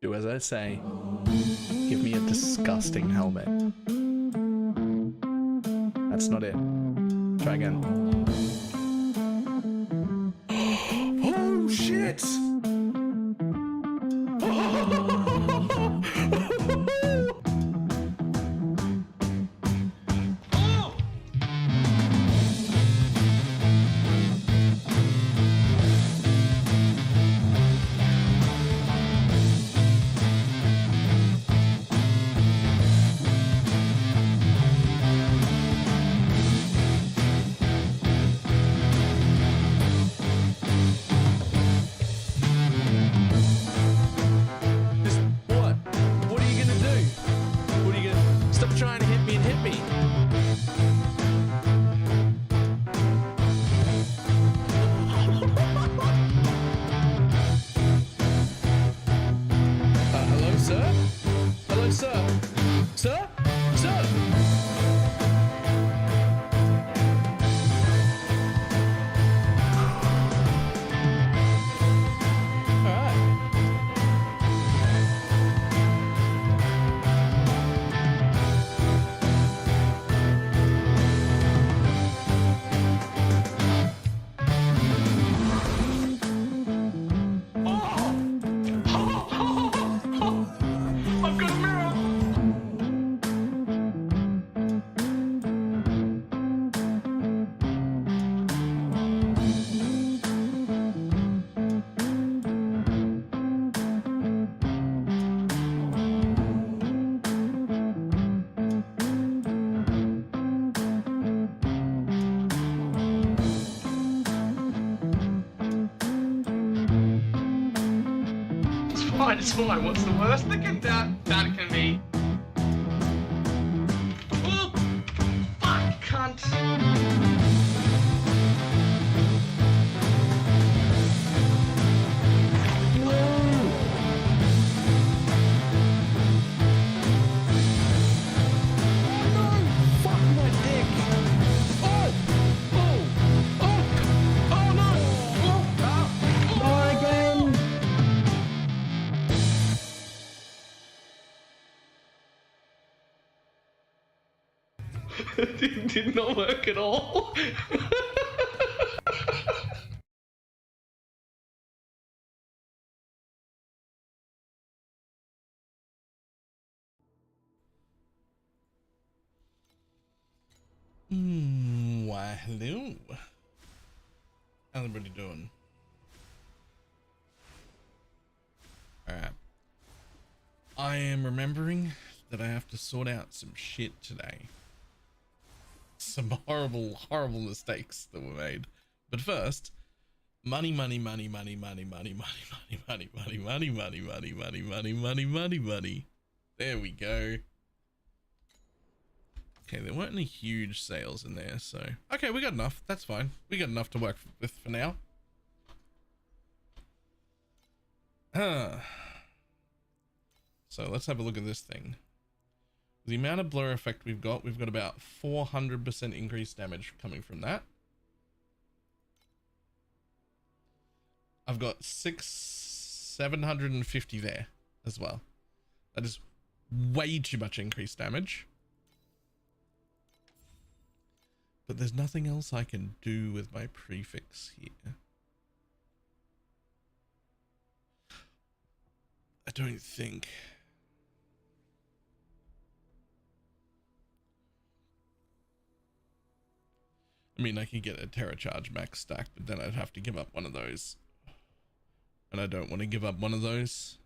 Do as I say. Give me a disgusting helmet. That's not it. Try again. Oh shit! Trying to hit me and hit me. Hello, sir? Hello, sir? Sir? Sir? It's fine. What's the worst that can be? Oh, fuck, cunt. Did not work at all. Why, hello. How's everybody doing? Alright. I am remembering that I have to sort out some shit today. Some horrible, horrible mistakes that were made. But first, money, money, money, money, money, money, money, money, money, money, money, money, money, money, money, money, money, money. There we go. Okay, there weren't any huge sales in there, so okay, we got enough. That's fine. We got enough to work with for now. So let's have a look at this thing. The amount of blur effect we've got about 400% increased damage coming from that. I've got 750 there as well. That is way too much increased damage. But there's nothing else I can do with my prefix here. I don't think. I mean, I could get a Terra Charge max stack, but then I'd have to give up one of those. And I don't want to give up one of those.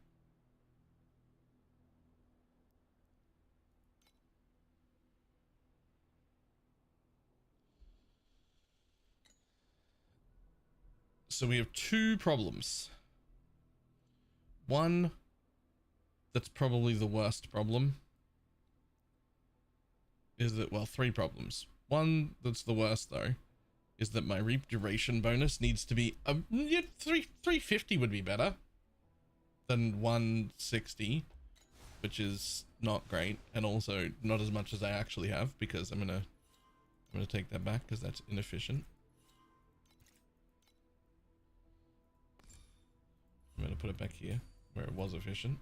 So we have two problems. One that's probably the worst problem is that, well, three problems. One that's the worst though is that my reap duration bonus needs to be 350 would be better than 160, which is not great, and also not as much as I actually have, because I'm gonna take that back because that's inefficient. I'm gonna put it back here where it was efficient.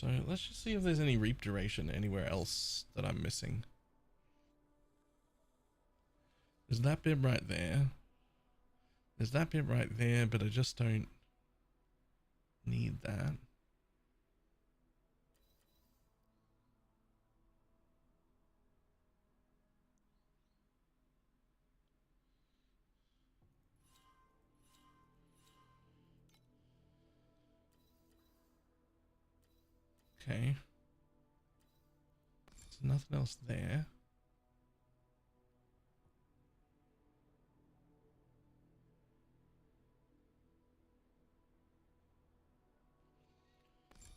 So let's just see if there's any reap duration anywhere else that I'm missing. There's that bit right there. There's that bit right there, but I just don't need that. Okay. There's nothing else there.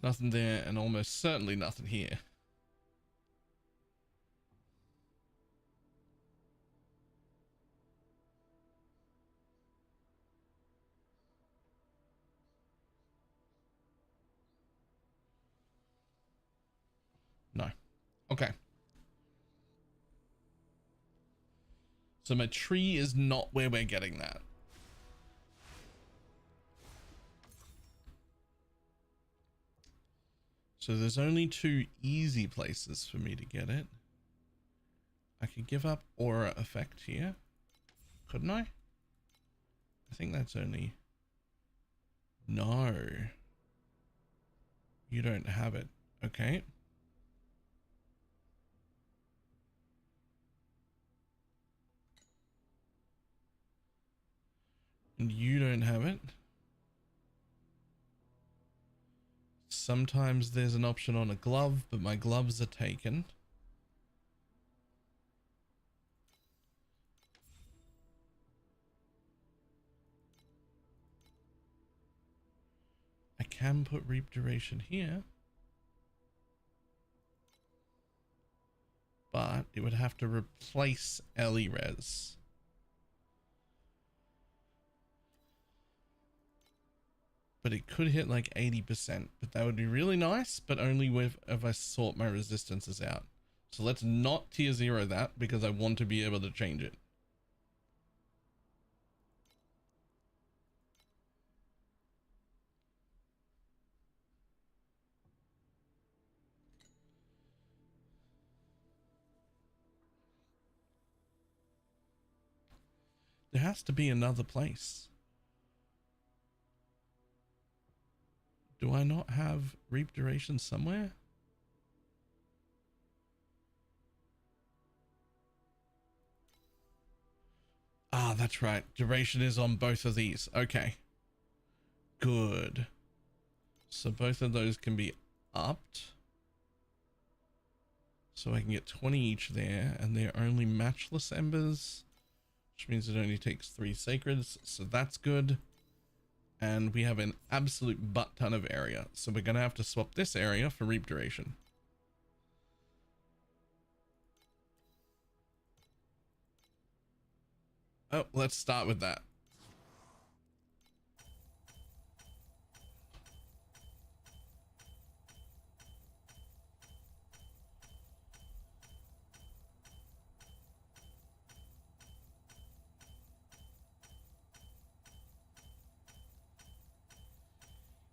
Nothing there, and almost certainly nothing here. No. Okay. So my tree is not where we're getting that. So there's only two easy places for me to get it. I could give up aura effect here. Couldn't I? I think that's only... No. You don't have it. Okay. And you don't have it. Sometimes there's an option on a glove, but my gloves are taken. I can put reap duration here, but it would have to replace Ellie res. But it could hit like 80%, but that would be really nice, but only if I sort my resistances out. So let's not tier 0 that, because I want to be able to change it. There has to be another place. Do I not have reap duration somewhere? Ah, that's right. Duration is on both of these. Okay. Good. So both of those can be upped. So I can get 20 each there, and they're only matchless embers, which means it only takes 3 sacreds. So that's good. And we have an absolute butt ton of area. So we're going to have to swap this area for reap duration. Oh, let's start with that.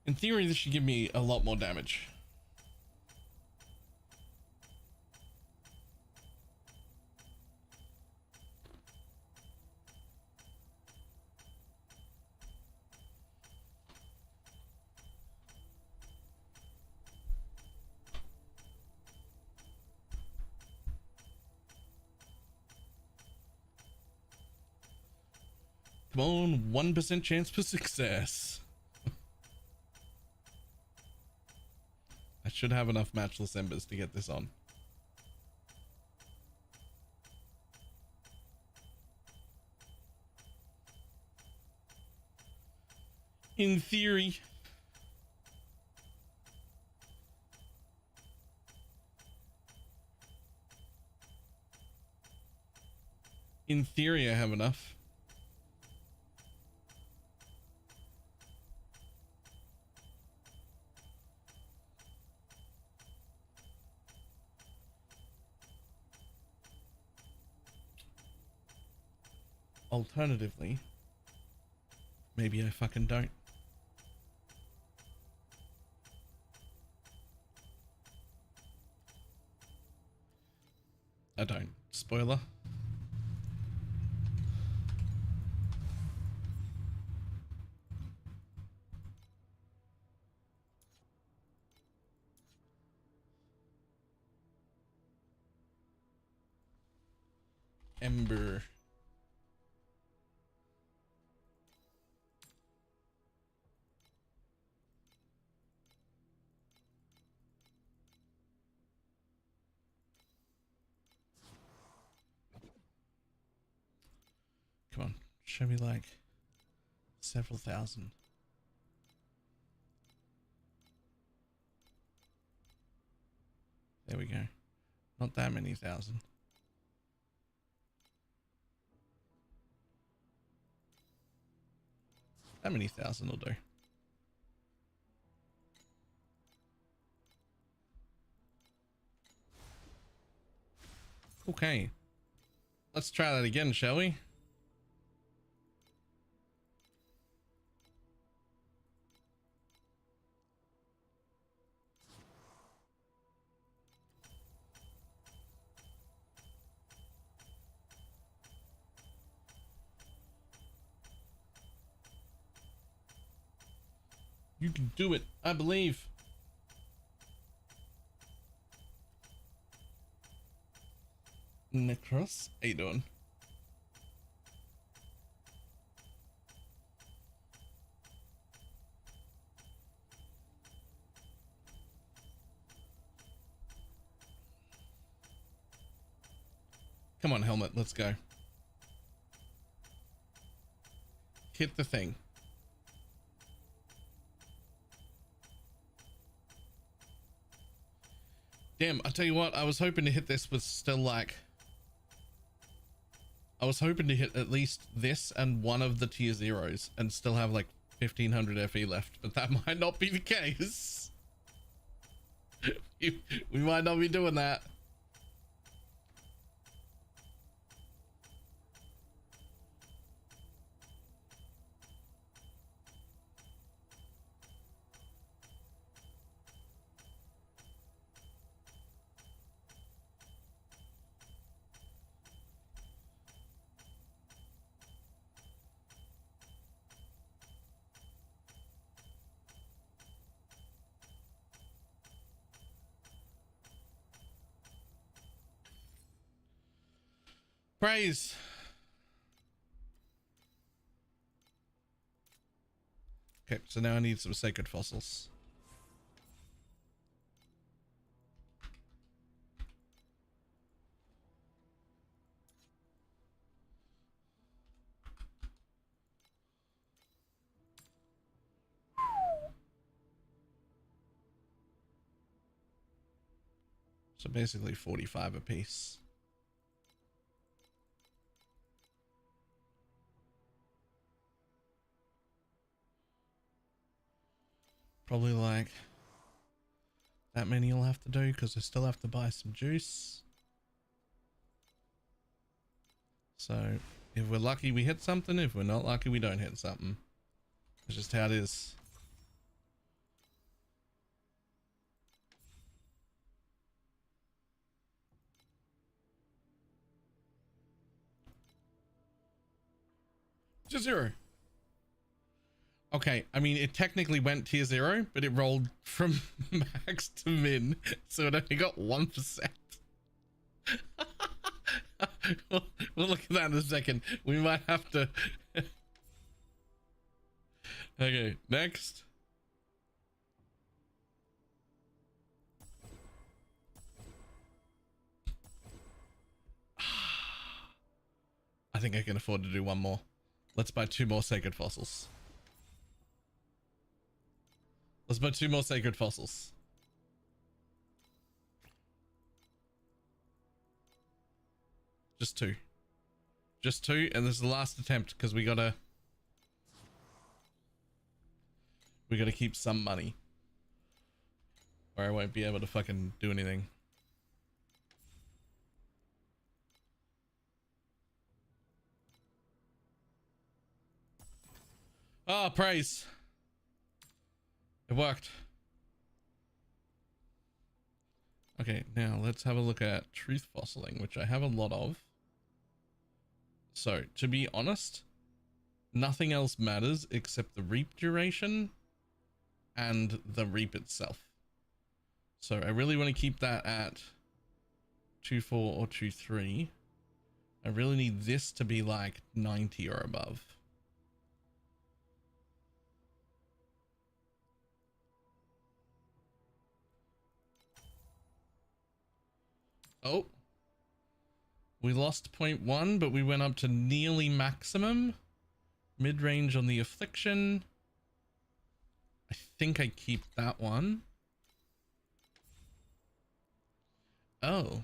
In theory, this should give me a lot more damage. Come on, 1% chance for success. I should have enough matchless embers to get this on. In theory. In theory, I have enough. Alternatively, maybe I fucking don't. I don't. Spoiler. Ember. Come on, show me like several thousand. There we go. Not that many thousand. That many thousand will do. Okay. Let's try that again, shall we? You can do it. I believe. Necros, how you doing? Come on, helmet, let's go. Hit the thing. Damn, I tell you what, I was hoping to hit this with still like... I was hoping to hit at least this and one of the tier zeros and still have like 1500 FE left, but that might not be the case. We might not be doing that. Praise. Okay, so now I need some sacred fossils. So basically 45 a piece. Probably like that many you'll have to do because I still have to buy some juice. So if we're lucky we hit something, if we're not lucky we don't hit something. It's just how it is. Just zero. Okay, I mean, it technically went tier 0, but it rolled from max to min, so it only got 1%. we'll look at that in a second. We might have to... Okay, next. I think I can afford to do one more. Let's buy 2 more sacred fossils. Let's buy 2 more sacred fossils. Just 2. Just 2, and this is the last attempt because we gotta keep some money. Or I won't be able to fucking do anything. Oh, praise. It worked. Okay, now let's have a look at truth fossiling, which I have a lot of. So, to be honest, nothing else matters except the reap duration and the reap itself. So I really want to keep that at 2.4 or 2.3. I really need this to be like 90 or above. Oh, we lost 0.1, but we went up to nearly maximum. Mid-range on the affliction. I think I keep that one. Oh.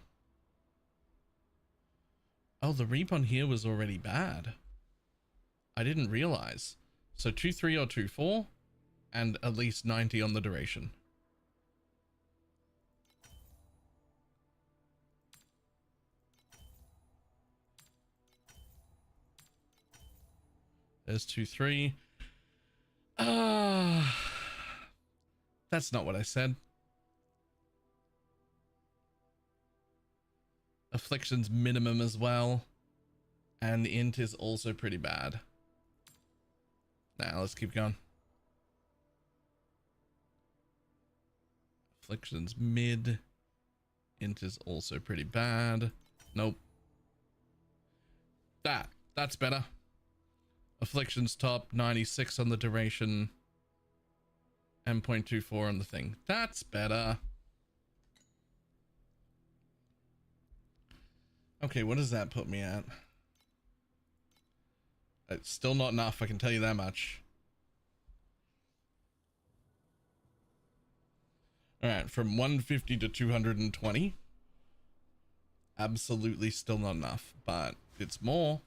Oh, the reap on here was already bad. I didn't realize. So 2.3 or 2.4 and at least 90 on the duration. There's 2.3. That's not what I said. Affliction's minimum as well. And the int is also pretty bad. Now let's keep going. Affliction's mid. Int is also pretty bad. Nope. That's better. Affliction's top, 96 on the duration. And 0.24 on the thing. That's better. Okay, what does that put me at? It's still not enough, I can tell you that much. Alright, from 150 to 220. Absolutely still not enough, but it's more.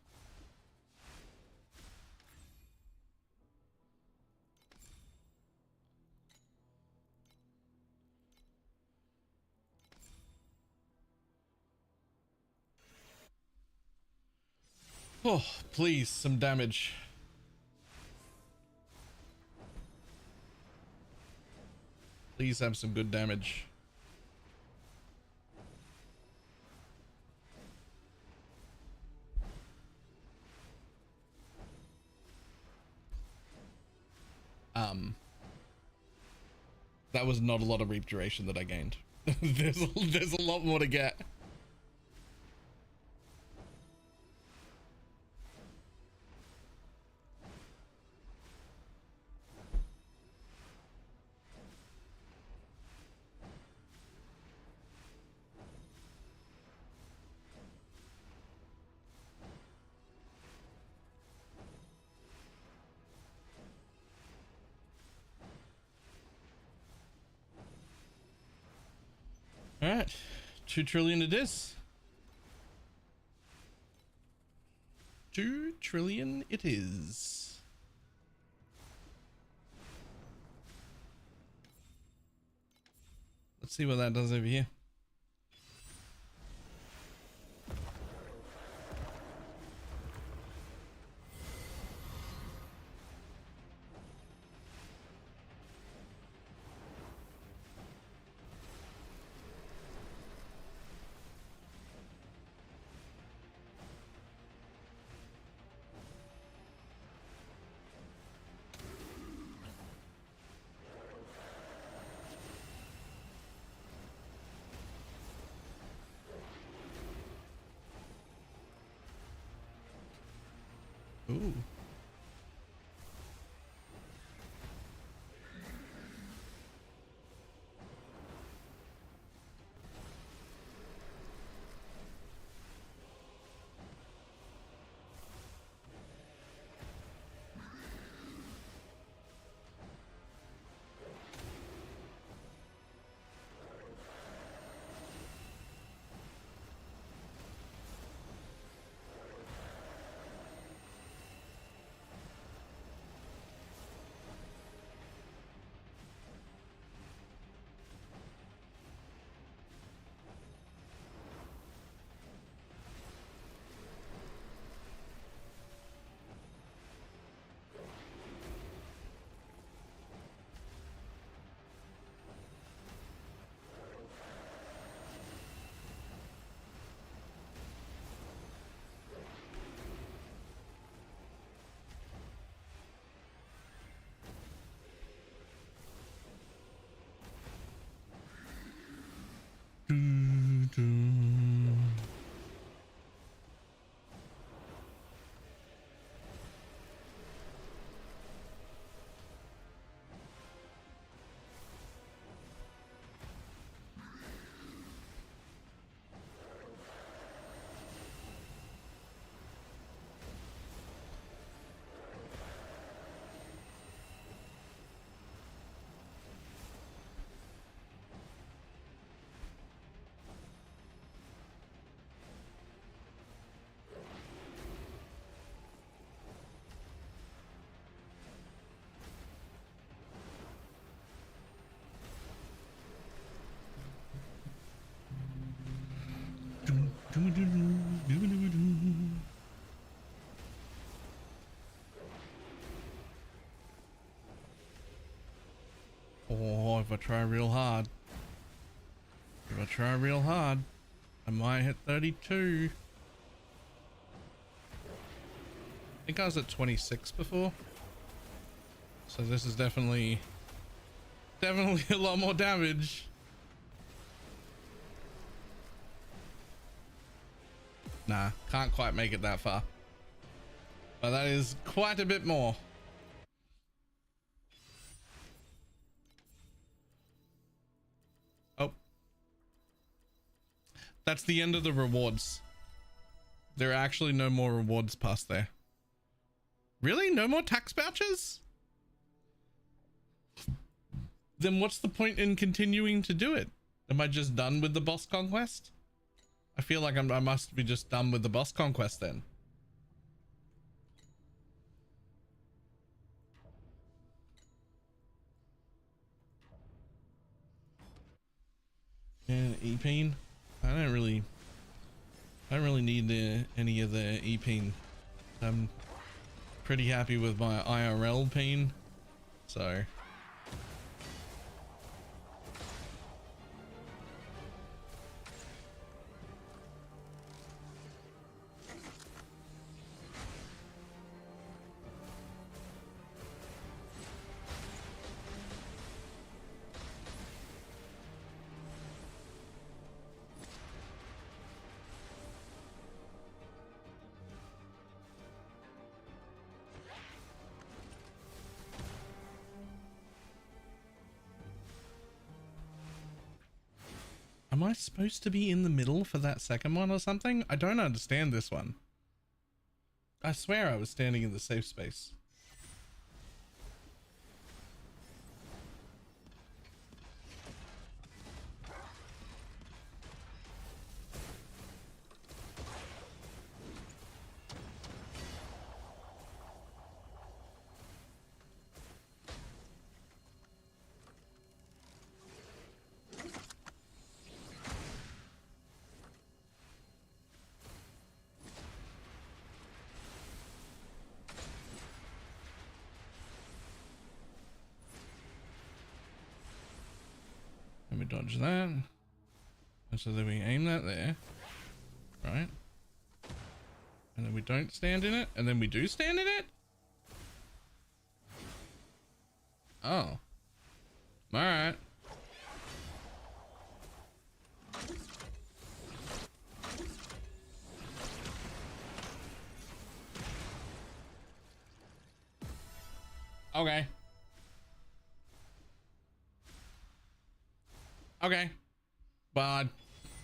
Oh, please, some damage. Please have some good damage. That was not a lot of reap duration that I gained. there's a lot more to get. All right, 2 trillion it is. 2 trillion it is. Let's see what that does over here. Ooh. Oh, if I try real hard. If I try real hard, I might hit 32. I think I was at 26 before. So this is definitely a lot more damage. Nah, can't quite make it that far. But that is quite a bit more. Oh. That's the end of the rewards. There are actually no more rewards past there. Really? No more tax vouchers? Then what's the point in continuing to do it? Am I just done with the boss conquest? I feel like I must be just done with the boss conquest then. And E-Peen? I don't really need any of the E-Peen. I'm pretty happy with my IRL peen, so. Am I supposed to be in the middle for that second one or something? I don't understand this one. I swear I was standing in the safe space. Let me dodge that. And so then we aim that there, right? And then we don't stand in it, and then we do stand in it? Oh. Alright. Okay. Okay. But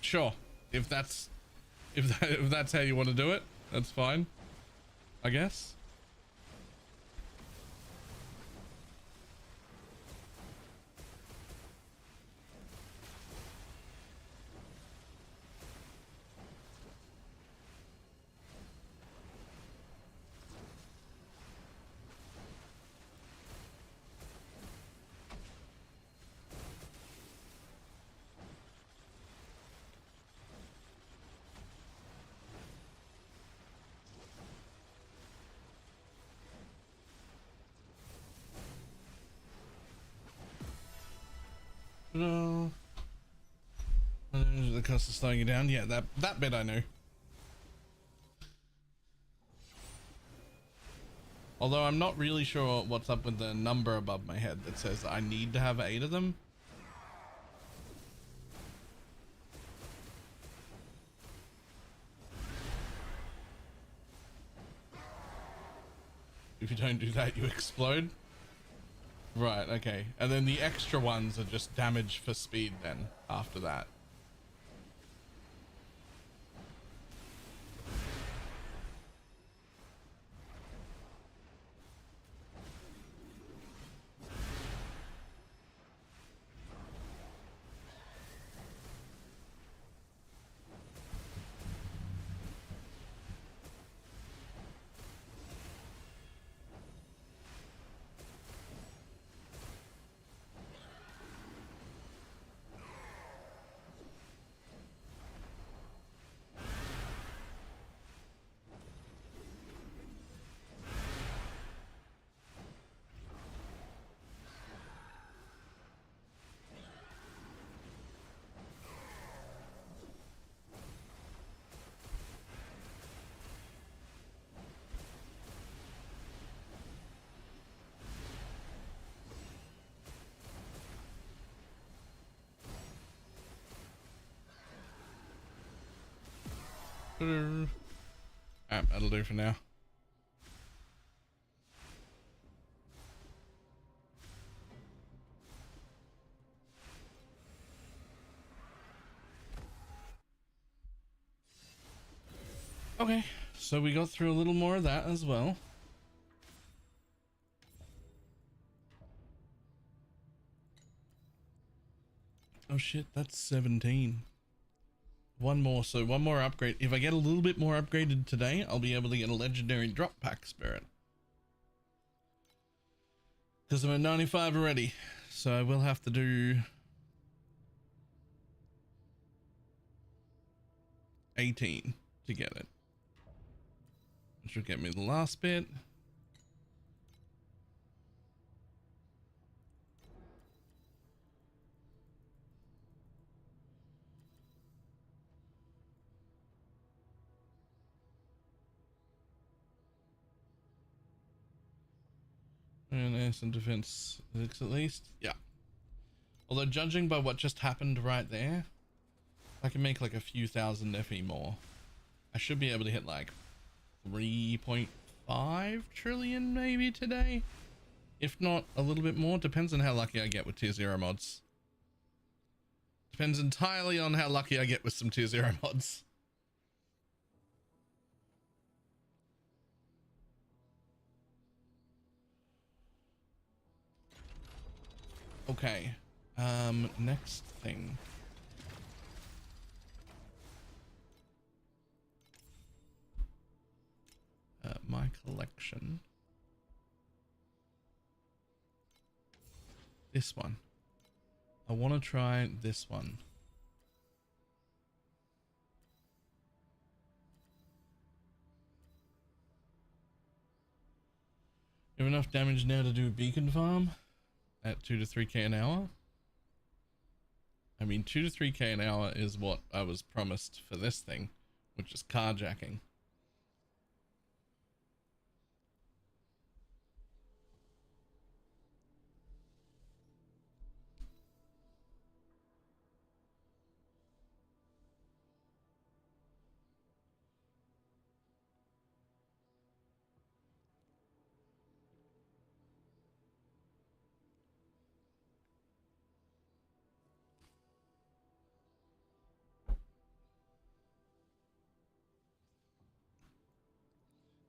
sure. If that's how you want to do it, that's fine. I guess. No. The cost of slowing you down. Yeah, that bit I know. Although I'm not really sure what's up with the number above my head that says I need to have 8 of them. If you don't do that, you explode. Right, okay. And then the extra ones are just damage for speed then after that. Alright, that'll do for now. Okay, so we got through a little more of that as well. Oh shit, that's 17. One more, so one more upgrade. If I get a little bit more upgraded today, I'll be able to get a legendary drop pack spirit. Because I'm at 95 already, so I will have to do 18 to get it. Which will get me the last bit. And there's some defense 6 at least. Yeah. Although judging by what just happened right there, I can make like a few thousand FE more. I should be able to hit like 3.5 trillion maybe today. If not a little bit more. Depends on how lucky I get with tier 0 mods. Depends entirely on how lucky I get with some tier 0 mods. Okay. Next thing. My collection. This one. I want to try this one. You have enough damage now to do beacon farm at 2 to 3k an hour. I mean, 2 to 3k an hour is what I was promised for this thing, which is carjacking.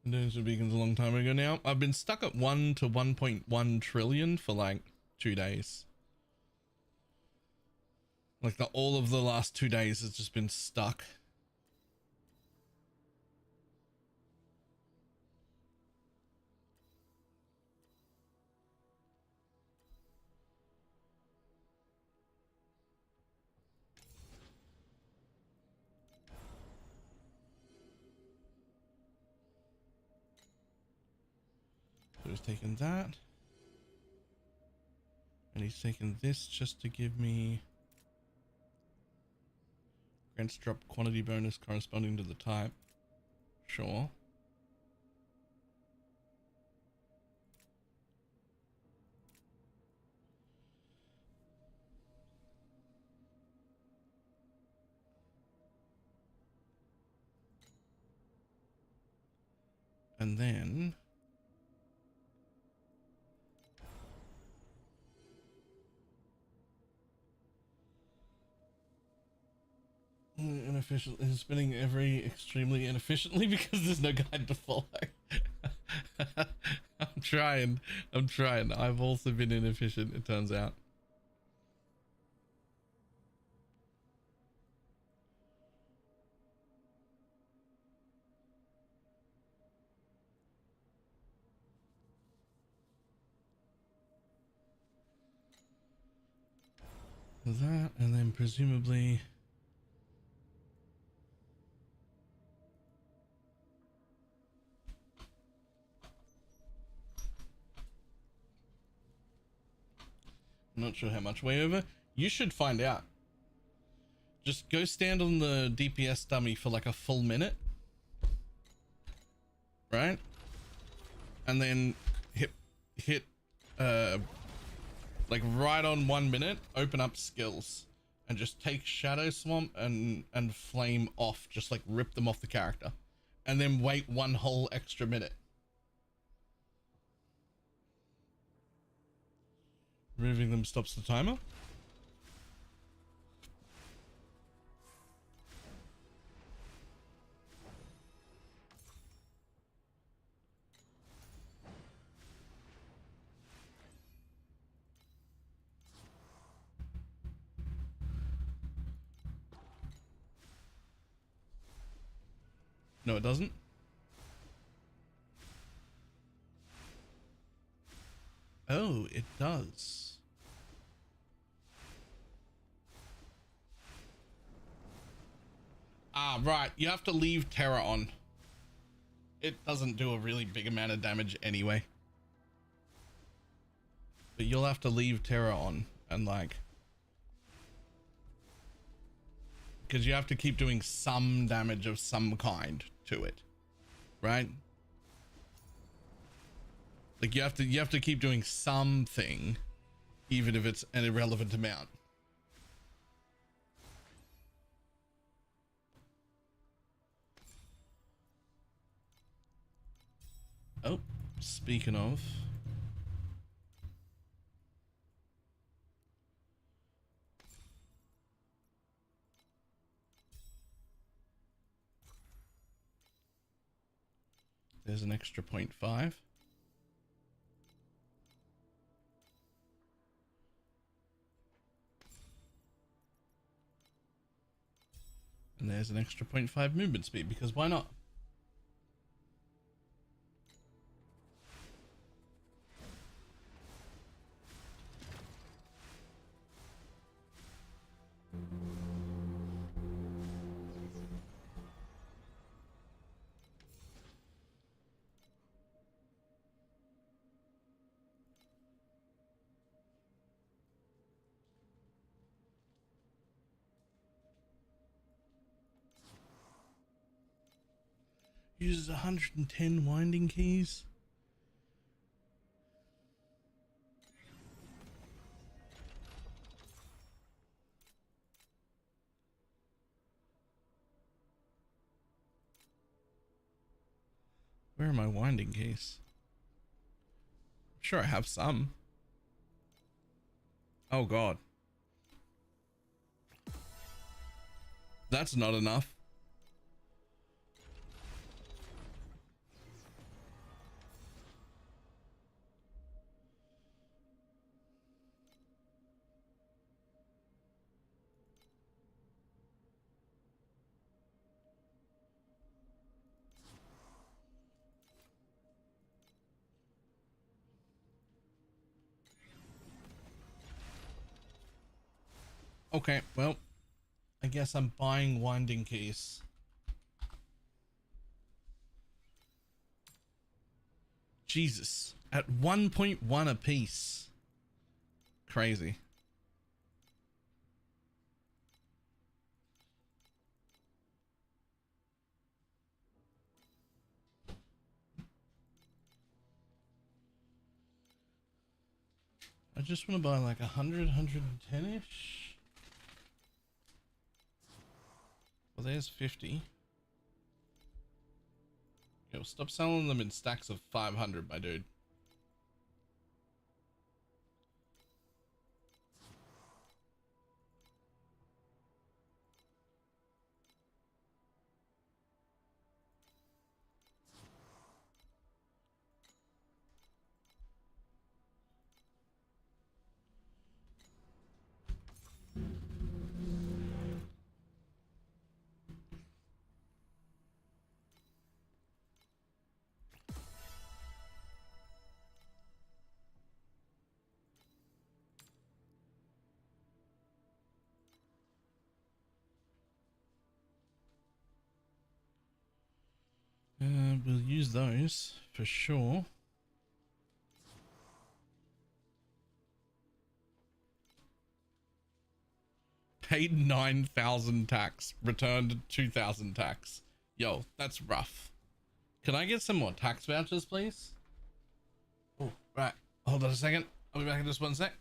Doing some beacons a long time ago now. I've been stuck at 1 to 1.1 trillion for like 2 days. Like all of the last 2 days has just been stuck. So he's taken that. And he's taken this just to give me grants drop quantity bonus corresponding to the type. Sure. And then inefficient is spinning every extremely inefficiently because there's no guide to follow. I'm trying. I've also been inefficient, it turns out. That, and then presumably I'm not sure how much way over. You should find out. Just go stand on the DPS dummy for like a full minute. Right? And then hit like right on 1 minute, open up skills and just take Shadow Swamp and Flame off, just like rip them off the character, and then wait one whole extra minute. Removing them stops the timer. No, it doesn't. Oh, it does. Ah, right. You have to leave Terra on. It doesn't do a really big amount of damage anyway. But you'll have to leave Terra on and like... because you have to keep doing some damage of some kind to it, right? Like you have to keep doing something, even if it's an irrelevant amount. Oh, speaking of, there's an extra 0.5. And there's an extra 0.5 movement speed, because why not? Uses 110 winding keys. Where are my winding keys? I'm sure I have some. Oh god. That's not enough. Okay, well, I guess I'm buying winding keys. Jesus, at 1.1 a piece. Crazy. I just want to buy like 100, 110-ish. Well, there's 50. Yo, stop selling them in stacks of 500, my dude. We'll use those for sure. Paid 9,000 tax, returned 2,000 tax. Yo, that's rough. Can I get some more tax vouchers, please? Oh, right. Hold on a second. I'll be back in just one sec.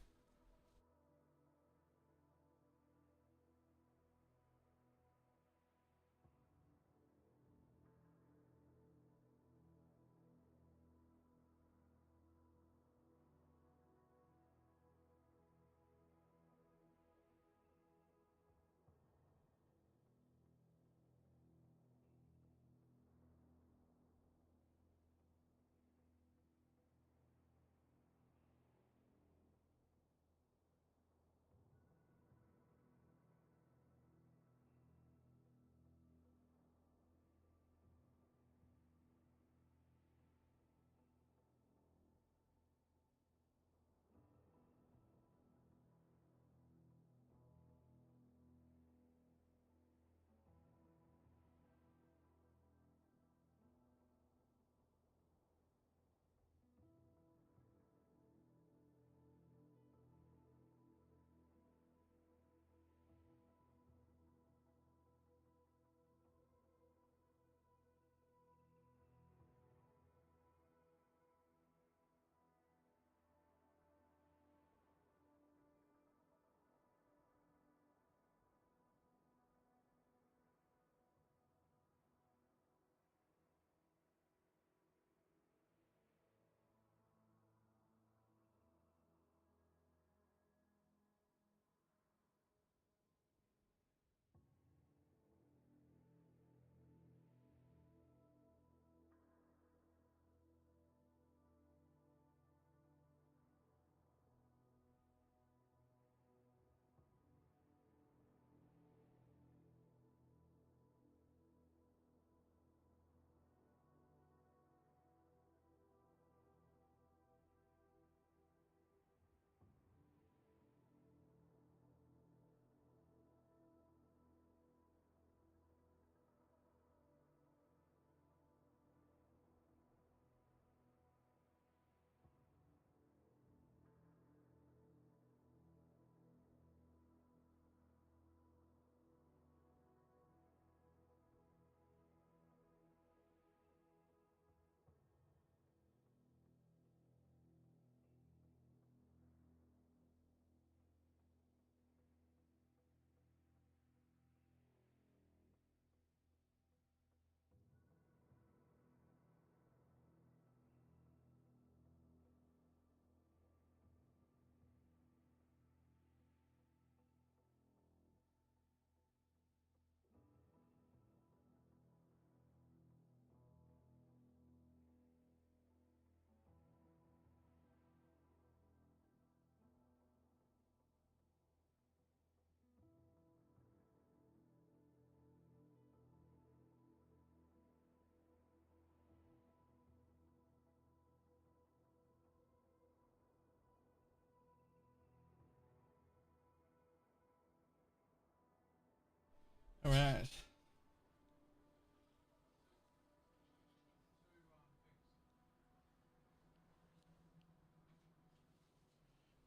All right.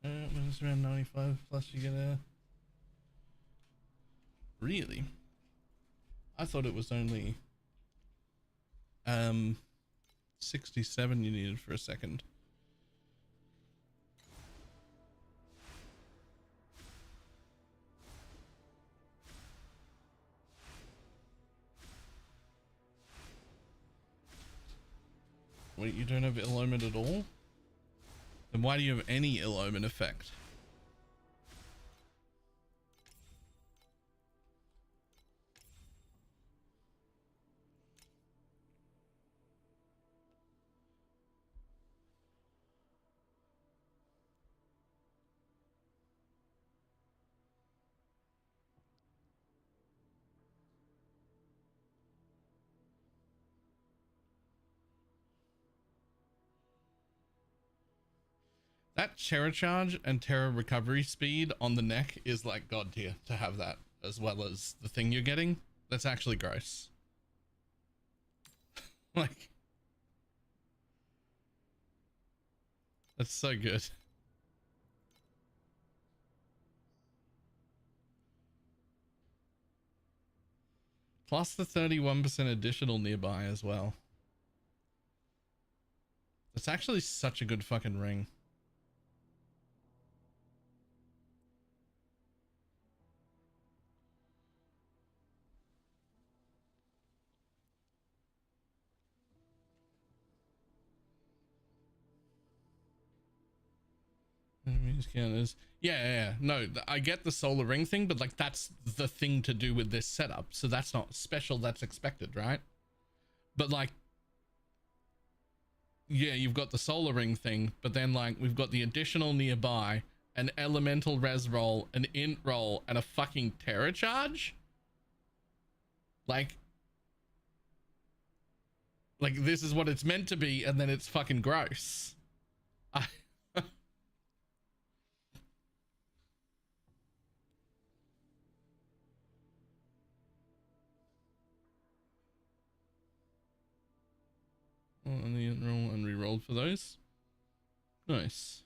When it's around 95 plus, you get a. Really? I thought it was only 67 you needed for a second. Wait, you don't have ill omen at all? Then why do you have any ill omen effect? That Terror Charge and Terror Recovery Speed on the neck is like god tier to have that, as well as the thing you're getting. That's actually gross. Like, that's so good. Plus the 31% additional nearby as well. It's actually such a good fucking ring. Counters. Yeah. No, I get the solar ring thing, but like that's the thing to do with this setup. So that's not special, that's expected, right? But like, yeah, you've got the solar ring thing, but then like we've got the additional nearby, an elemental res roll, an int roll, and a fucking terror charge. Like this is what it's meant to be, and then it's fucking gross. And the int roll and re-rolled for those. Nice.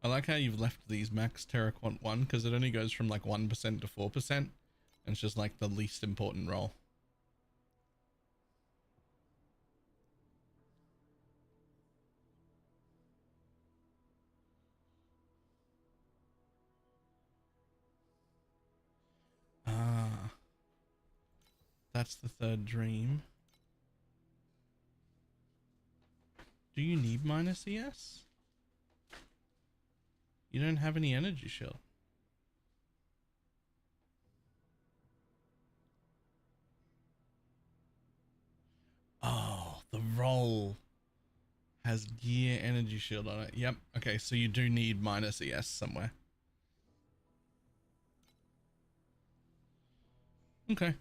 I like how you've left these max Terraquant 1 because it only goes from like 1% to 4%. And it's just like the least important roll. Ah. That's the third dream. Do you need minus ES? You don't have any energy shield. Oh, the roll has gear energy shield on it. Yep. Okay, so you do need minus ES somewhere. Okay.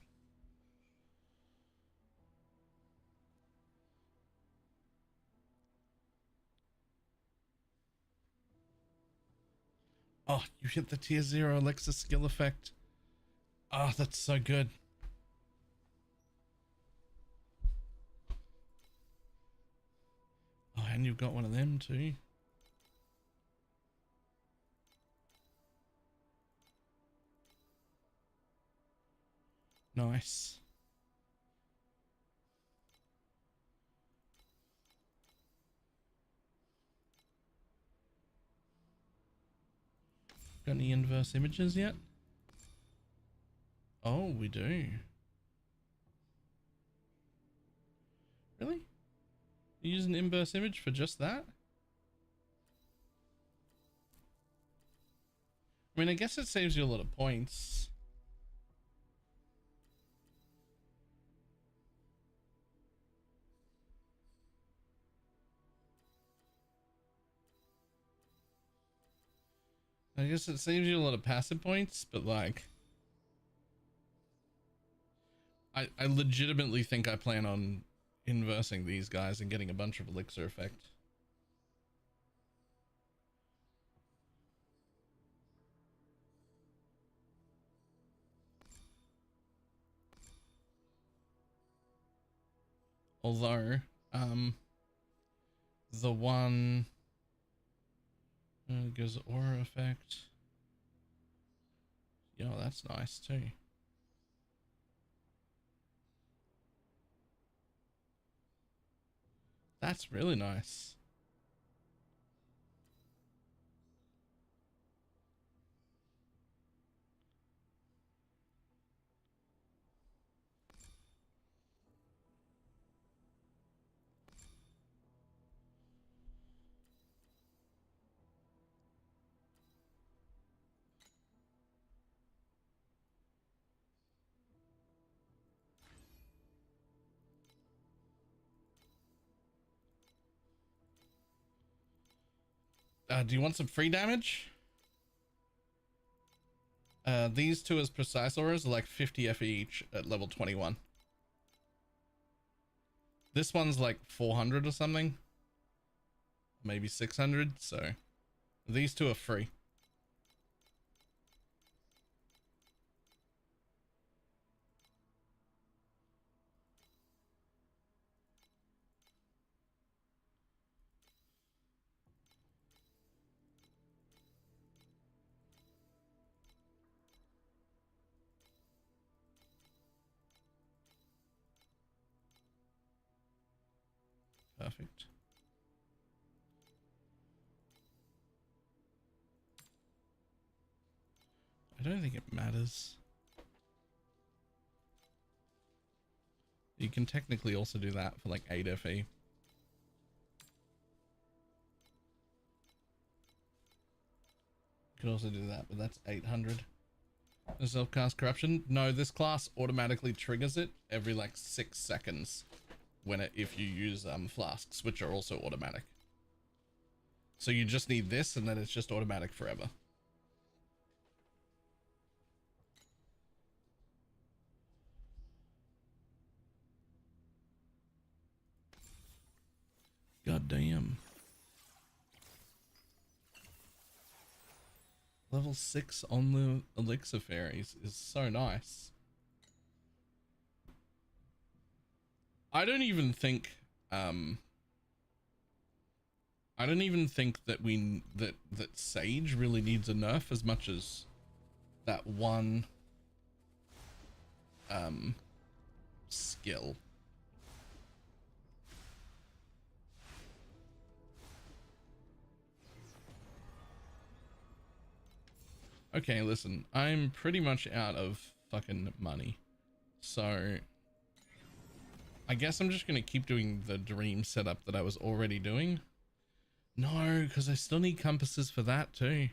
Oh, you hit the tier 0 Alexa skill effect. Oh, that's so good. Oh, and you've got one of them too. Nice. Got any inverse images yet? Oh, we do. Really? You use an inverse image for just that? I mean, I guess it saves you a lot of points. I guess it saves you a lot of passive points, but like, I legitimately think I plan on inversing these guys and getting a bunch of elixir effect. Although, the one gives aura effect. Yeah, that's nice too. That's really nice. Do you want some free damage? These two as precise auras are like 50 FE each at level 21. This one's like 400 or something. Maybe 600, so these two are free. Perfect. I don't think it matters. You can technically also do that for like 8 FE. You could also do that, but that's 800. Self-cast corruption. No, this class automatically triggers it every like 6 seconds when if you use flasks, which are also automatic. So you just need this and then it's just automatic forever. God damn. Level 6 on the elixir fairies is so nice. I don't even think that Sage really needs a nerf as much as that one skill. Okay, listen, I'm pretty much out of fucking money. So I guess I'm just gonna keep doing the dream setup that I was already doing. No, because I still need compasses for that too.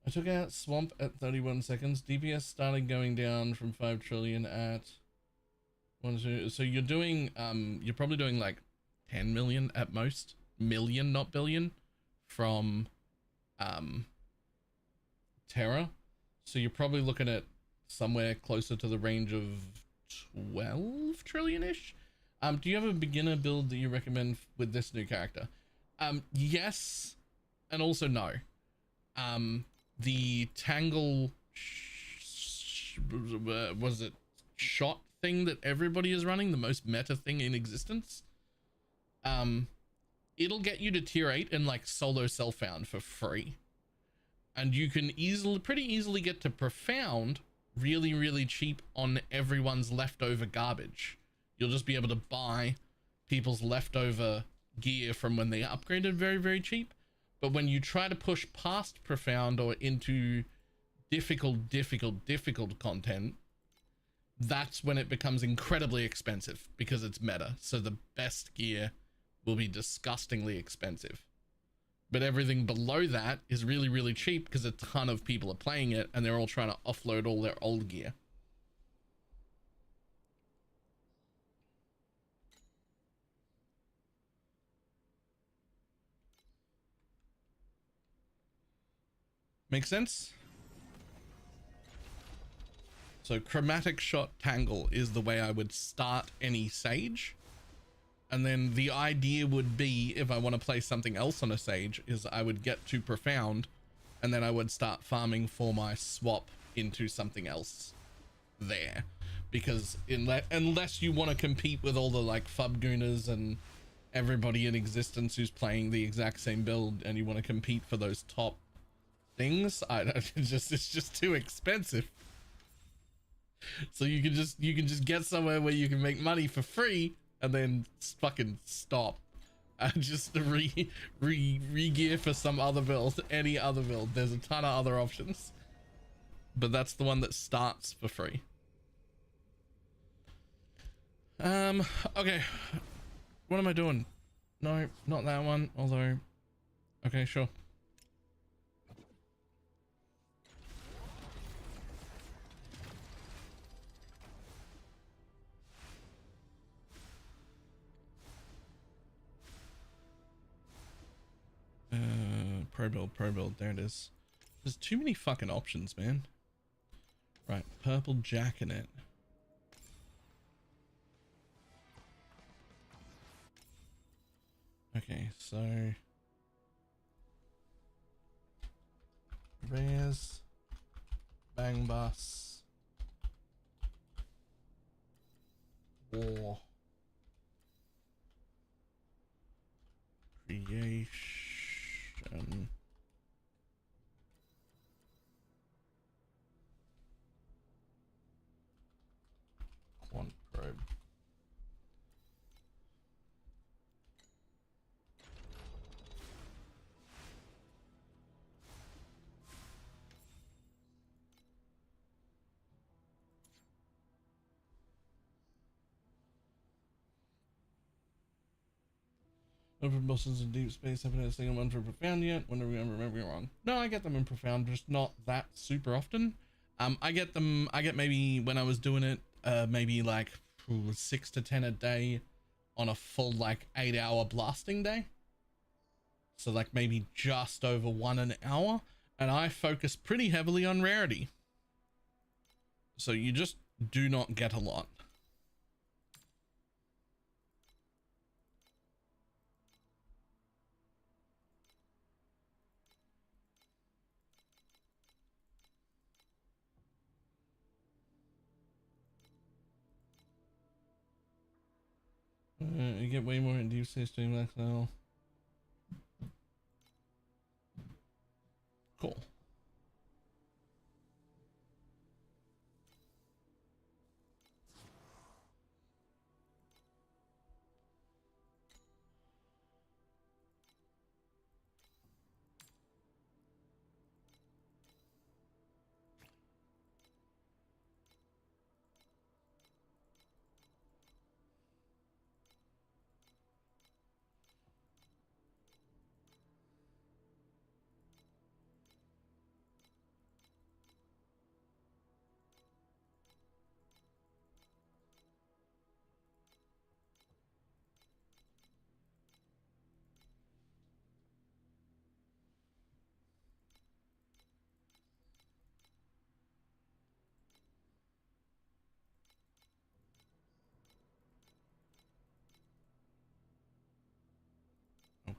I took out Swamp at 31 seconds. DPS started going down from 5 trillion at 1, 2. So you're doing, you're probably doing like 10 million at most. Million, not billion, from Terra. So you're probably looking at somewhere closer to the range of 12 trillion-ish. Do you have a beginner build that you recommend with this new character? Yes, and also no. The Tangle was it shot thing that everybody is running, the most meta thing in existence. It'll get you to tier 8 and like solo self-found for free. And you can pretty easily get to profound really, really cheap on everyone's leftover garbage. You'll just be able to buy people's leftover gear from when they upgraded very, very cheap. But when you try to push past profound or into difficult content, that's when it becomes incredibly expensive because it's meta. So the best gear will be disgustingly expensive. But everything below that is really, really cheap because a ton of people are playing it and they're all trying to offload all their old gear. Make sense? So chromatic shot tangle is the way I would start any sage. And then the idea would be, if I want to play something else on a sage, is I would get to profound and then I would start farming for my swap into something else there. Because unless you want to compete with all the like fubgooners and everybody in existence who's playing the exact same build and you want to compete for those top things, it's just too expensive. So you can just get somewhere where you can make money for free and then fucking stop and just re-gear for some other build, any other build. There's a ton of other options, but that's the one that starts for free. Okay, what am I doing? No, not that one, although okay, sure. Pro build, there it is. There's too many fucking options, man. Right, purple jack in it. Okay, so rares, bang bus, war, creation, quant probe. Open bosses in deep space. Haven't had a single one for profound yet. Wonder if I'm remembering wrong. No, I get them in profound, just not that super often. I get maybe when I was doing it, maybe like 6 to 10 a day on a full like 8-hour blasting day. So like maybe just over 1 an hour. And I focus pretty heavily on rarity. So you just do not get a lot. You get way more in deep space doing that now. Cool.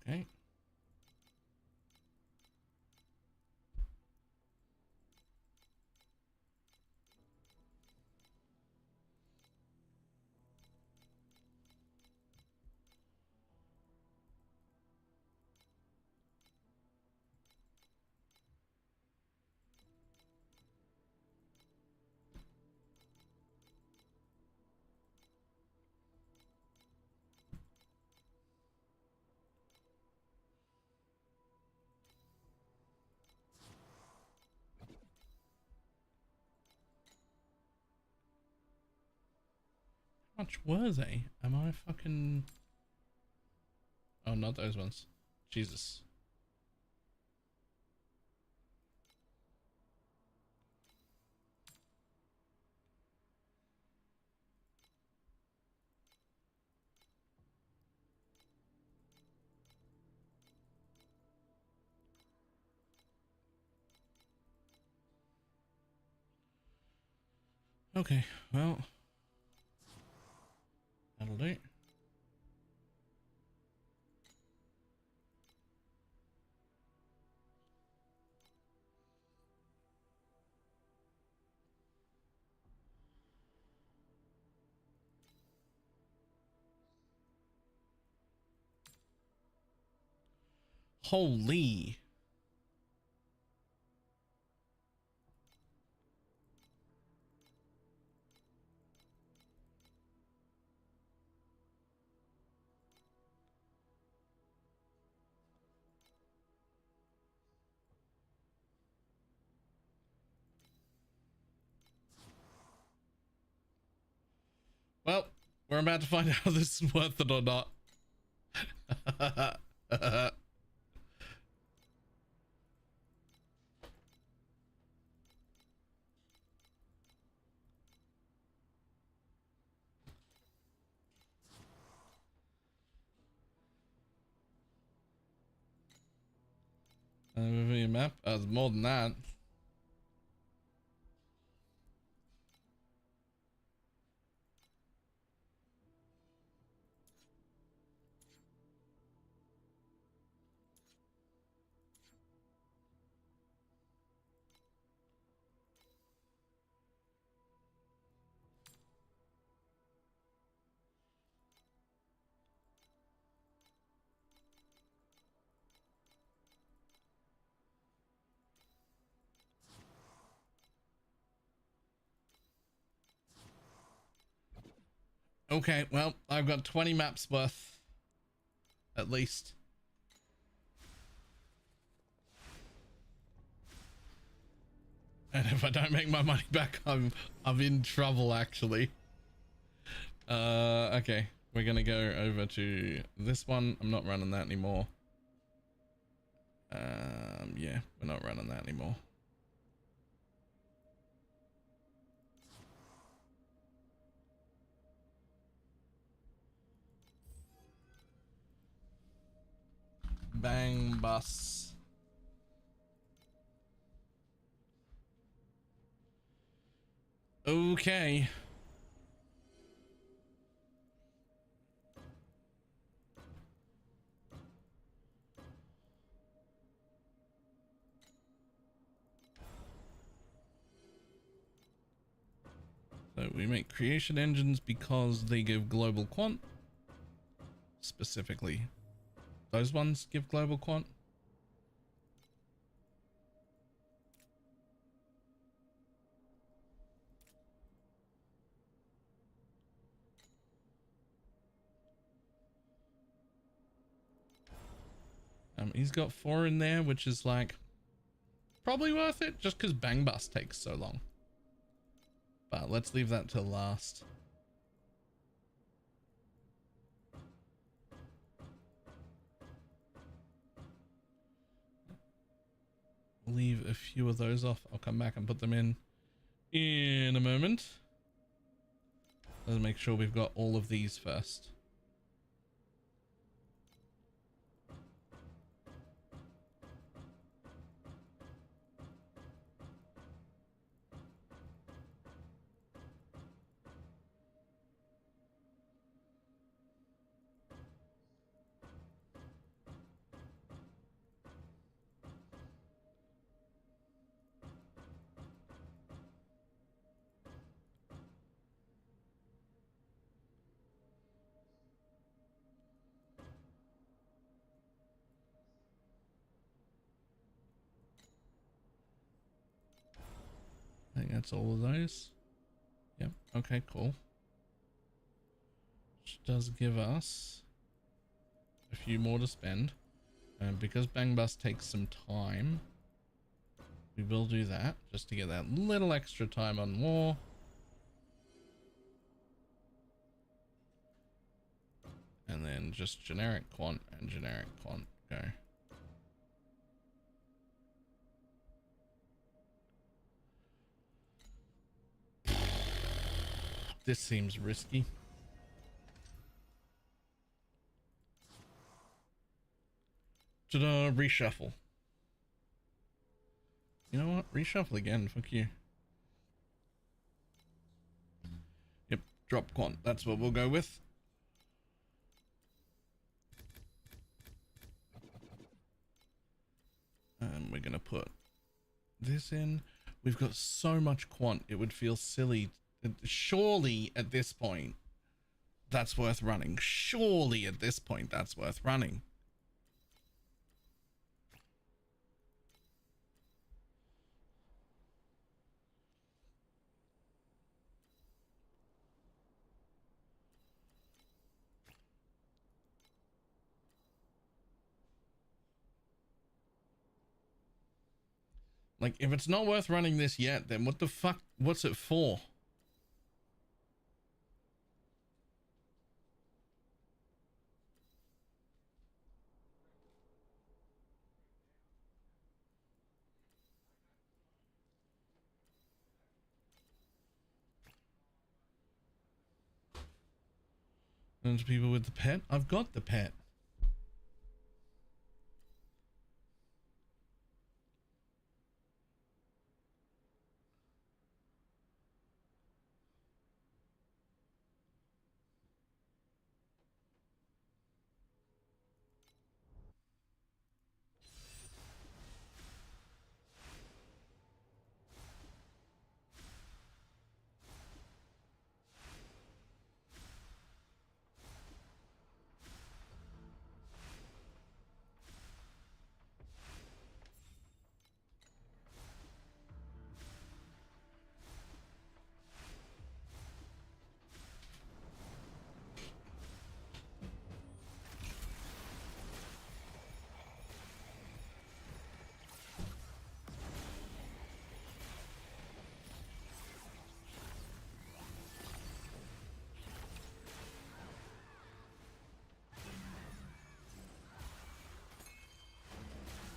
Okay. How much were they? Am I fucking... Oh, not those ones. Jesus. Okay, well, that'll do. Holy. Well, we're about to find out if this is worth it or not. Movie map? It's more than that. Okay, well, I've got 20 maps worth, at least. And if I don't make my money back, I'm in trouble, actually. Okay, we're gonna go over to this one. I'm not running that anymore. Yeah, we're not running that anymore. Bang bus. Okay. So we make creation engines because they give global quant. Specifically, those ones give global quant. He's got 4 in there, which is like probably worth it just because Bang Bus takes so long. But let's leave that till last. Leave a few of those off. I'll come back and put them in a moment. Let's make sure we've got all of these first. I think that's all of those. Yep. Okay, cool. Which does give us a few more to spend. And because Bang Bus takes some time, we will do that just to get that little extra time on war. And then just generic quant and generic quant go. This seems risky. Ta-da, reshuffle. You know what? Reshuffle again. Fuck you. Drop quant. That's what we'll go with. And we're going to put this in. We've got so much quant. It would feel silly. Surely at this point, that's worth running. Surely at this point, that's worth running. Like, if it's not worth running this yet, then what the fuck? What's it for? And to people with the pet, I've got the pet.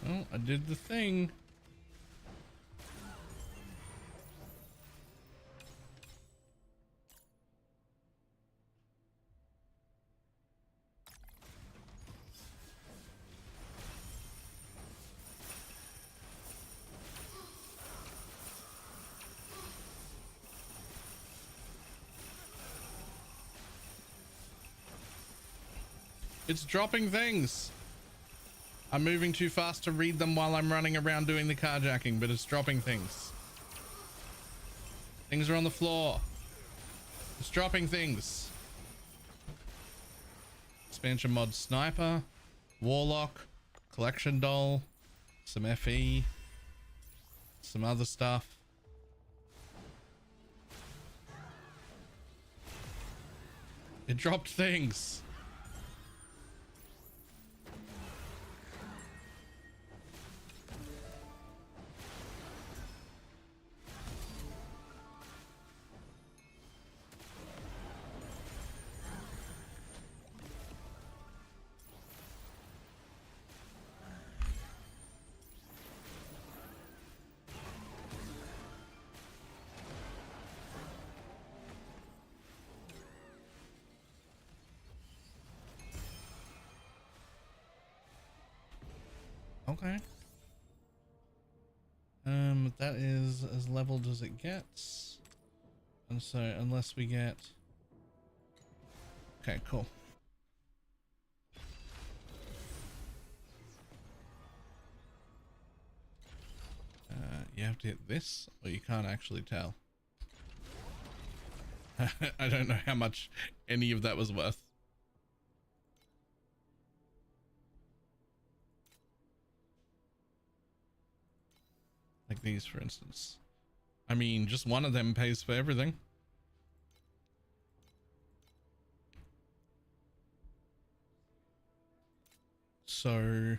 Oh, I did the thing. It's dropping things. I'm moving too fast to read them while I'm running around doing the carjacking, but it's dropping things. Things are on the floor. It's dropping things. Expansion mod sniper, warlock, collection doll, some FE, some other stuff. It dropped things. Okay. That is as leveled as it gets. And so unless we get... Okay, cool. You have to hit this, or you can't actually tell. I don't know how much any of that was worth. Like these, for instance. I mean, just one of them pays for everything. So,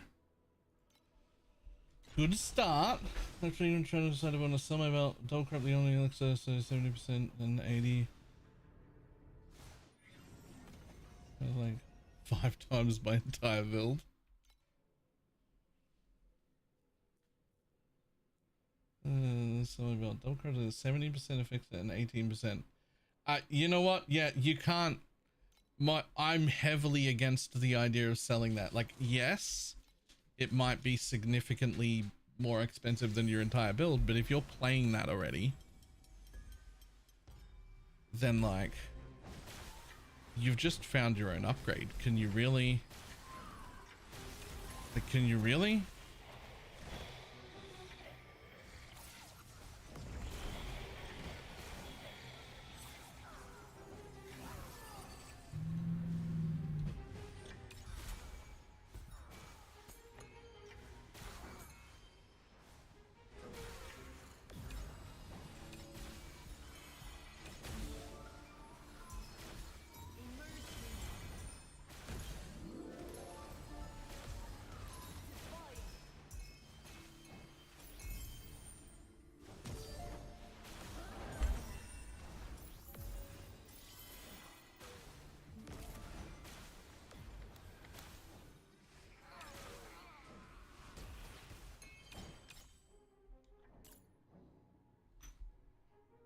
good start. Actually, I'm trying to decide if I want to sell my belt. Double crap the only elixir, so 70% and 80. That's like 5 times my entire build. So about double crap is 70% affixed and 18%. You know what? Yeah, you can't. I'm heavily against the idea of selling that. Like, yes, it might be significantly more expensive than your entire build, but if you're playing that already, then like, You've just found your own upgrade. Can you really? Like, can you really?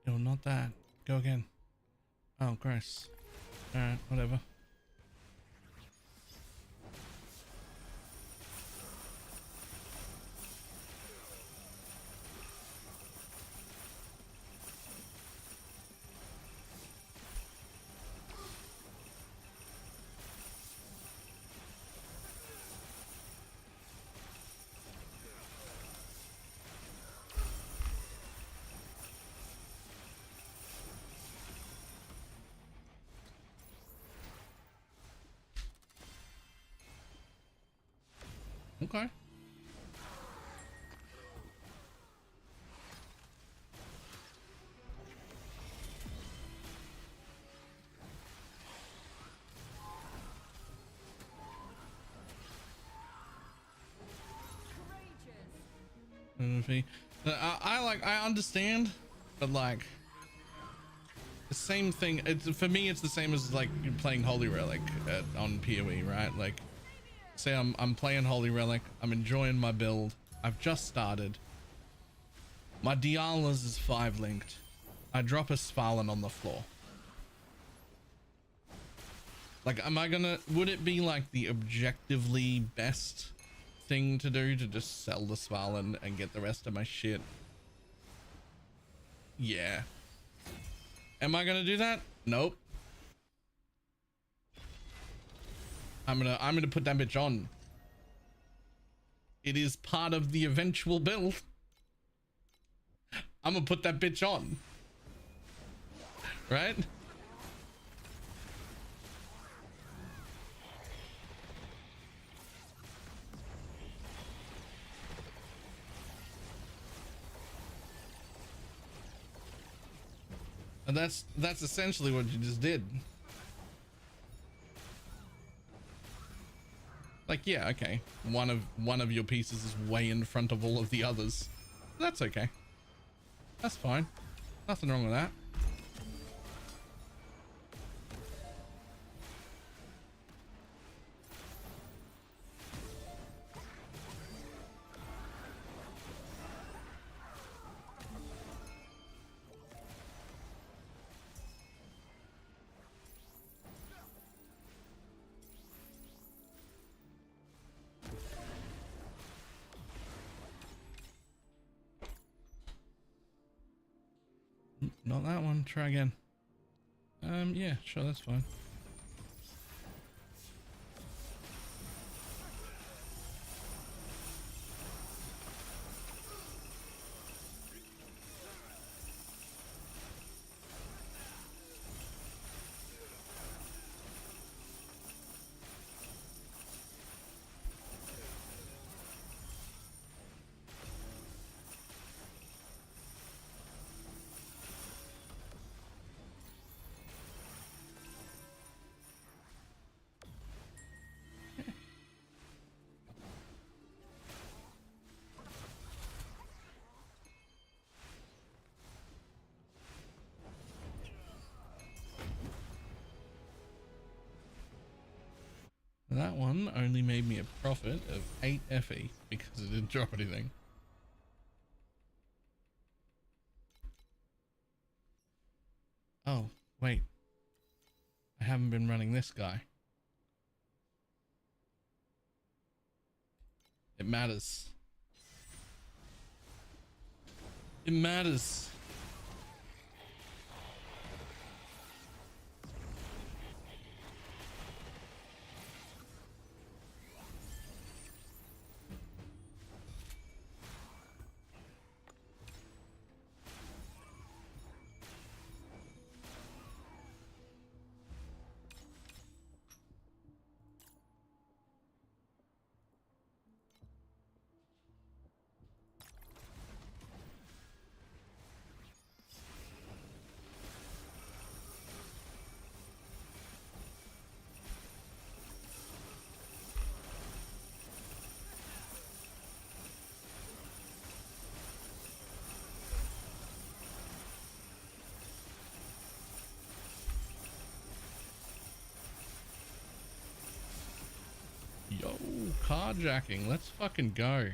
No, not that. Go again. Oh, gross. Alright, whatever. Okay. I understand, but like the same thing. It's, for me, it's the same as like you're playing Holy Relic on PoE, right? Like, say I'm playing Holy Relic, I'm enjoying my build, I've just started. My Dialas is 5 linked. I drop a Svalin on the floor. Like, would it be like the objectively best thing to do to just sell the Svalin and get the rest of my shit? Yeah. Am I gonna do that? Nope. I'm gonna put that bitch on. It is part of the eventual build. I'm gonna put that bitch on. Right? And that's essentially what you just did. Like, yeah, okay. One of your pieces is way in front of all of the others. That's okay. That's fine. Nothing wrong with that. Not that one. Try again. Yeah, sure, that's fine. That one only made me a profit of 8 FE because it didn't drop anything. Oh, wait. I haven't been running this guy. It matters. It matters. carjacking. Let's fucking go.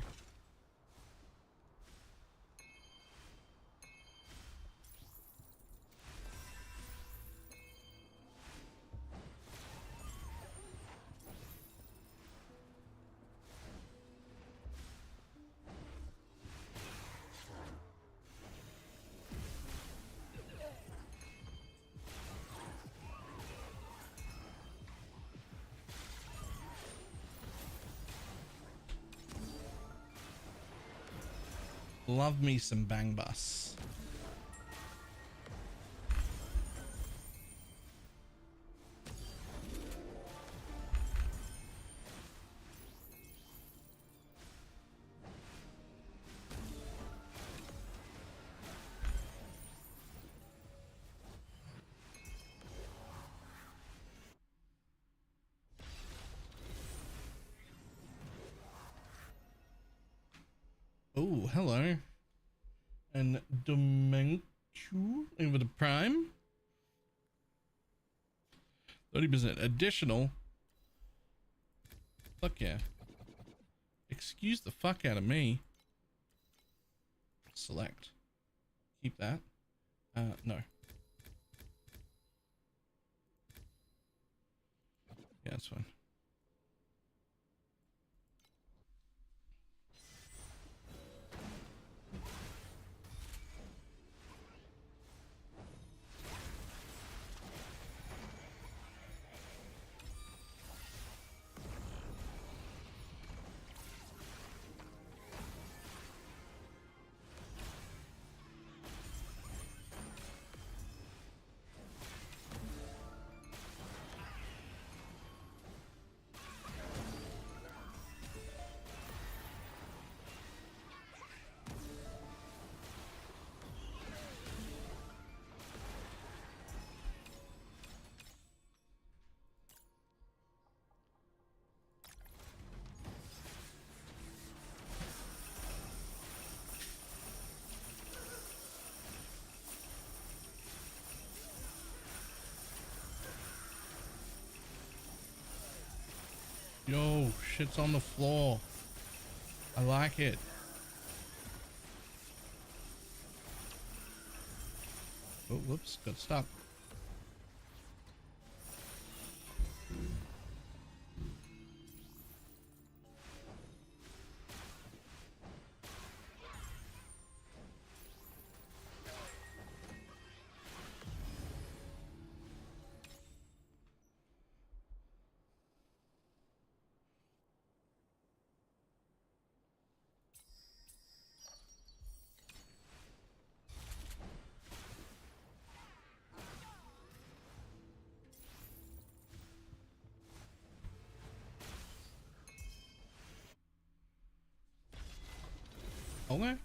Love me some bang bus. Oh, hello. And Domencu over the prime. 30% additional. Fuck yeah. Excuse the fuck out of me. Select. Keep that. No. Yeah, that's fine. Yo, shit's on the floor. I like it. Oh, whoops, got stuck. Okay.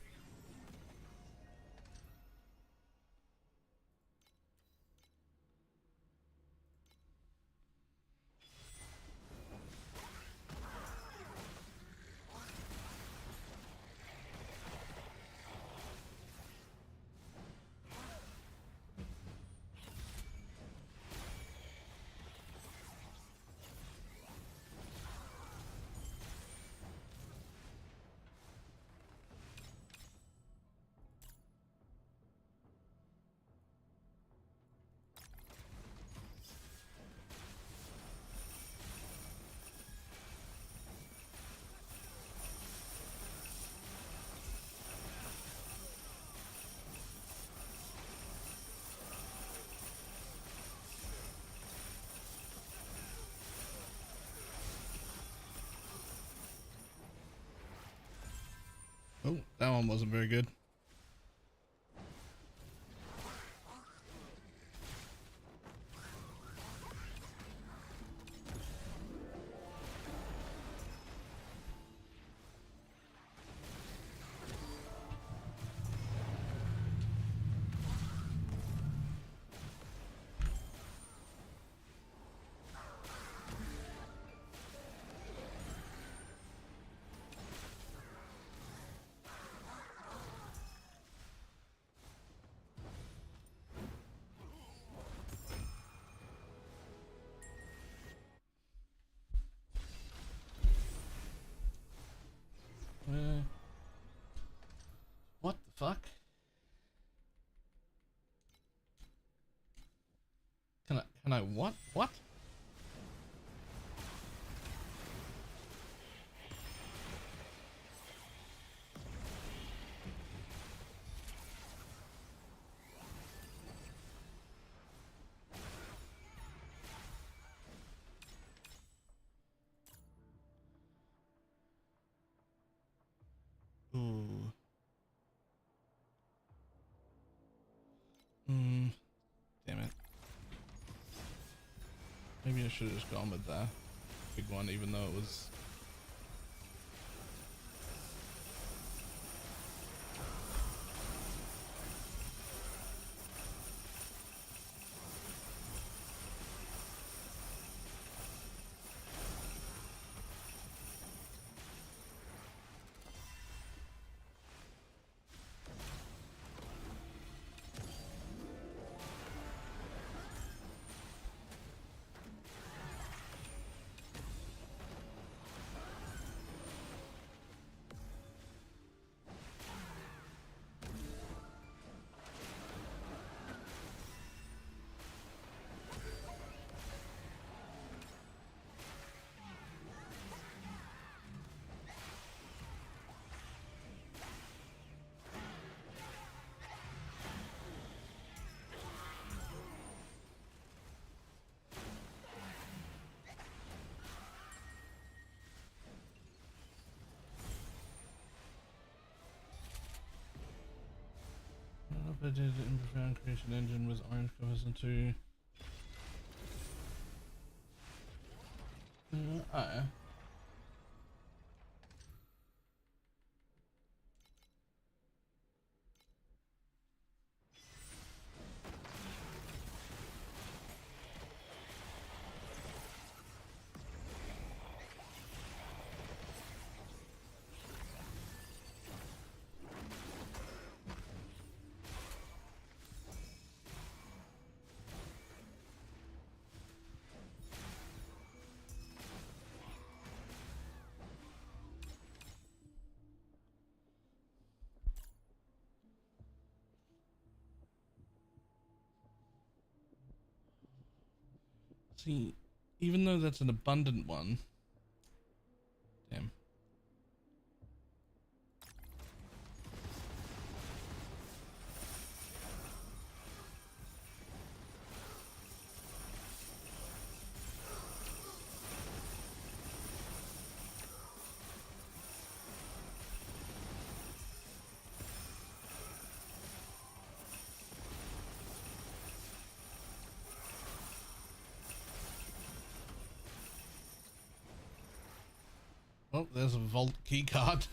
Oh, that one wasn't very good. I what? What? Ooh. Damn it. Maybe I should have just gone with the big one, even though it was... Updated in profound creation engine with orange covers and two. Oh. See, even though that's an abundant one, damn. Oh, there's a vault key card.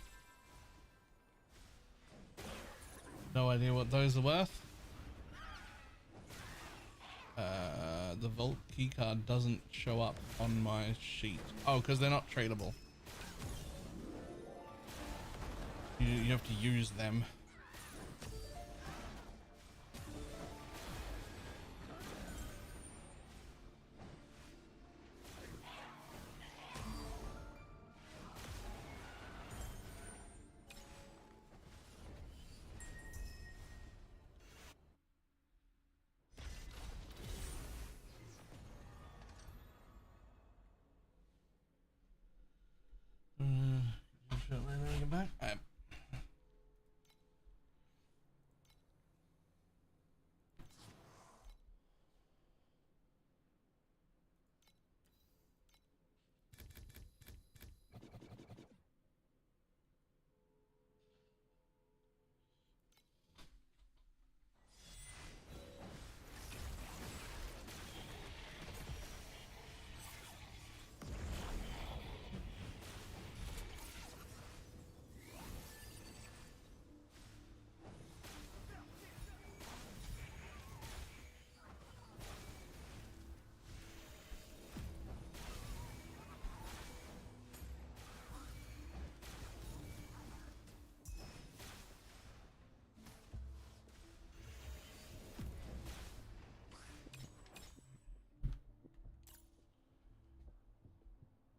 No idea what those are worth. The vault key card doesn't show up on my sheet. Oh, because they're not tradable. You have to use them. Back.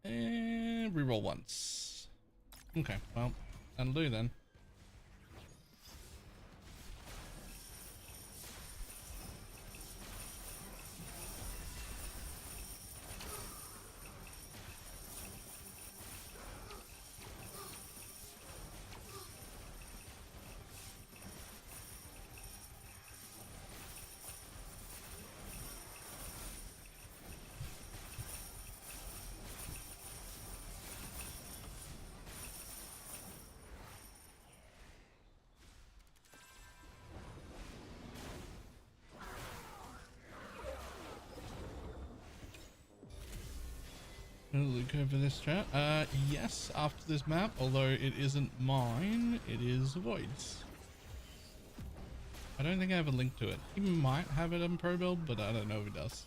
And reroll once. Okay, well, that'll do then. Gonna look over this chat. Yes, after this map, although it isn't mine, it is Void's. I don't think I have a link to it. He might have it on Pro Build, but I don't know if it does.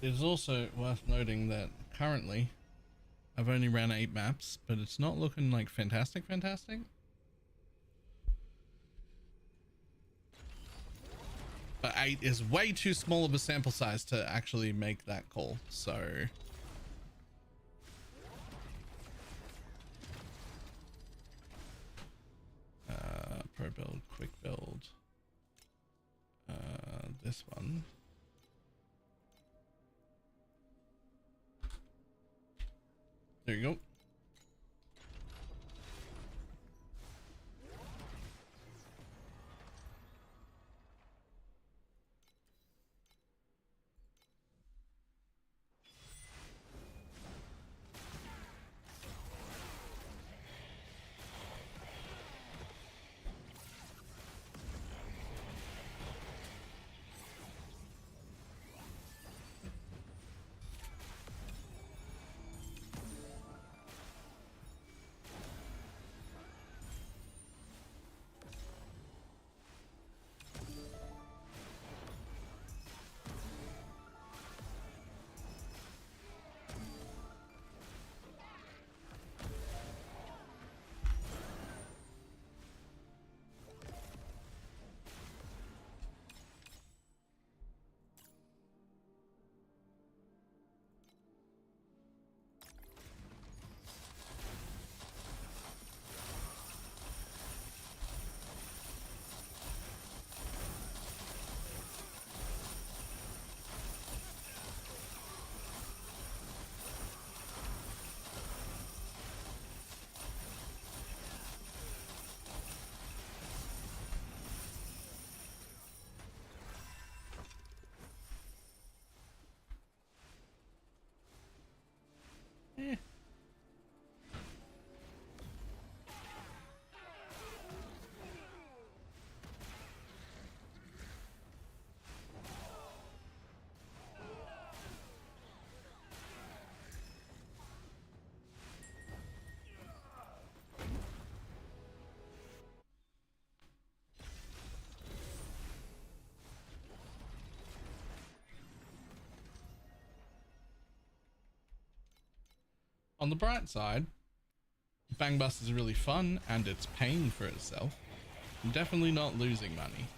It is also worth noting that currently I've only ran 8 maps, but it's not looking like fantastic. But 8 is way too small of a sample size to actually make that call, so pro build, quick build, this one. There you go. Eh. On the bright side, Bang Bus is really fun and it's paying for itself. I'm definitely not losing money.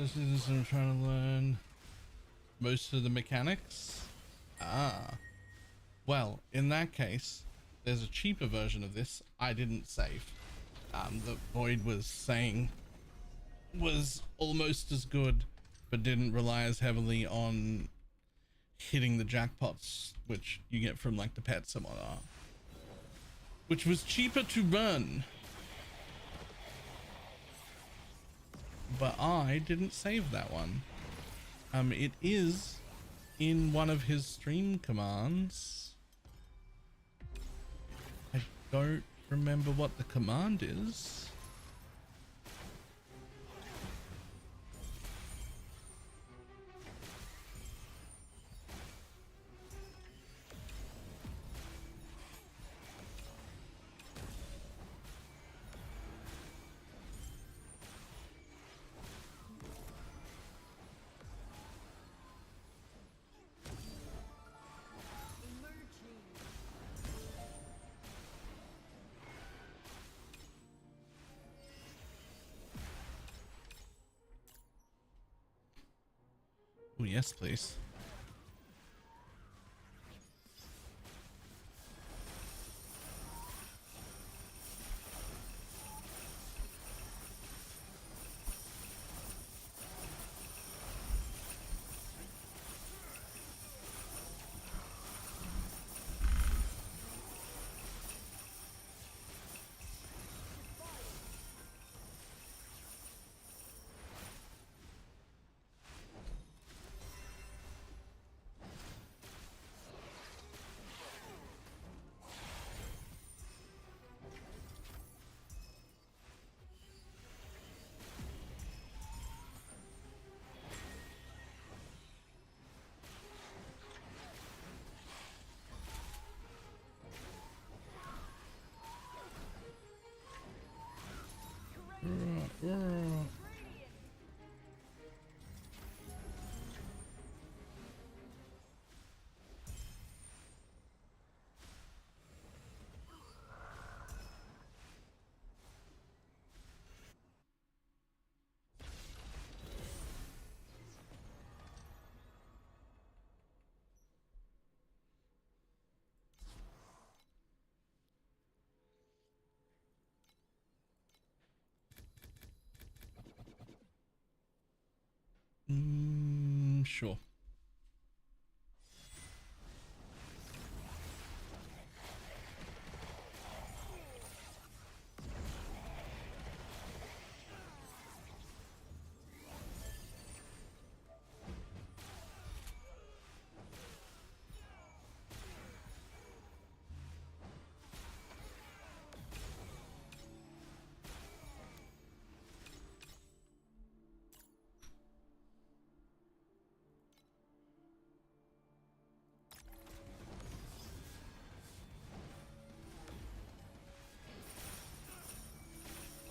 This is I'm trying to learn most of the mechanics. Ah, well, in that case, there's a cheaper version of this. I didn't save. The Void was saying was almost as good, but didn't rely as heavily on hitting the jackpots, which you get from like the pets and whatnot, which was cheaper to run. But I didn't save that one. It is in one of his stream commands. I don't remember what the command is. Oh, yes, please. Sure.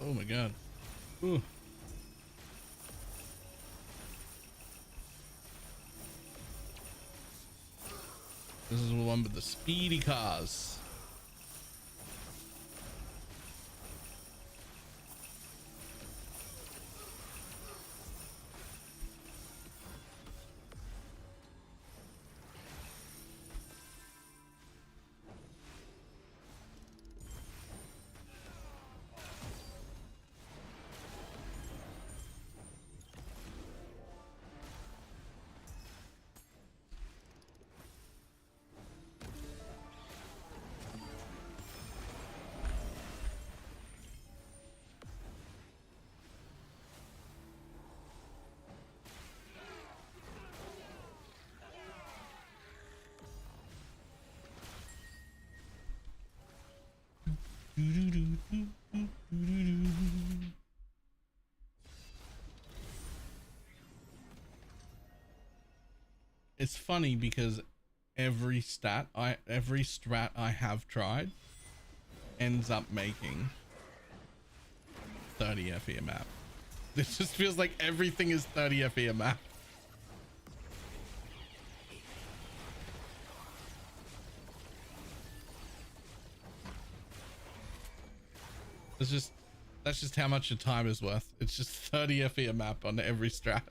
Oh my god. Ooh. This is the one with the speedy cars. It's funny because every strat I have tried ends up making 30 FE a map. It just feels like everything is 30 FE a map. It's just That's just how much your time is worth. It's just 30 FE a map on every strat.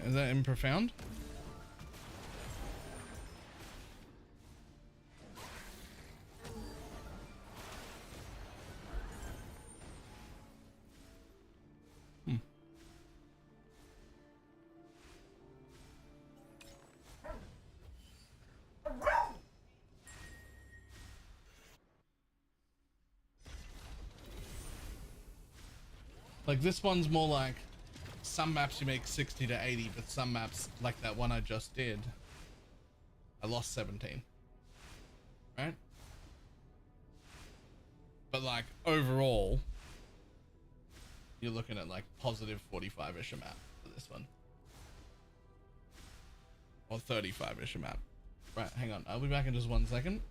Is that in profound? Like this one's more like some maps you make 60 to 80, but some maps like that one I just did, I lost 17. Right? But like overall, you're looking at like positive 45-ish a map for this one. Or 35-ish a map. Right, hang on. I'll be back in just 1 second.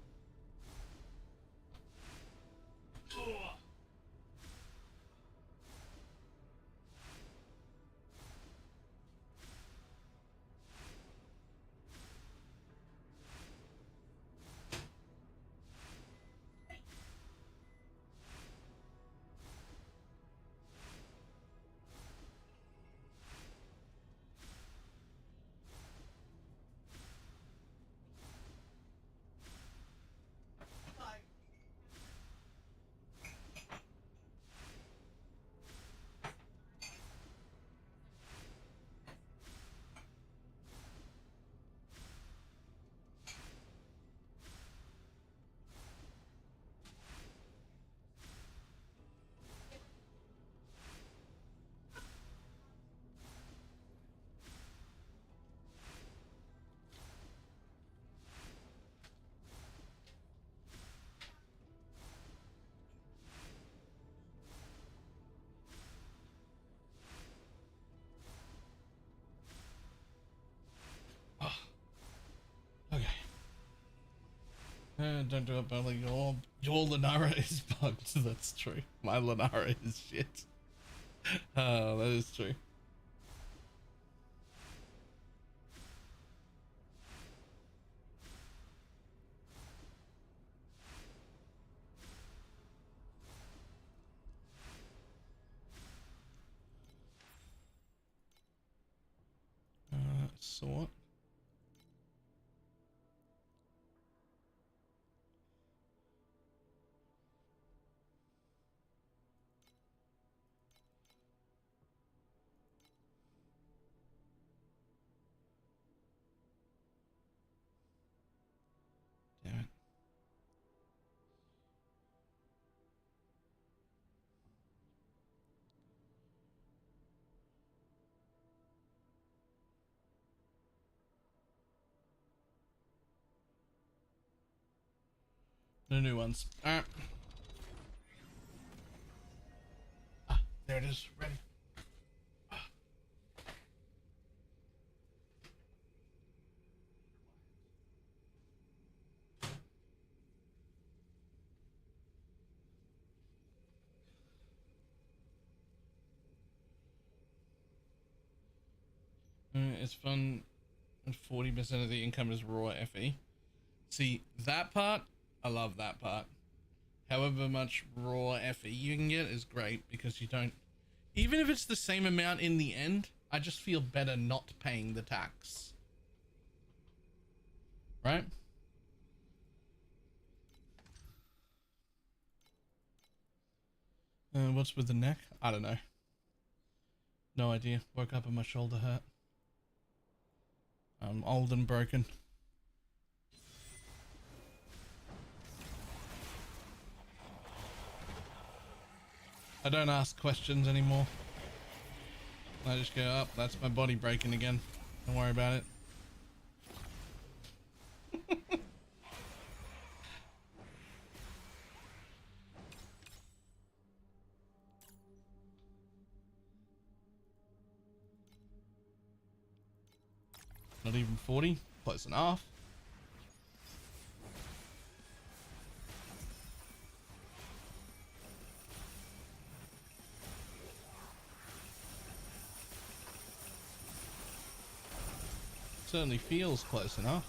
Okay. Don't do it, Belly. Your Lunara is bugged. That's true. My Lunara is shit. That is true. Sort. Damn it. No new ones. Alright. Ah, there it is. Ready. It's fun when 40% of the income is raw FE. See, that part, I love that part. However much raw FE you can get is great because you don't, even if it's the same amount in the end, I just feel better not paying the tax. Right? What's with the neck? I don't know. No idea. Woke up and my shoulder hurt. I'm old and broken. I don't ask questions anymore. I just go up. That's my body breaking again. Don't worry about it. Not even 40. Close enough. Certainly feels close enough.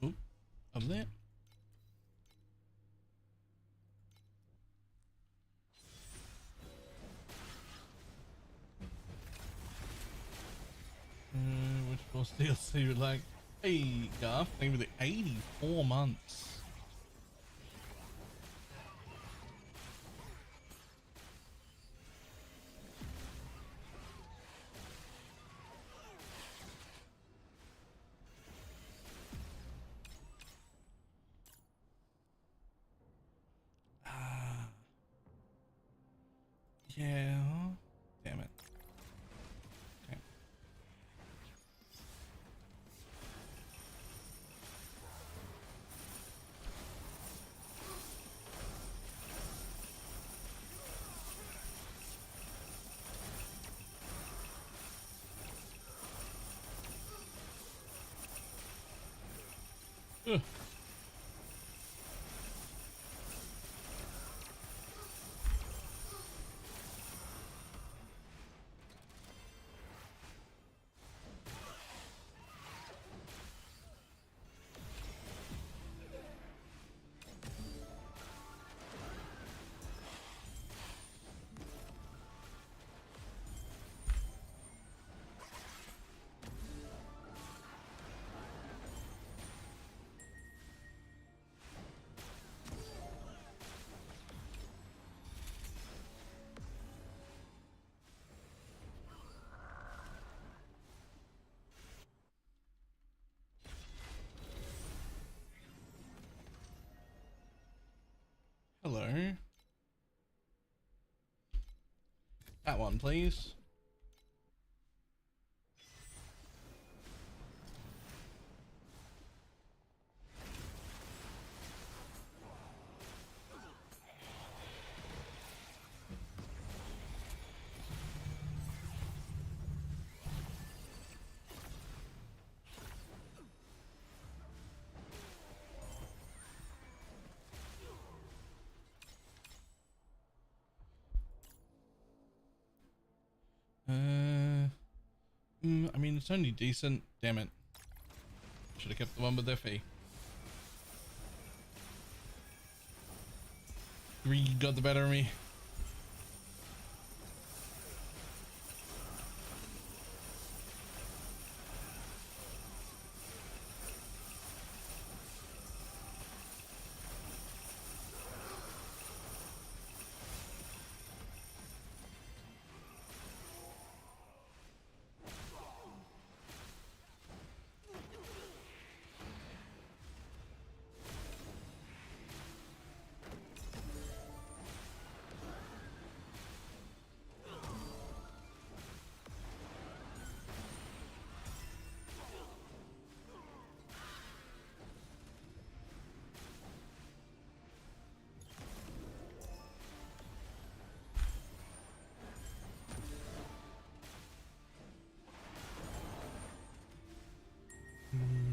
Oop, up there. Which boss DLC you would like? Hey, Garth, thank you for the 84 months. Yeah. Damn it. Okay. Ugh. Hello. That one, please. I mean, it's only decent. Damn it. Should have kept the one with their fee. Greed got the better of me.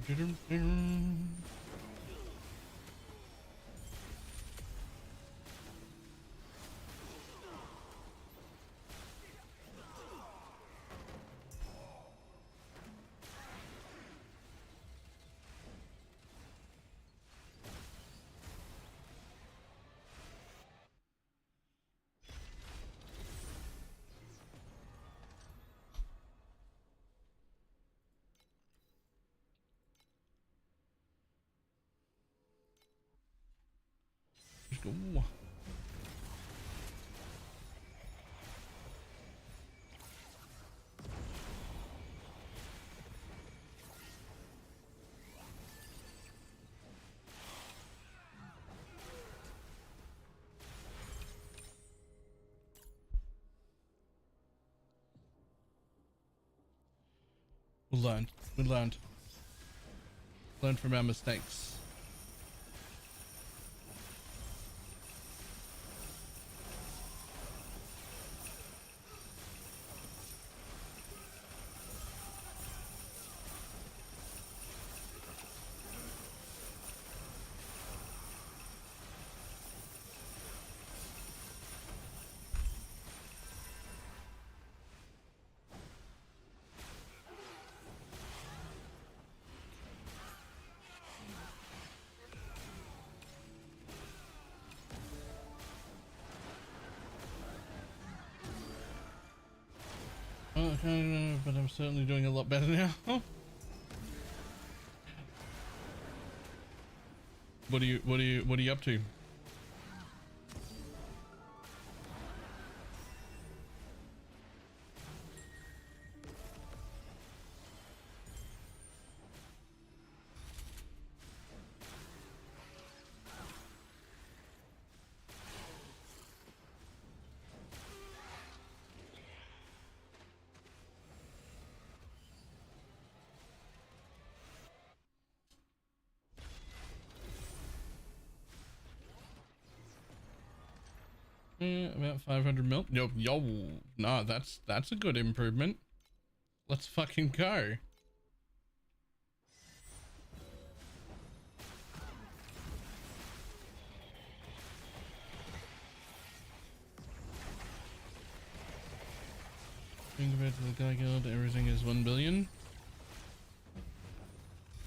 Let's go. We learned. We learned. Learn from our mistakes. Okay, but I'm certainly doing a lot better now. What are you up to? Yeah, about 500 mil. Yo, nah, that's a good improvement. Let's fucking go. Compared to the Guy Guild, everything is 1 billion.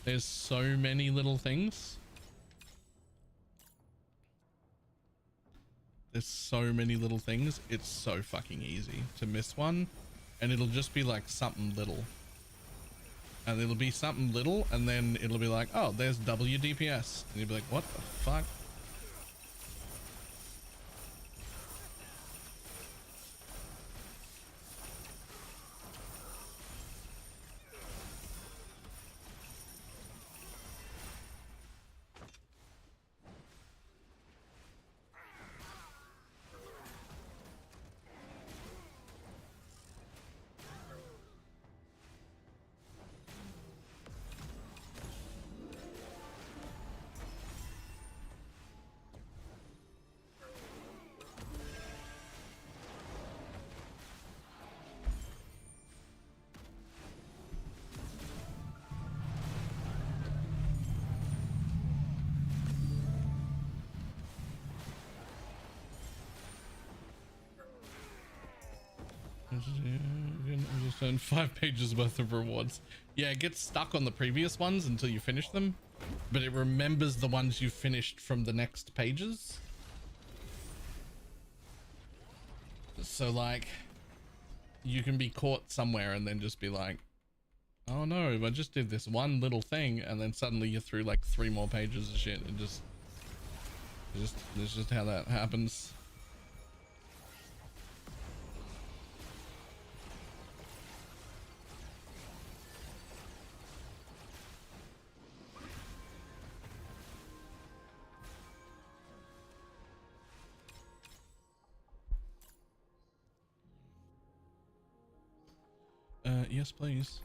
There's so many little things. There's so many little things. It's so fucking easy to miss one, and it'll just be like something little. And it'll be something little, and then it'll be like, oh, there's W DPS. And you'll be like, what the fuck? I just earned 5 pages worth of rewards. Yeah, it gets stuck on the previous ones until you finish them, but it remembers the ones you finished from the next pages. So like, you can be caught somewhere and then just be like, oh no, I just did this one little thing, and then suddenly you're through like 3 more pages of shit, and it's just how that happens. Yes, please.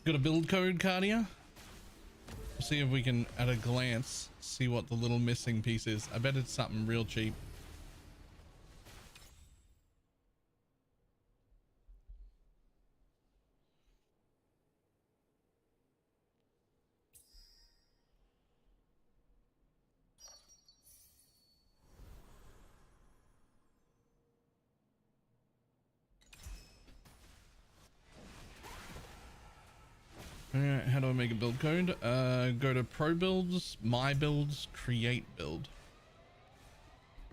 Got a build code, Cardia? We'll see if we can, at a glance, see what the little missing piece is. I bet it's something real cheap. Alright, how do I make a build code? Go to Pro Builds, My Builds, Create Build.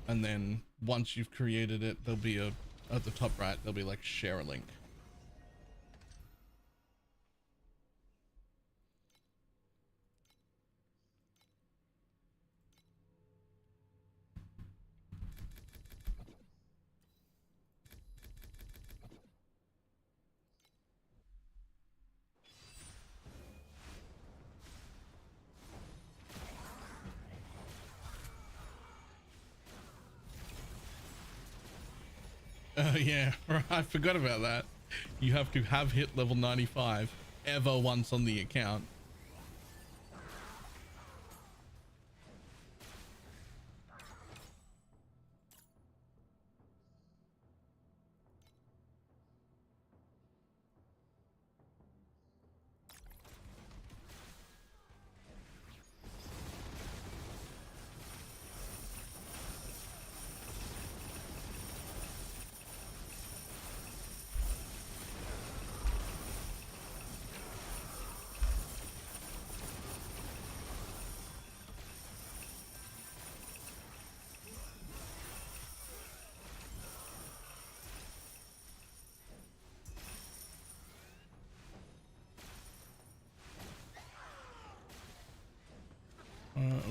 And then once you've created it, there'll be a, at the top right, there'll be like share a link. Yeah, I forgot about that. You have to have hit level 95 ever once on the account.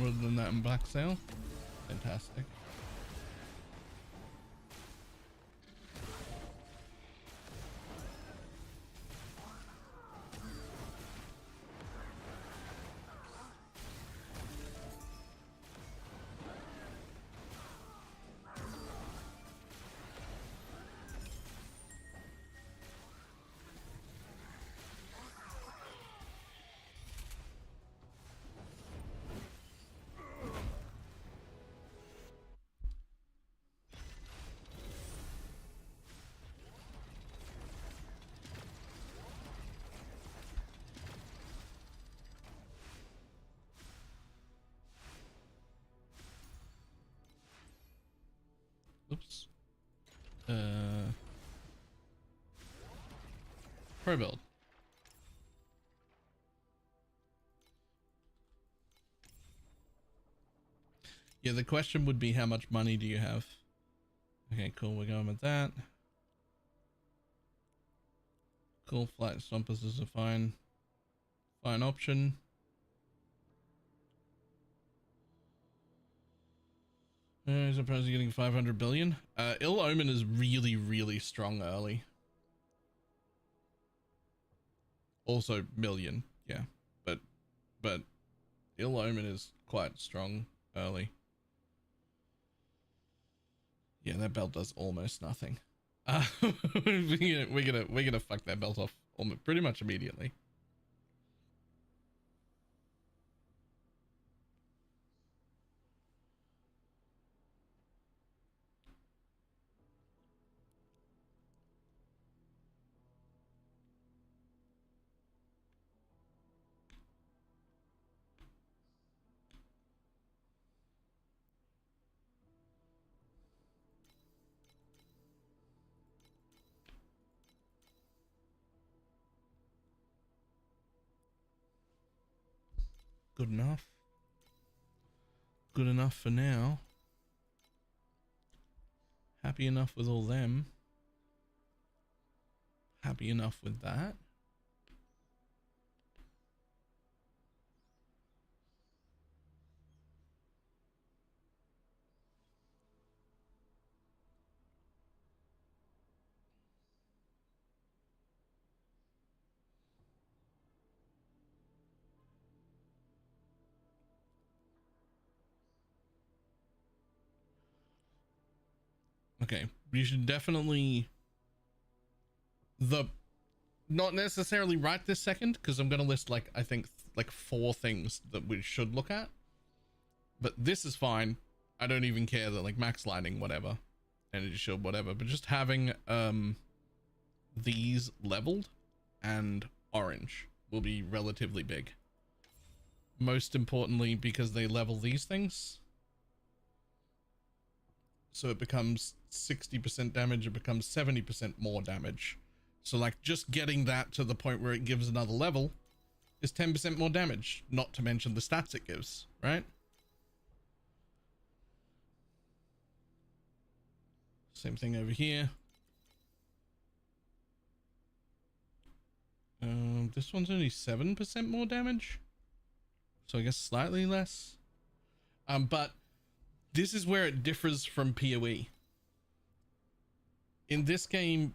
Other than that, in Black Sail, fantastic. Oops. Pro build. Yeah, the question would be how much money do you have? Okay, cool. We're going with that. Cool. Flight stompers is a fine option. Surprised you're getting 500 billion. Ill Omen is really, really strong early. Also million, yeah, but Ill Omen is quite strong early. Yeah, that belt does almost nothing. We're gonna fuck that belt off almost pretty much immediately. Good enough. Good enough for now. Happy enough with all them. Happy enough with that. Okay, you should definitely the not necessarily right this second, because I'm going to list like, I think like 4 things that we should look at. But this is fine. I don't even care that like max lighting, whatever, energy shield, whatever, but just having these leveled and orange will be relatively big. Most importantly, because they level these things. So it becomes 60% damage, it becomes 70% more damage. So like just getting that to the point where it gives another level is 10% more damage, not to mention the stats it gives, right? Same thing over here. This one's only 7% more damage. So I guess slightly less. But this is where it differs from PoE. In this game,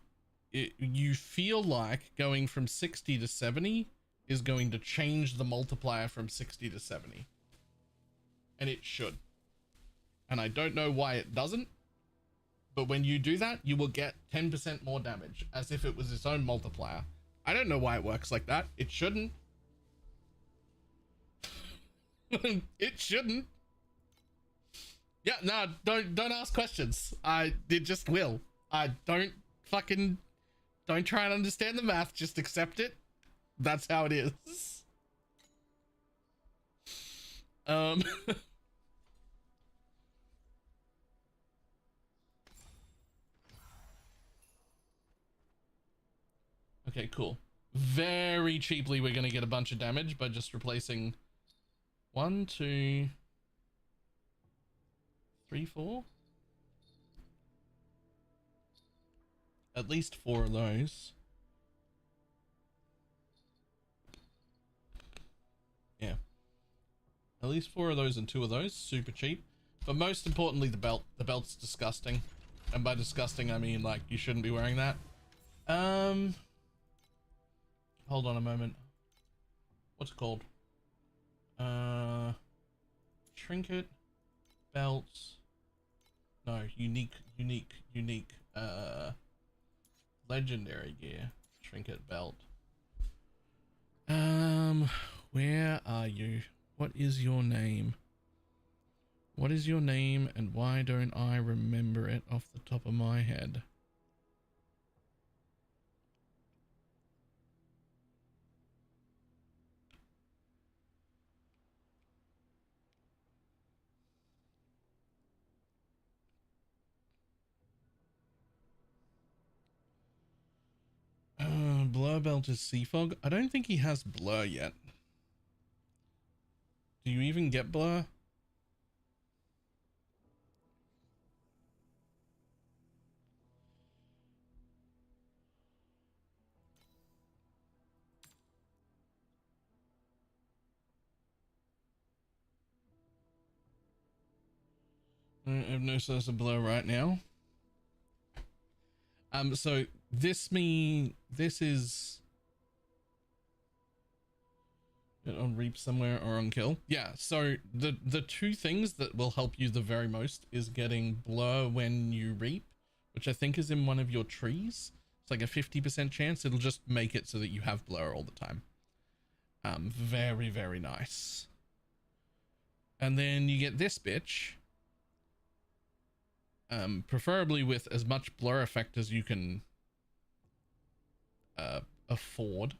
you feel like going from 60 to 70 is going to change the multiplier from 60 to 70. And it should. And I don't know why it doesn't. But when you do that, you will get 10% more damage, as if it was its own multiplier. I don't know why it works like that. It shouldn't. It shouldn't. Yeah, no, don't ask questions. It just will. Don't try and understand the math, just accept it. That's how it is. Okay, cool. Very cheaply, we're gonna get a bunch of damage by just replacing 1, 2, 3, 4. At least 4 of those. Yeah. At least 4 of those and 2 of those. Super cheap. But most importantly, the belt. The belt's disgusting. And by disgusting, I mean, like, you shouldn't be wearing that. Hold on a moment. What's it called? Trinket. Belts. No, unique. Legendary gear. Trinket belt. Where are you? What is your name? What is your name, and why don't I remember it off the top of my head? Blur belt is Seafog. I don't think he has blur yet. Do you even get blur? I have no source of blur right now. So this is on reap somewhere or on kill. Yeah, so the 2 things that will help you the very most is getting blur when you reap, which I think is in one of your trees. It's like a 50% chance. It'll just make it so that you have blur all the time. Very, very nice. And then you get this bitch. Preferably with as much blur effect as you can afford,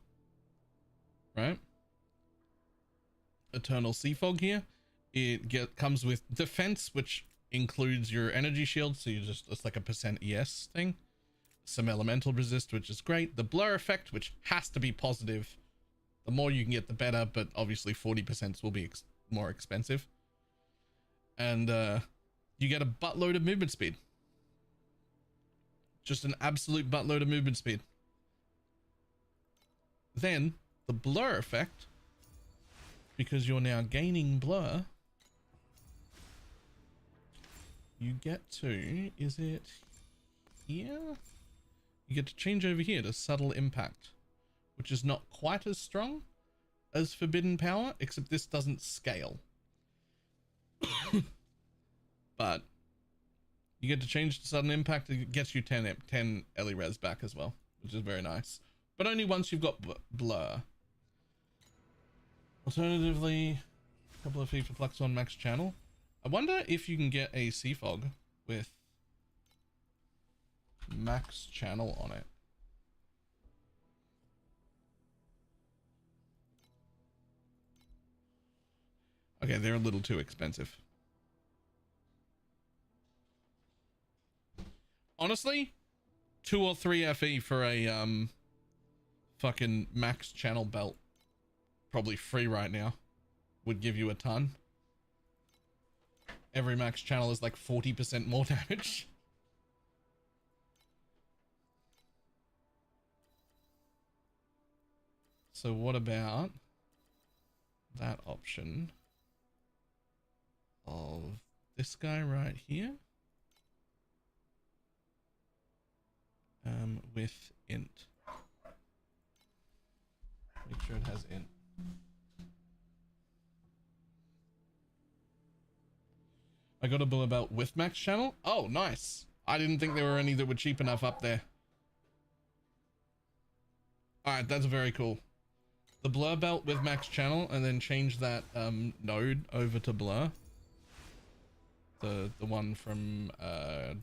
right? Eternal Seafog here. It comes with defense, which includes your energy shield, so it's like a % ES thing. Some elemental resist, which is great. The blur effect, which has to be positive. The more you can get, the better, but obviously 40% will be more expensive. And you get a buttload of movement speed. Just an absolute buttload of movement speed. Then the blur effect, because you're now gaining blur, you get to, is it here? You get to change over here to subtle impact, which is not quite as strong as forbidden power, except this doesn't scale. But you get to change to sudden impact. It gets you 10 Ellie res back as well, which is very nice. but only once you've got blur. Alternatively, a couple of feet for Flux on max channel. I wonder if you can get a Seafog with max channel on it. Okay, they're a little too expensive. Honestly, 2 or 3 FE for a fucking max channel belt, probably free right now, would give you a ton. Every max channel is like 40% more damage. So what about that option of this guy right here? With int. Make sure it has int. I got a blue belt with max channel. Oh, nice. I didn't think there were any that were cheap enough up there. Alright, that's very cool. The blur belt with max channel, and then change that node over to blur. The one from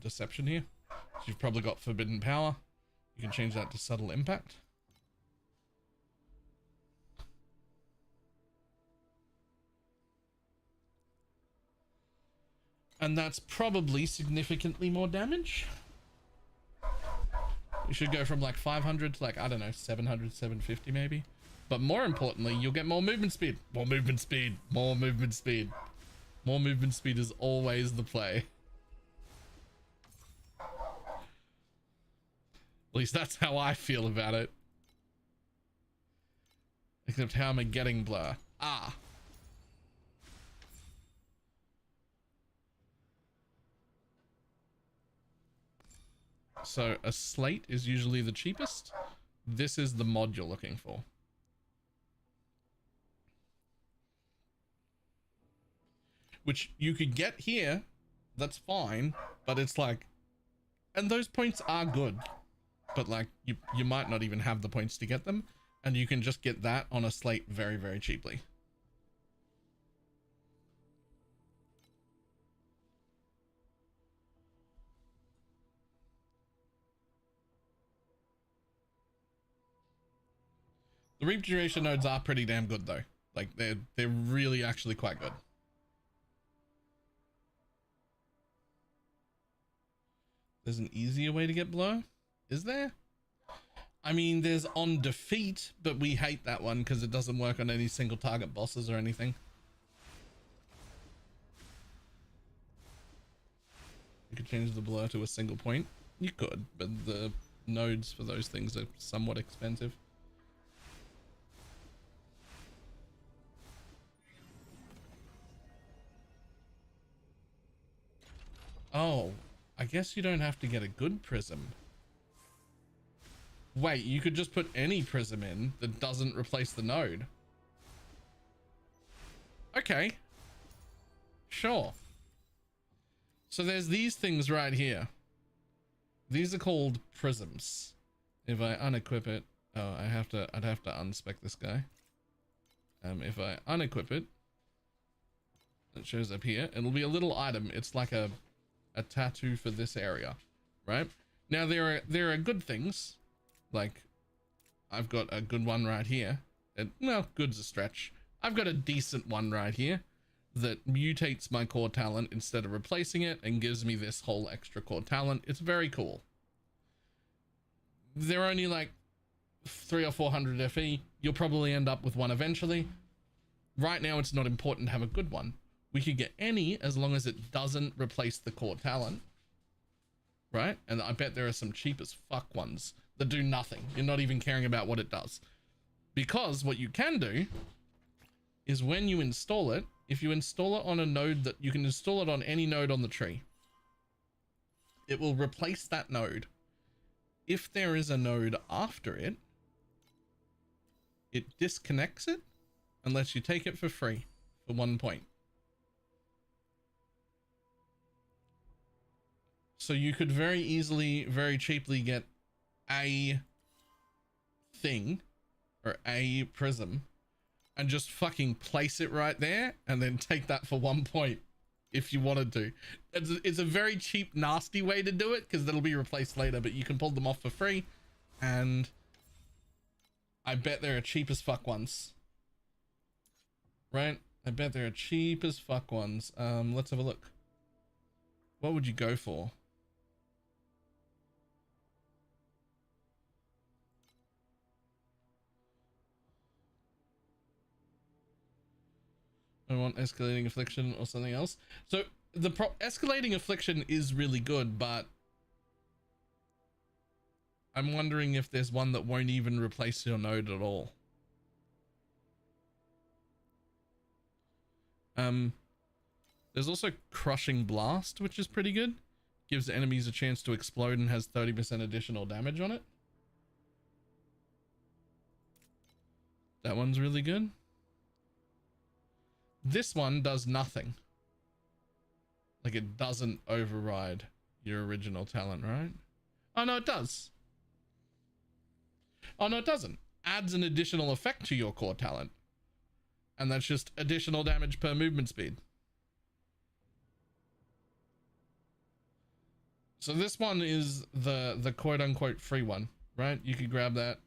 Deception here. So you've probably got Forbidden Power. You can change that to Subtle Impact. And that's probably significantly more damage. You should go from like 500 to like, I don't know, 700, 750 maybe. But more importantly, you'll get more movement speed. More movement speed. More movement speed. More movement speed is always the play. At least that's how I feel about it. Except how am I getting blur? Ah. So a slate is usually the cheapest. This is the mod you're looking for. Which you could get here, that's fine, but it's like, and those points are good, but like you might not even have the points to get them, and you can just get that on a slate very, very cheaply. The reap duration nodes are pretty damn good though. Like they're really actually quite good. There's an easier way to get blur? Is there? I mean, there's on defeat, but we hate that one because it doesn't work on any single target bosses or anything. You could change the blur to a single point. You could, but the nodes for those things are somewhat expensive. Oh, I guess you don't have to get a good prism. Wait, you could just put any prism in that doesn't replace the node. Okay. Sure. So there's these things right here. These are called prisms. If I unequip it, oh, I'd have to unspec this guy. If I unequip it, it shows up here. It'll be a little item. It's like a tattoo for this area, right? Now there are good things, like I've got a good one right here. And well, good's a stretch. I've got a decent one right here that mutates my core talent instead of replacing it and gives me this whole extra core talent. It's very cool. They're only like 300 or 400 FE. You'll probably end up with one eventually. Right now, it's not important to have a good one. We could get any as long as it doesn't replace the core talent, right? And I bet there are some cheap as fuck ones that do nothing. You're not even caring about what it does. Because what you can do is when you install it, if you install it on a node that you can install it on any node on the tree, it will replace that node. If there is a node after it, it disconnects it and lets you take it for free for 1 point. So you could very easily, very cheaply get a thing or a prism and just fucking place it right there and then take that for 1 point if you wanted to. It's a very cheap, nasty way to do it because that'll be replaced later, but you can pull them off for free, and I bet there are cheap as fuck ones. Right? I bet there are cheap as fuck ones. Let's have a look. What would you go for? I want escalating affliction or something else. So the escalating affliction is really good, but I'm wondering if there's one that won't even replace your node at all. There's also crushing blast, which is pretty good. Gives enemies a chance to explode and has 30% additional damage on it. That one's really good. This one does nothing. Like, it doesn't override your original talent, right? Oh no, it does. Oh no, it doesn't. Adds an additional effect to your core talent. And that's just additional damage per movement speed. So this one is the quote unquote free one, right? You could grab that.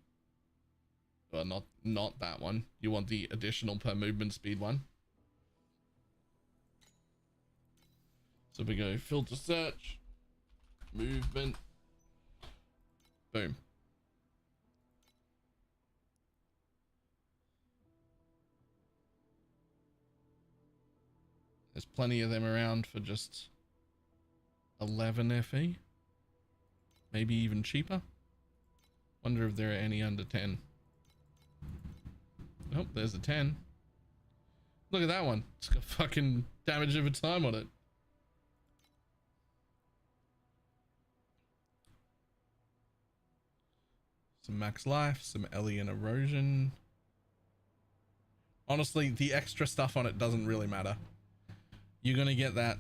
Well, not that one. You want the additional per movement speed one. So we go filter search, movement, boom. There's plenty of them around for just 11 FE, maybe even cheaper. Wonder if there are any under 10. Oh, there's a 10. Look at that one. It's got fucking damage over time on it. Some max life, some alien erosion. Honestly, the extra stuff on it doesn't really matter. You're going to get that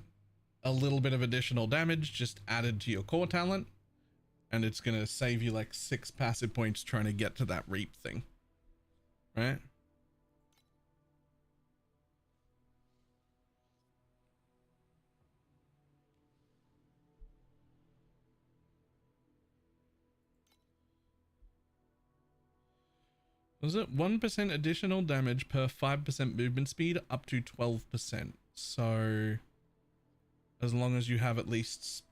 a little bit of additional damage just added to your core talent, and it's going to save you like 6 passive points trying to get to that reap thing. Right? Was it 1% additional damage per 5% movement speed up to 12%? So as long as you have at least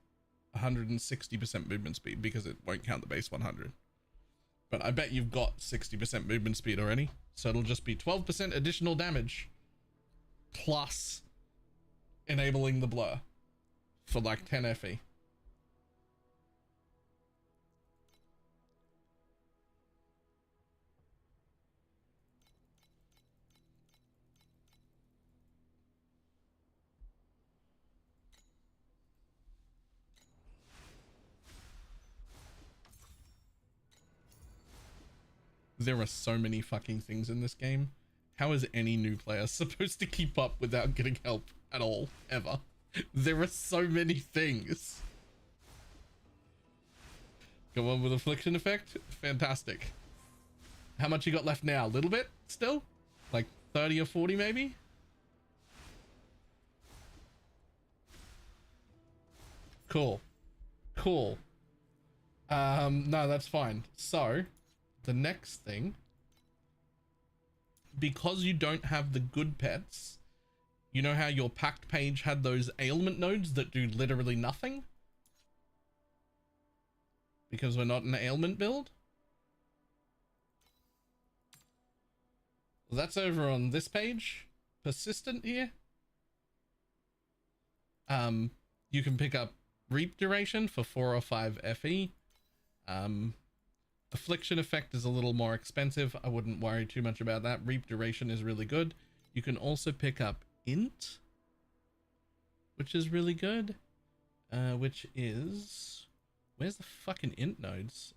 160% movement speed, because it won't count the base 100. But I bet you've got 60% movement speed already. So it'll just be 12% additional damage plus enabling the blur for like 10 FE. There are so many fucking things in this game. How is any new player supposed to keep up without getting help at all, ever? There are so many things. Go on with affliction effect? Fantastic. How much you got left now? A little bit still? Like 30 or 40 maybe? Cool. Cool. No, that's fine. So the next thing, because you don't have the good pets, you know how your packed page had those ailment nodes that do literally nothing? Because we're not an ailment build? Well, that's over on this page. Persistent here. You can pick up reap duration for 4 or 5 FE. Affliction effect is a little more expensive. I wouldn't worry too much about that. Reap duration is really good. You can also pick up int, which is really good. Which is, where's the fucking int nodes?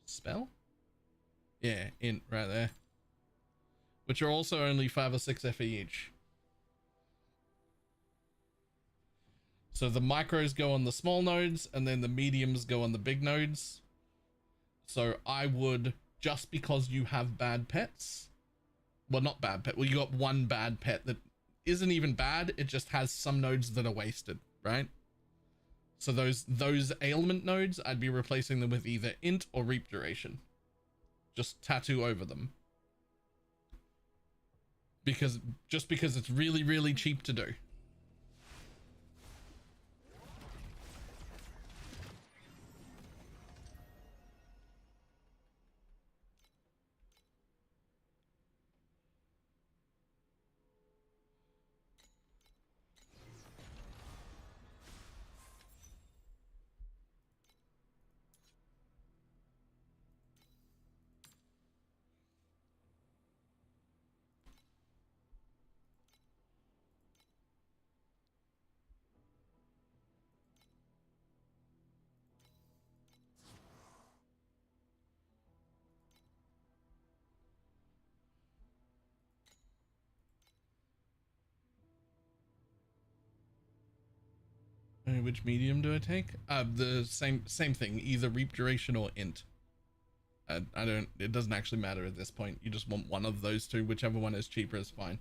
Spell? Yeah, int right there. Which are also only 5 or 6 FE each. So the micros go on the small nodes and then the mediums go on the big nodes. So I would, just because you have bad pets, well, not bad pet, well, you got one bad pet that isn't even bad, it just has some nodes that are wasted, right? So those ailment nodes, I'd be replacing them with either int or reap duration. Just tattoo over them. Because it's really, really cheap to do. Which medium do I take? The same thing, either reap duration or int. I don't, it doesn't actually matter at this point. You just want one of those two, whichever one is cheaper is fine.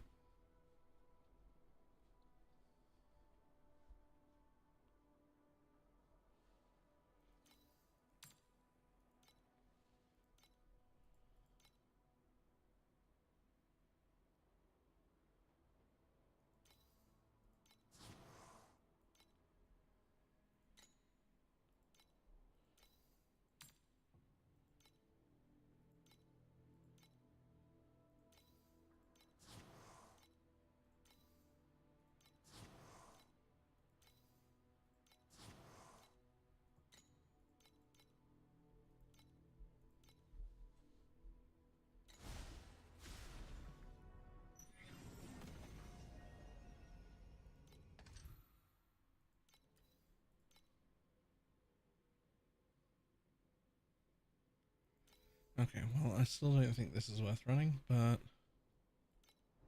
Okay, well, I still don't think this is worth running, but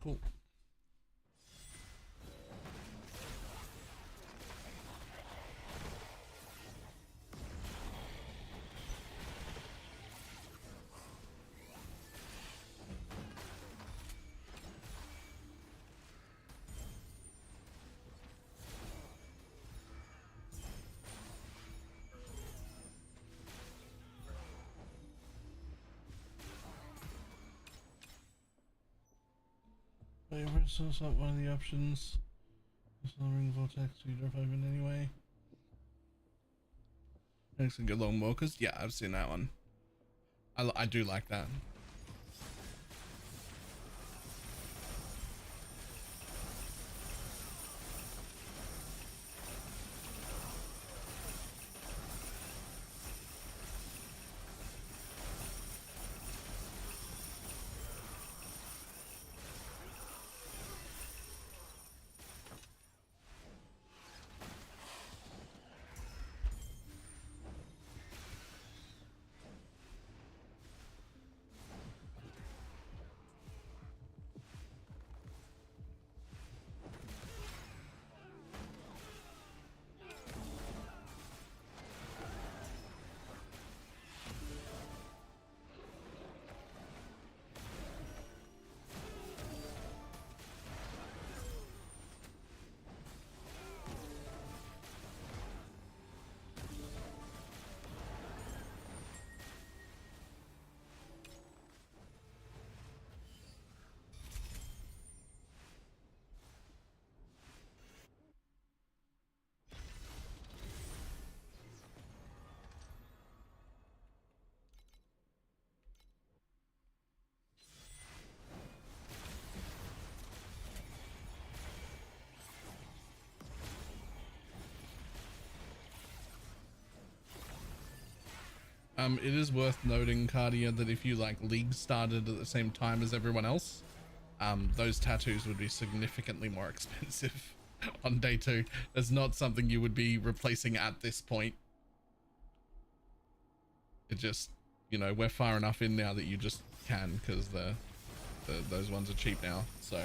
cool. Source up one of the options. Ring vortex, we drop open anyway. Next and good long walkers. Yeah, I've seen that one. I do like that. It is worth noting, Cardia, that if you like league started at the same time as everyone else, those tattoos would be significantly more expensive on day 2. That's not something you would be replacing at this point. It just, you know, we're far enough in now that you just can, because those ones are cheap now, so.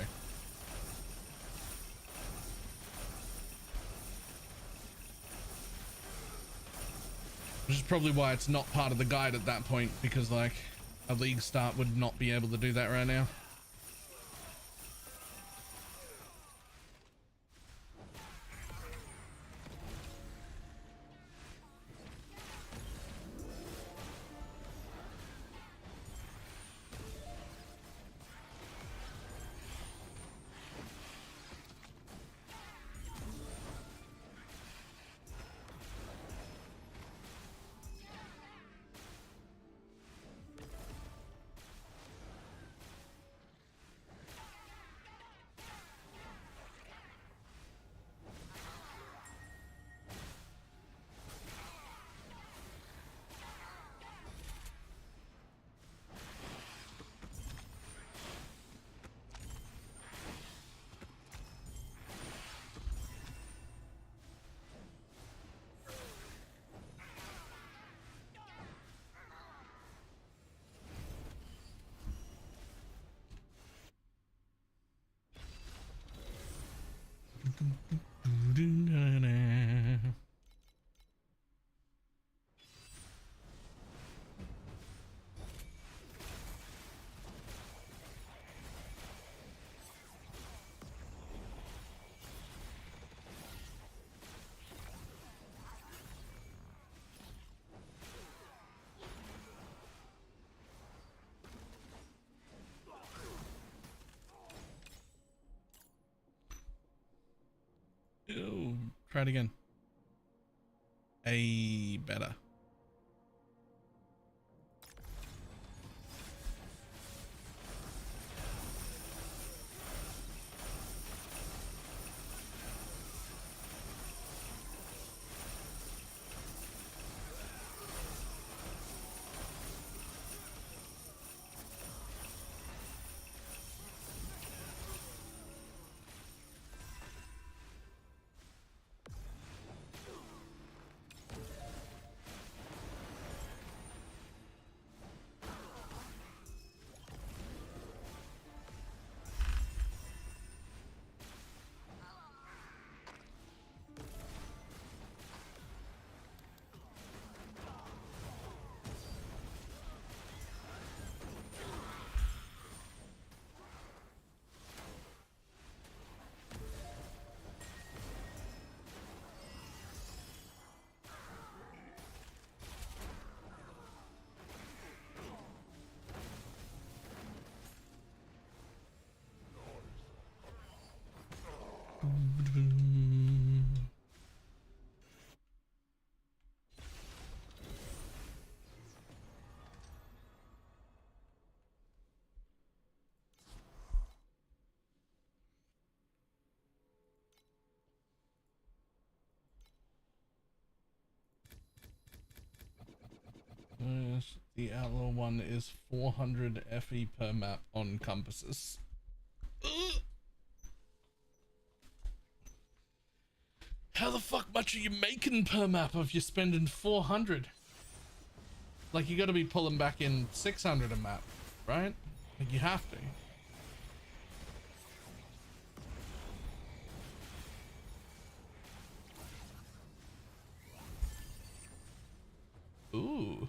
Which is probably why it's not part of the guide at that point, because like a league start would not be able to do that right now. Ew, try it again. Better. Yes, the outlaw one is 400 FE per map on compasses. Ugh. How the fuck much are you making per map if you're spending 400? Like, you gotta be pulling back in 600 a map, right? Like, you have to. Ooh.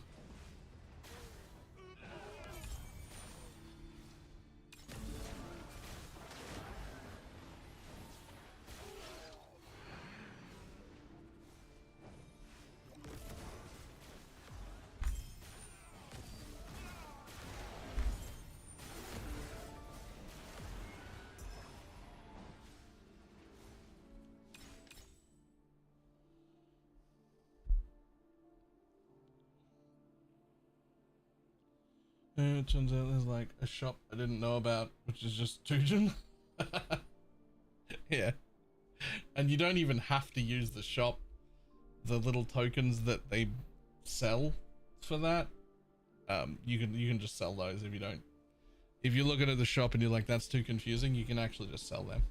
It turns out there's like a shop I didn't know about, which is just Tujin. Yeah. And you don't even have to use the shop. The little tokens that they sell for that, you can just sell those if you don't. If you're looking at the shop and you're like, that's too confusing, you can actually just sell them.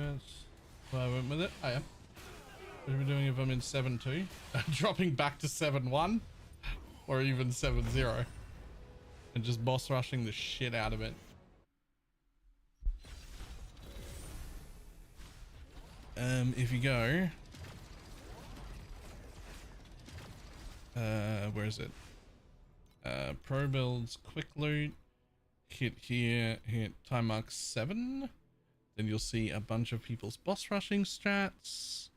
That's why I went with it. I am. What are we doing if I'm in 7-2? Dropping back to 7-1 or even 7-0 and just boss rushing the shit out of it. If you go, where is it? Pro builds, quick loot, hit here, hit time mark 7. Then you'll see a bunch of people's boss rushing strats.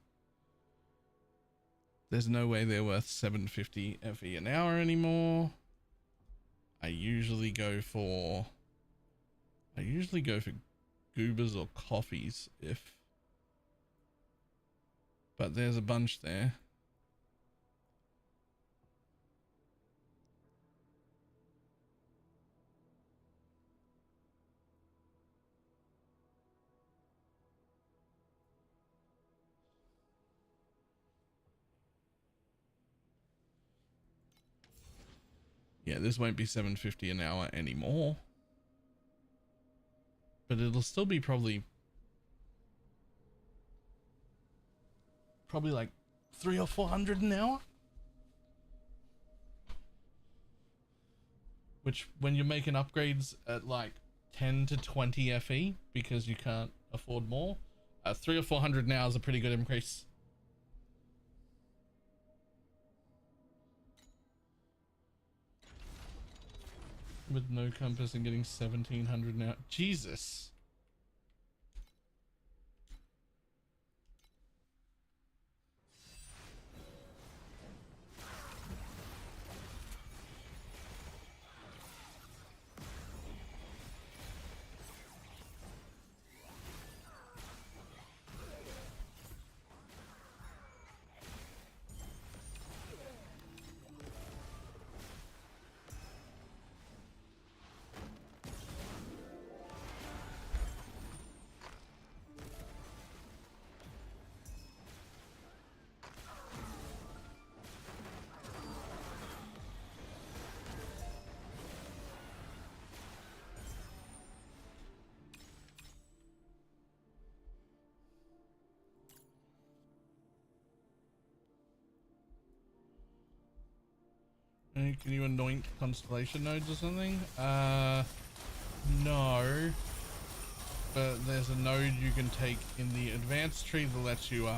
There's no way they're worth 750 FE an hour anymore. I usually go for goobers or coffees if, but there's a bunch there. Yeah, this won't be 750 an hour anymore, but it'll still be probably like 300 or 400 an hour, which when you're making upgrades at like 10 to 20 FE because you can't afford more, 300 or 400 an hour is a pretty good increase. With no compass and getting 1700 now. Jesus. Can you anoint constellation nodes or something? No. But there's a node you can take in the advanced tree that lets you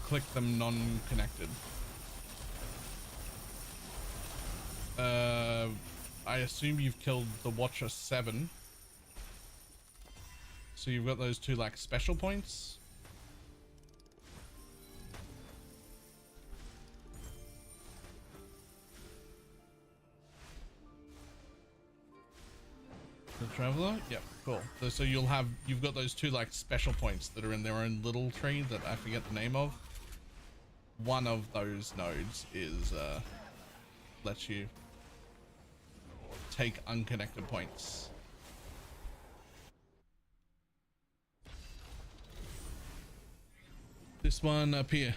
click them non-connected. I assume you've killed the Watcher 7. So you've got those two like special points. The Traveler? Yep, cool. So you've got those two like special points that are in their own little tree that I forget the name of. One of those nodes is lets you take unconnected points. This one up here,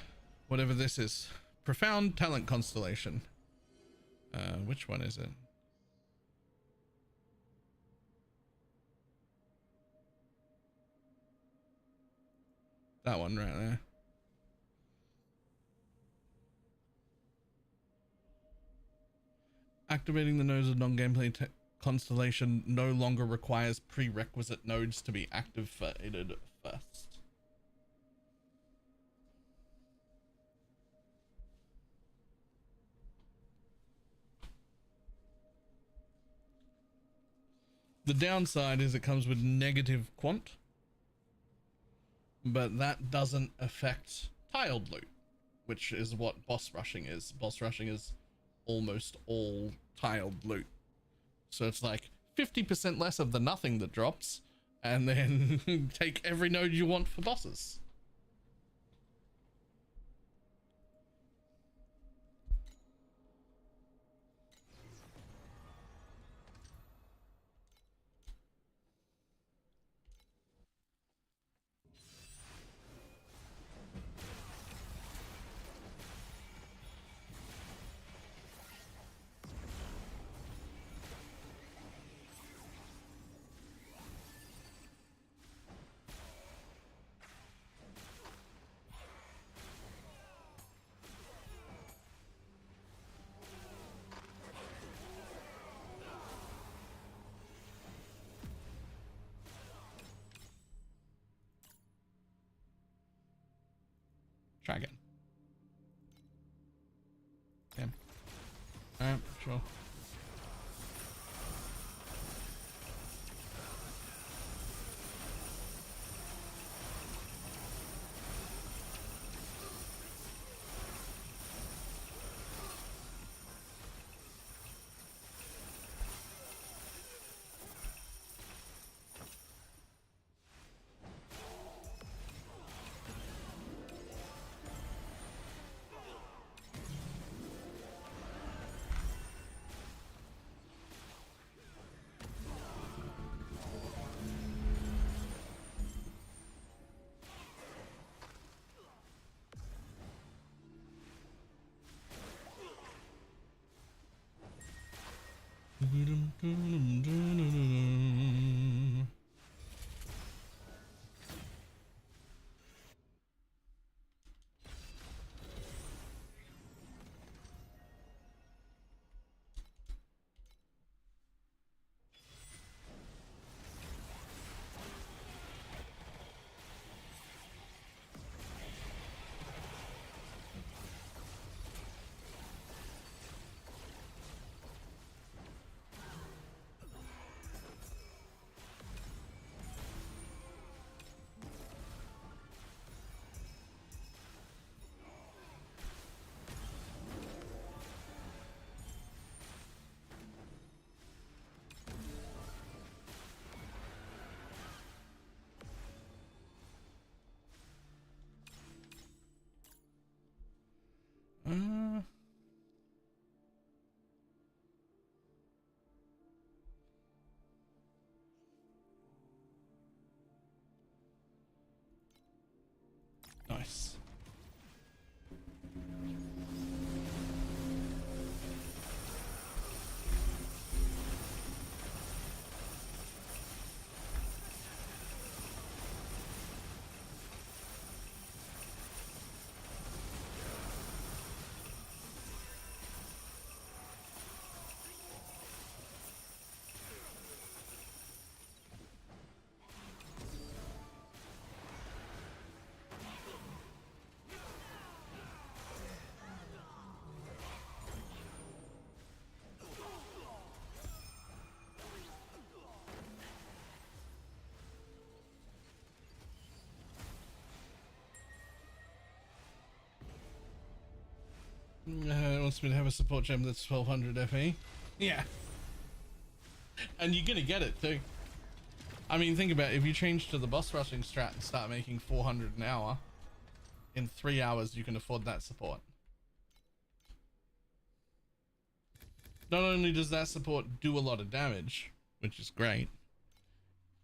whatever this is, Profound Talent Constellation. Which one is it? That one right there. Activating the nodes of non-gameplay constellation no longer requires prerequisite nodes to be activated first. The downside is it comes with negative quant, but that doesn't affect tiled loot, which is what boss rushing is. Boss rushing is almost all tiled loot. So it's like 50% less of the nothing that drops, and then take every node you want for bosses. Try again. Damn. Alright, sure. Nice. It wants me to have a support gem that's 1200 FE. Yeah. And you're gonna get it too. I mean, think about it. If you change to the boss rushing strat and start making 400 an hour, in 3 hours you can afford that support. Not only does that support do a lot of damage, which is great,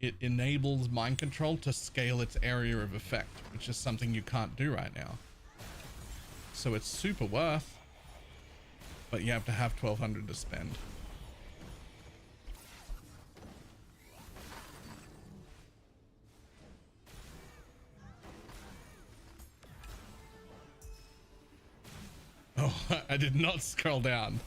it enables mind control to scale its area of effect, which is something you can't do right now. So it's super worth, but you have to have 1200 to spend. Oh, I did not scroll down.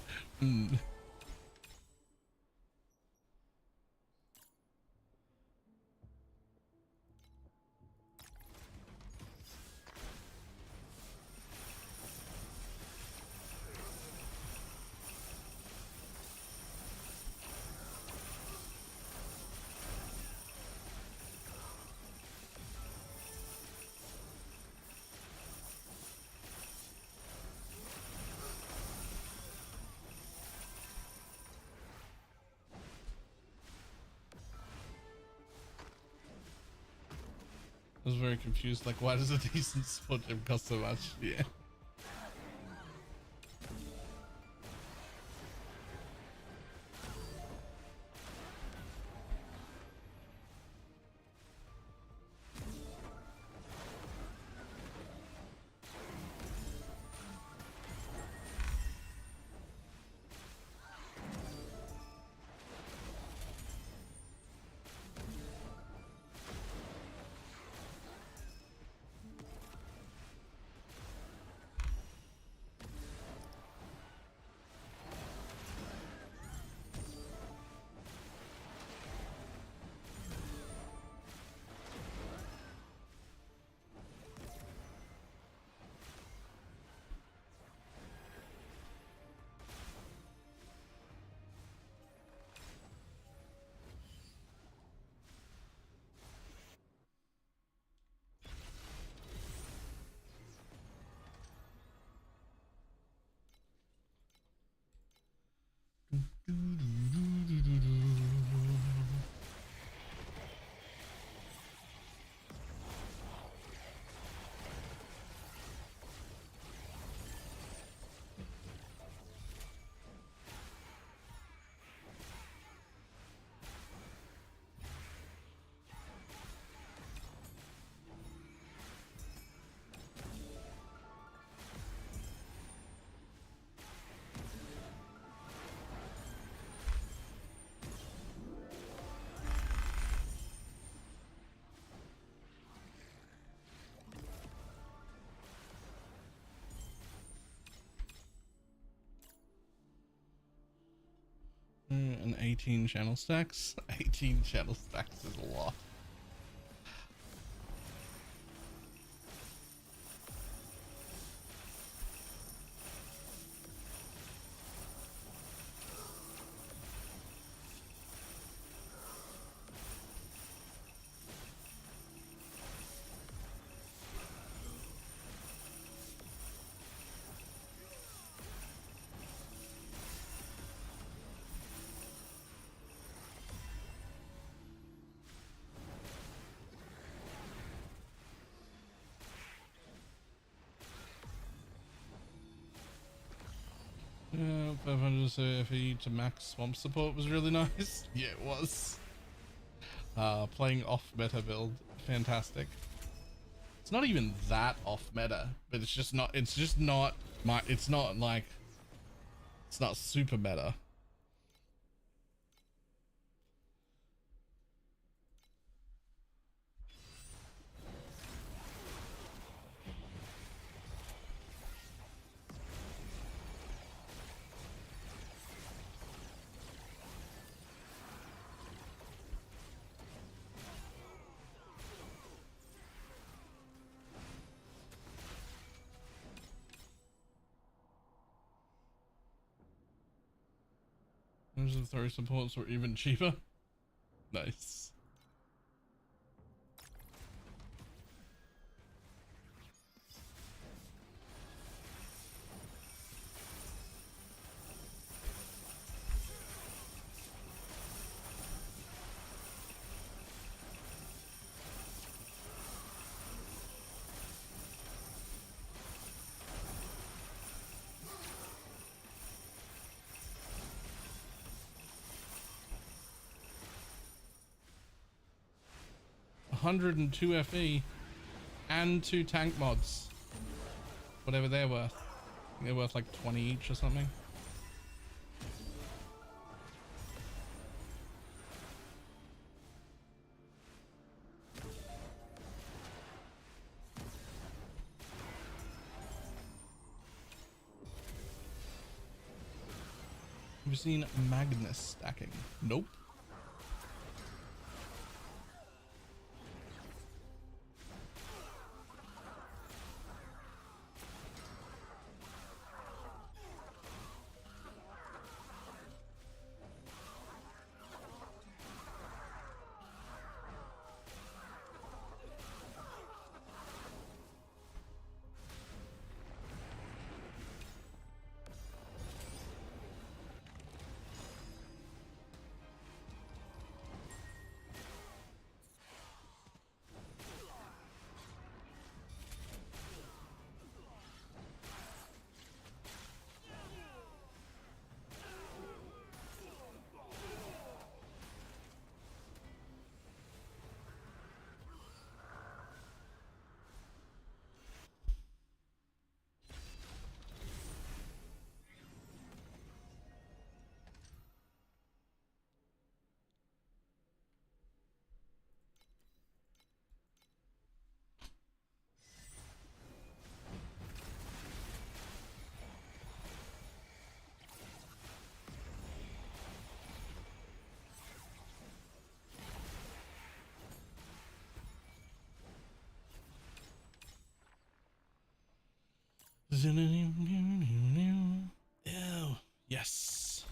I was very confused, like, why does a decent support gem cost so much? Yeah. 18 channel stacks. 18 channel stacks is a lot. Yeah, 500 FE to max swamp support was really nice. Yeah, it was. Playing off meta build, fantastic. It's not even that off meta, but it's just not like, it's not super meta. Those of throw supports were even cheaper. Nice. $102 FE and 2 tank mods, whatever they're worth. I think they're worth like 20 each or something. Have you seen Magnus stacking? Nope. Oh, yes.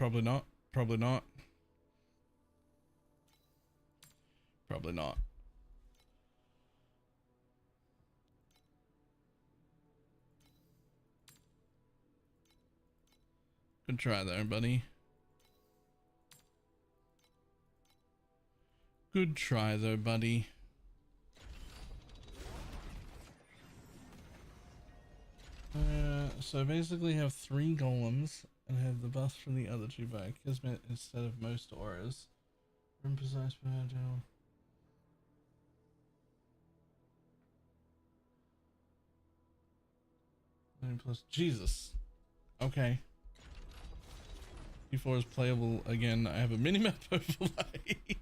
Probably not. Probably not. Probably not. Good try there, buddy. Good try though, buddy. So basically have 3 golems and have the buff from the other 2 by Kismet instead of most auras. Room precise down. Plus Jesus. Okay. P4 is playable again. I have a minimap overlay.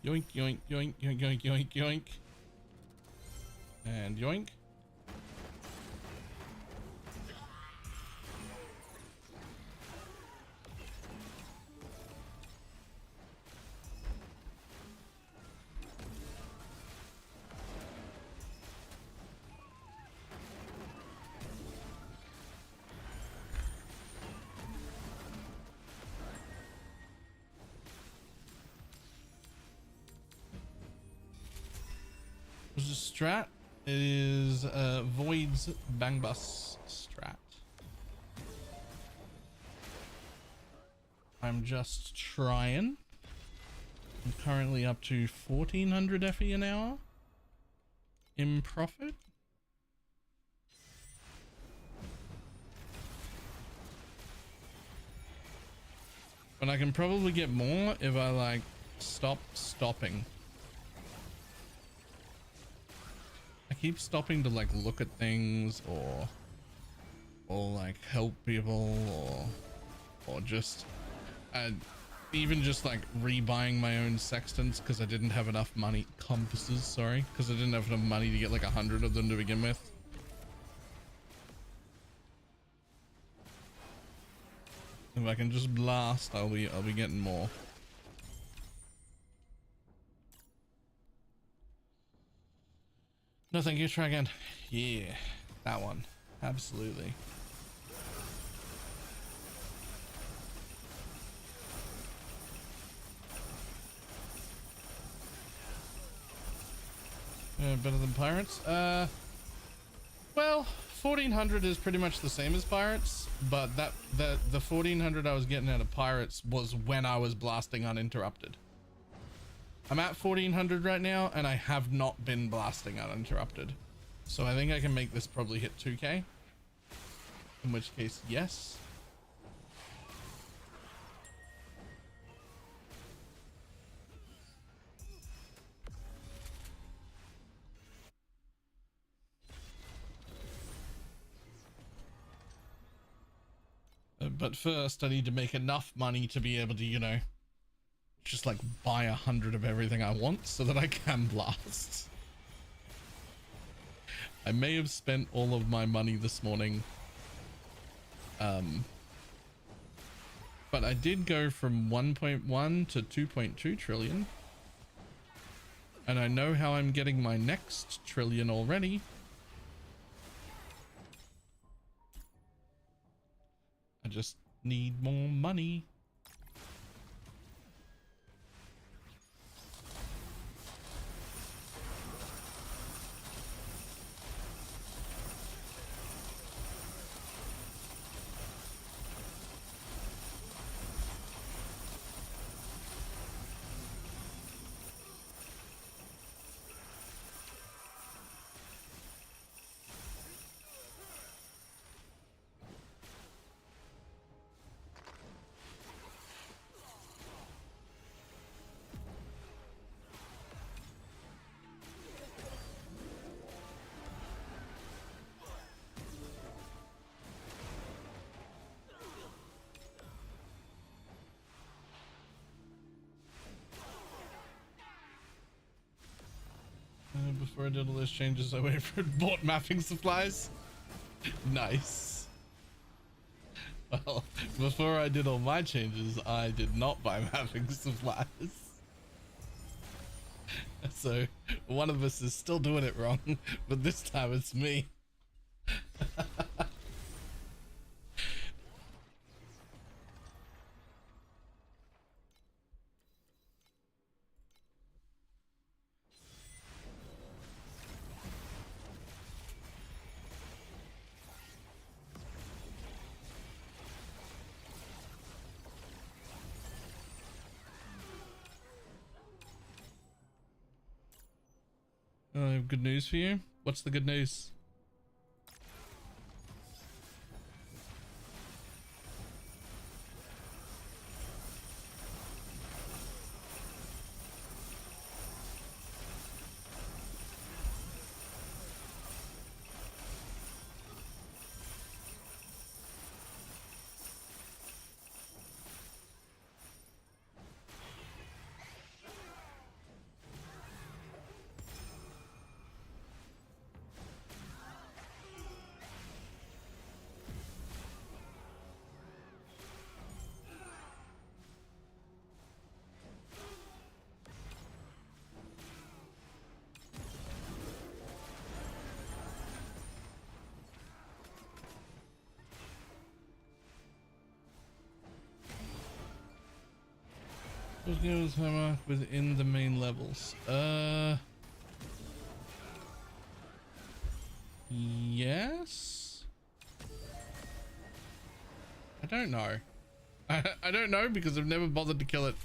Yoink, yoink, yoink, yoink, yoink, yoink, yoink. And yoink. There's a strat. It is Void's Bang Bus strat. I'm just trying. I'm currently up to 1400 FE an hour in profit. But I can probably get more if I like stop stopping. I keep stopping to like look at things or like help people or just even just like rebuying my own sextants because I didn't have enough money, compasses, sorry, because I didn't have enough money to get like 100 of them to begin with. If I can just blast, I'll be getting more. No, thank you. Try again. Yeah, that one. Absolutely. Better than pirates? Well, 1400 is pretty much the same as pirates, but the 1400 I was getting out of pirates was when I was blasting uninterrupted. I'm at 1400 right now, and I have not been blasting uninterrupted. So I think I can make this probably hit 2k. In which case, yes. But first, I need to make enough money to be able to, you know, just like buy 100 of everything I want so that I can blast. I may have spent all of my money this morning. But I did go from 1.1 to 2.2 trillion. And I know how I'm getting my next trillion already. I just need more money. before I did all those changes, I went for and bought mapping supplies. Nice. Well, before I did all my changes, I did not buy mapping supplies. So one of us is still doing it wrong, but this time it's me. I have good news for you. What's the good news? Skills hammer within the main levels. Yes. I don't know. I don't know because I've never bothered to kill it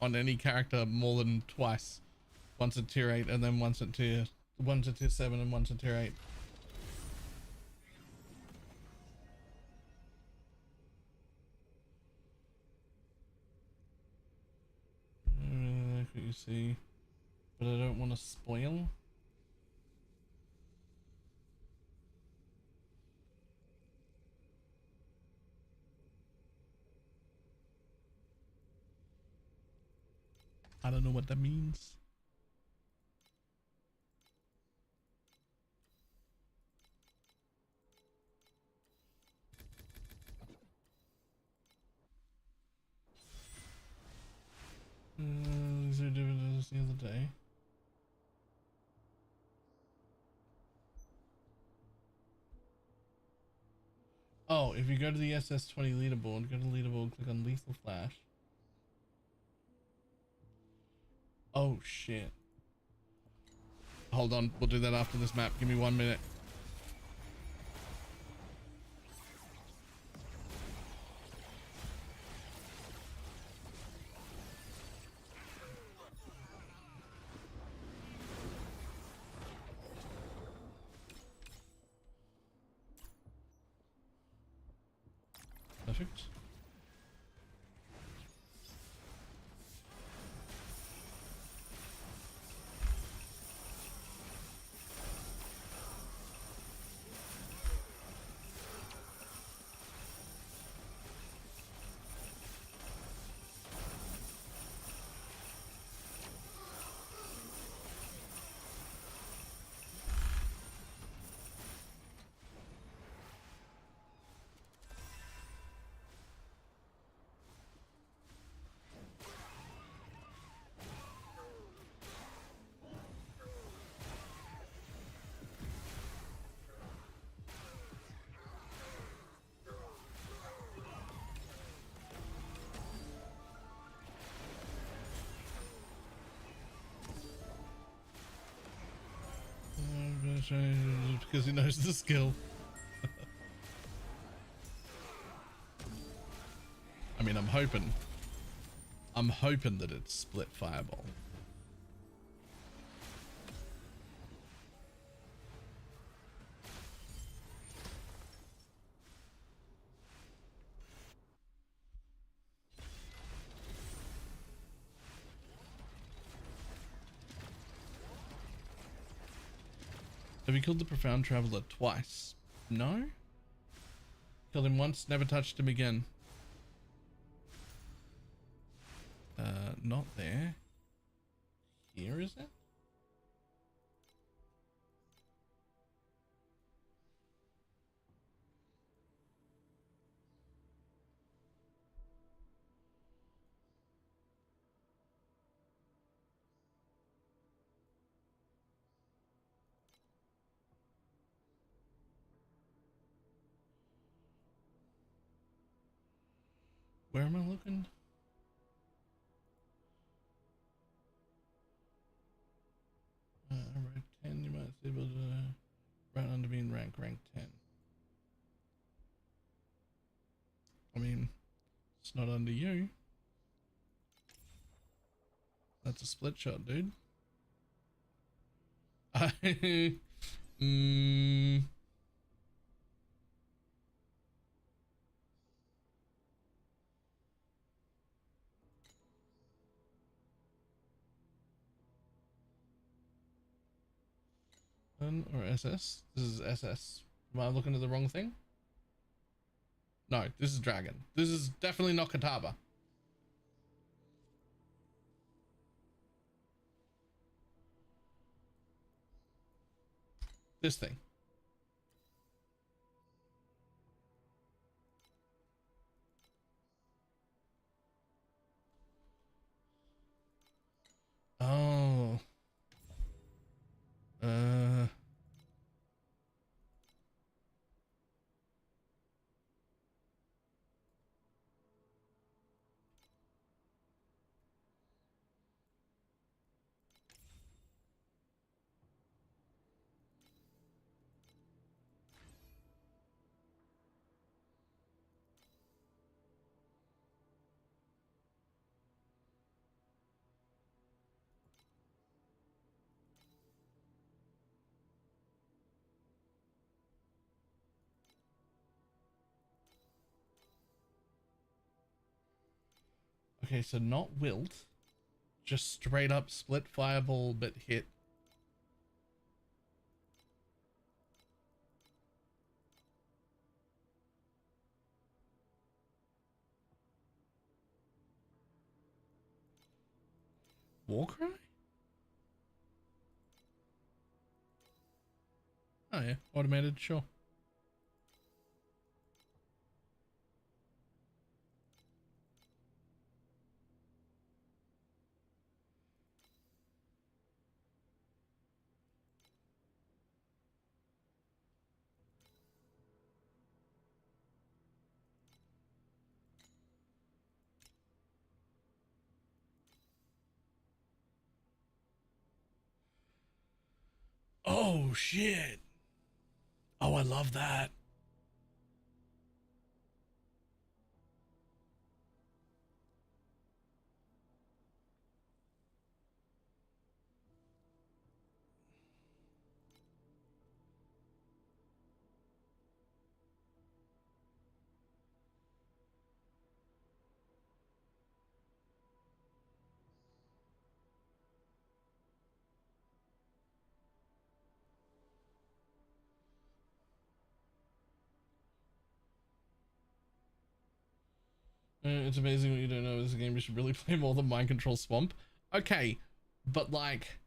on any character more than twice. Once at tier 8 and then once at tier 7 and once at tier 8. Like what you see, but I don't want to spoil. I don't know what that means. These are dividends the other day. Oh, if you go to the SS20 leaderboard, go to leaderboard, click on Lethal Flash. Oh shit. Hold on, we'll do that after this map. Give me 1 minute. Perfect. Because he knows the skill. I mean, I'm hoping that it's split fireball. Have you killed the Profound Traveler twice? No? Killed him once, never touched him again. Not there. Here is it? Where am I looking? Rank 10, you might be able to run under being rank 10. I mean, it's not under you. That's a split shot, dude. mm, or SS? This is SS. Am I looking at the wrong thing? No, this is Dragon. This is definitely not Kataba. This thing. Oh. Okay, so not wilt, just straight up split fireball but hit. Warcry? Oh yeah, automated, sure. Oh shit. Oh, I love that. It's amazing what you don't know. This game you should really play more than Mind Control Swamp. Okay, but like,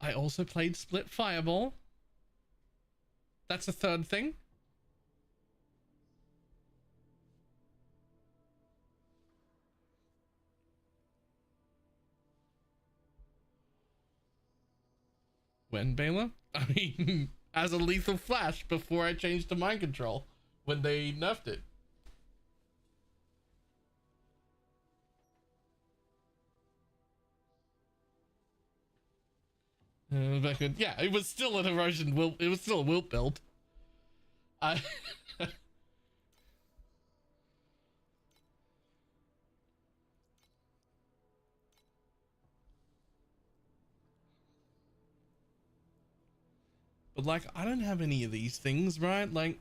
I also played Split Fireball. That's a third thing. When, Baylor? I mean, as a lethal flash before I changed to Mind Control when they nerfed it. Back when, yeah, it was still an erosion wilt. It was still a wilt build. I But like, I don't have any of these things, right? Like,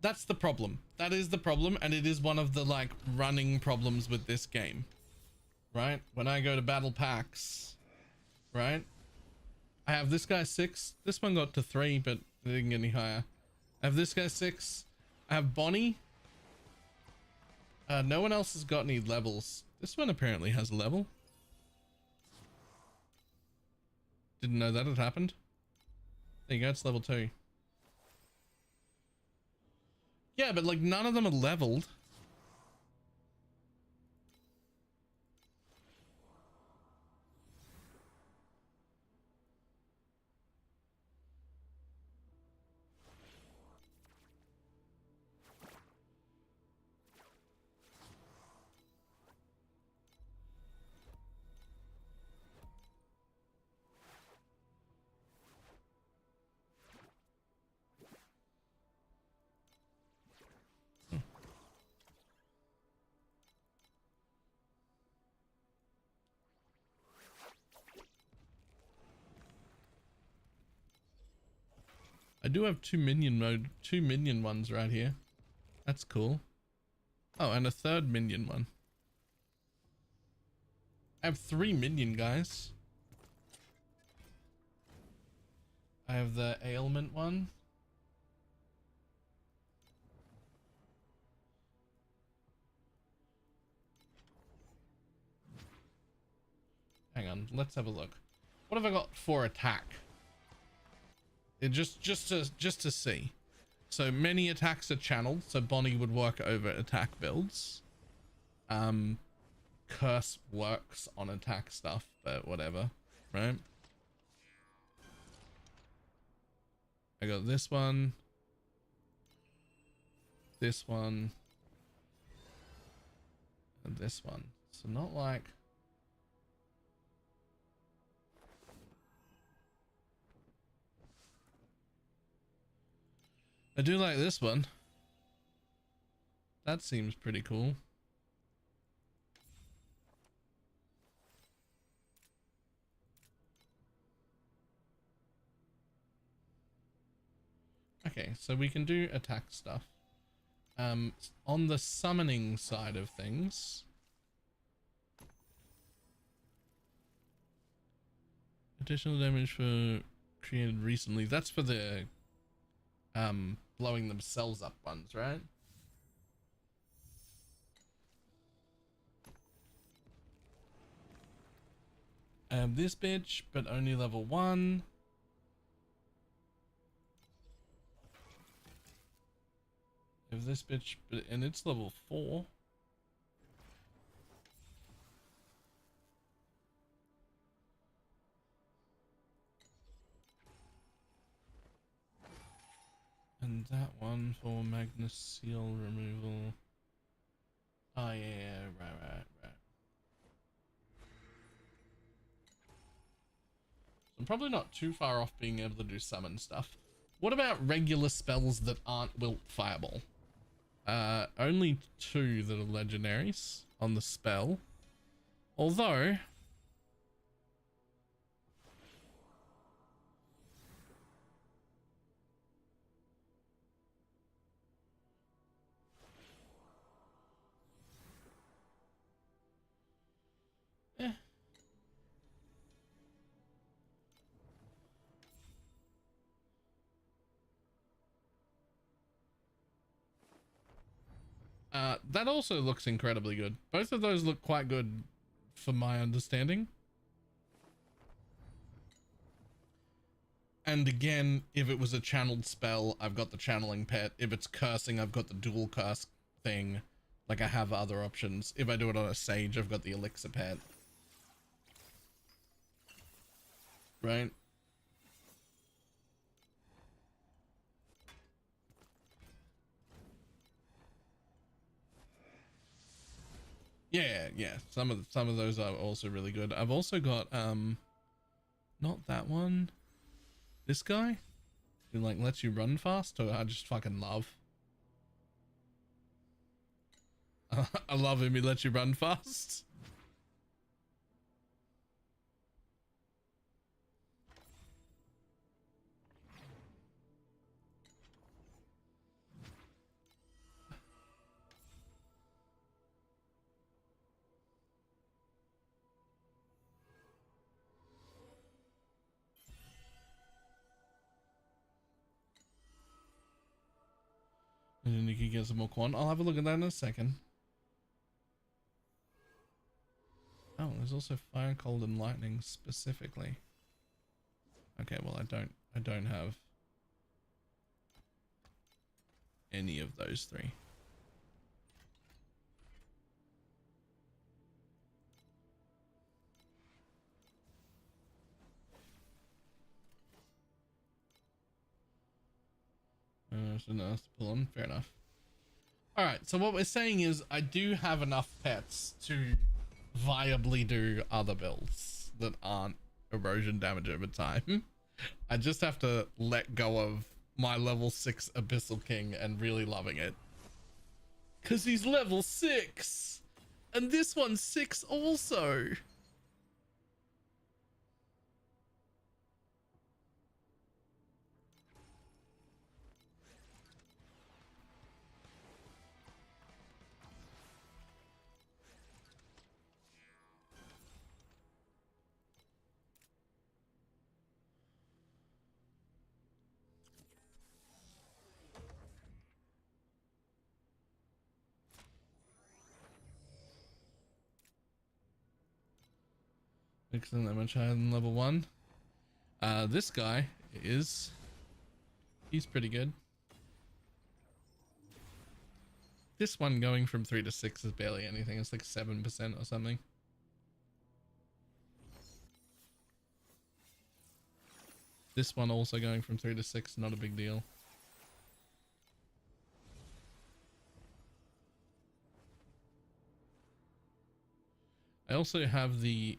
that's the problem. That is the problem, and it is one of the like running problems with this game, right? When I go to battle packs, right? I have this guy 6. This one got to 3, but it didn't get any higher. I have this guy 6. I have Bonnie. No one else has got any levels. This one apparently has a level. Didn't know that had happened. There you go, it's level 2. Yeah, but like none of them are leveled. I do have two minion ones right here. That's cool. Oh, and a third minion one. I have 3 minion guys. I have the ailment one. Hang on, let's have a look. What have I got for attack? It just to see. So many attacks are channeled, so Bonnie would work over attack builds. Curse works on attack stuff, but whatever, right? I got this one, and this one. So not like... I do like this one. That seems pretty cool. Okay, so we can do attack stuff. On the summoning side of things, additional damage for created recently. That's for the blowing themselves up ones, right? I have this bitch, but only level 1. I have this bitch, but and it's level 4. And that one for Magnus Seal removal. Oh yeah, right. I'm probably not too far off being able to do summon stuff. What about regular spells that aren't Wilt Fireball? Only 2 that are legendaries on the spell. Although... that also looks incredibly good. Both of those look quite good for my understanding. And again, if it was a channeled spell, I've got the channeling pet. If it's cursing, I've got the dual curse thing. Like, I have other options. If I do it on a sage, I've got the elixir pet. Right? Yeah. Some of those are also really good. I've also got not that one. This guy who like lets you run fast, who I just fucking love. I love him. He lets you run fast. And then you can get some more quant. I'll have a look at that in a second. Oh, there's also fire, cold, and lightning specifically. Okay, well I don't have any of those 3. So no, that's to pull on. Fair enough. All right, so what we're saying is I do have enough pets to viably do other builds that aren't erosion damage over time. I just have to let go of my level 6 Abyssal King and really loving it. Because he's level 6! And this one's 6 also! Isn't that much higher than level 1. This guy is... He's pretty good. This one going from 3 to 6 is barely anything. It's like 7% or something. This one also going from 3 to 6, not a big deal. I also have the...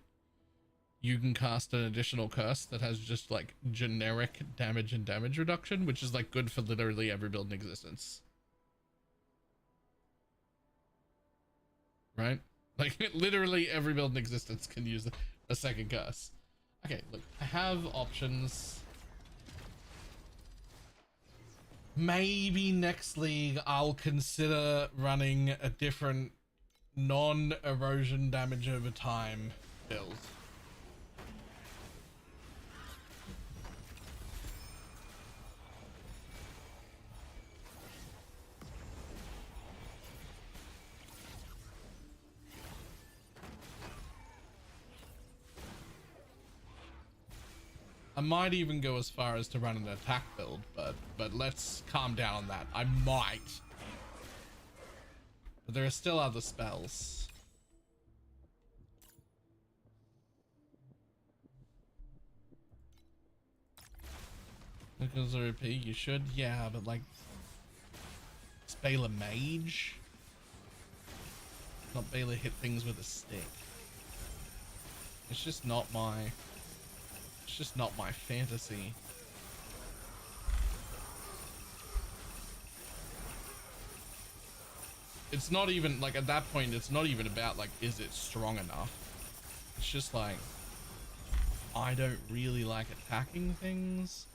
You can cast an additional curse that has just like generic damage and damage reduction, which is like good for literally every build in existence. Right? Like literally every build in existence can use a second curse. Okay, look, I have options. Maybe next league I'll consider running a different non-erosion damage over time build. I might even go as far as to run an attack build, but let's calm down on that. I might. But there are still other spells. Because they're OP, you should, yeah, but like it's BalorMage. Not Balor hit things with a stick. It's just not my fantasy. It's not even like at that point it's not even about like is it strong enough. It's just like I don't really like attacking things.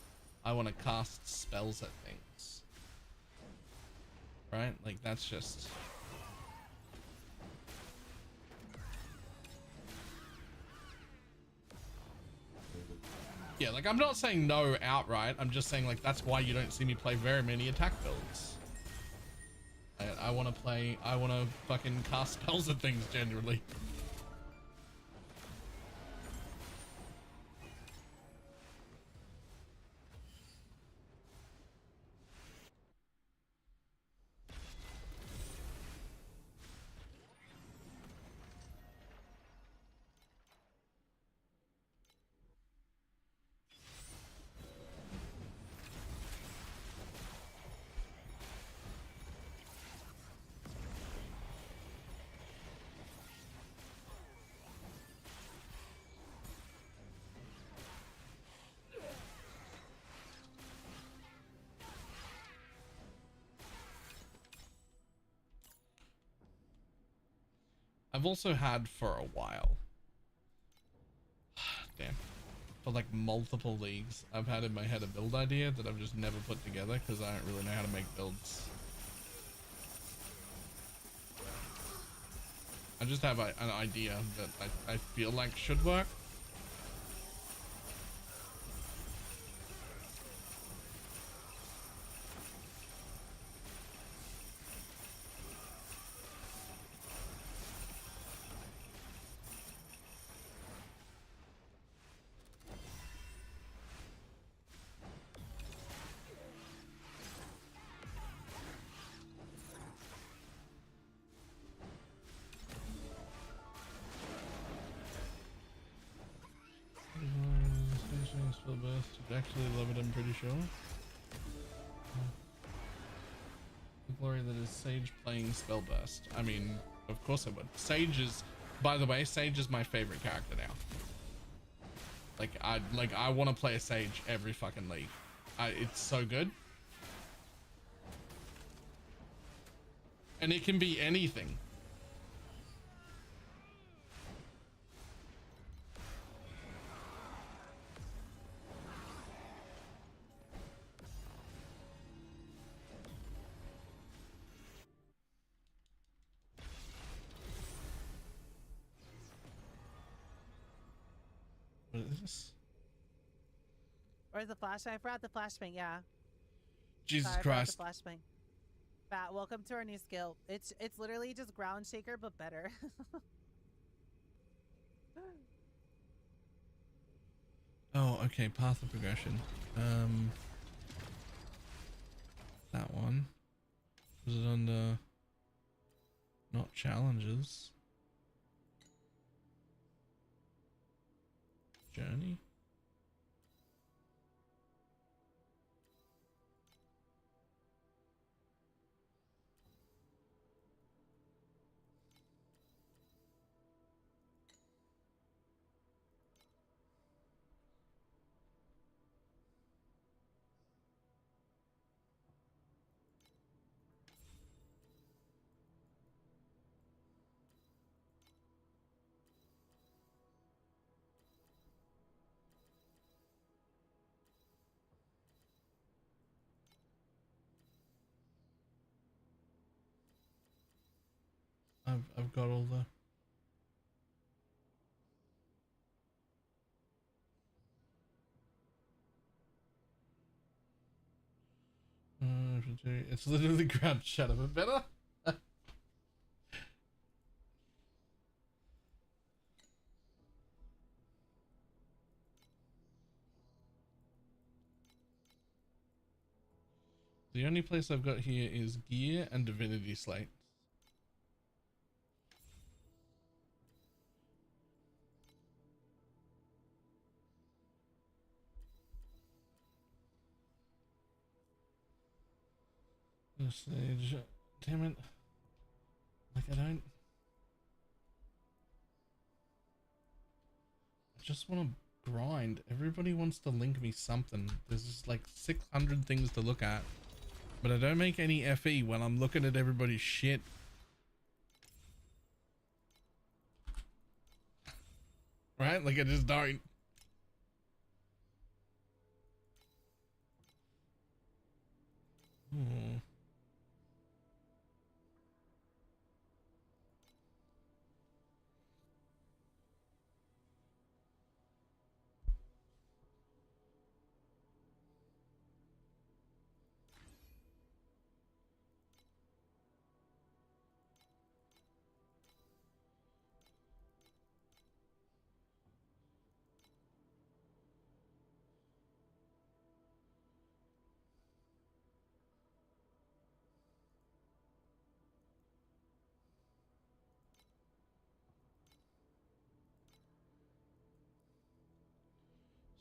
I want to cast spells at things. Right? Like that's just yeah, like I'm not saying no outright. I'm just saying like that's why you don't see me play very many attack builds. I want to fucking cast spells at things generally. I've also had for a while, damn, for like multiple leagues, I've had in my head a build idea that I've just never put together because I don't really know how to make builds. I just have an idea that I feel like should work. Actually love it, I'm pretty sure. The glory that is Sage playing Spellburst. I mean, of course I would. Sage is, by the way, Sage is my favorite character now. Like I want to play a Sage every fucking league. It's so good. And it can be anything. What is this? Where's the flashbang? I forgot the flashbang, yeah. Jesus Sorry, Christ. I forgot the flashbang. Bat, welcome to our new skill. It's literally just ground shaker, but better. Oh, okay, path of progression. That one. Was it under not challenges? Journey? I've got all the it's literally ground shadow, but better. The only place I've got here is gear and divinity slate. Stage. Damn it. Like I just want to grind. Everybody wants to link me something. There's just like 600 things to look at. But I don't make any FE when I'm looking at everybody's shit. Right? Like I just don't. Hmm.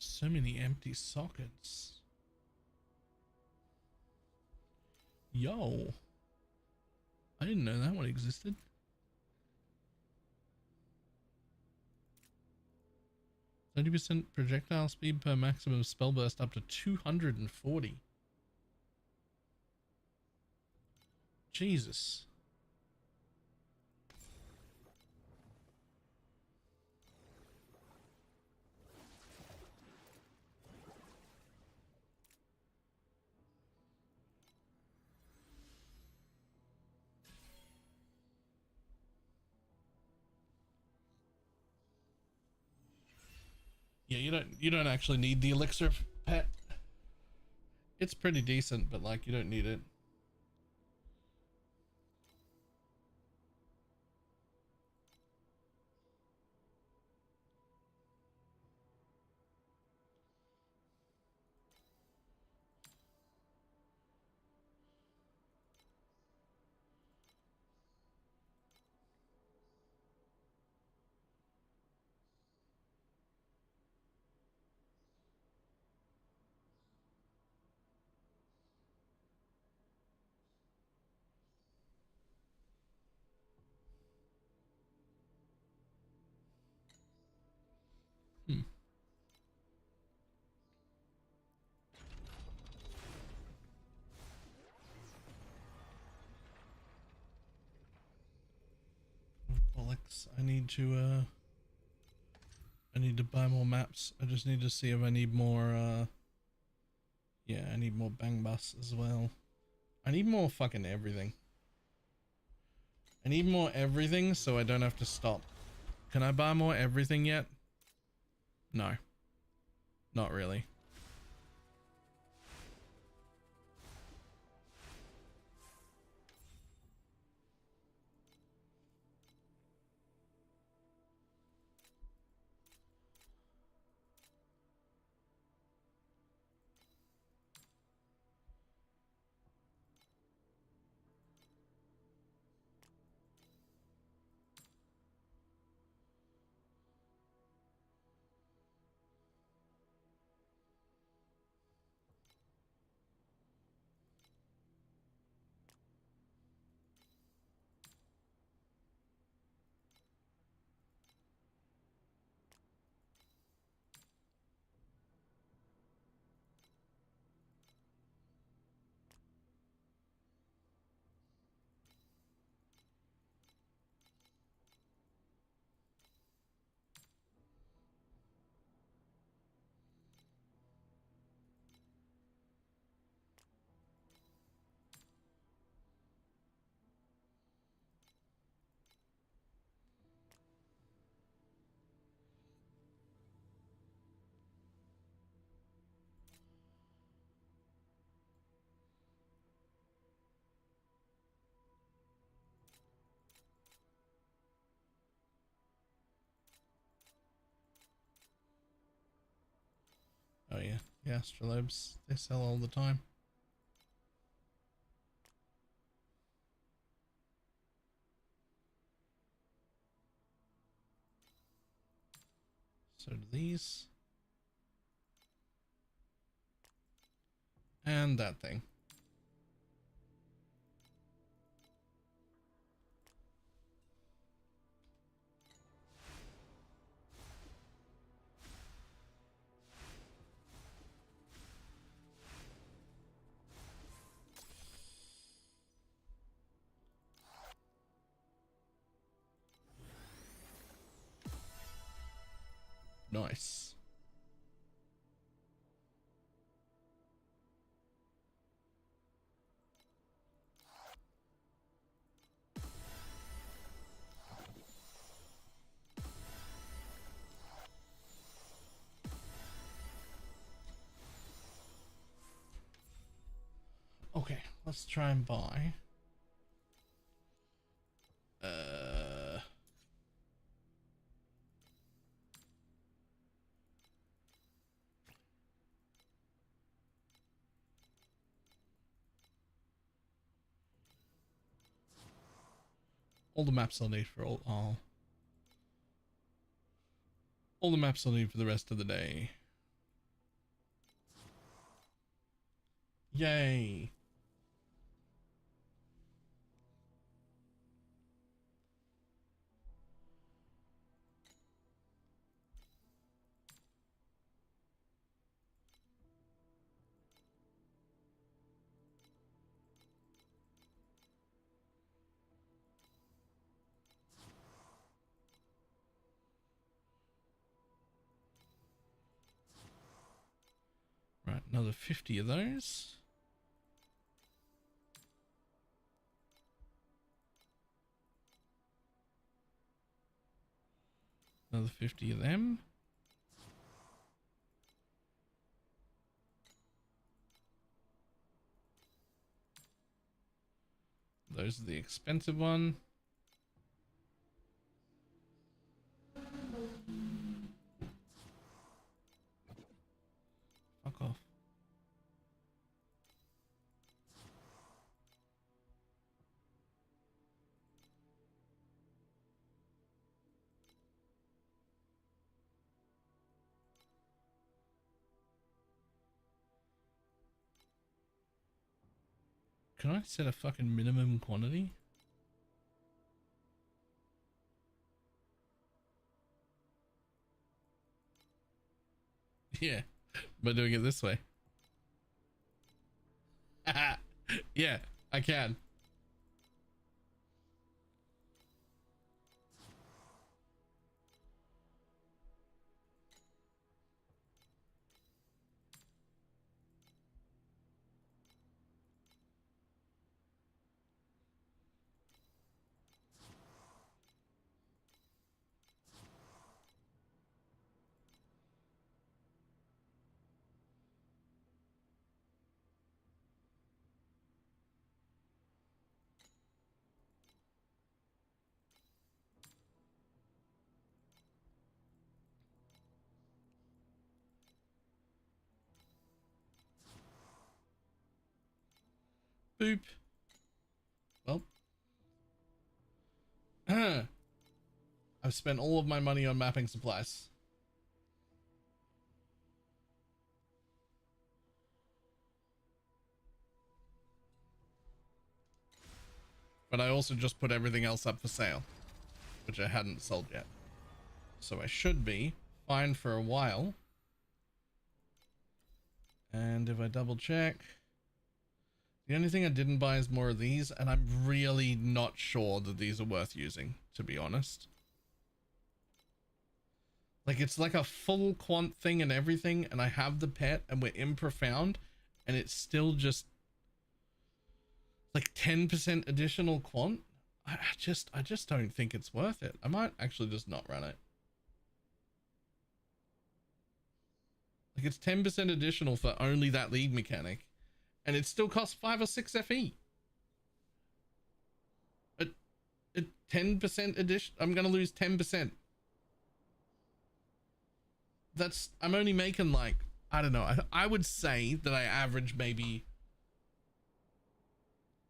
So many empty sockets. Yo. I didn't know that one existed. 30% projectile speed per maximum spell burst up to 240. Jesus. Yeah, you don't actually need the elixir pet. It's pretty decent, but like you don't need it. Hmm. Bollocks. I need to buy more maps. I just need to see if I need more yeah, I need more bang bus as well. I need more fucking everything. I need more everything so I don't have to stop. Can I buy more everything yet? No. Not really. The astrolabes, they sell all the time. So do these. And that thing. Nice. Okay, let's try and buy. All the maps I'll need for all the maps I'll need for the rest of the day. Yay. Right, another 50 of those. Another 50 of them. Those are the expensive one. Fuck off. Can I set a fucking minimum quantity? Yeah, by doing it this way. Yeah, I can. Boop. Well. I've spent all of my money on mapping supplies. But I also just put everything else up for sale, which I hadn't sold yet. So I should be fine for a while. And if I double check, the only thing I didn't buy is more of these, and I'm really not sure that these are worth using, to be honest. Like, it's like a full quant thing and everything, and I have the pet, and we're in profound, and it's still just like 10% additional quant. I just don't think it's worth it. I might actually just not run it. Like, it's 10% additional for only that league mechanic, and it still costs 5 or 6 FE. At 10% addition, I'm gonna lose 10%. I'm only making like I don't know. I would say that I average maybe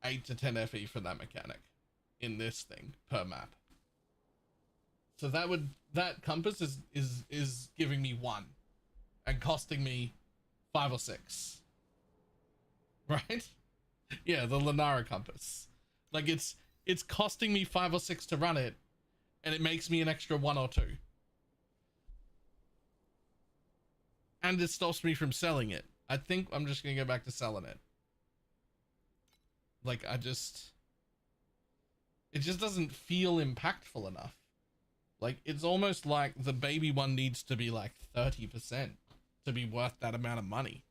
8 to 10 FE for that mechanic in this thing per map. So that compass is giving me 1 and costing me 5 or 6. Right? Yeah, the Lenara compass. Like it's costing me 5 or 6 to run it, and it makes me an extra 1 or 2. And it stops me from selling it. I think I'm just gonna go back to selling it. Like it just doesn't feel impactful enough. Like it's almost like the baby one needs to be like 30% to be worth that amount of money.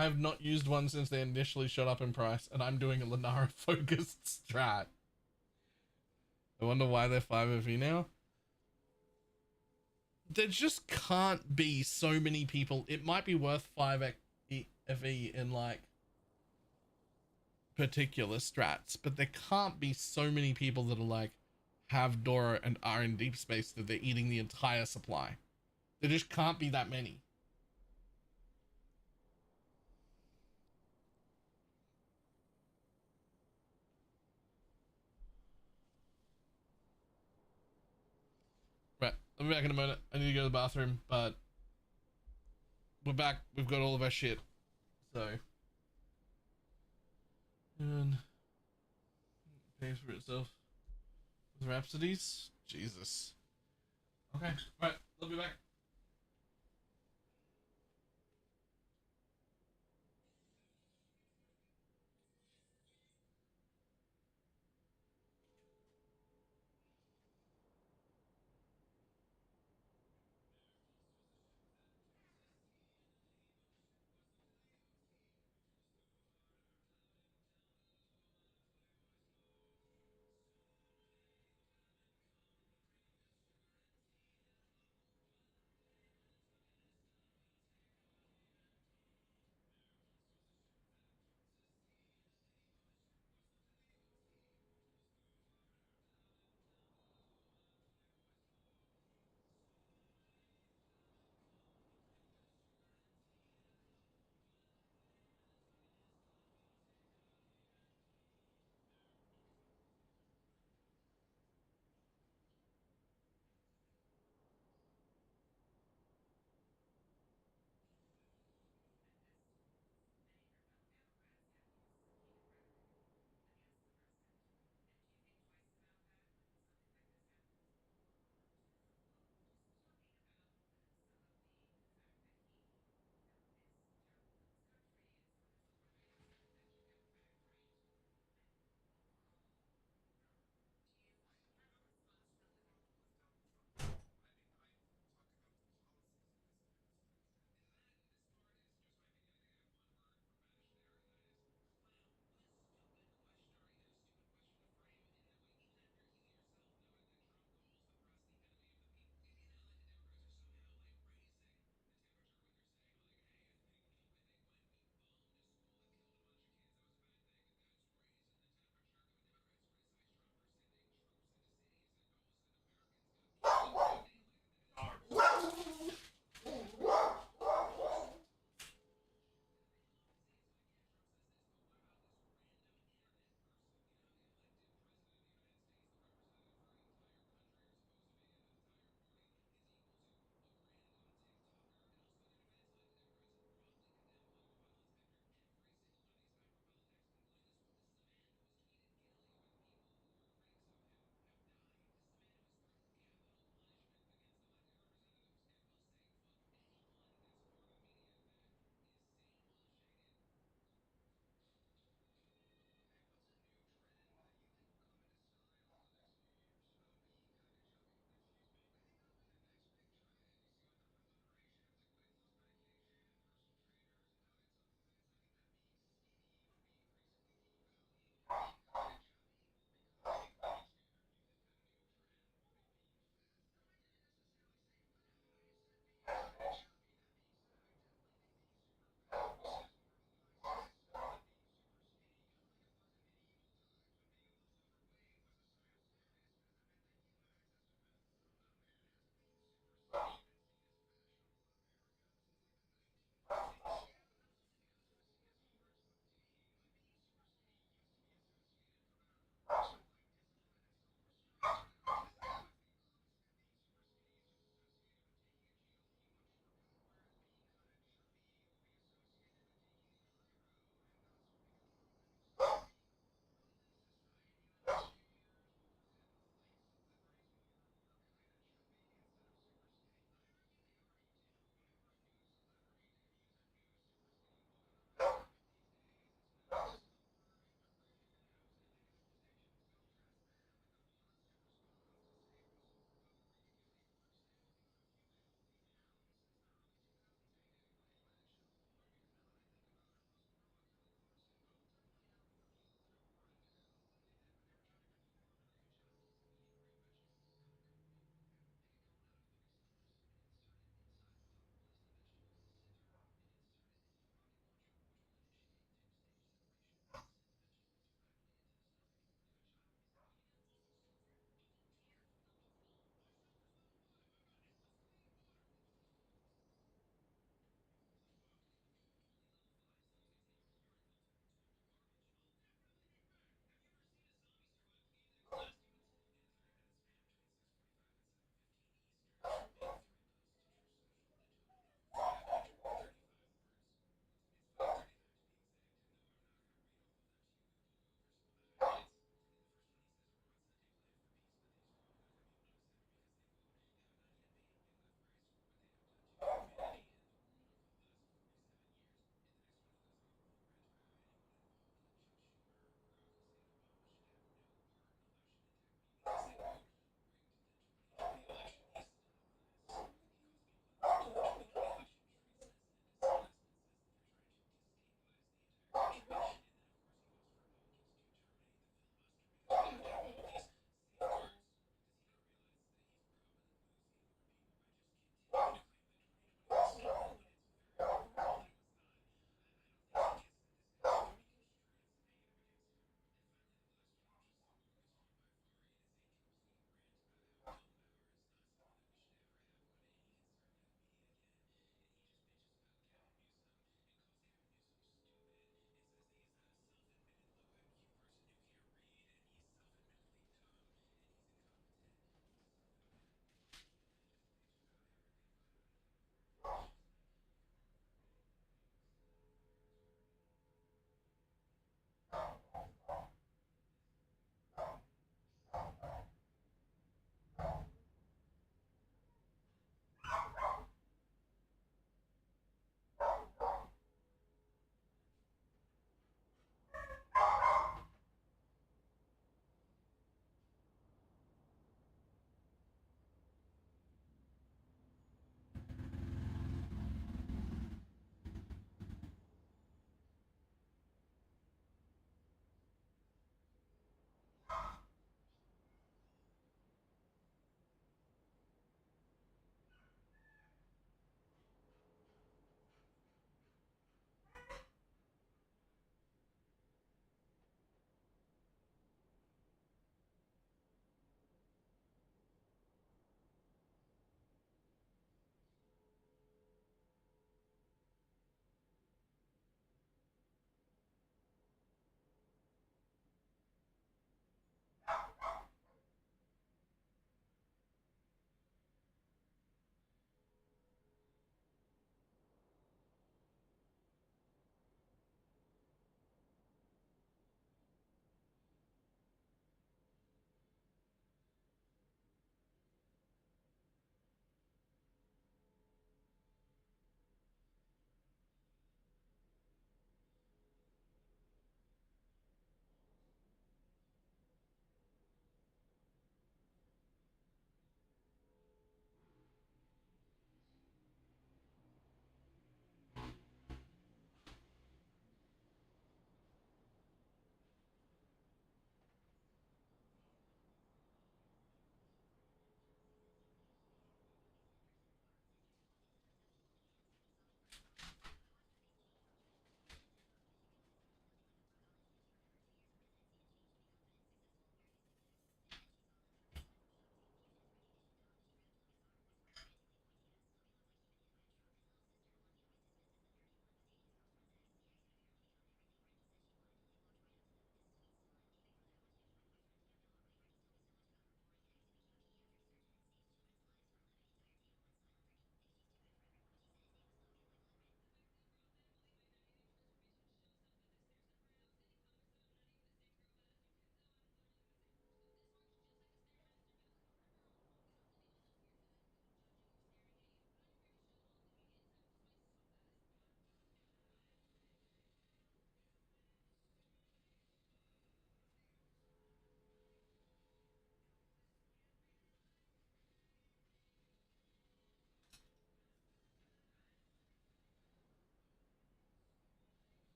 I have not used one since they initially shot up in price, and I'm doing a Lenara focused strat. I wonder why they're 5 FE now. There just can't be so many people. It might be worth 5 FE in like particular strats, but there can't be so many people that are like have Dora and are in deep space that they're eating the entire supply. There just can't be that many. Right, I'll be back in a minute. I need to go to the bathroom, but we're back. We've got all of our shit. So, and pays for itself with Rhapsodies. Jesus. Okay, right, I'll be back.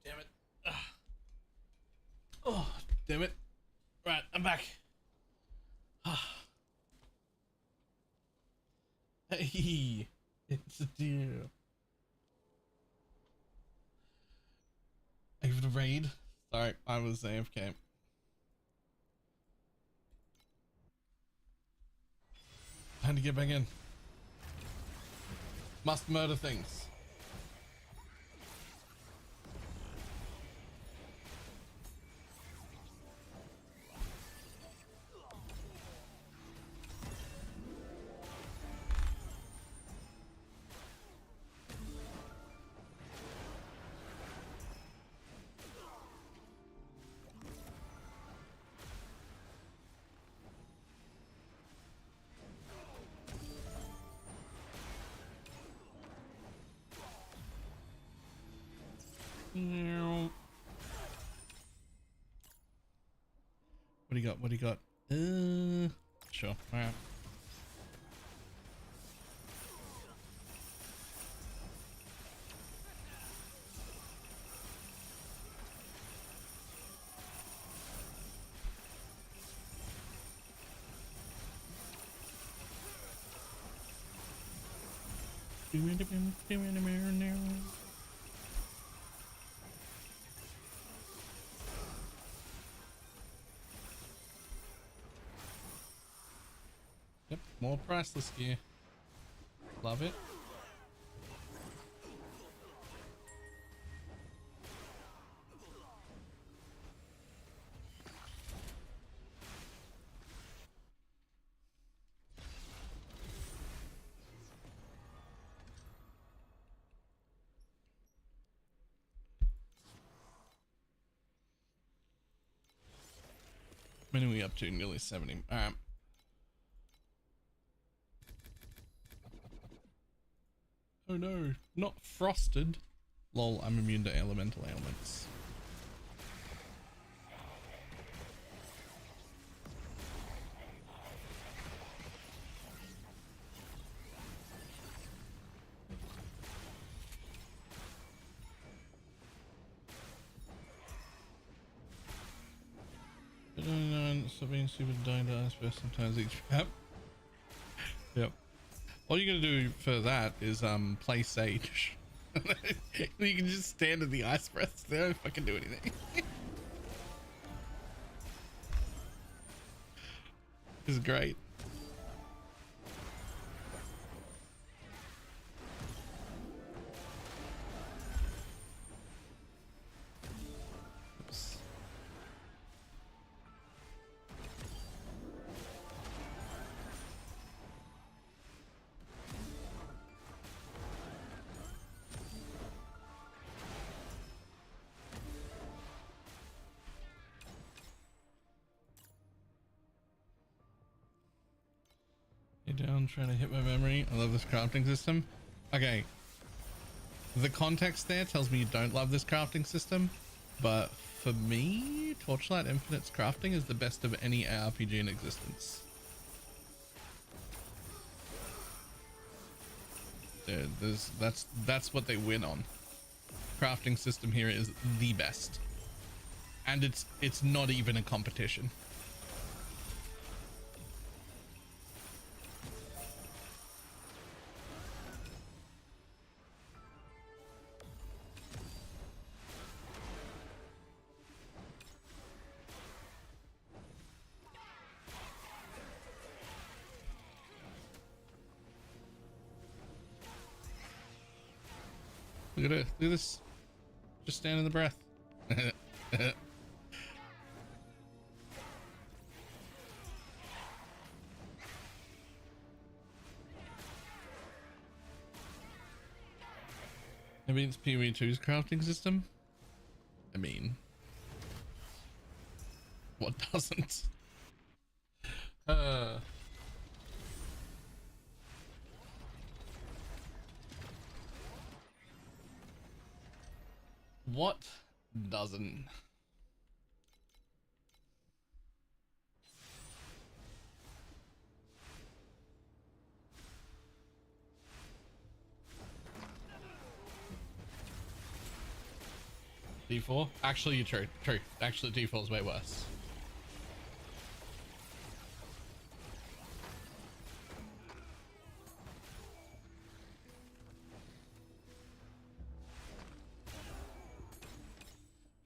damn it. Oh, damn it. Right, I'm back. Hey, it's a deer. I give it a raid. Sorry, I was AFK. Time to get back in. Must murder things. What do you got? What do you got? Sure. All right. Yep, more priceless gear. Love it. When are we up to? Nearly 70. All right. Oh no, not frosted. Lol, I'm immune to elemental ailments. So being stupid dying to ask for sometimes each map. Yep. All you gotta do for that is play Sage. You can just stand in the ice breaths. They don't fucking do anything. This is great. Oops. Down trying to hit my memory. I love this crafting system. Okay, the context there tells me you don't love this crafting system, but for me, Torchlight Infinite's crafting is the best of any ARPG in existence. Dude, that's what they win on. Crafting system here is the best, and it's not even a competition. Look at it. Look at this. Just stand in the breath. I mean, it's PoE2's crafting system. I mean, what doesn't? What doesn't? D4? Actually, you're true. True. Actually, D4 is way worse.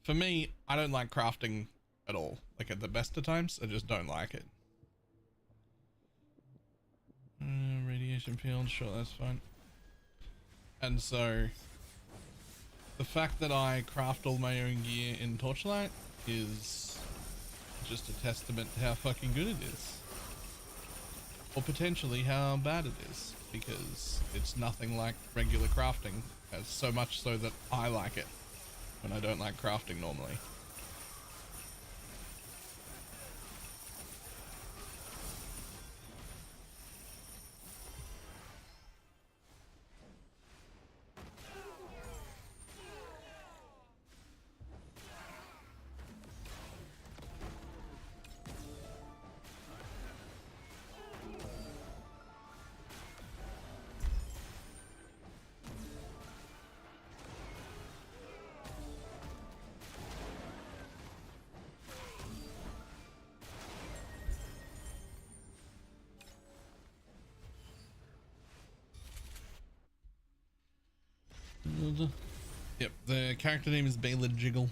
For me, I don't like crafting at all. Like at the best of times, I just don't like it. Radiation field, sure, that's fine. And so, the fact that I craft all my own gear in Torchlight is just a testament to how fucking good it is. Or potentially how bad it is, because it's nothing like regular crafting, as so much so that I like it when I don't like crafting normally. Yep, the character name is BalorMage,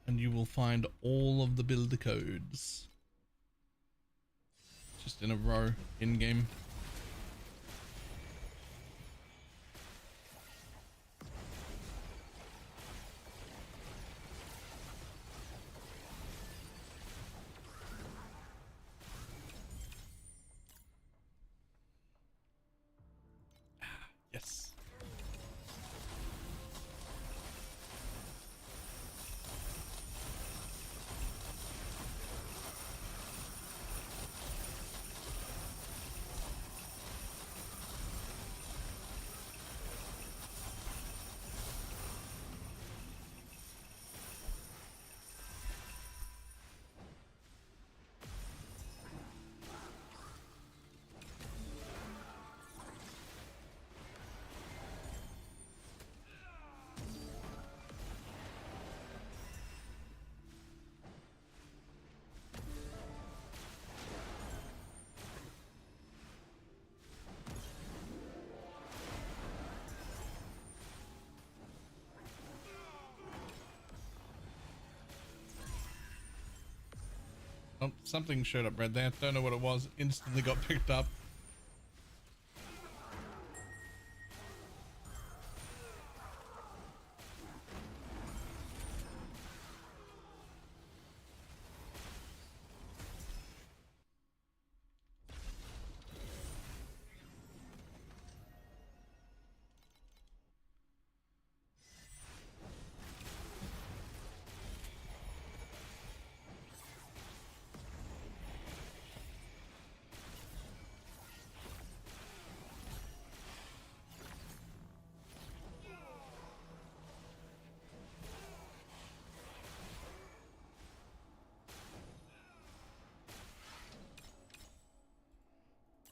and you will find all of the builder codes just in a row in game. Yes. Oh, something showed up red there. Don't know what it was. Instantly got picked up.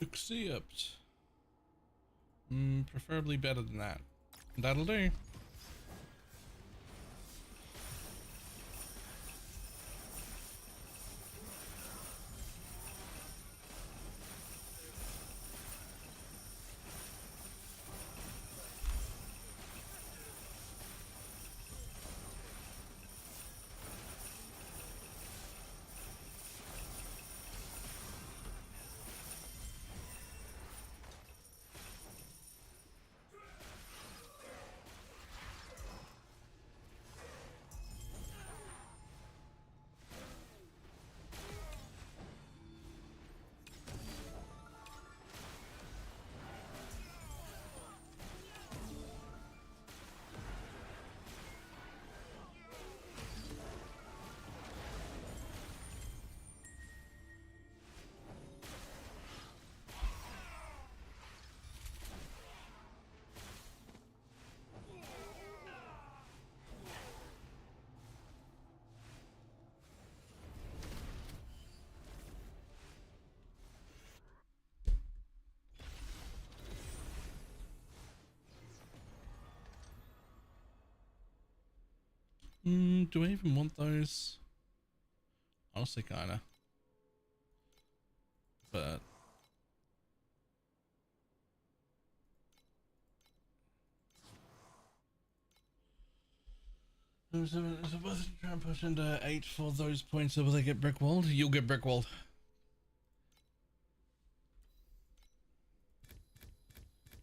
Accept. Preferably better than that. That'll do. Do I even want those? Honestly, kinda. But is it worth it to try and push into 8 for those points so will they get brickwalled? You'll get brickwalled.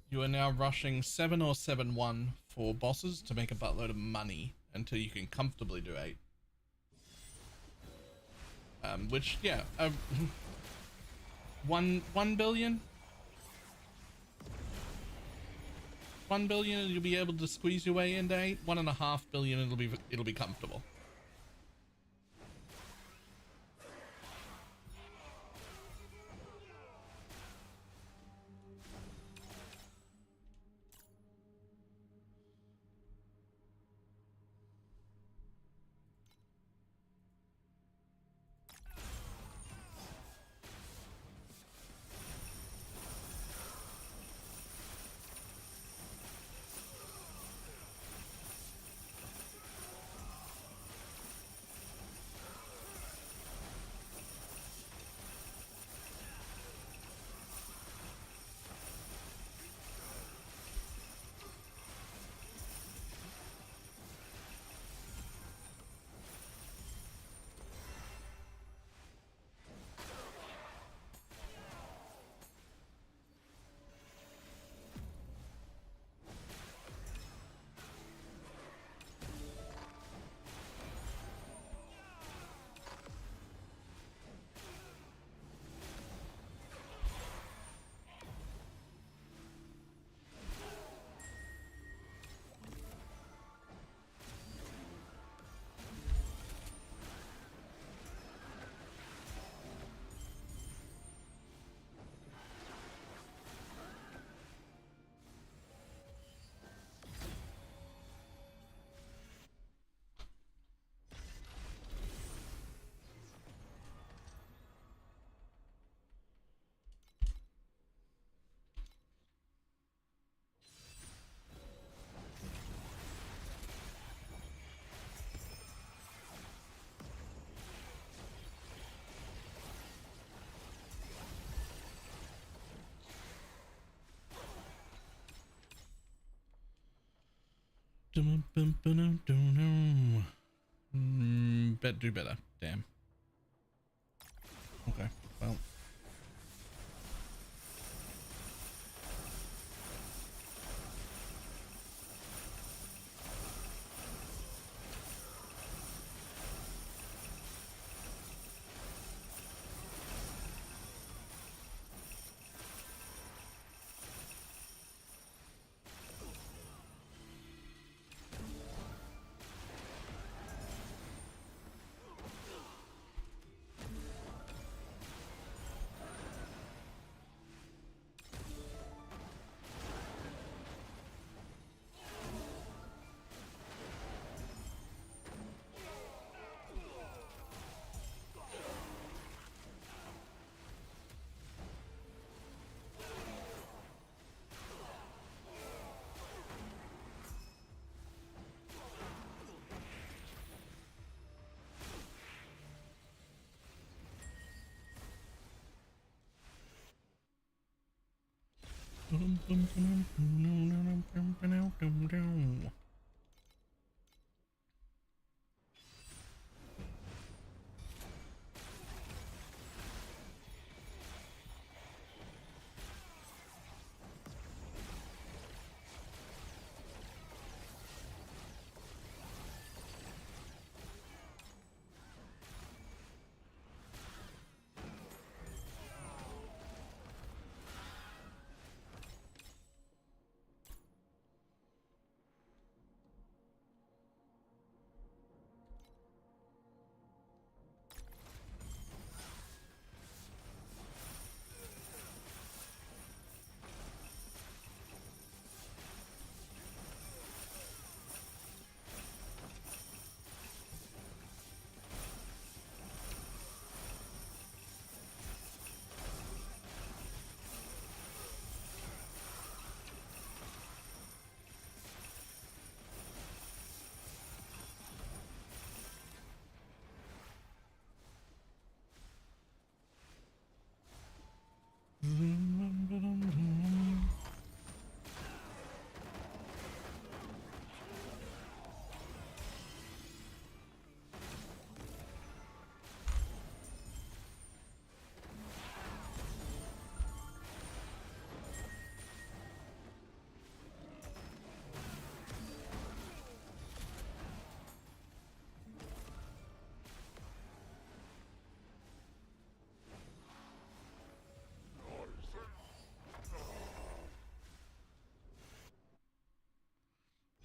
You are now rushing 7 or 7-1 for bosses to make a buttload of money until you can comfortably do 8. Which, yeah, 1 billion? 1 billion you'll be able to squeeze your way into 8. 1.5 billion it'll be comfortable. Bet do better. Damn. Okay. Well.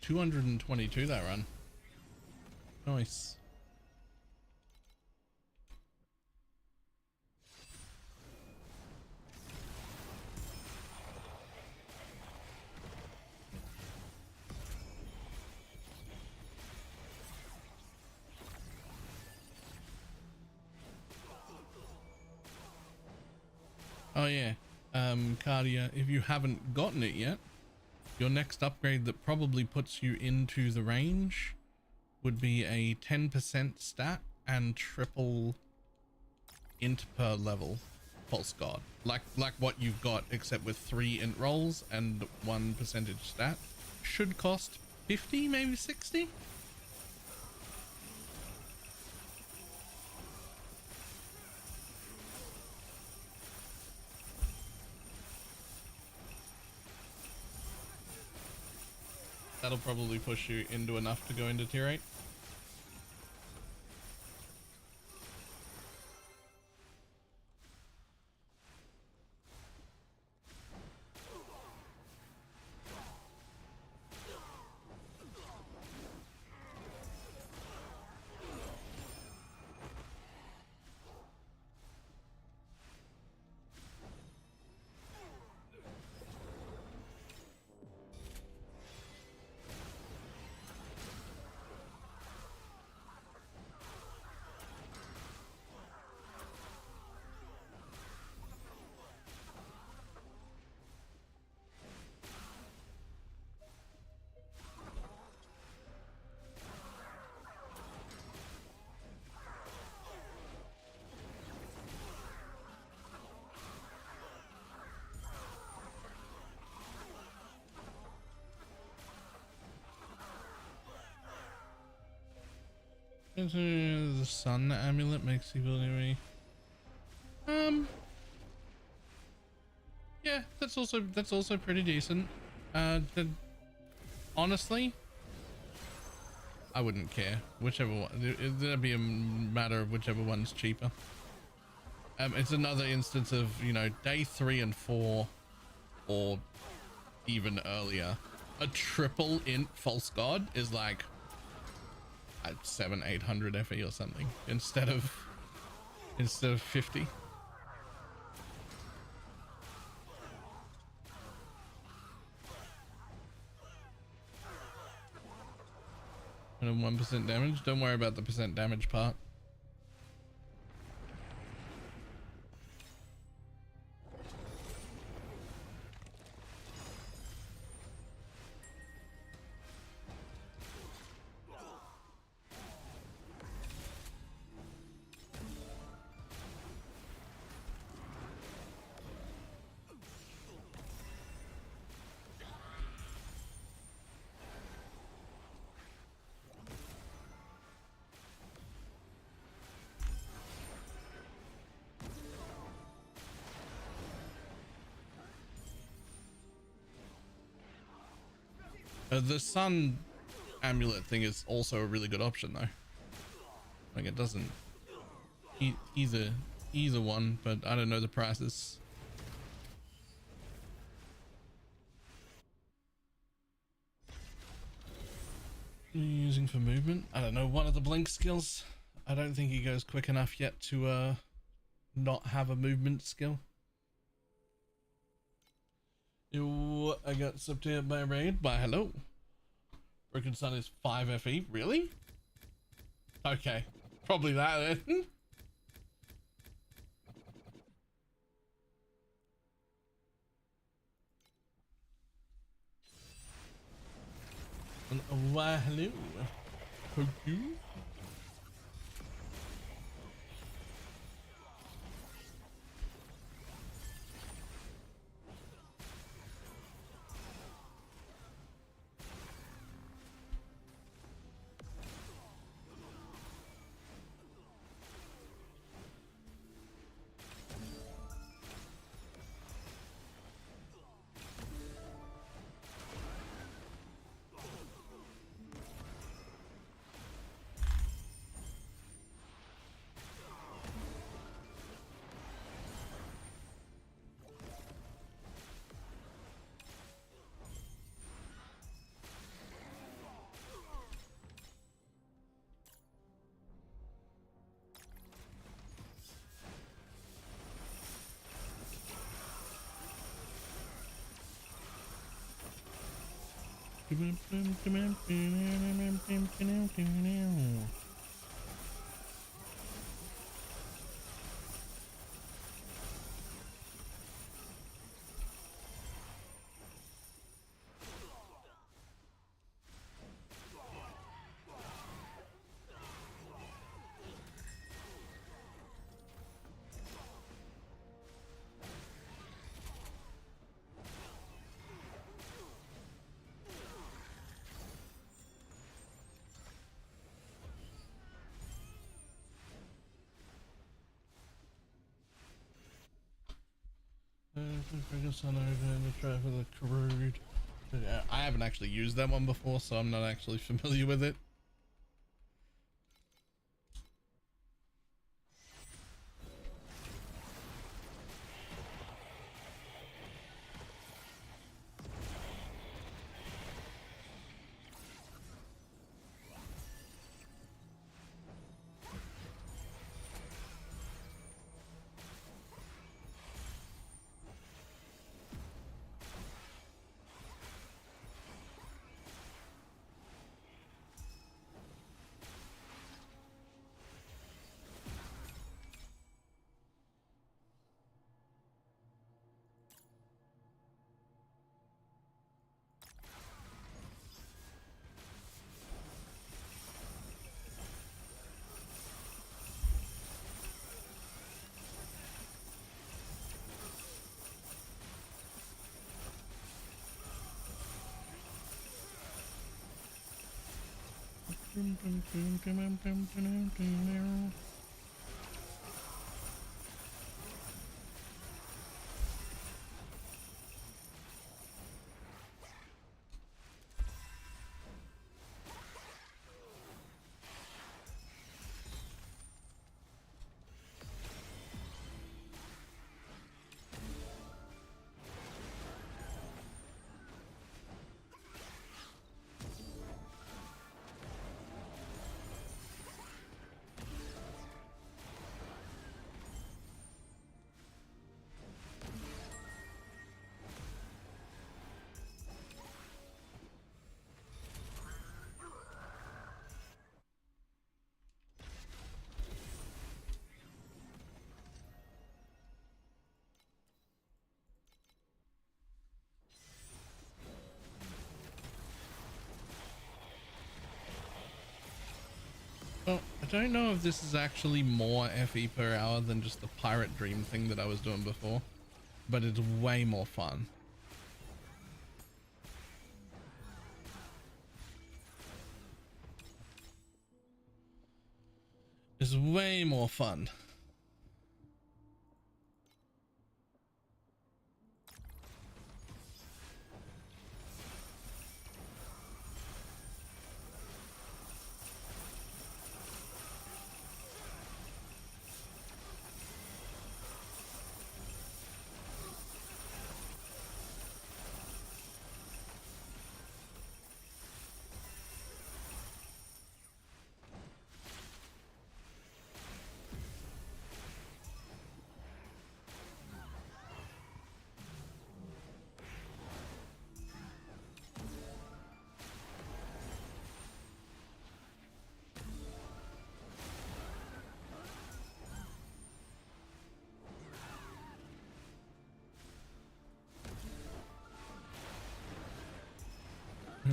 222 that run. Nice. Oh yeah, Cardia, if you haven't gotten it yet, your next upgrade that probably puts you into the range would be a 10% stat and triple int per level false god. Like what you've got, except with 3 int rolls and 1% stat. Should cost 50, maybe 60? That'll probably push you into enough to go into tier 8. The sun amulet makes you ability. Yeah, that's also pretty decent. Honestly, I wouldn't care. Whichever one, that'd be a matter of whichever one's cheaper. It's another instance of, you know, day 3 and 4, or even earlier, a triple int false god is like at 700-800 FE or something instead of 50. And 1% damage. Don't worry about the percent damage part. The sun amulet thing is also a really good option though. Like it doesn't either one, but I don't know the prices. Using for movement? I don't know, one of the blink skills. I don't think he goes quick enough yet to not have a movement skill. Yo, I got subbed here by raid by hello. Broken Sun is 5 FE, really? Okay, probably that then. Why hello? Okay. Focus on over the try for the corrode. I haven't actually used that one before, so I'm not actually familiar with it. Well, I don't know if this is actually more FE per hour than just the pirate dream thing that I was doing before, but it's way more fun. It's way more fun.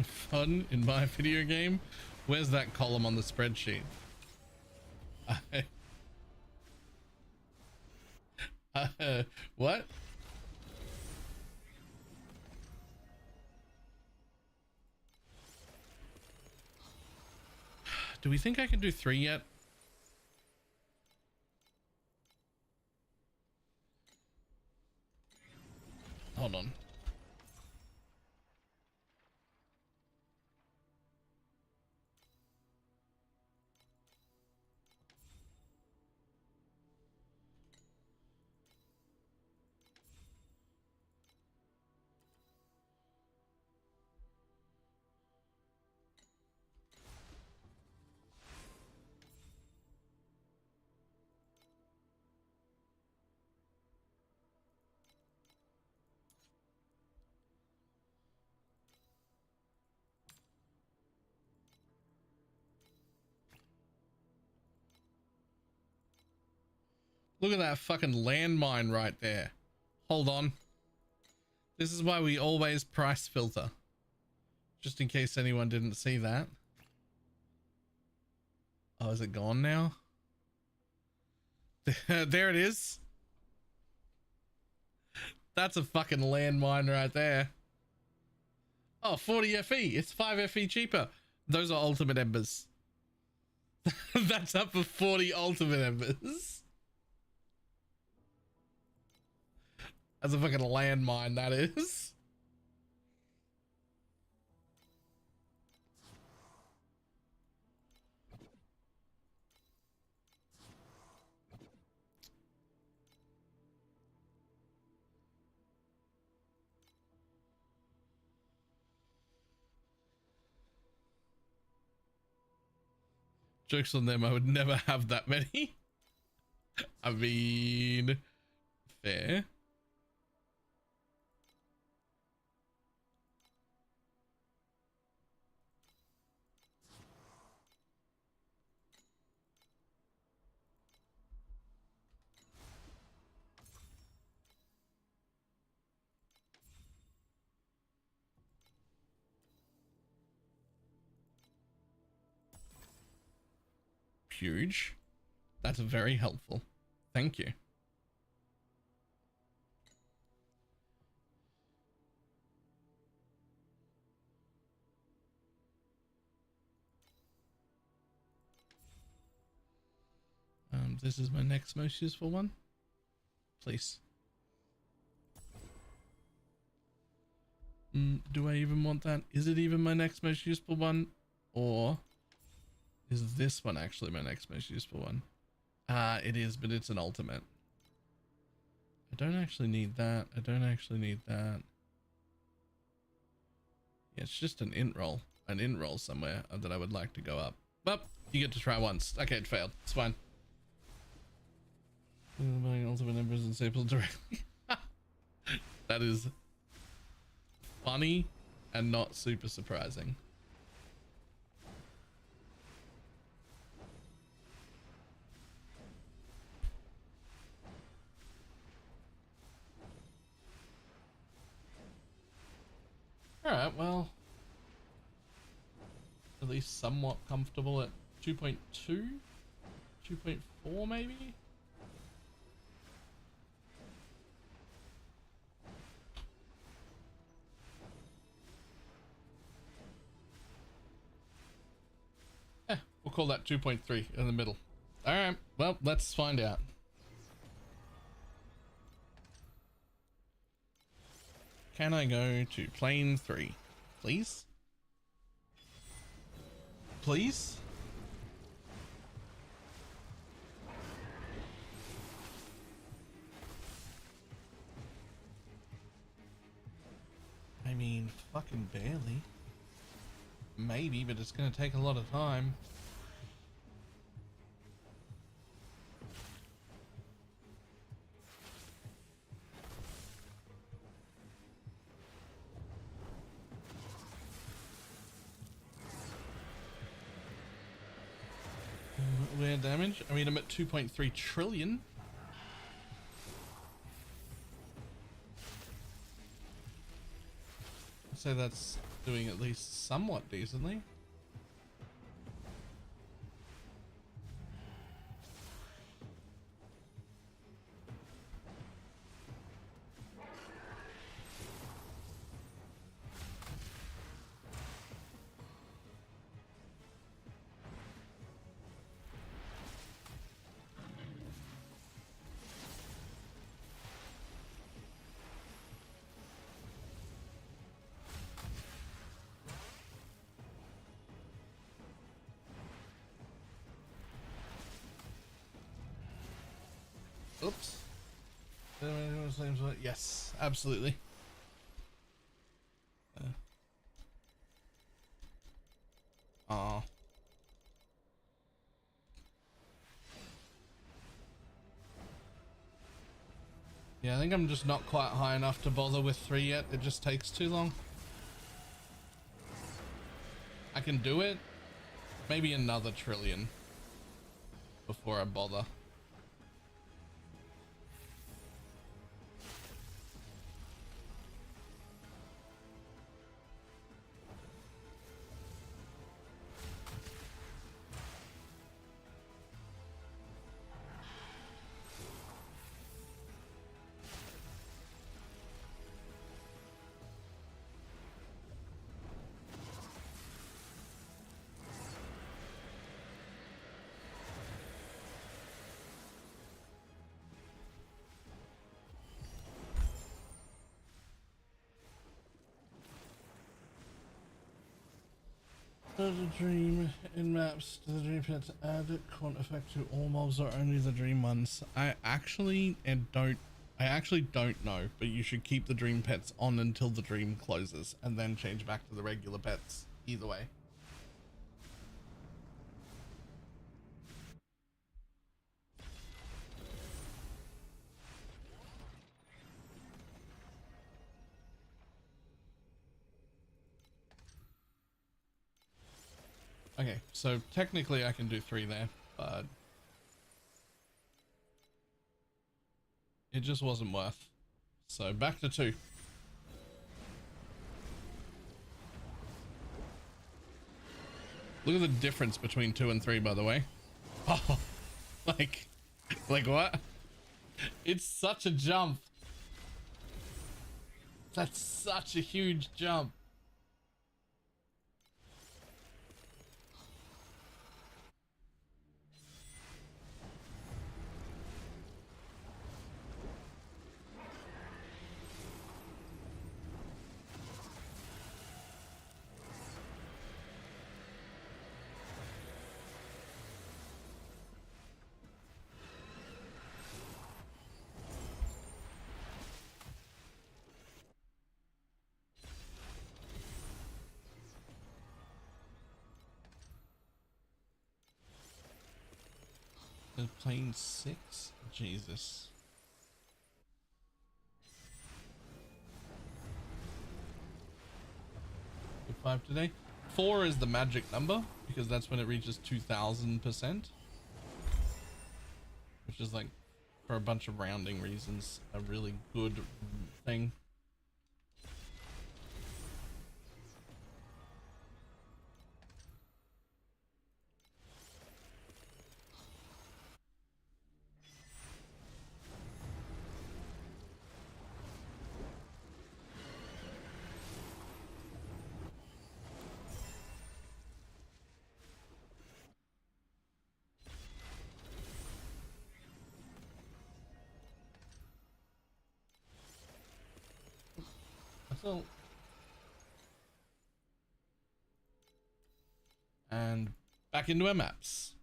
Fun in my video game? Where's that column on the spreadsheet? What? Do we think I can do 3 yet? Hold on. Look at that fucking landmine right there. Hold on. This is why we always price filter. Just in case anyone didn't see that. Oh, is it gone now? There it is. That's a fucking landmine right there. Oh, 40 FE. It's 5 FE cheaper. Those are ultimate embers. That's up for 40 ultimate embers. That's a fucking landmine, that is. Jokes on them, I would never have that many. I mean, fair. Huge. That's very helpful. Thank you. This is my next most useful one. Please. Do I even want that? Is it even my next most useful one? Or is this one actually my next most useful one? It is, but it's an ultimate. I don't actually need that. I don't actually need that. Yeah, it's just an int roll. An int roll somewhere that I would like to go up. But you get to try once. Okay, it failed. It's fine. Buying ultimate embers and staples directly. That is funny and not super surprising. Alright, well, at least somewhat comfortable at 2.2, 2.4 maybe? We'll call that 2.3 in the middle. Alright, well, let's find out. Can I go to plane 3, please? Please? I mean, fucking barely. Maybe, but it's gonna take a lot of time. Weird damage. I mean, I'm at 2.3 trillion. So that's doing at least somewhat decently. Oops. Yes, absolutely. Oh. Yeah, I think I'm just not quite high enough to bother with 3 yet. It just takes too long. I can do it. Maybe another trillion before I bother. Add a dream in maps to the dream pets. Add quant effect to all mobs or only the dream ones. I actually don't know, but you should keep the dream pets on until the dream closes and then change back to the regular pets either way. Okay, so technically I can do 3 there, but it just wasn't worth. So back to 2. Look at the difference between 2 and 3, by the way. Oh, like what? It's such a jump. That's such a huge jump. They're playing 6? Jesus. 5 today. 4 is the magic number because that's when it reaches 2000%, which is like, for a bunch of rounding reasons, a really good thing. So, and back into our maps.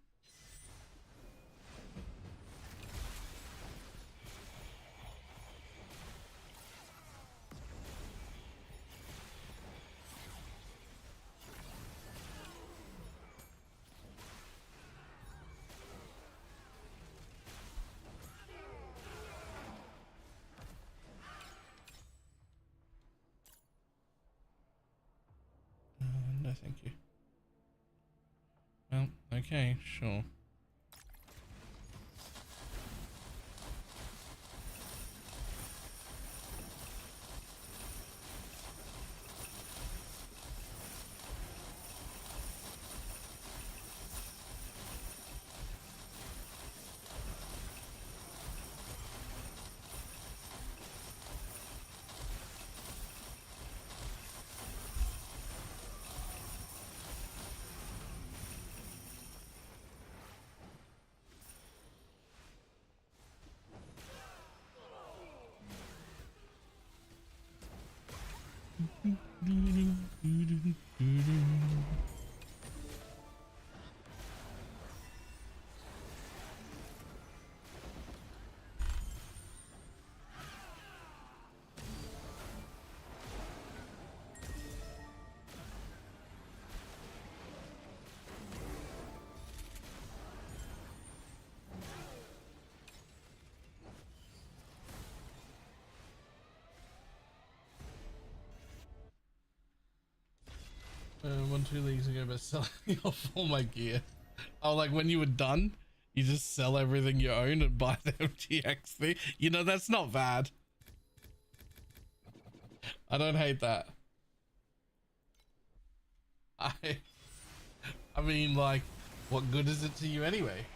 No, thank you. Well, okay, sure. One, 2 leagues ago, but selling off all my gear. Oh, like when you were done, you just sell everything you own and buy the MTX thing. You know, that's not bad. I don't hate that. I mean, like, what good is it to you anyway?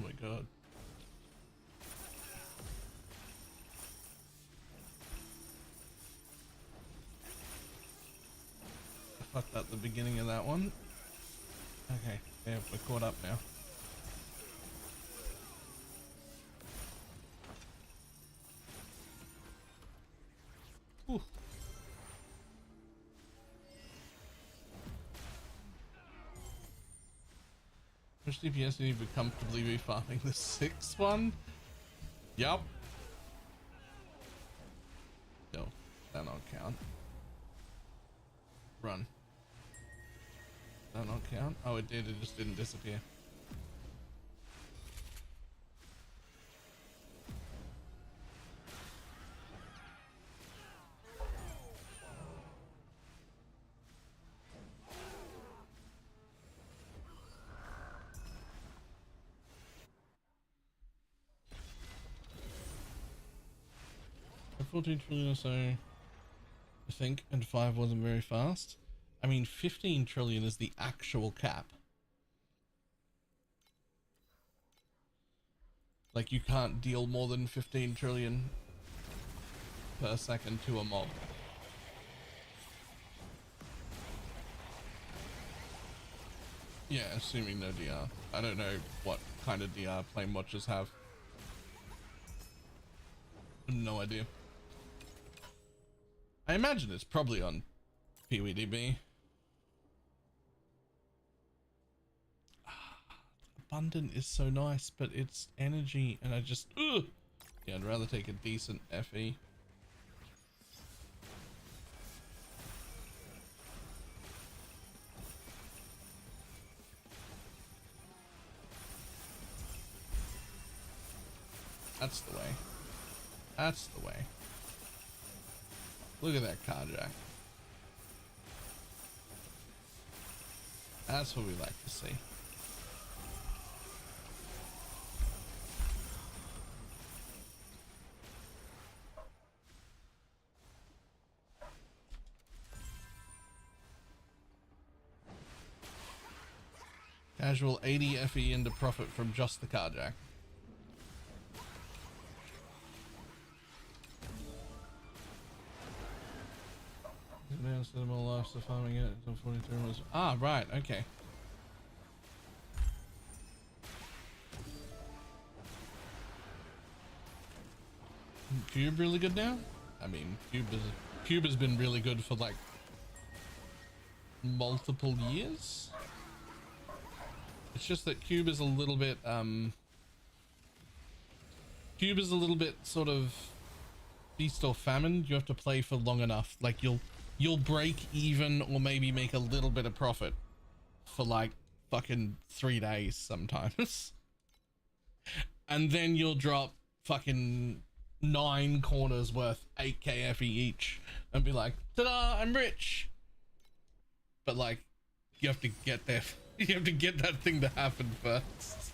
my god. I fucked up the beginning of that one. Okay, yeah, we're caught up now. Whew. Which DPS need to be comfortably be farming the 6th one? Yup. No, that don't count. Run. That don't count. Oh, it did. It just didn't disappear. So 14 trillion or so, I think, and 5 wasn't very fast. I mean, 15 trillion is the actual cap. Like, you can't deal more than 15 trillion per second to a mob. Yeah, assuming no DR. I don't know what kind of DR Flame Watchers have. No idea. I imagine it's probably on PWDB. Abundant is so nice, but it's energy, and I just... Ugh! Yeah, I'd rather take a decent FE. That's the way. That's the way. Look at that carjack. That's what we like to see. Casual 80 FE into profit from just the carjack. Instead of more life, so farming it until 42 was. Ah, right, okay. Cube really good now? I mean, Cube has been really good for like multiple years. It's just that Cube is a little bit sort of feast or famine. You have to play for long enough. Like you'll break even or maybe make a little bit of profit for like fucking 3 days sometimes. And then you'll drop fucking 9 corners worth 8k FE each and be like, ta-da, I'm rich. But like, you have to get there. You have to get that thing to happen first.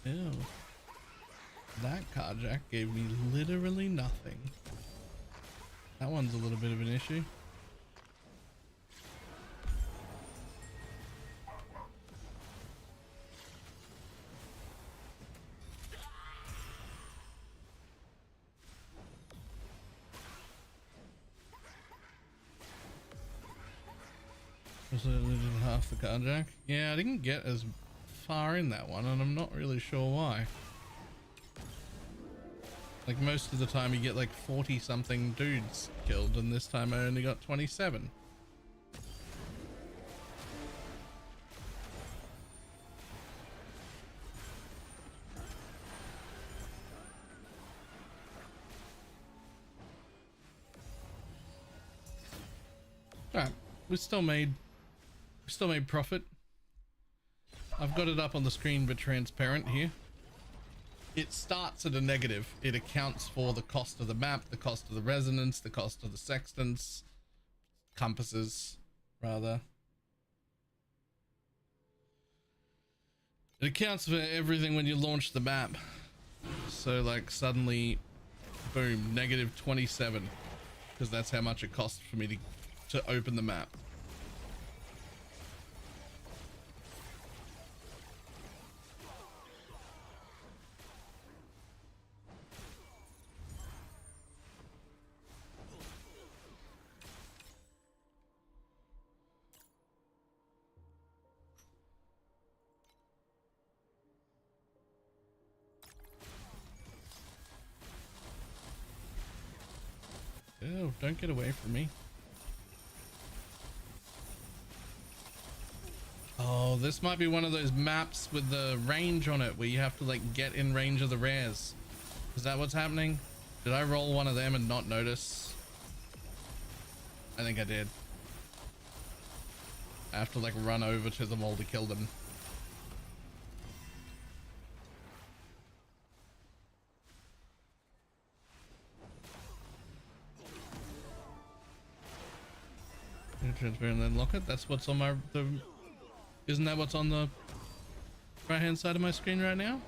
Ew. That carjack gave me literally nothing. That one's a little bit of an issue. Was it half the carjack? Yeah, I didn't get as far in that one, and I'm not really sure why. Like most of the time you get like 40 something dudes killed, and this time I only got 27. Alright, we still made profit. I've got it up on the screen but transparent here. It starts at a negative. It accounts for the cost of the map, the cost of the resonance, the cost of the sextants, compasses, rather. It accounts for everything when you launch the map. So like suddenly, boom, negative 27, because that's how much it costs for me to open the map. Oh, don't get away from me. Oh, this might be one of those maps with the range on it where you have to like get in range of the rares. Is that what's happening? Did I roll one of them and not notice? I think I did. I have to like run over to them all to kill them. Transparent and then lock it. That's what's on my isn't that what's on the right hand side of my screen right now?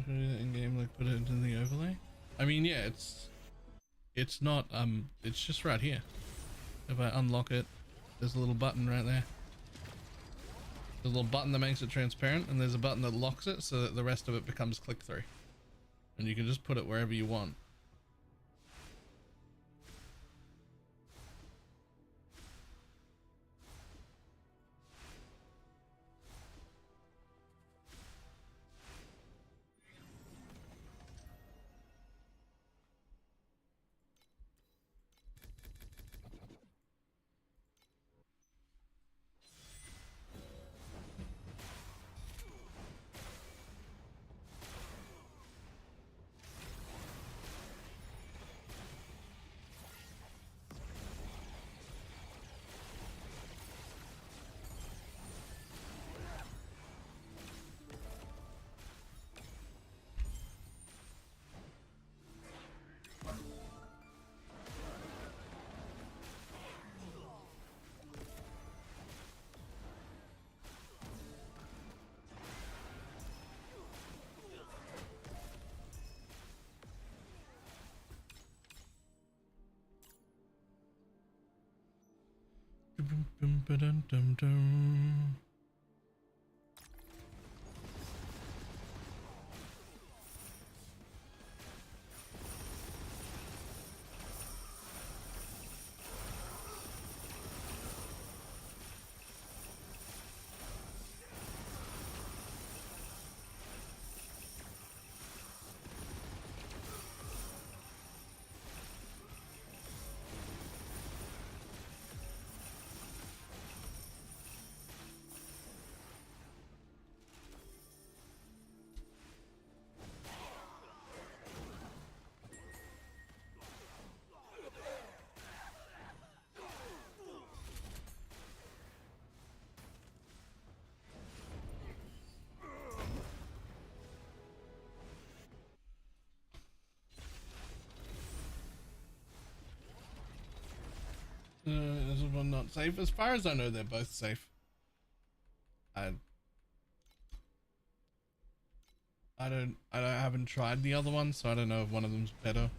In game, like put it into the overlay. I mean, yeah, it's not it's just right here. If I unlock it, there's a little button right there. There's a little button that makes it transparent, and there's a button that locks it so that the rest of it becomes click through, and you can just put it wherever you want. Is one not safe? As far as I know, they're both safe. I haven't tried the other one, so I don't know if one of them's better.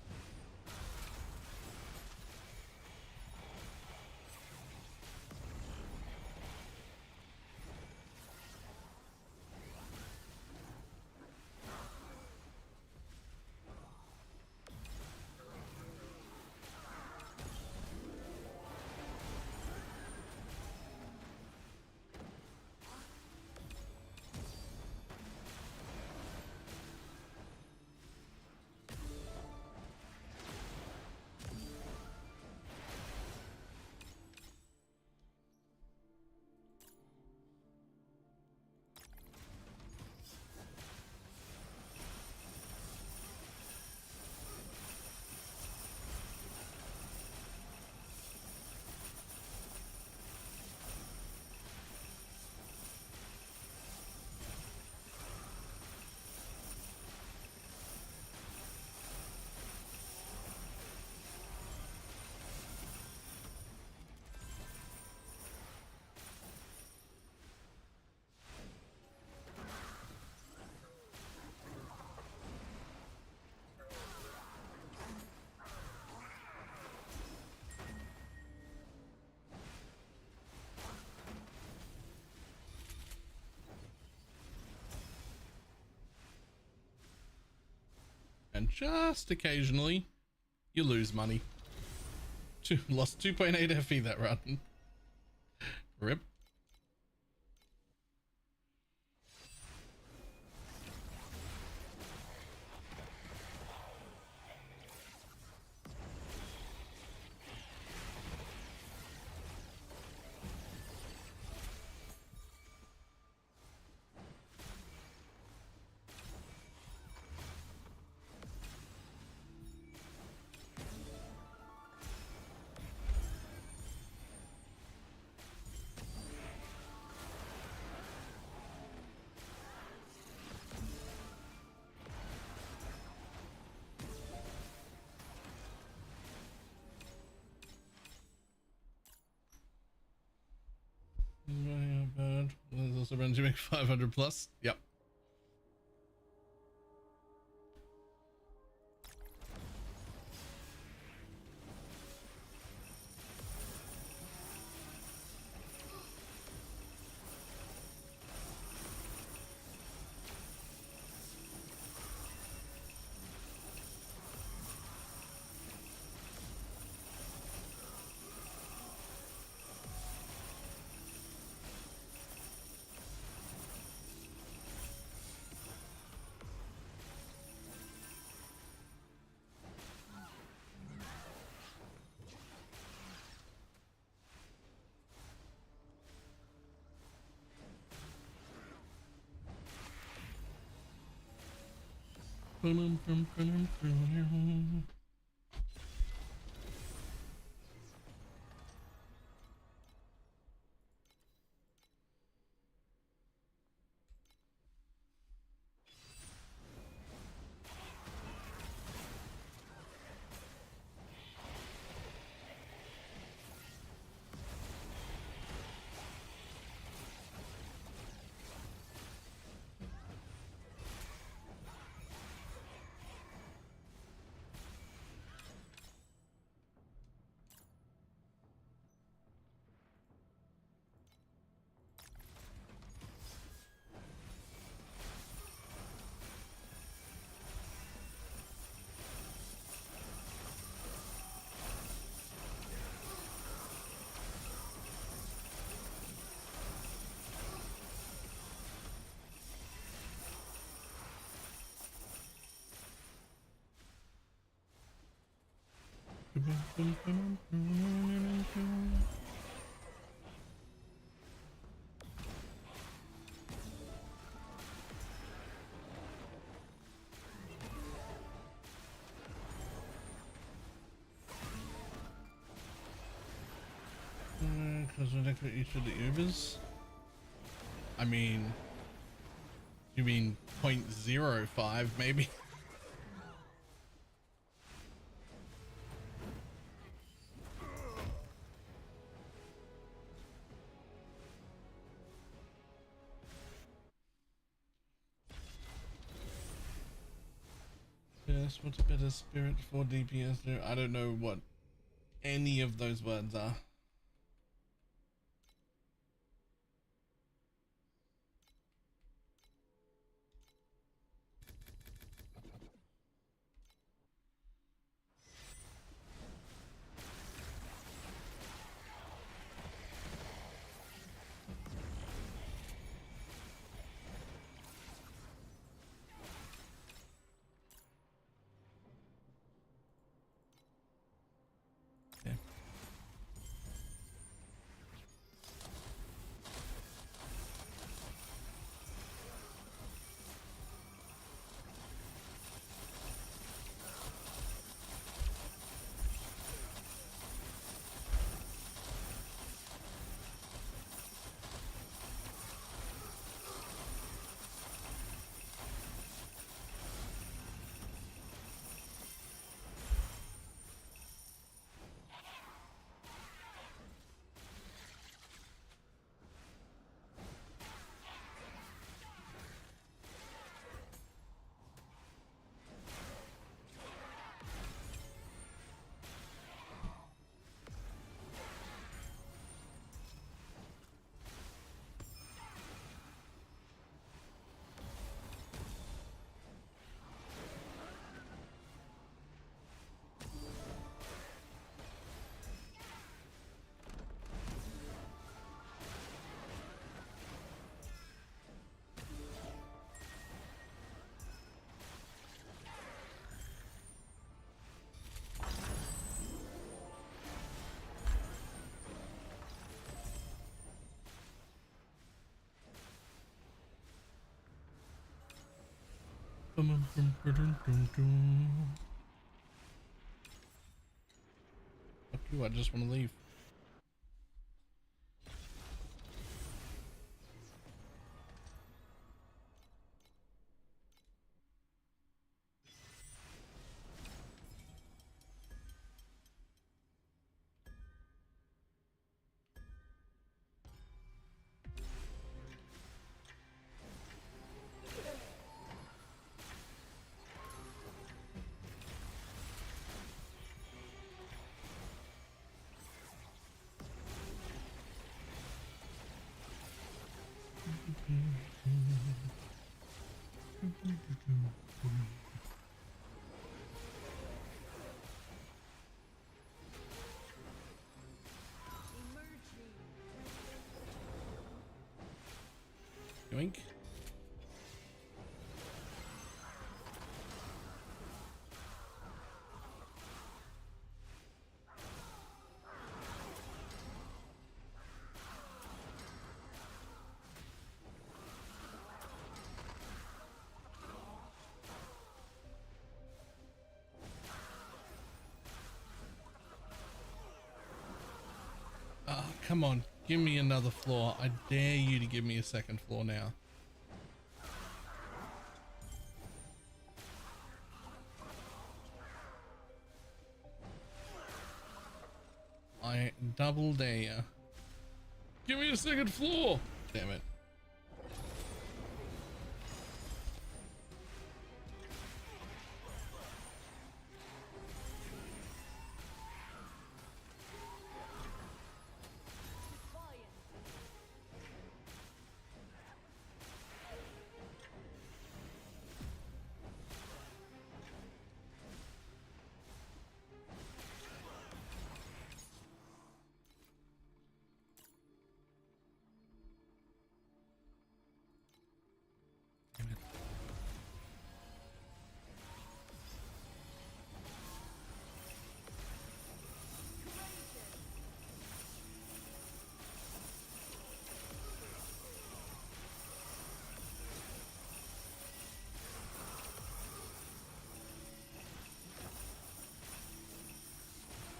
And just occasionally, you lose money. Lost 2.8 FE that run. Rip. Bad. There's also runs you make 500 plus. Yep. Because when I got each of the Ubers, I mean, you mean 0.05 maybe? less, what's a better spirit for DPS there? I don't know what any of those words are. Fuck you, I just want to leave. Yoink. Oh, come on. Give me another floor. I dare you to give me a second floor now. I double dare you. Give me a second floor. Damn it.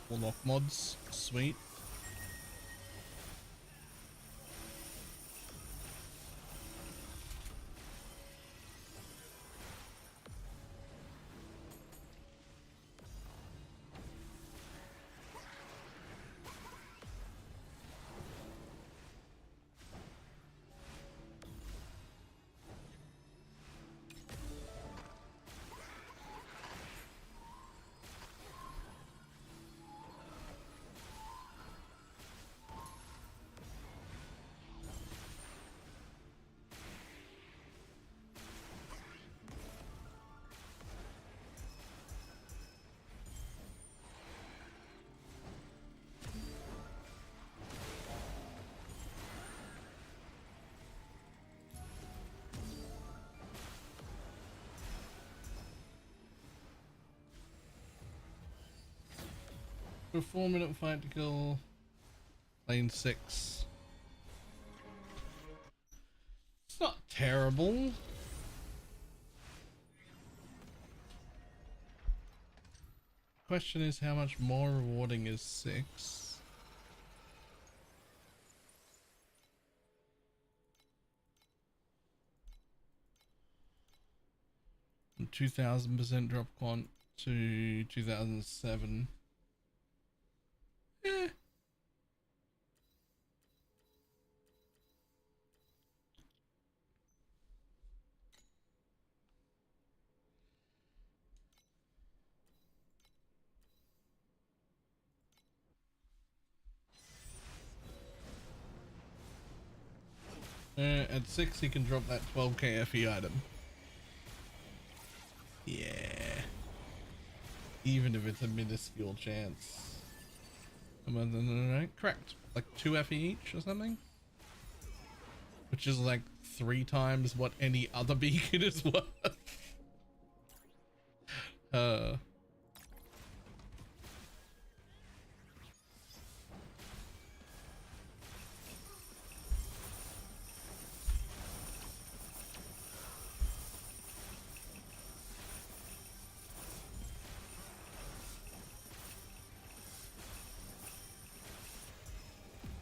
Warlock mods, sweet. for a 4-minute fight to kill lane 6. It's not terrible. Question is, how much more rewarding is 6? From 2000% drop quant to 2007. Eh. At 6 he can drop that 12k FE item. Yeah. Even if it's a minuscule chance. Correct. Like 2 FE each or something? Which is like 3 times what any other beacon is worth.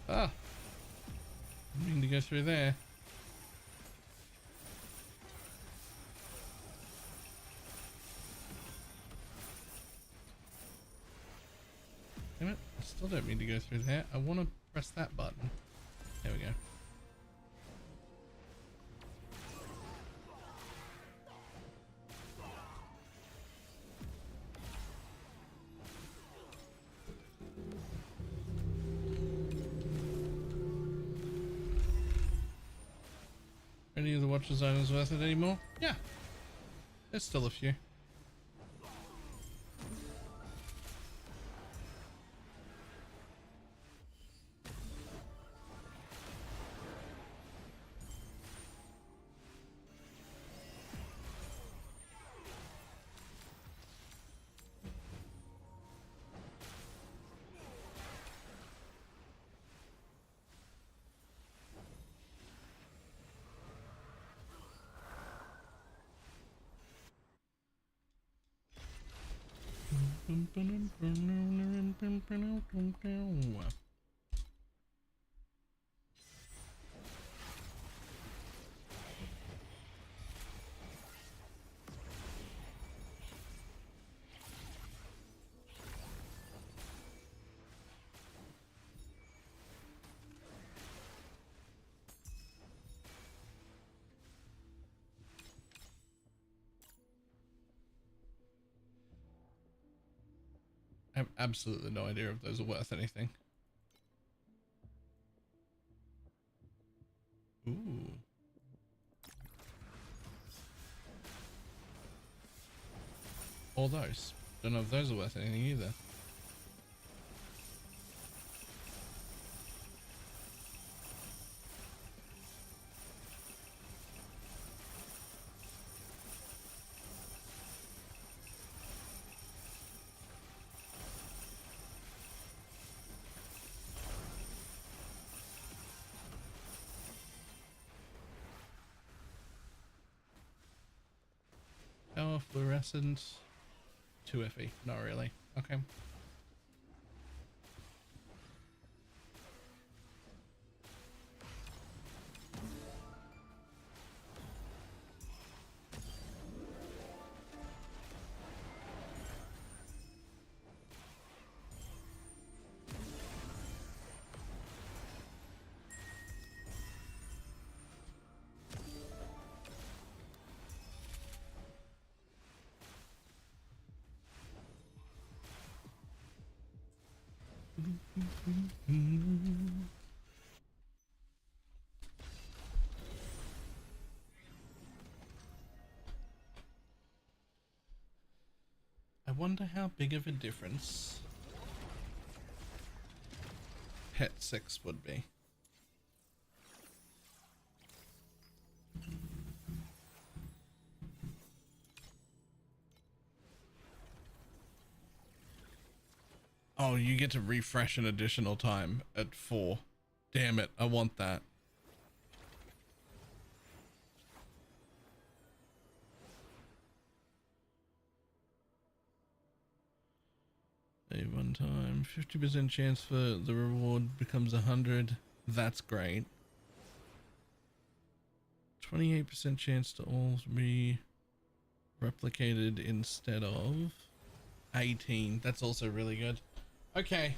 Ah, I mean to go through there. Damn it, I still don't mean to go through there. I want to press that button. There we go. Any of the Watcher Zoners worth it anymore? Yeah, there's still a few. I have absolutely no idea if those are worth anything. Ooh. All those. Don't know if those are worth anything either. Power fluorescent. 2 FE. Not really. Okay. I wonder how big of a difference Pet 6 would be. Oh, you get to refresh an additional time at 4. Damn it, I want that. Save one time. 50% chance for the reward becomes 100. That's great. 28% chance to all be replicated instead of 18. That's also really good. Okay.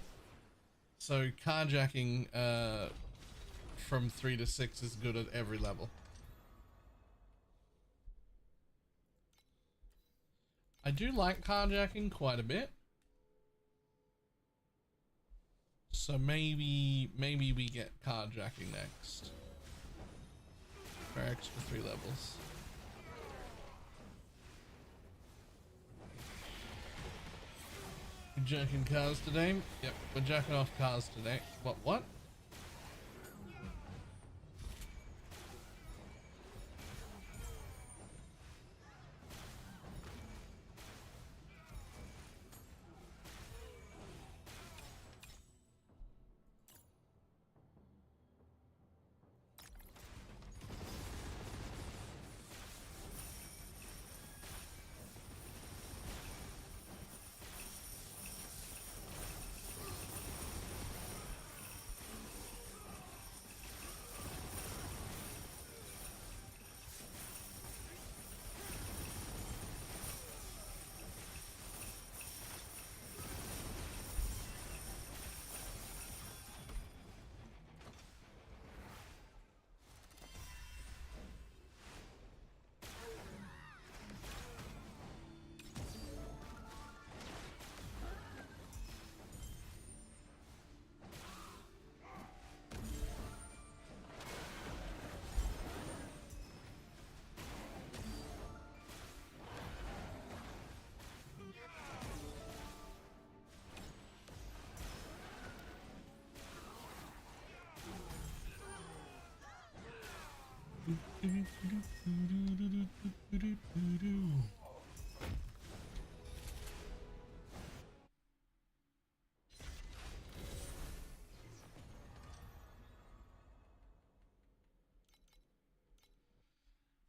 So carjacking from 3 to 6 is good at every level. I do like carjacking quite a bit. So maybe we get carjacking next. For extra 3 levels. We're jacking cars today? Yep, we're jacking off cars today. What?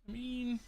I mean,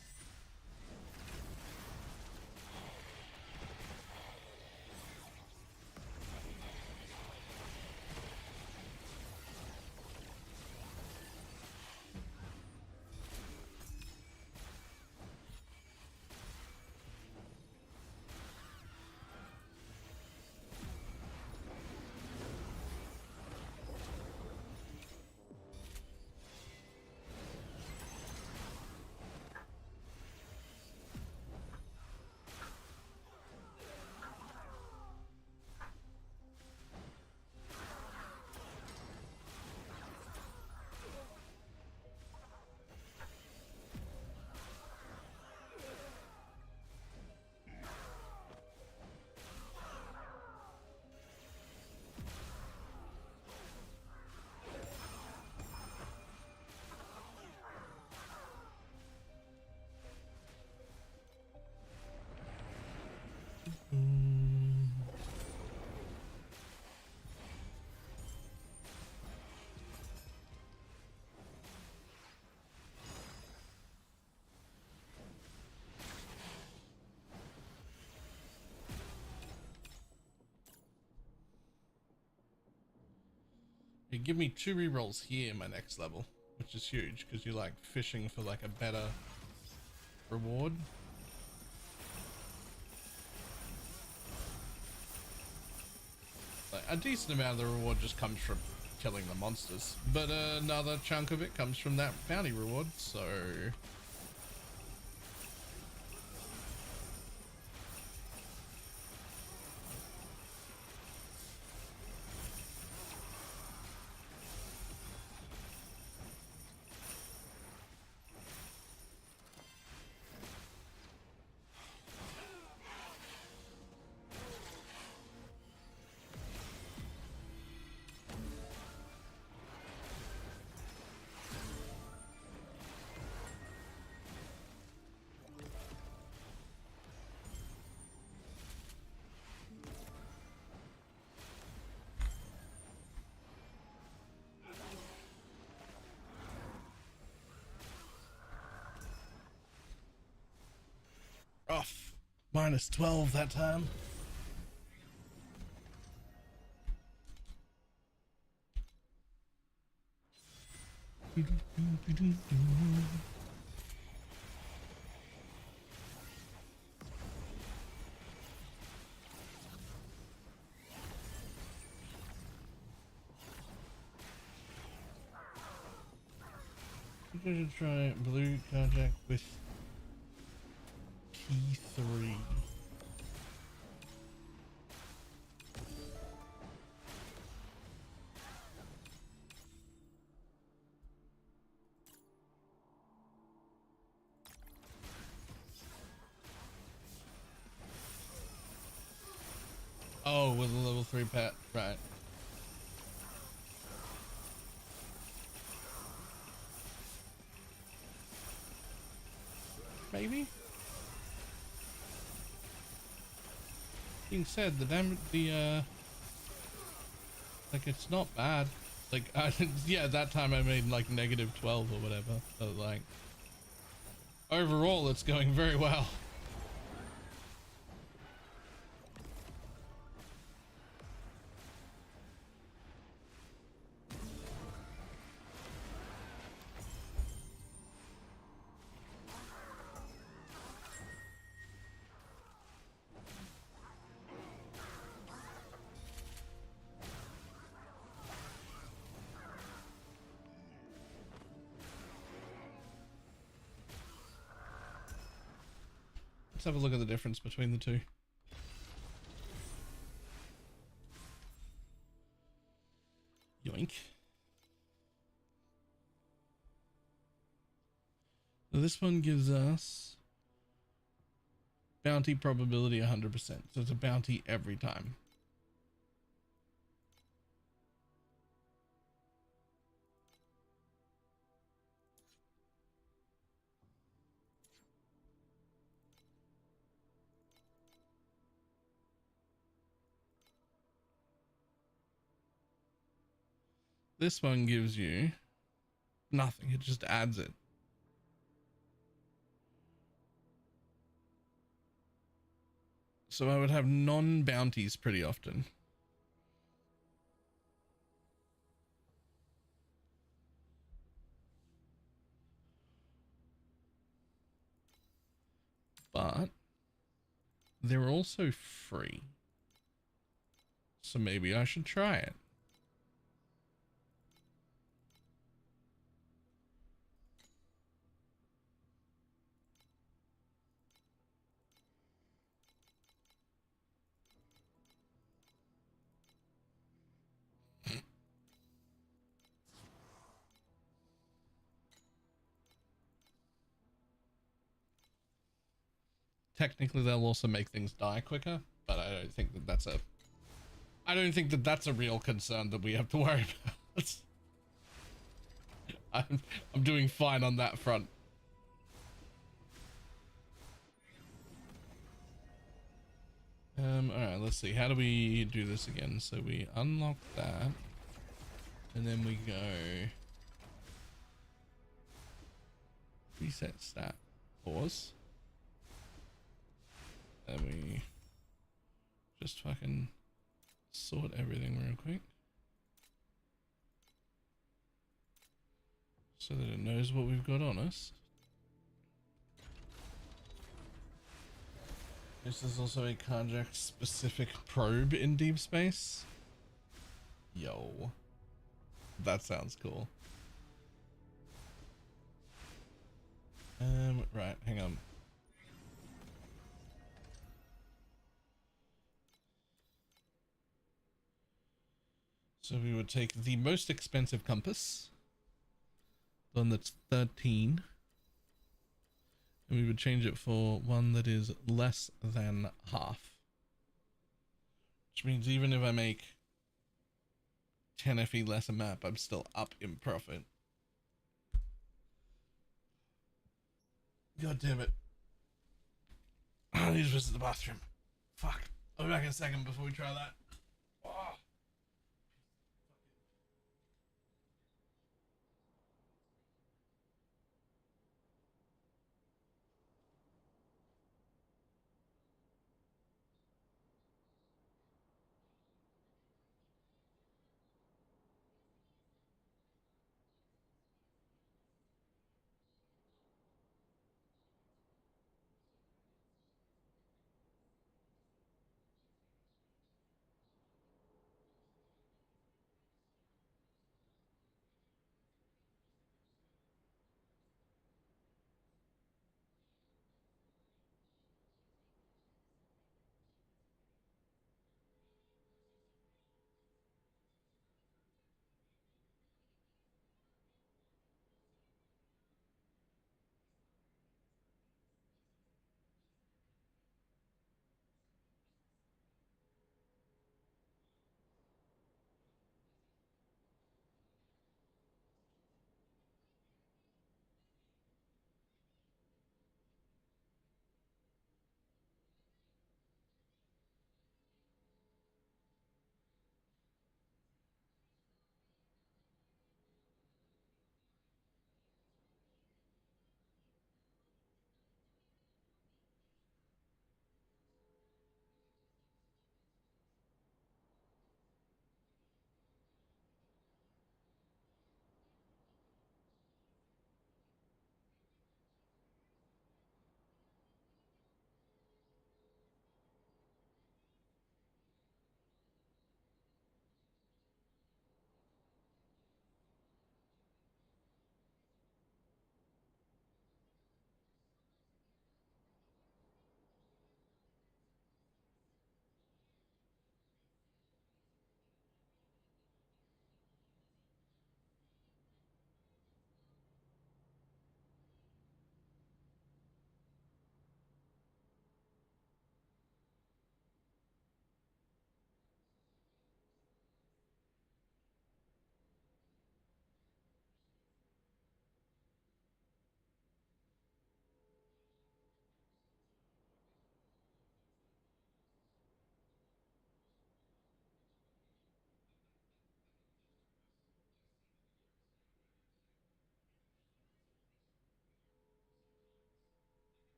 you give me 2 rerolls here in my next level, which is huge because you're like fishing for like a better reward. Like a decent amount of the reward just comes from killing the monsters, but another chunk of it comes from that bounty reward, so Minus 12 that time. I should try blue carjack with key 3. Oh, with a level 3 pet, right. Maybe? Being said, like, it's not bad. Like, yeah, that time I made like negative 12 or whatever, but like, overall it's going very well. Let's have a look at the difference between the two. Yoink. So this one gives us bounty probability 100%. So it's a bounty every time. This one gives you nothing. It just adds it. So I would have non-bounties pretty often. But they're also free. So maybe I should try it. Technically, they'll also make things die quicker, but I don't think that that's a real concern that we have to worry about. I'm doing fine on that front. All right, let's see. How do we do this again? So we unlock that, and then we go reset stat, pause. Then we just fucking sort everything real quick so that it knows what we've got on us. This is also a carjack specific probe in deep space. Yo, that sounds cool. Right, hang on. So we would take the most expensive compass, the one that's 13, and we would change it for one that is less than half. Which means even if I make 10 FE less a map, I'm still up in profit. God damn it. I need to visit the bathroom. Fuck. I'll be back in a second before we try that. Oh.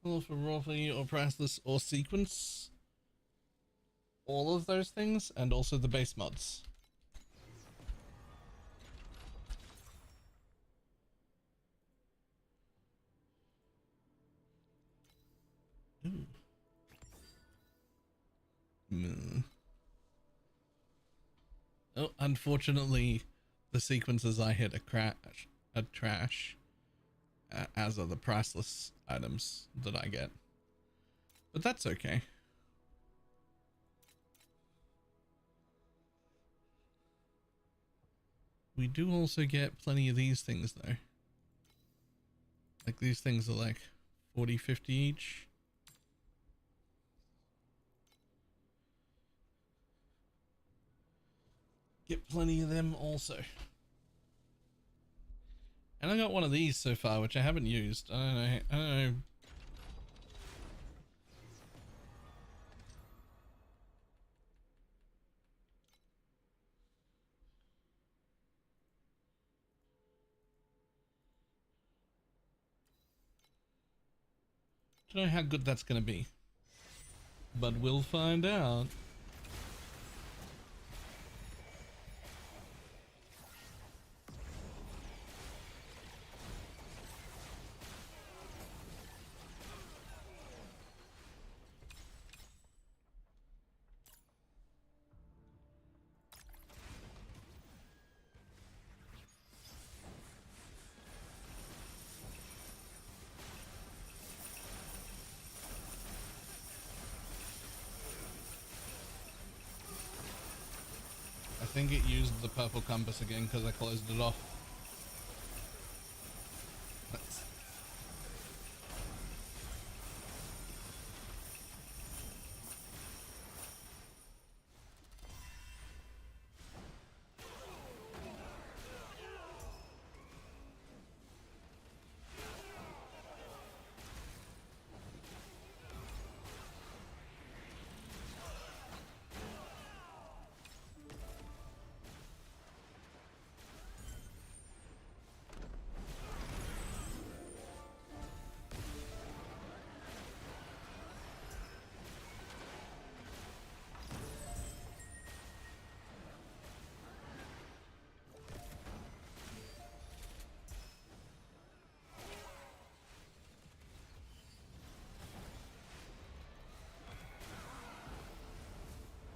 All for roughly or priceless or sequence. All of those things, and also the base mods. Ooh. Oh, unfortunately, the sequences I hit are trash, as are the priceless items that I get. But that's okay. We do also get plenty of these things though. Like these things are like 40, 50 each. Get plenty of them also. And I got one of these so far, which I haven't used. I don't know. Don't know how good that's gonna be, but we'll find out. I think it used the purple compass again because I closed it off.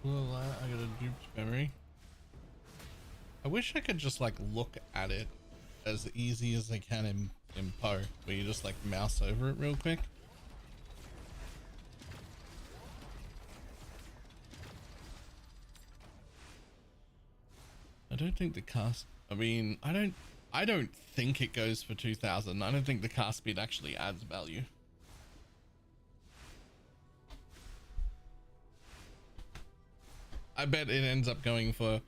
Well, I got a duped memory. I wish I could just like look at it as easy as I can in Poe, where you just like mouse over it real quick. I don't think the cast, I mean, I don't think it goes for 2000. I don't think the cast speed actually adds value. I bet it ends up going for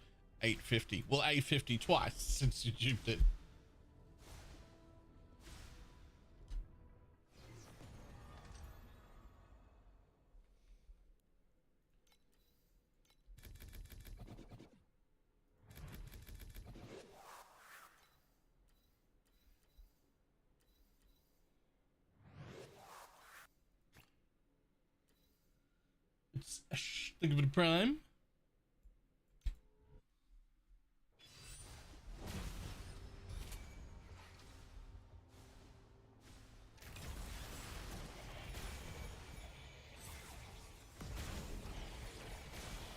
850. Well, 850 twice since you duped it. Think of it a prime.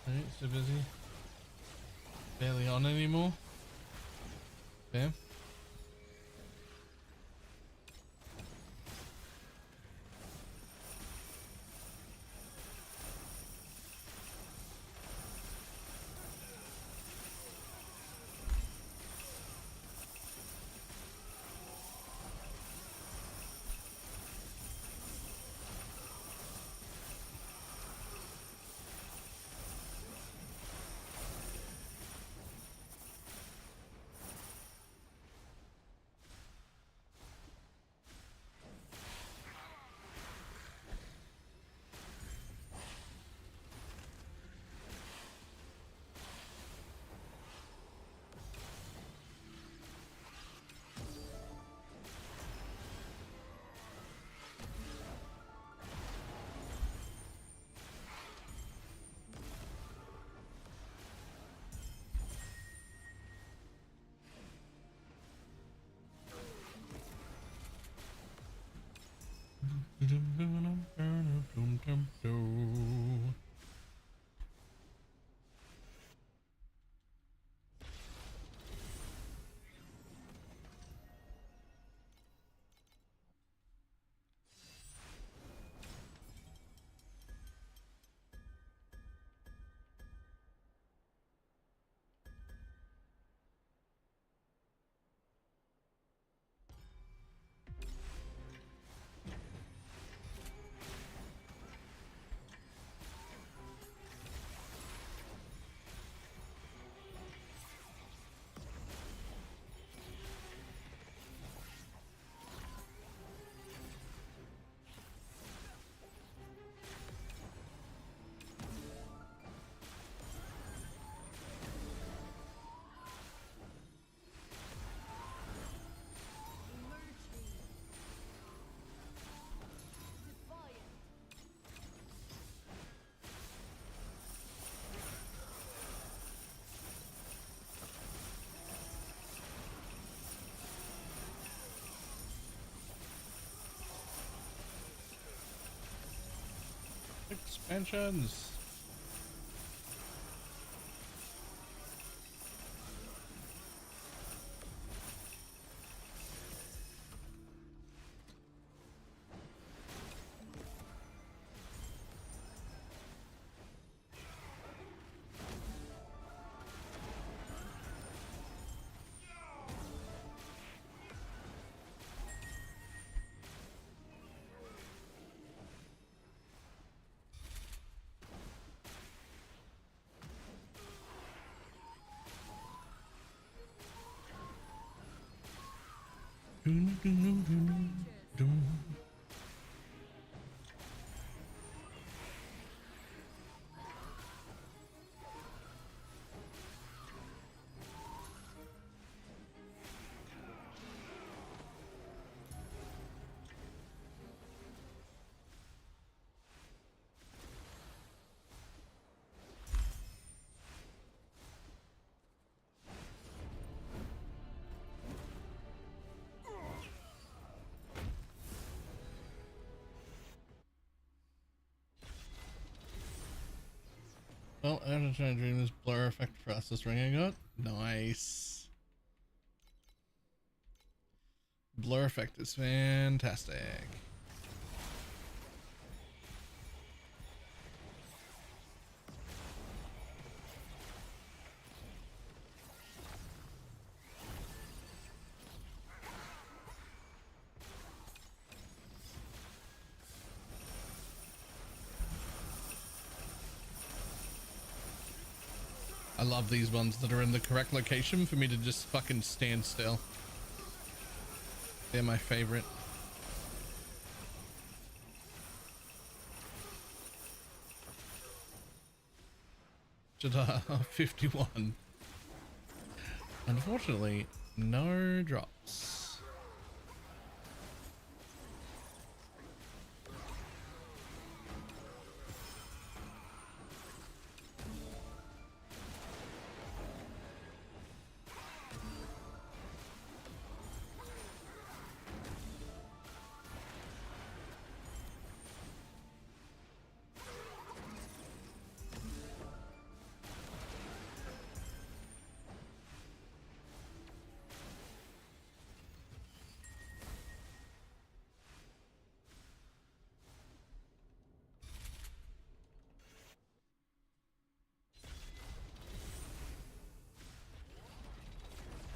Alright, so busy. Barely on anymore. Bam. Expansions. Well, after trying to dream this blur effect fastest ring I got. Nice. Blur effect is fantastic. I love these ones that are in the correct location for me to just fucking stand still. They're my favorite. Jada 51. Unfortunately, no drops.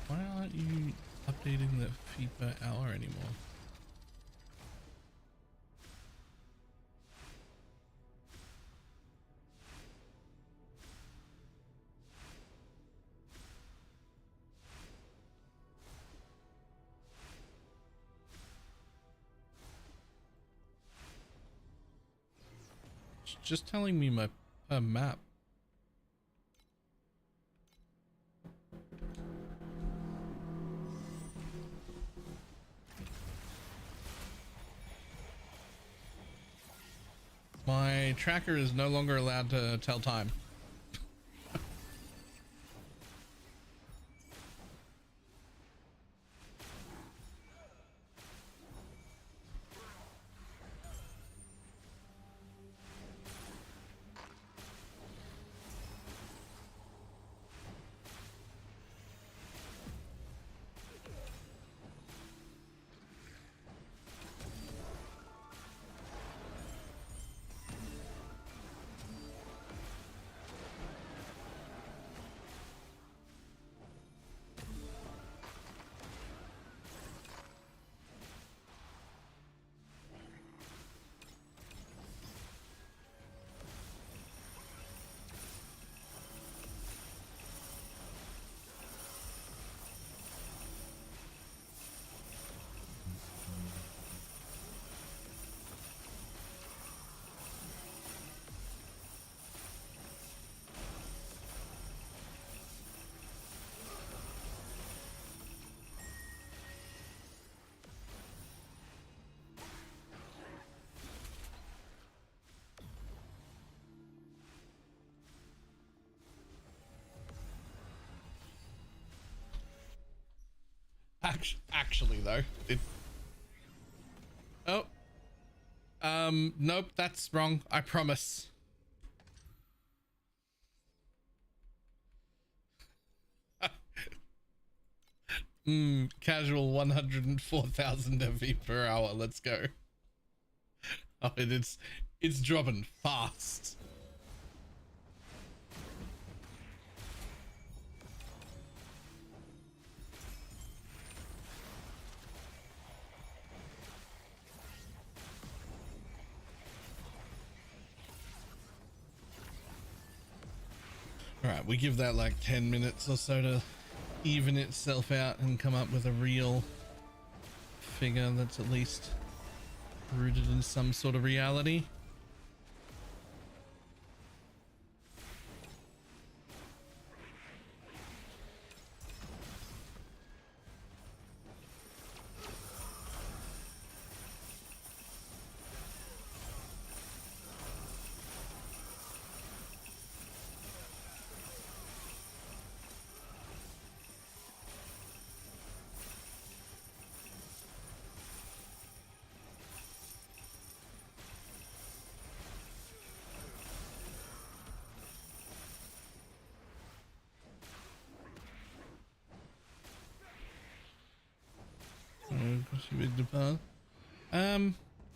Why aren't you updating the feed per hour anymore? It's just telling me my per map. My tracker is no longer allowed to tell time. Actually though, oh, nope, that's wrong. I promise. Casual 104,000 MV per hour. Let's go. Oh, it's dropping fast. All right, we give that like 10 minutes or so to even itself out and come up with a real figure that's at least rooted in some sort of reality.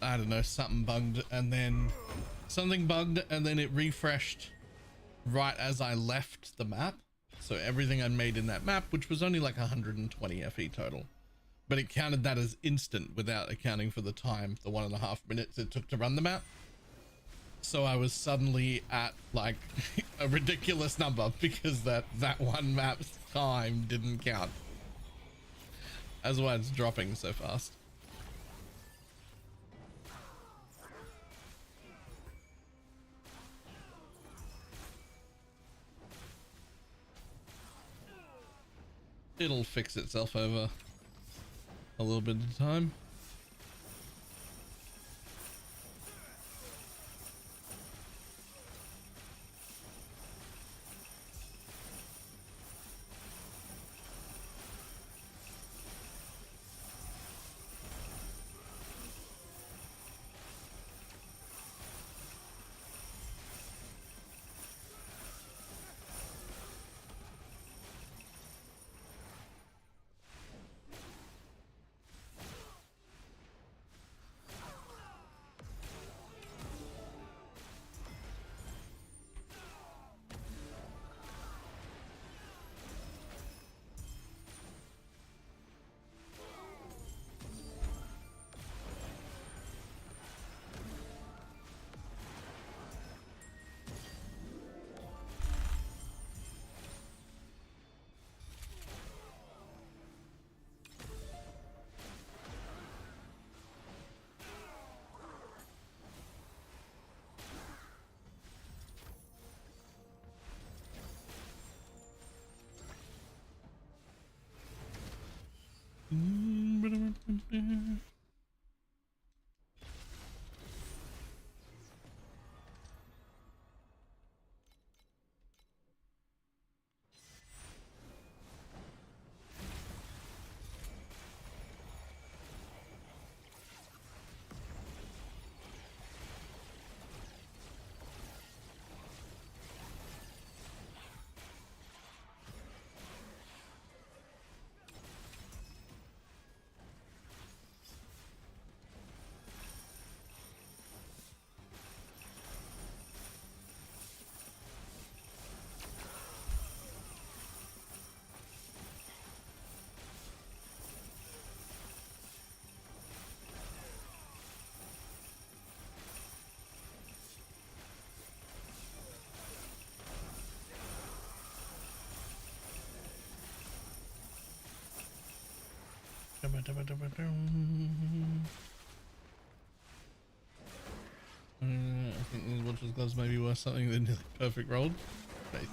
I don't know, something bugged and then it refreshed right as I left the map. So everything I made in that map, which was only like 120 FE total, but it counted that as instant without accounting for the time, the 1.5 minutes it took to run the map. So I was suddenly at like a ridiculous number because that one map's time didn't count. That's why it's dropping so fast. It'll fix itself over a little bit of time. I think these watches gloves may be worth something than nearly perfect rolled. Nice.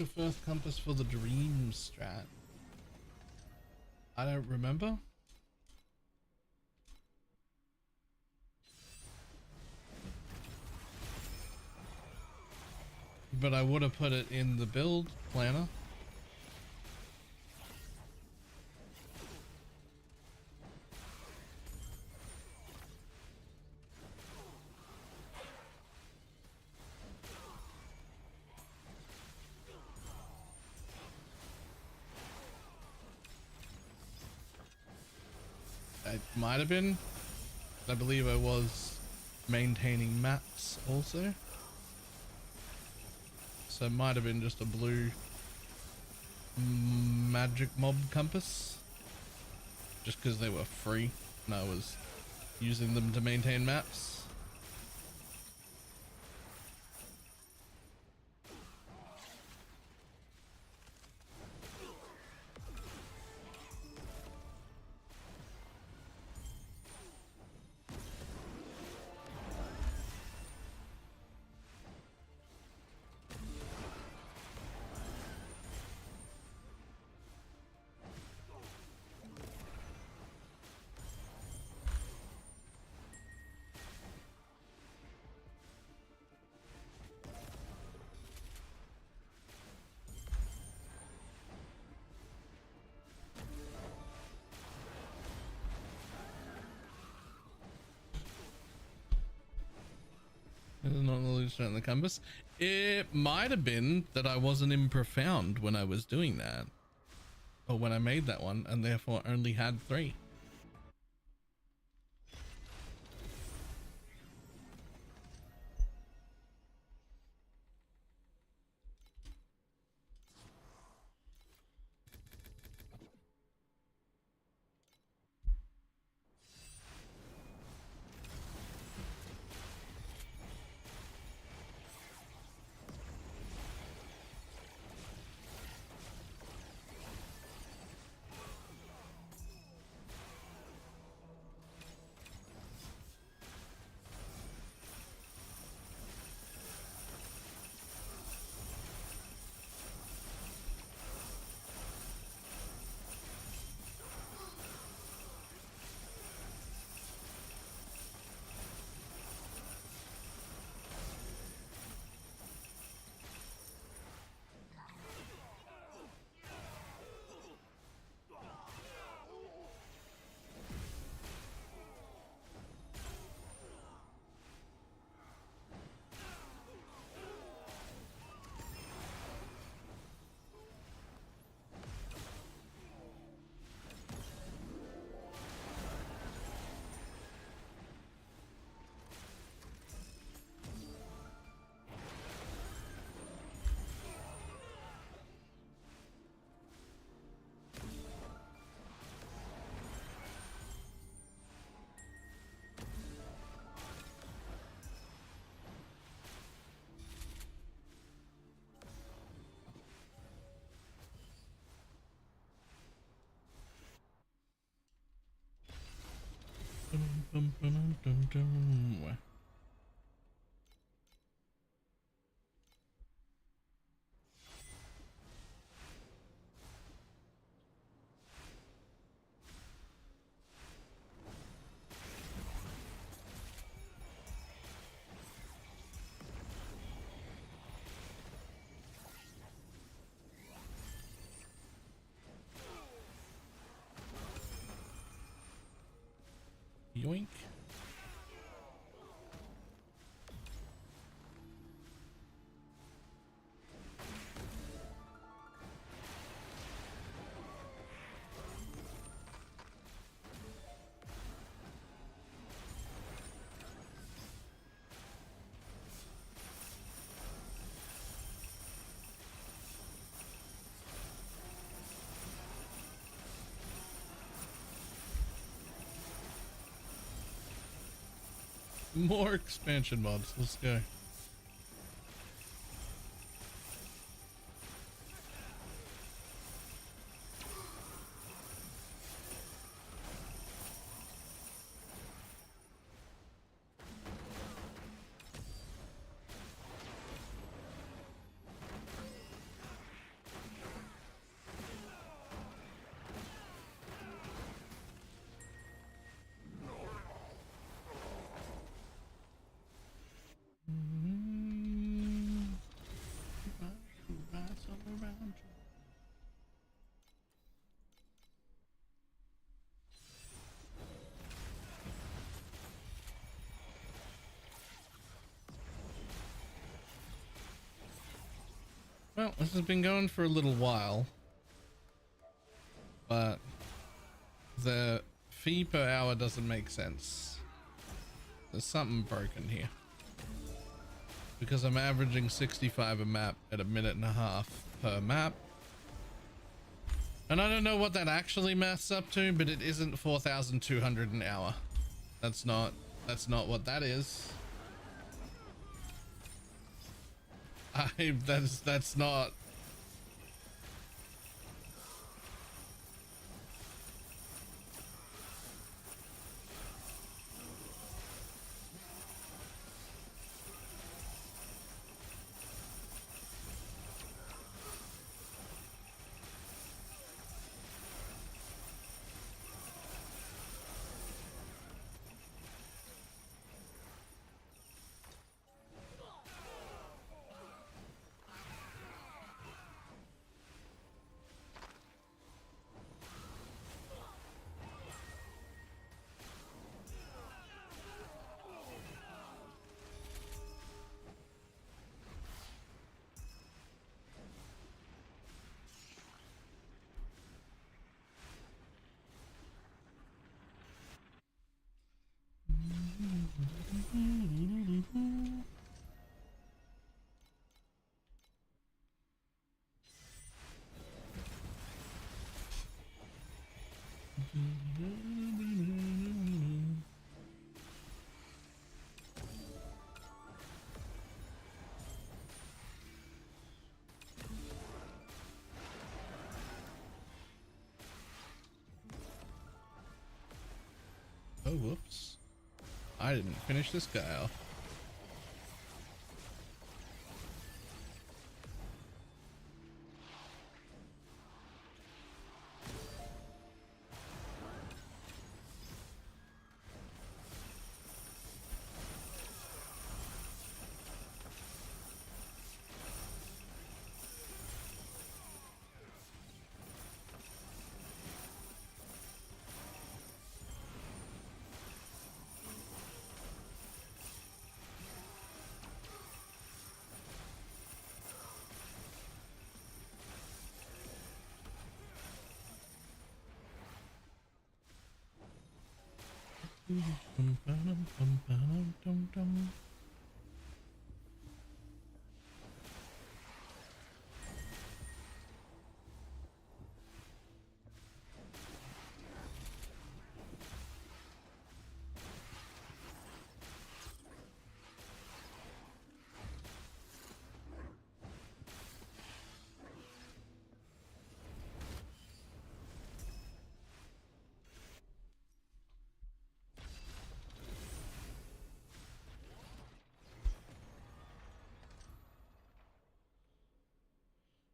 your first compass for the dream strat? I don't remember. But I would have put it in the build planner. It might have been. I believe I was maintaining maps also. So it might have been just a blue magic mob compass. Just because they were free and I was using them to maintain maps. Not the loose on the compass. It might have been that I wasn't in profound when I was doing that, or when I made that one, and therefore only had 3. Yoink. More expansion mods. Let's go. Now, this has been going for a little while, but the fee per hour doesn't make sense. There's something broken here. Because I'm averaging 65 a map at a minute and a half per map. And I don't know what that actually maths up to, but it isn't 4,200 an hour. That's not what that is. That's not. Oh, whoops. I didn't finish this guy off.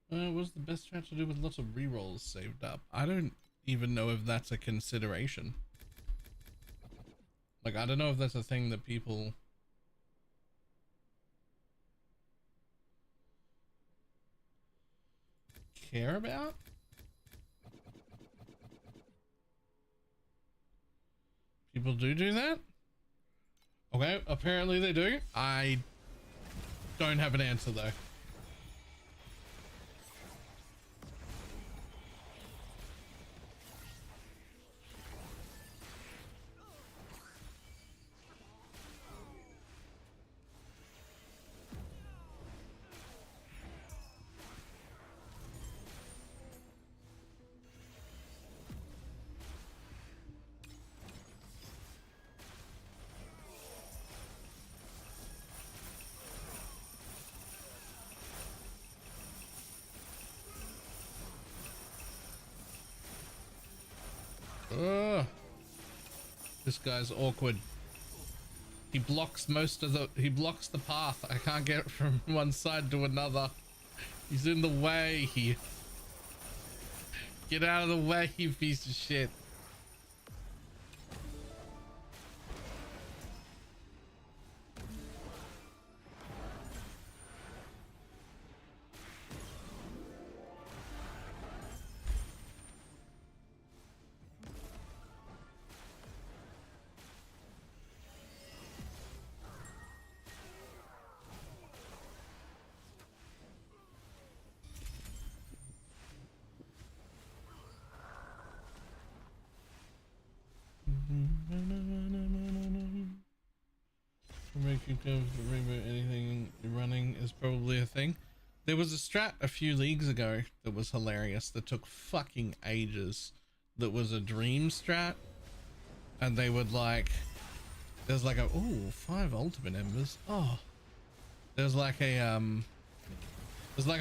What's the best strat to do with lots of rerolls saved up? I don't even know if that's a consideration. Like, I don't know if that's a thing that people care about. People do that? Okay, apparently they do. I don't have an answer though. This guy's awkward. He blocks the path. I can't get from one side to another. He's in the way. Get out of the way, you piece of shit. if you can reboot anything you're running is probably a thing. There was a strat a few leagues ago that was hilarious that took fucking ages. That was a dream strat, and they would like, there's like a, ooh, 5 ultimate embers. Oh, there's like a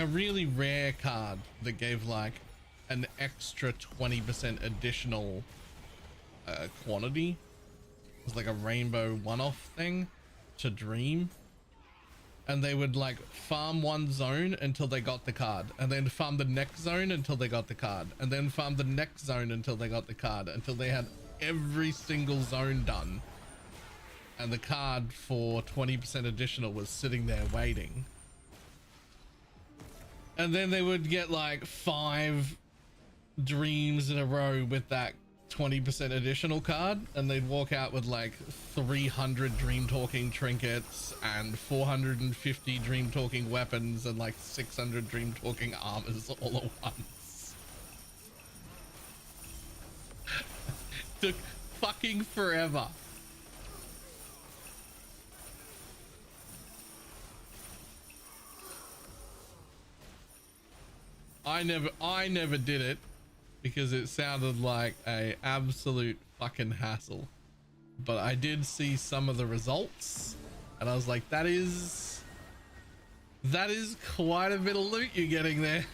really rare card that gave like an extra 20% additional quantity. It was like a rainbow one-off thing to dream, and they would like farm one zone until they got the card, and then farm the next zone until they got the card, and then farm the next zone until they got the card, until they had every single zone done, and the card for 20% additional was sitting there waiting. And then they would get like 5 dreams in a row with that 20% additional card, and they'd walk out with like 300 dream talking trinkets and 450 dream talking weapons and like 600 dream talking armors all at once. Took fucking forever. I never did it because it sounded like a absolute fucking hassle. But I did see some of the results and I was like, that is quite a bit of loot you're getting there.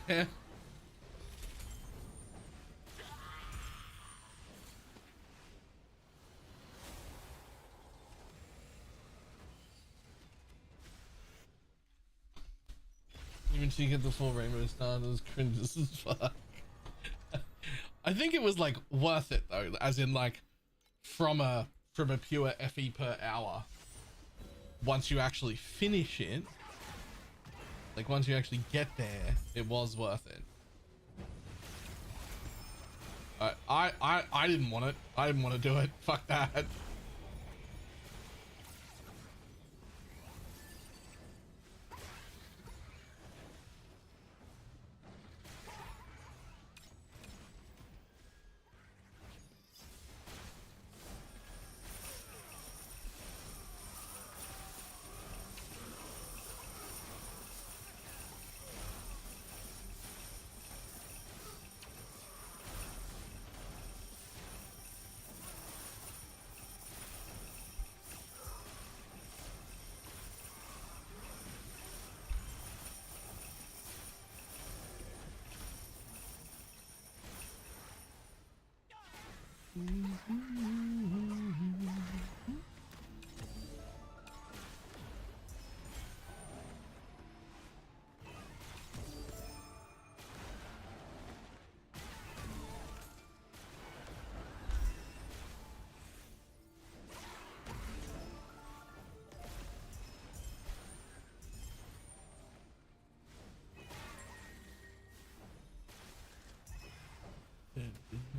Even if you get the full rainbow star, it was cringe as fuck. I think it was like worth it though, as in like from a pure FE per hour. Once you actually finish it, like once you actually get there, it was worth it. I didn't want it. I didn't want to do it. Fuck that.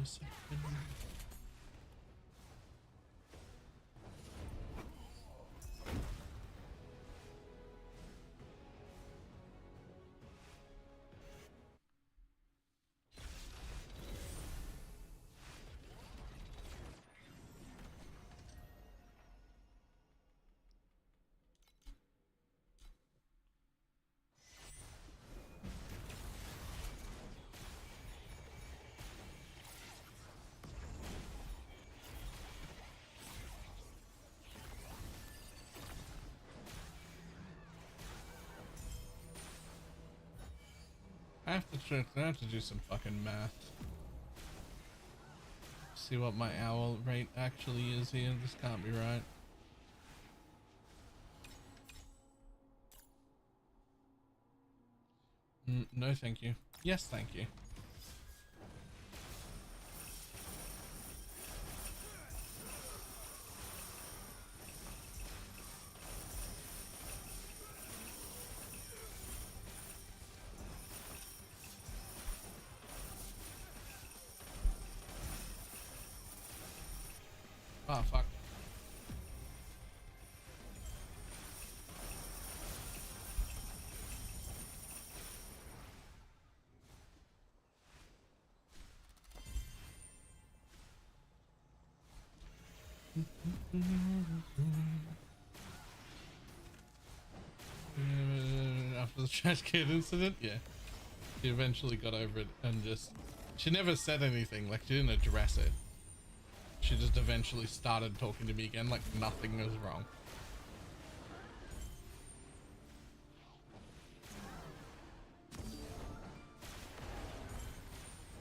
A second. I have to do some fucking math. See what my hour rate actually is here. This can't be right. No, thank you. Yes, thank you. Oh, fuck. after the trash can incident. Yeah, she eventually got over it and just, she never said anything, like she didn't address it. She just eventually started talking to me again like nothing was wrong.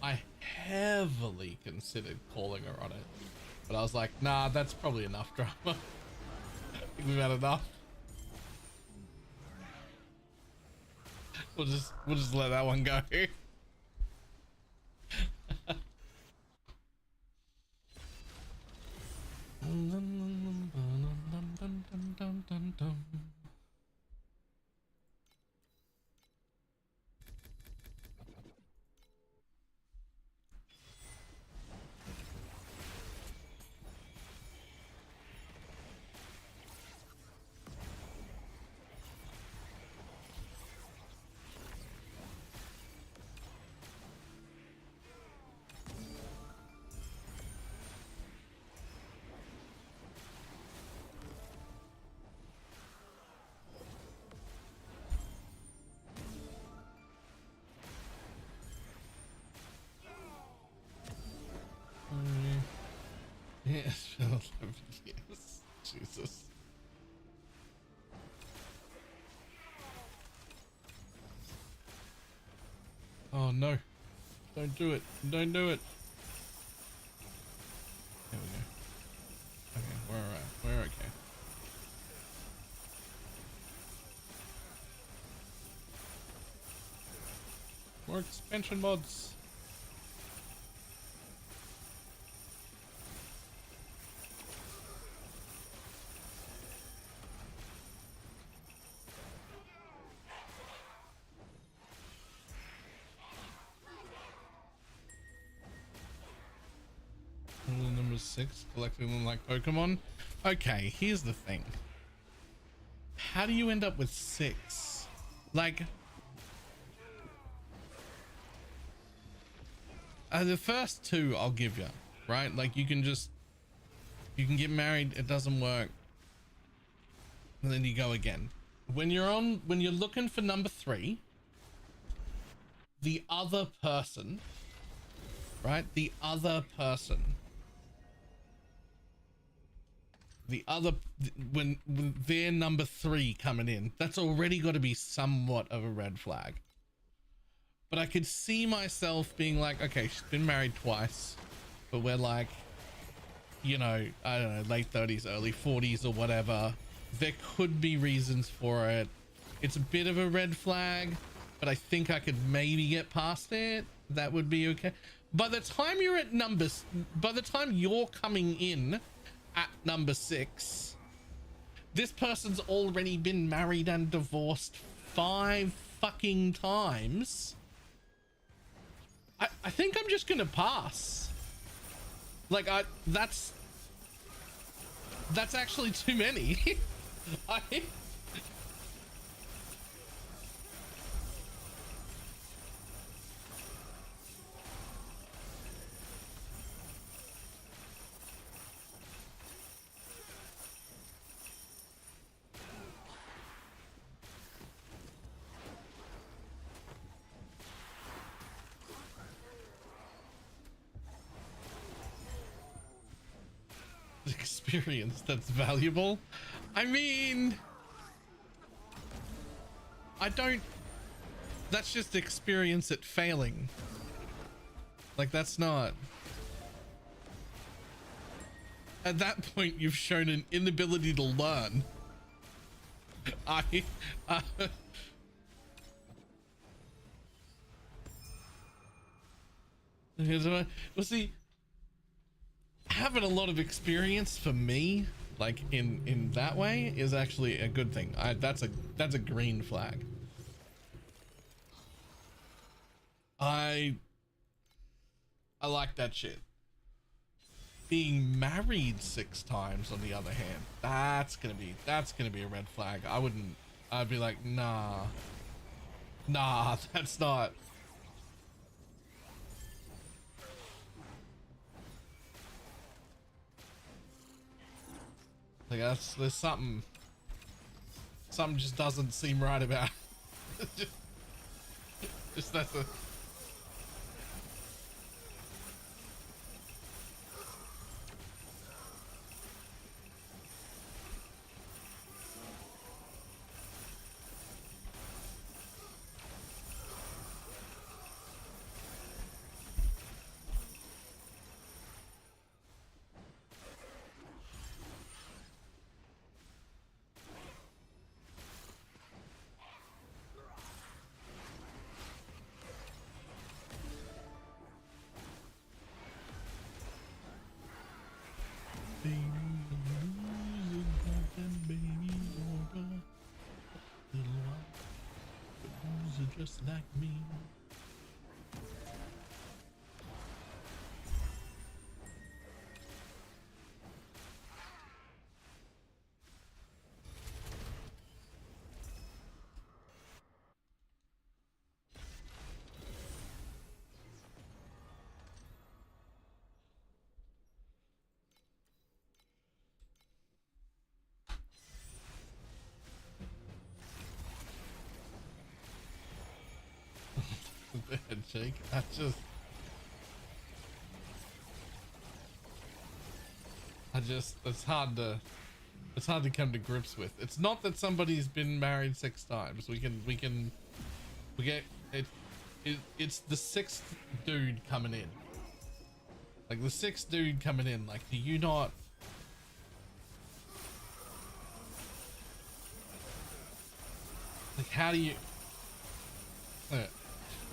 I heavily considered calling her on it, but I was like, nah, that's probably enough drama. I think we've had enough. We'll just let that one go. Yes, 11 years. Jesus. Oh no. Don't do it. Don't do it. There we go. Okay, we're alright. We're okay. More expansion mods. Rule number 6, collecting them like Pokemon. Okay, here's the thing. How do you end up with 6? Like, the first 2 I'll give you, right? Like you can get married, it doesn't work, and then you go again. When you're looking for number 3, the other person, right? When they're number 3 coming in, that's already got to be somewhat of a red flag. But I could see myself being like, okay, she's been married twice, but we're like, you know, I don't know, late 30s, early 40s or whatever. There could be reasons for it. It's a bit of a red flag, but I think I could maybe get past it. That would be okay. By the time you're coming in at number 6, this person's already been married and divorced 5 fucking times. I think I'm just gonna pass. Like, that's actually too many. Experience that's valuable. I mean, that's just experience at failing. Like, that's not, at that point you've shown an inability to learn. Well, see, having a lot of experience for me, like in that way, is actually a good thing. That's a green flag. I like that shit. Being married 6 times, on the other hand, that's gonna be a red flag. I'd be like, nah, that's not. Like, there's something just doesn't seem right about just that's a. Just like me. Jake, it's hard to come to grips with. It's not that somebody's been married 6 times. We get it's the 6th dude coming in. Like the 6th dude coming in. Like, do you not? Like, how do you?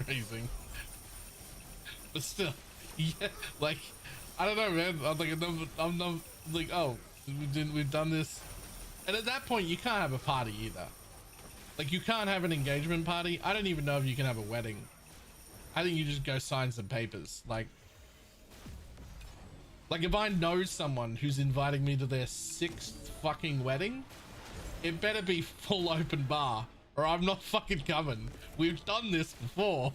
Raising. But still, yeah, like, I don't know, man. I'm like, oh, we've done this. And at that point, you can't have a party either. Like, you can't have an engagement party. I don't even know if you can have a wedding. I think you just go sign some papers. Like if I know someone who's inviting me to their 6th fucking wedding, it better be full open bar or I'm not fucking coming. We've done this before.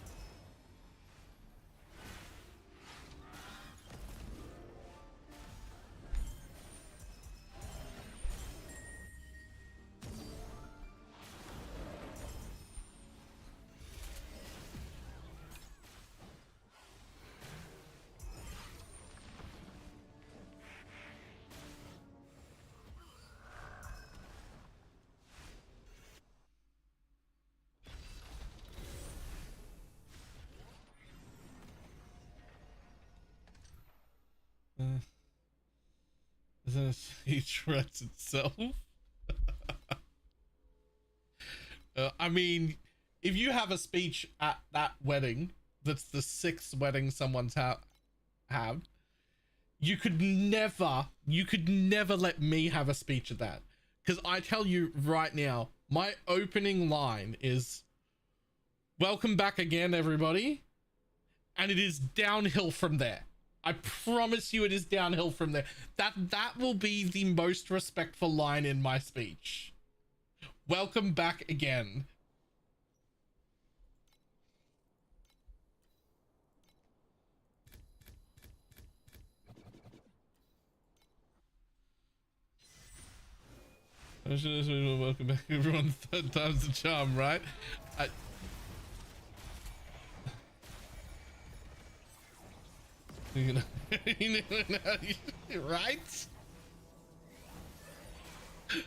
Each writes itself. I mean, if you have a speech at that wedding, that's the 6th wedding someone's have, you could never let me have a speech at that. Because I tell you right now, my opening line is, "Welcome back again, everybody." And it is downhill from there. I promise you it is downhill from there. That will be the most respectful line in my speech. Welcome back again. Welcome back, everyone. 3rd time's the charm, right? You know, right?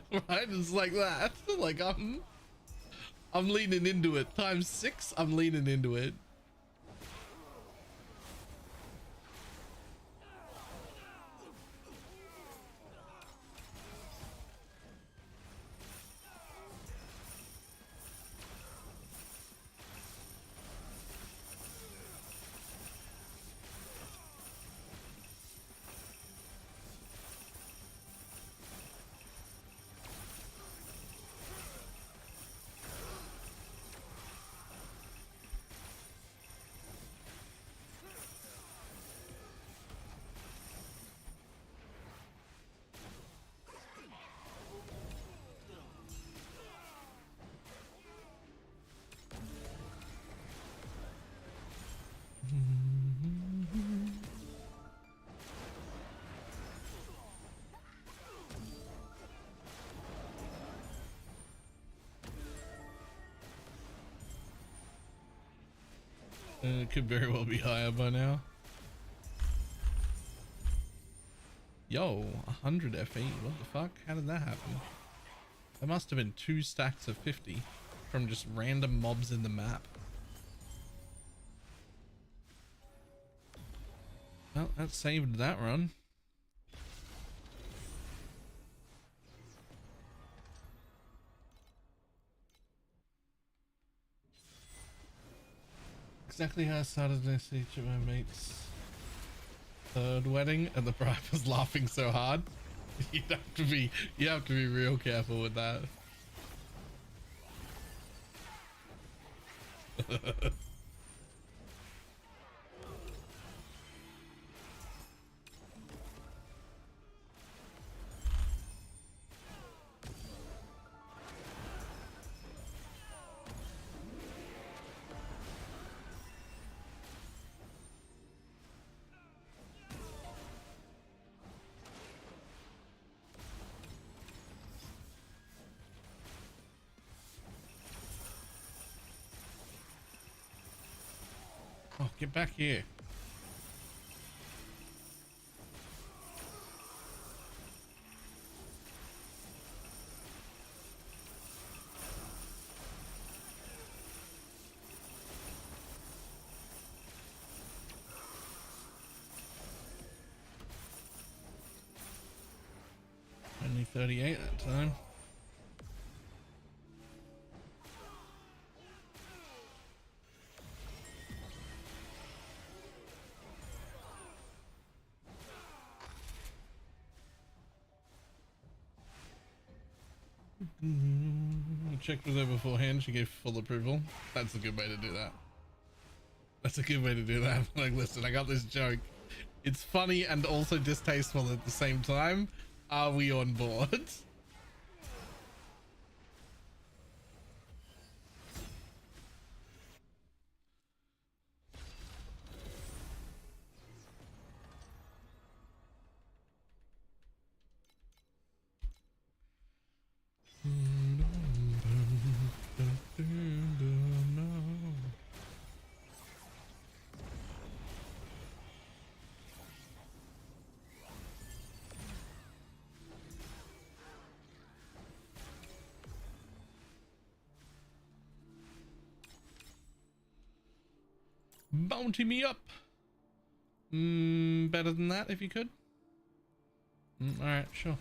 Right? It's like that. Like I'm leaning into it. Times 6, I'm leaning into it. It could very well be higher by now. Yo, 100 FE. What the fuck? How did that happen? There must have been 2 stacks of 50 from just random mobs in the map. Well, that saved that run. Exactly how I started this each of my mates' third wedding, and the bride was laughing so hard. You have to be real careful with that. Oh, get back here. Only 38 that time. I checked with her beforehand. She gave full approval. That's a good way to do that. That's a good way to do that. Like, listen, I got this joke. It's funny and also distasteful at the same time. Are we on board? Bounty me up. Better than that if you could. All right, sure.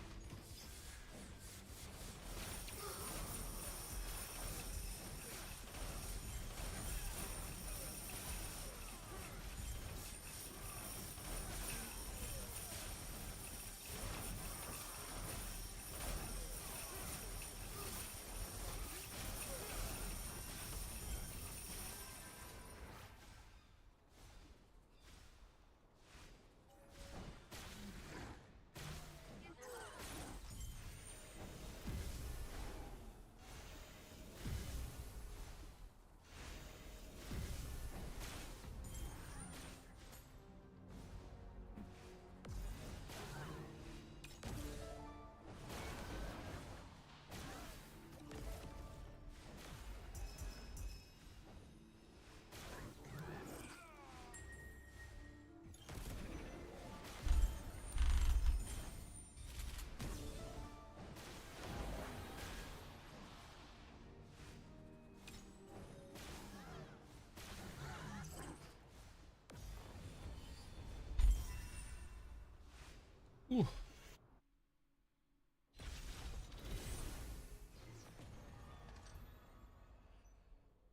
Ooh.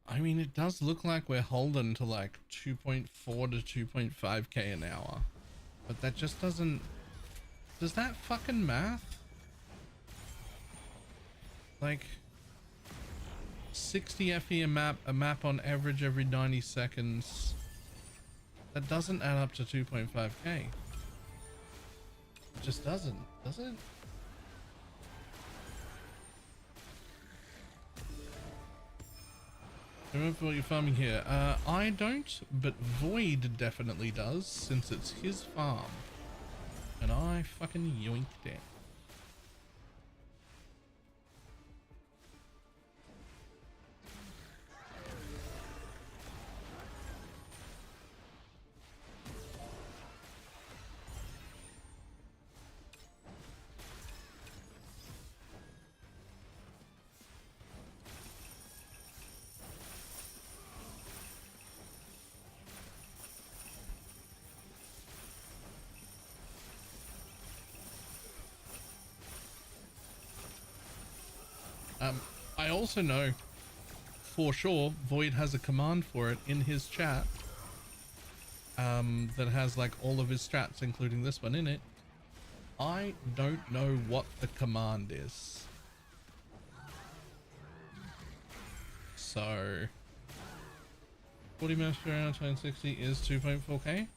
I mean, it does look like we're holding to like 2.4 to 2.5k an hour, but that just doesn't. Does that fucking math? Like 60 FE a map on average every 90 seconds. That doesn't add up to 2.5k. It just doesn't, does it? Remember what you're farming here. I don't, but Void definitely does, since it's his farm. And I fucking yoinked it. I also know for sure Void has a command for it in his chat that has like all of his strats, including this one in it. I don't know what the command is. So 40 miles per hour, 1060 is 2.4k.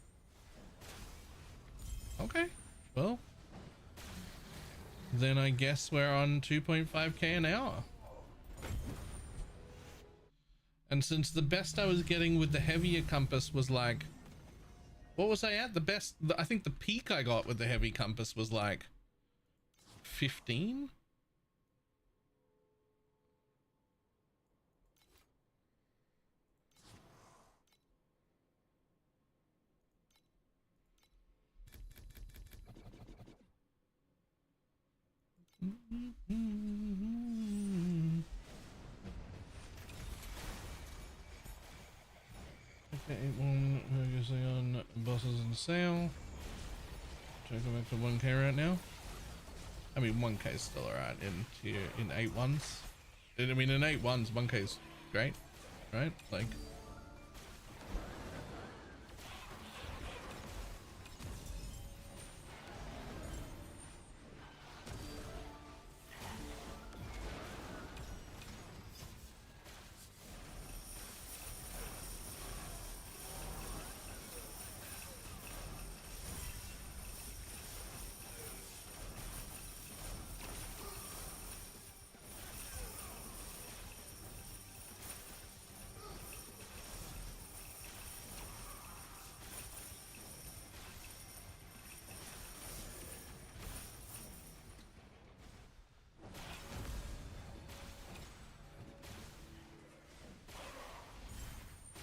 Okay, well, then I guess we're on 2.5k an hour. And since the best I was getting with the heavier compass was like, what was I at? The best, I think the peak I got with the heavy compass was like 15. Okay, one focusing on bosses and sale. Trying to go back to 1k right now. I mean 1k is still alright in tier in 8-1s. I mean in 8-1s 1k is great, right? Like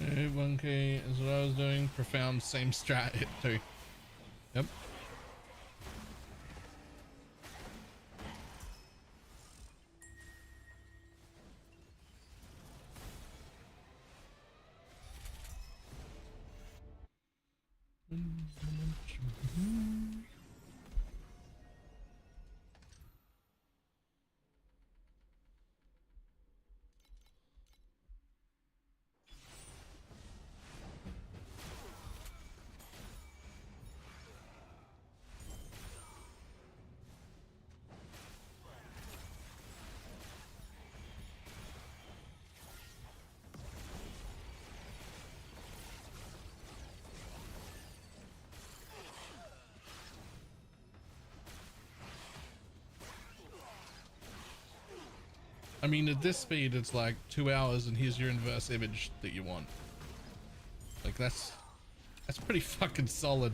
okay, 1k is what I was doing. Profound, same strat hit too. Yep. I mean, at this speed, it's like 2 hours and here's your inverse image that you want. Like that's pretty fucking solid.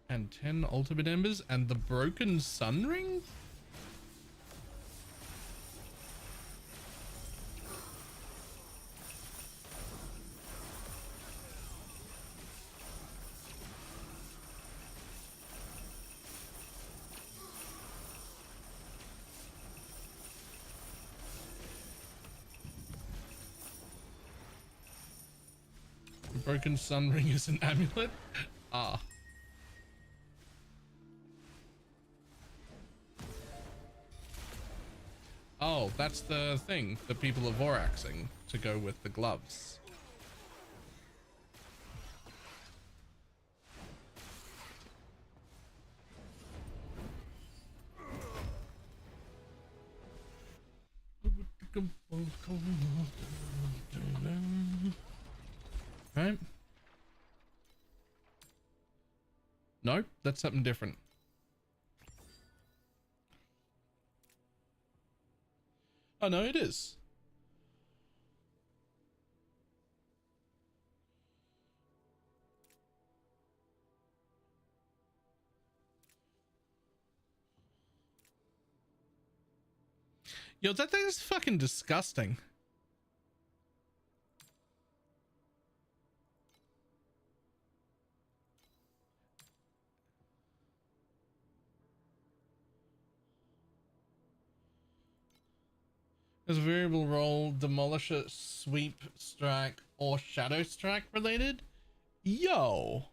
And 10 ultimate embers and the broken sun ring? The broken sun ring is an amulet? Ah. Oh, that's the thing that people are voraxing to go with the gloves. Right? No, that's something different. Oh no, it is. Yo, that thing is fucking disgusting. As a variable role, Demolisher, Sweep, Strike, or Shadow Strike related? Yo.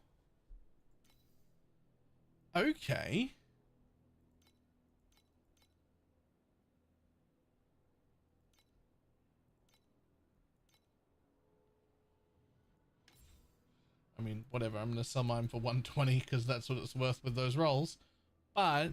Okay. I mean, whatever. I'm going to sell mine for 120 because that's what it's worth with those rolls. But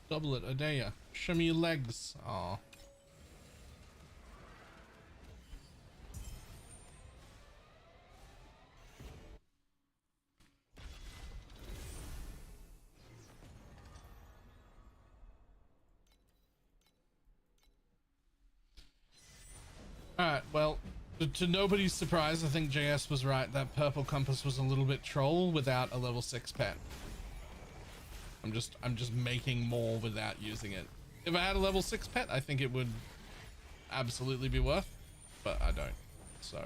double it, Adea. Show me your legs. Aw. Alright, well, to nobody's surprise, I think JS was right. That purple compass was a little bit troll without a level 6 pet. I'm just making more without using it. If I had a level 6 pet, I think it would absolutely be worth, but I don't. So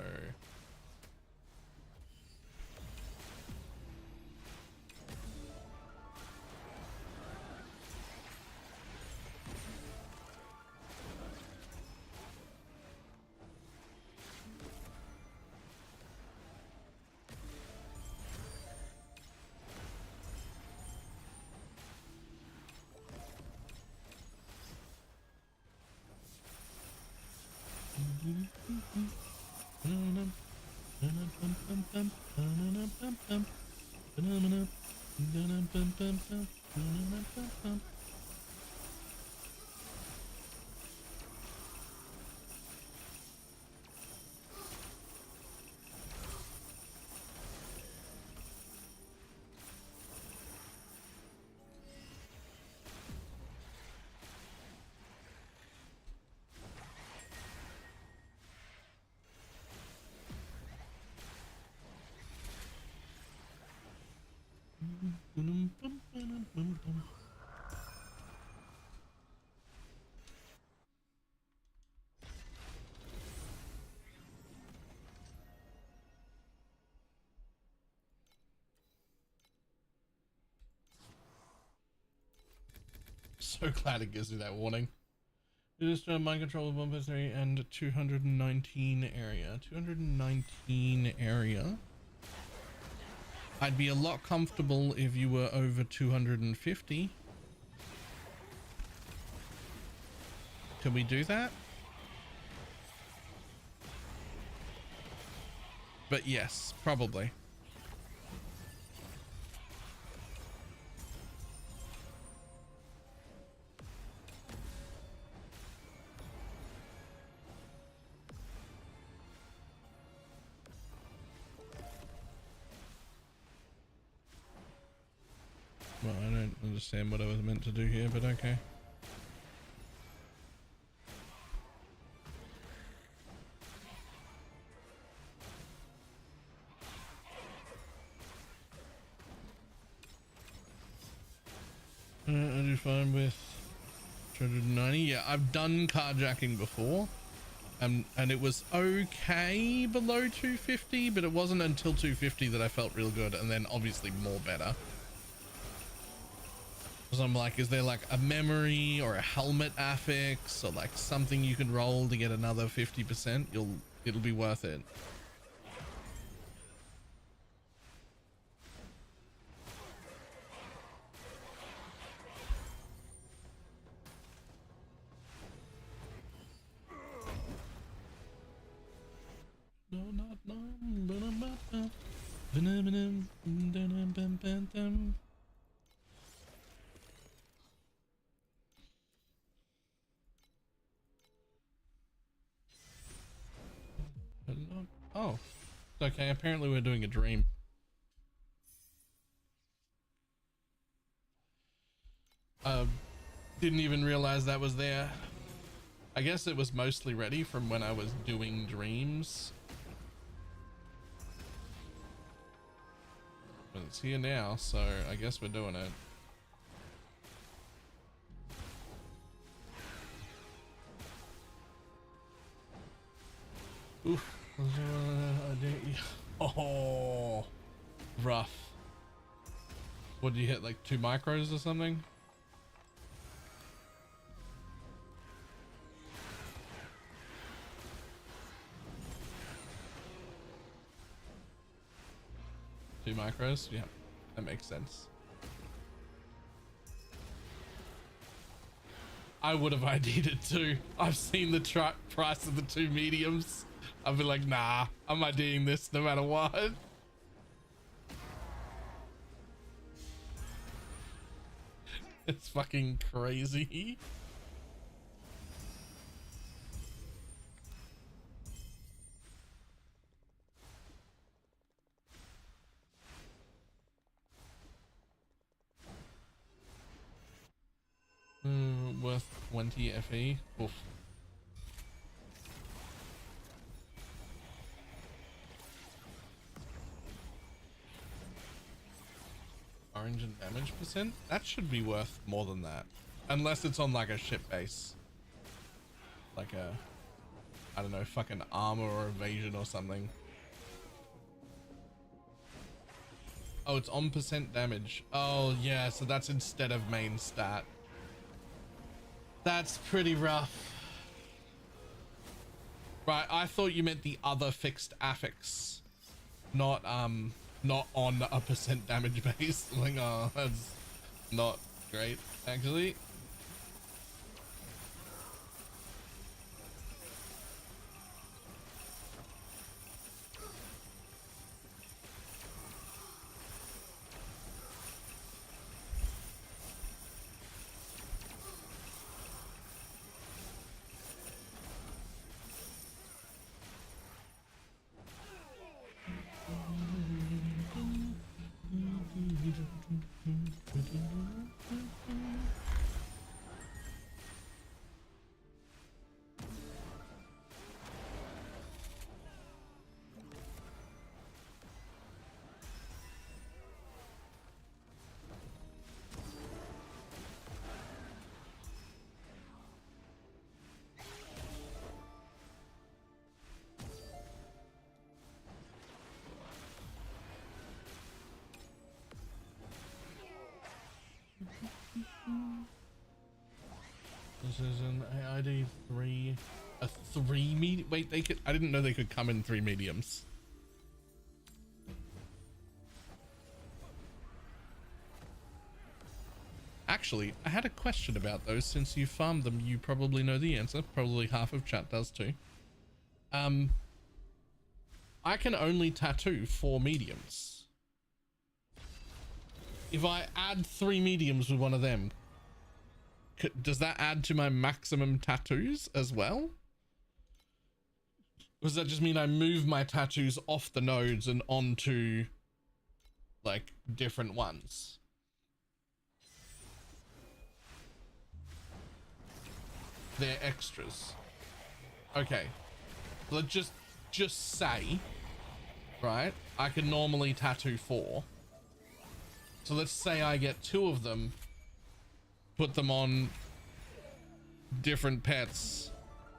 glad it gives me that warning. It is mind control of 1+3 and 219 area. 219 area. I'd be a lot comfortable if you were over 250. Can we do that? But yes, probably. Well, I don't understand what I was meant to do here, but okay. I do fine with 290. Yeah, I've done carjacking before. And it was okay below 250, but it wasn't until 250 that I felt real good, and then obviously more better. So I'm like, is there like a memory or a helmet affix or like something you can roll to get another 50%? It'll be worth it. Oh, okay. Apparently we're doing a dream. Didn't even realize that was there. I guess it was mostly ready from when I was doing dreams. But it's here now, so I guess we're doing it. Oof. Oh, rough. What did you hit, like 2 micros or something? Two micros? Yeah, that makes sense. I would have ID'd it too. I've seen the price of the 2 mediums. I'll be like, nah, I'm IDing this no matter what. It's fucking crazy. Worth 20 FE. Oof. Orange and damage percent? That should be worth more than that. Unless it's on like a ship base. Like a, I don't know, fucking armor or evasion or something. Oh, it's on percent damage. Oh yeah, so that's instead of main stat. That's pretty rough. Right, I thought you meant the other fixed affix. Not on a percent damage base. Like, oh, that's not great, actually. This is an AID 3, a 3 medium. Wait, they could, I didn't know they could come in 3 mediums. Actually, actually, I had a question about those. Since you farmed them, you probably know the answer. Probably half of chat does too. I can only tattoo 4 mediums. If I add 3 mediums with one of them, does that add to my maximum tattoos as well? Or does that just mean I move my tattoos off the nodes and onto like different ones? They're extras. Okay. Let's just say, right, I can normally tattoo 4. So let's say I get 2 of them, put them on different pets,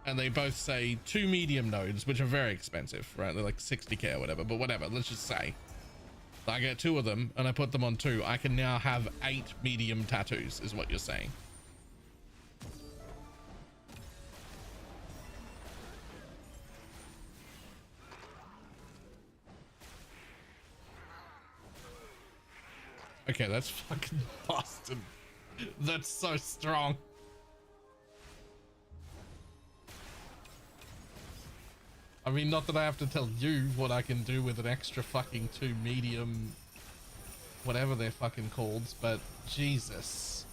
and they both say 2 medium nodes, which are very expensive, right? They're like 60k or whatever, but whatever, let's just say I get 2 of them and I put them on 2. I can now have 8 medium tattoos, is what you're saying. Okay, that's fucking busted. That's so strong. I mean, not that I have to tell you what I can do with an extra fucking 2 medium, whatever they're fucking called, but Jesus.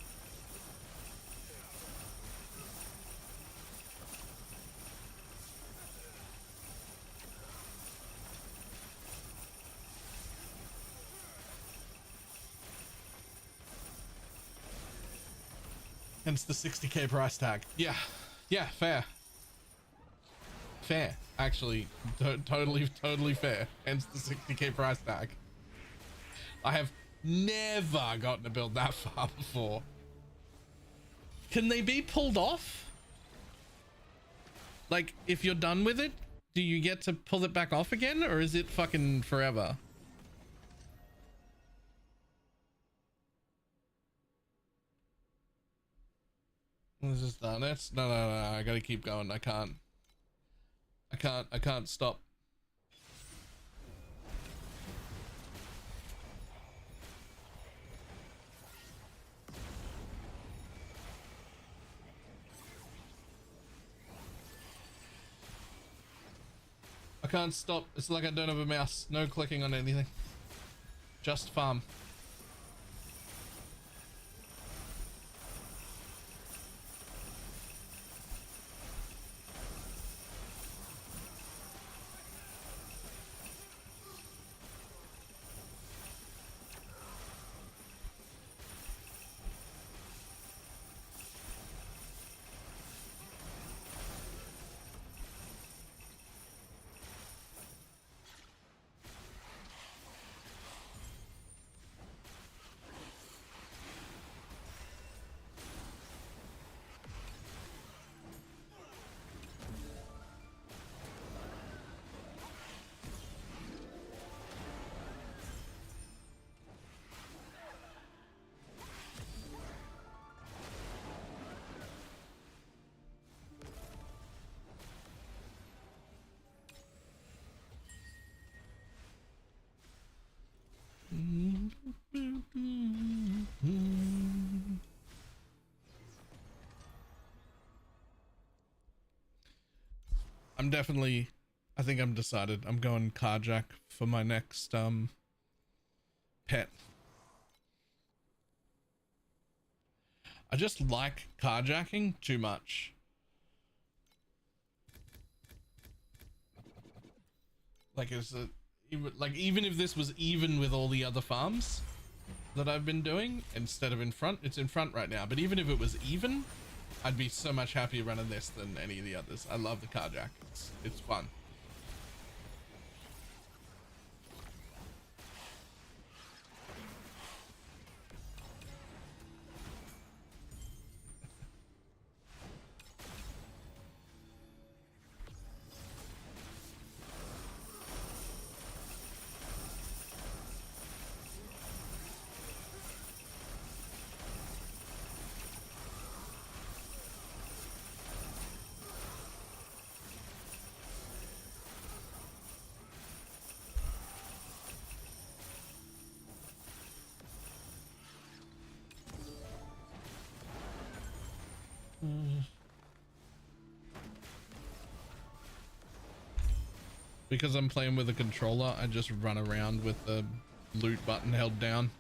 Hence the 60k price tag. Yeah, fair. Fair, actually, totally fair. Hence the 60k price tag. I have never gotten to build that far before. Can they be pulled off? Like, if you're done with it, do you get to pull it back off again, or is it fucking forever? This is done. It's no, I gotta keep going. I can't stop. I can't stop. It's like I don't have a mouse. No clicking on anything. Just farm. I'm definitely, I think I'm decided. I'm going carjack for my next pet. I just like carjacking too much. Like even if this was even with all the other farms that I've been doing instead of in front, it's in front right now, but even if it was even, I'd be so much happier running this than any of the others. I love the carjack. It's fun. Because I'm playing with a controller, I just run around with the loot button held down.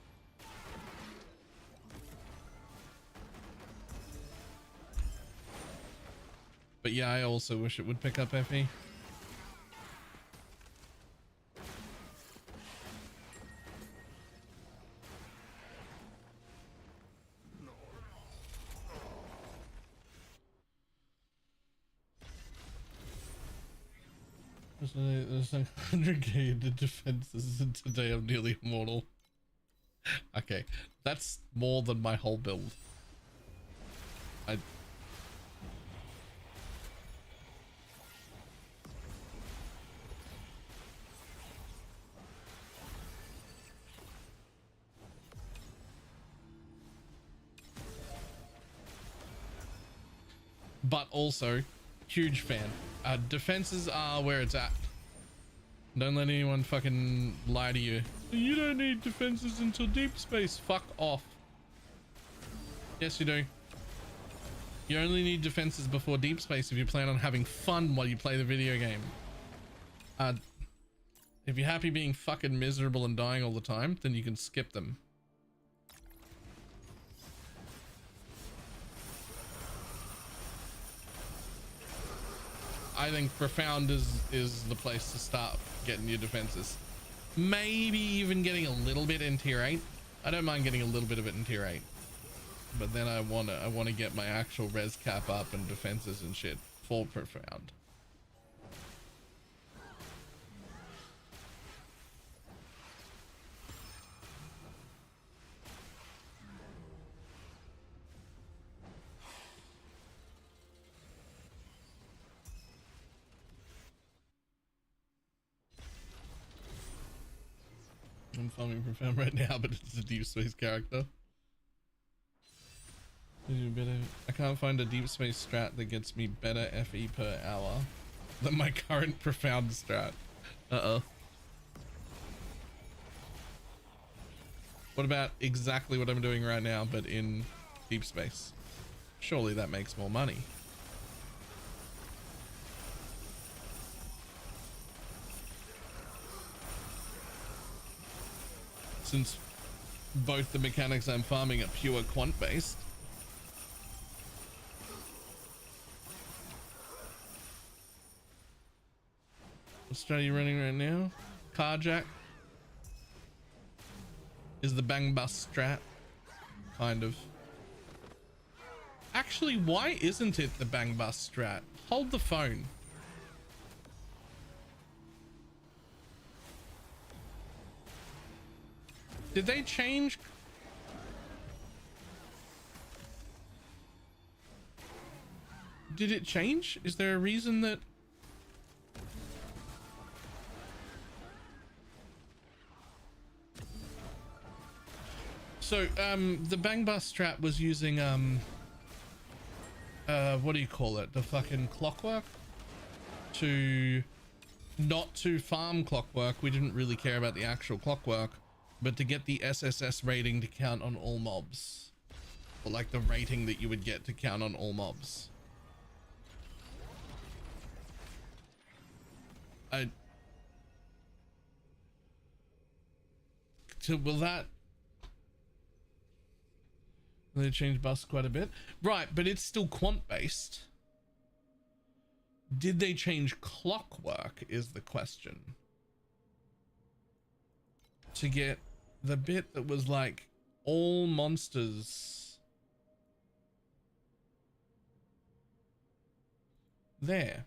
But yeah, I also wish it would pick up FE. There's like 100k into defenses and today I'm nearly immortal. Okay, that's more than my whole build. But also, huge fan. Defenses are where it's at. Don't let anyone fucking lie to you. You don't need defenses until deep space. Fuck off. Yes, you do. You only need defenses before deep space if you plan on having fun while you play the video game. If you're happy being fucking miserable and dying all the time, then you can skip them. I think profound is the place to start getting your defenses. Maybe even getting a little bit in tier 8. I don't mind getting a little bit of it in tier 8. But then I wanna get my actual res cap up and defenses and shit for profound. I'm farming profound right now, but it's a deep space character. I can't find a deep space strat that gets me better FE per hour than my current profound strat. Uh-oh. What about exactly what I'm doing right now, but in deep space? Surely that makes more money. Since both the mechanics I'm farming are pure quant based. What strat are you running right now? Carjack is the bang bust strat, kind of. Actually, why isn't it the bang bust strat? Hold the phone. Did they change? Did it change? Is there a reason that? So, the bang bust strat was using, what do you call it? The fucking clockwork? Not to farm clockwork. We didn't really care about the actual clockwork, but to get the SSS rating to count on all mobs. Or like the rating that you would get to count on all mobs. Will that... They changed bus quite a bit. Right, but it's still quant based. Did they change clockwork is the question. To get the bit that was like all monsters there.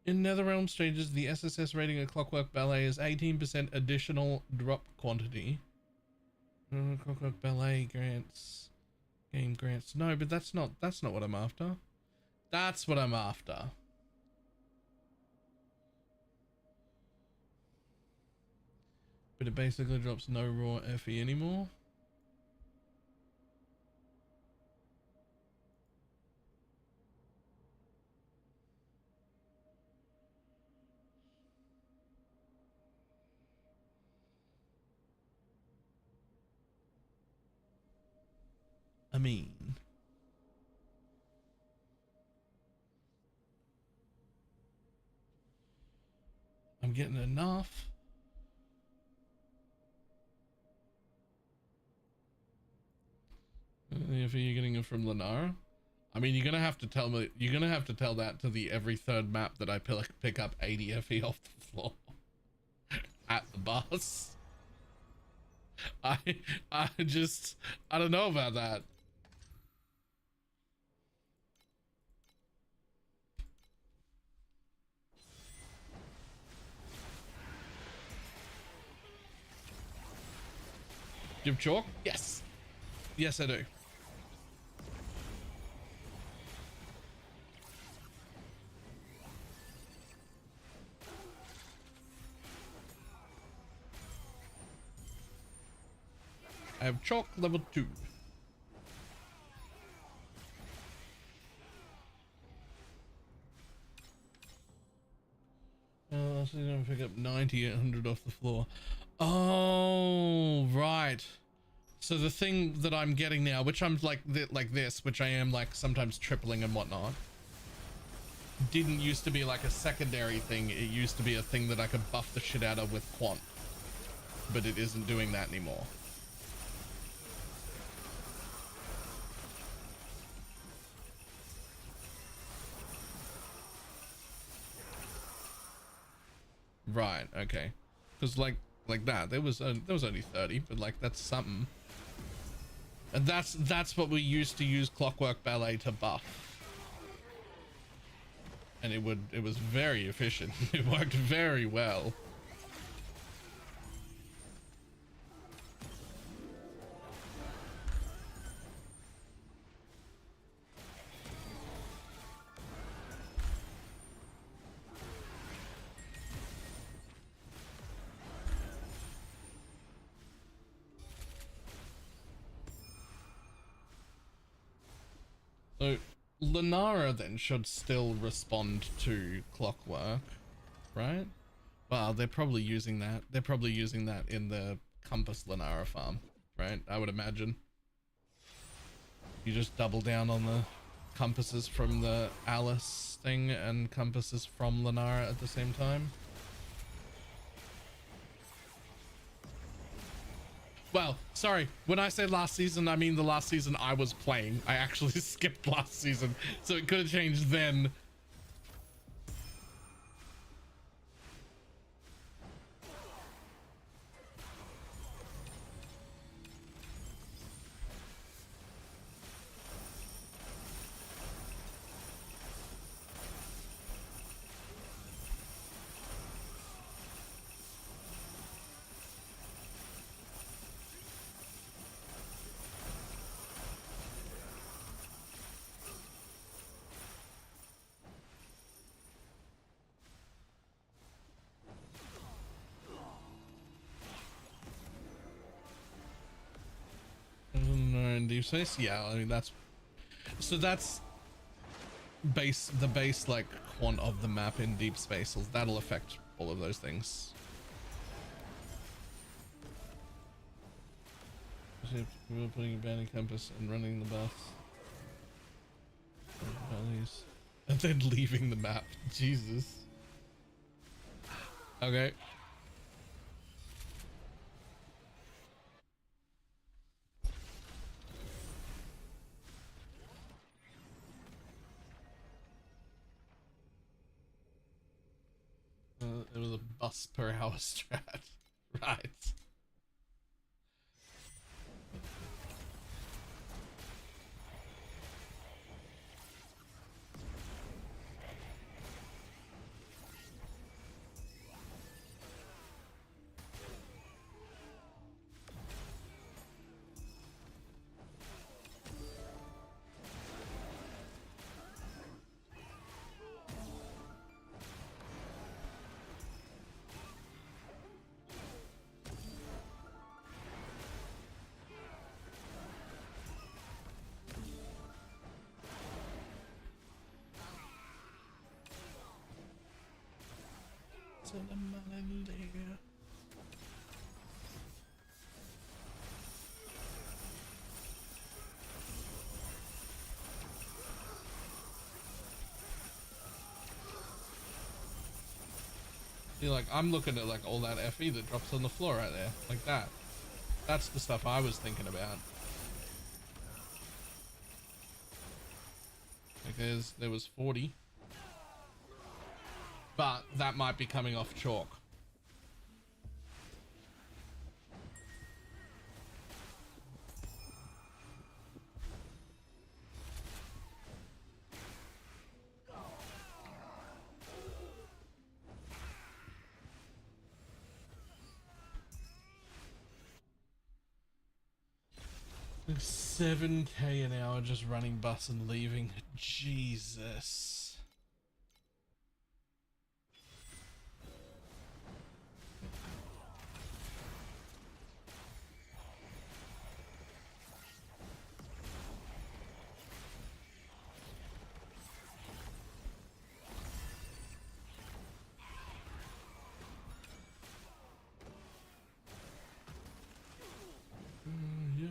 In Netherrealm stages, the SSS rating of Clockwork Ballet is 18% additional drop quantity. Clockwork Ballet grants, game grants. No, but that's not what I'm after. That's what I'm after. But it basically drops no raw FE anymore. I mean, I'm getting enough. If you're getting it from Lenara, I mean, you're gonna have to tell me. You're gonna have to tell that to the every third map that I pick up 80 FE off the floor at the bus. I I don't know about that. Do you have chalk? Yes. Yes, I do. I have chalk level 2. So you're gonna pick up 9,800 off the floor. Oh, right. So the thing that I'm getting now, which I'm like this, which I am like sometimes tripling and whatnot, didn't used to be like a secondary thing. It used to be a thing that I could buff the shit out of with quant, but it isn't doing that anymore. Right. Okay. Because like that, there was only 30, but like that's something. And that's what we used to use Clockwork Ballet to buff. And it was very efficient. It worked very well. So Lenara then should still respond to Clockwork, right? Well, they're probably using that. They're probably using that in the Compass Lenara farm, right? I would imagine. You just double down on the compasses from the Alice thing and compasses from Lenara at the same time. Well, sorry, when I say last season, I mean the last season I was playing. I actually skipped last season, so it could have changed then. In deep space, yeah. I mean that's the base like quant of the map in deep space. So that'll affect all of those things. We're putting a banding compass and running the bus. And then leaving the map. Jesus. Okay. It was a bus per hour strat. Right. See, like, I'm looking at like all that FE that drops on the floor right there, like that. That's the stuff I was thinking about. Like there was 40. But that might be coming off chalk. Like 7k an hour just running bus and leaving. Jesus. Yeah.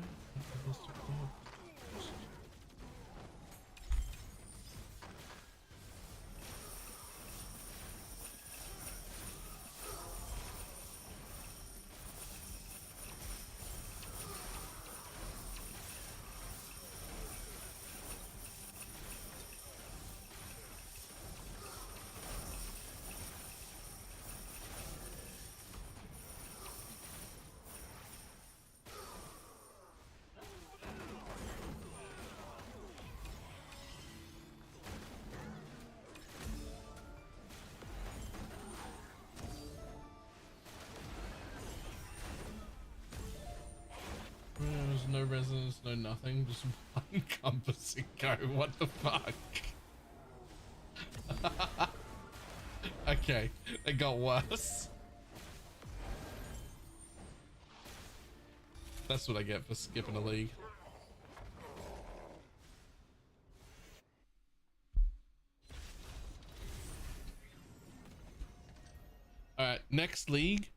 There's no resonance, no nothing, just one compass and go. What the fuck? Okay, it got worse. That's what I get for skipping a league. Alright, next league,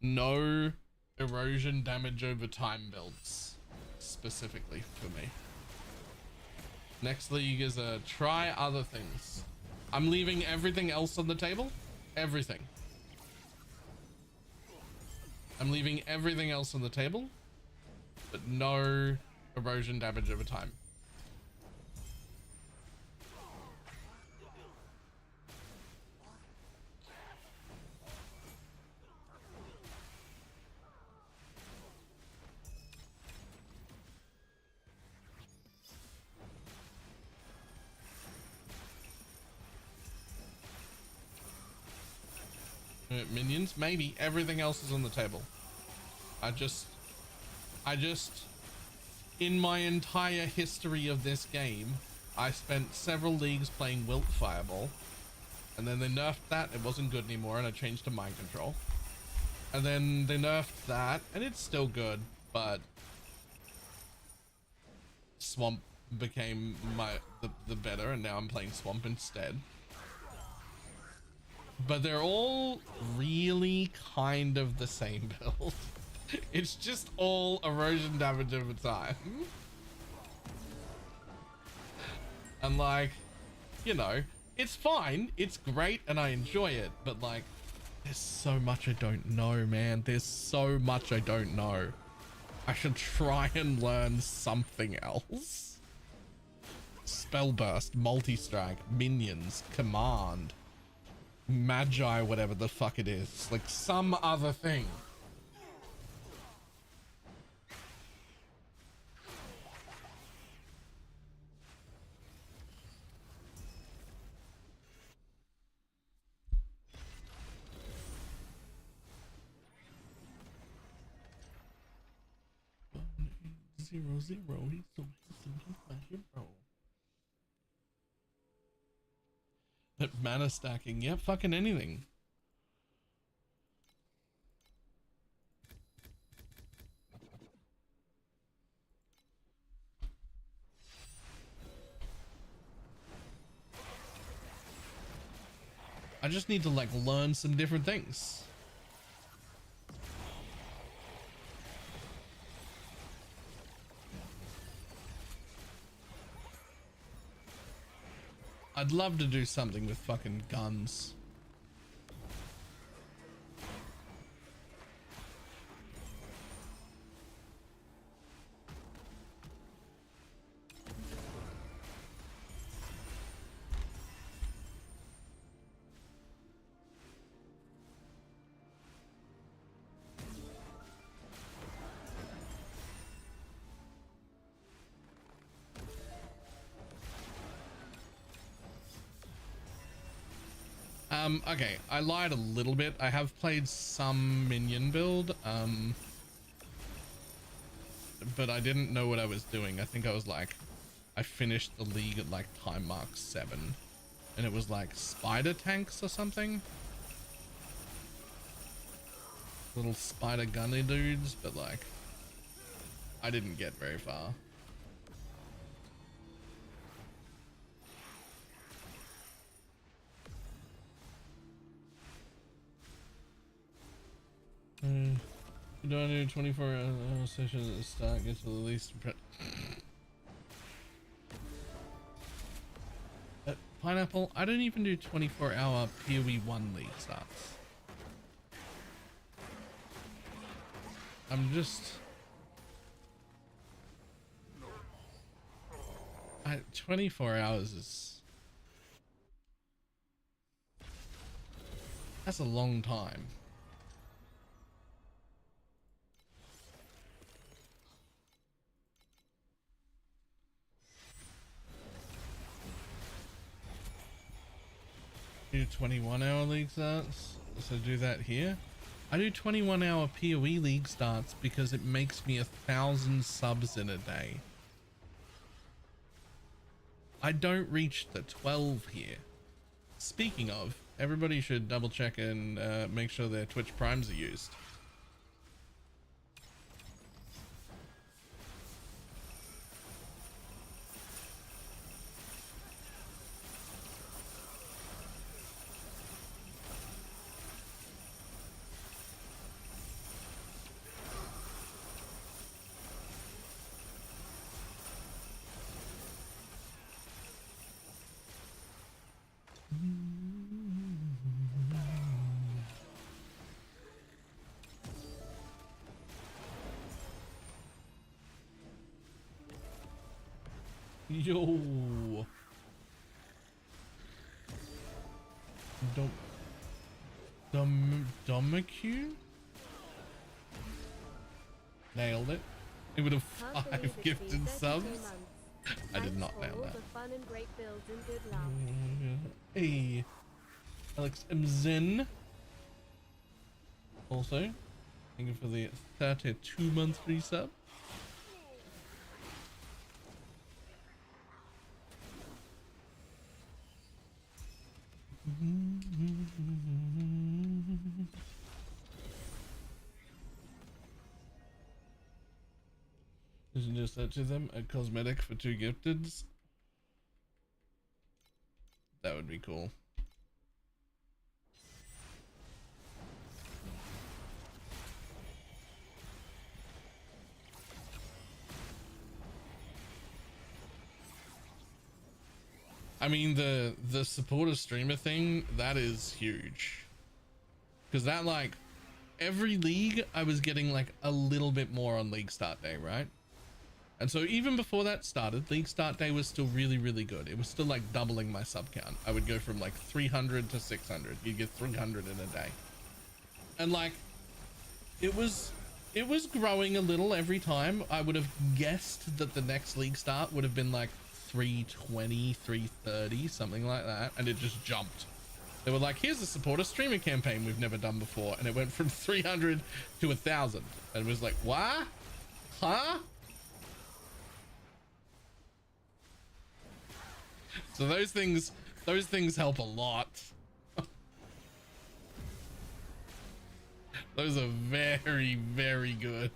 no erosion damage over time builds, specifically for me. Next league is a try other things. I'm leaving everything else on the table. Everything. I'm leaving everything else on the table, but no erosion damage over time. Minions, maybe. Everything else is on the table. I just in my entire history of this game, I spent several leagues playing Wilt Fireball, and then they nerfed that. It wasn't good anymore, and I changed to Mind Control, and then they nerfed that, and it's still good, but Swamp became the better, and now I'm playing Swamp instead. But they're all really kind of the same build. It's just all erosion damage over time. And like, you know, it's fine. It's great and I enjoy it. But like, there's so much I don't know, man. There's so much I don't know. I should try and learn something else. Spell burst, multi-strike, minions, command. Magi, whatever the fuck it is, like some other thing. Zero, he's so handsome, he's my hero. That mana stacking, yeah, fucking anything. I just need to like learn some different things. I'd love to do something with fucking guns. Okay, I lied a little bit. I have played some minion build, but I didn't know what I was doing. I think I was like, I finished the league at like time mark 7, and it was like spider tanks or something. Little spider gunny dudes, but like, I didn't get very far. You don't do 24-hour sessions at the start, get to the least. Pineapple, I don't even do 24-hour PoE 1 league starts. I'm just... 24 hours is... That's a long time. Do 21-hour league starts, so do that here. I do 21-hour PoE league starts because it makes me 1,000 subs in a day. I don't reach the 12 here. Speaking of, everybody should double check and make sure their Twitch primes are used. Yo. Domicue? Nailed it. It would have 5 gifted subs. I did not nail that. Fun and great builds and good luck. Hey, Alex M. Zen. Also, thank you for the 32-month resub. Isn't just that to them a cosmetic for 2 gifteds? That would be cool. I mean, the supporter streamer thing, that is huge. Because that, like, every league I was getting like a little bit more on league start day, right? And so even before that started, league start day was still really, really good. It was still like doubling my sub count. I would go from like 300 to 600. You'd get 300 in a day. And like, it was growing a little every time. I would have guessed that the next league start would have been like 320, 330, something like that. And it just jumped. They were like, here's a supporter streamer campaign we've never done before. And it went from 300 to 1,000. And it was like, what? Huh? So those things help a lot. Those are very, very good.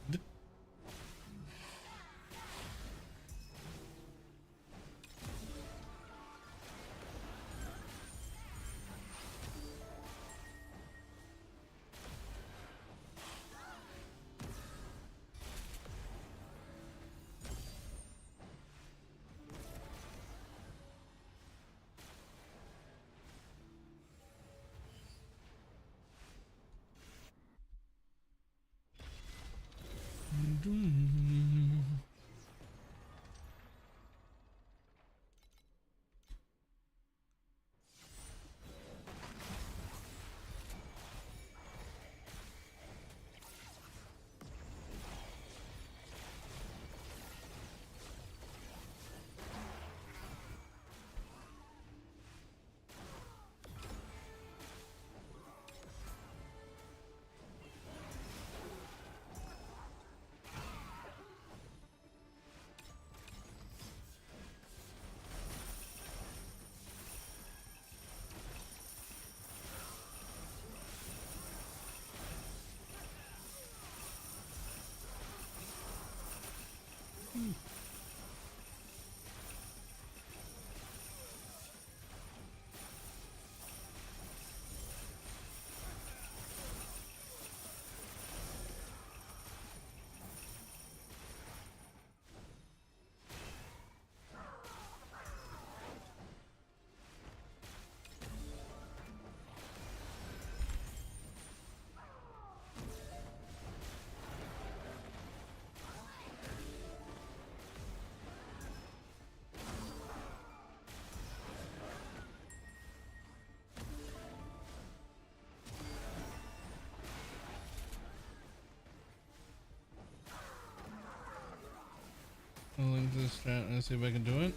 I'll link this chat and see if I can do it.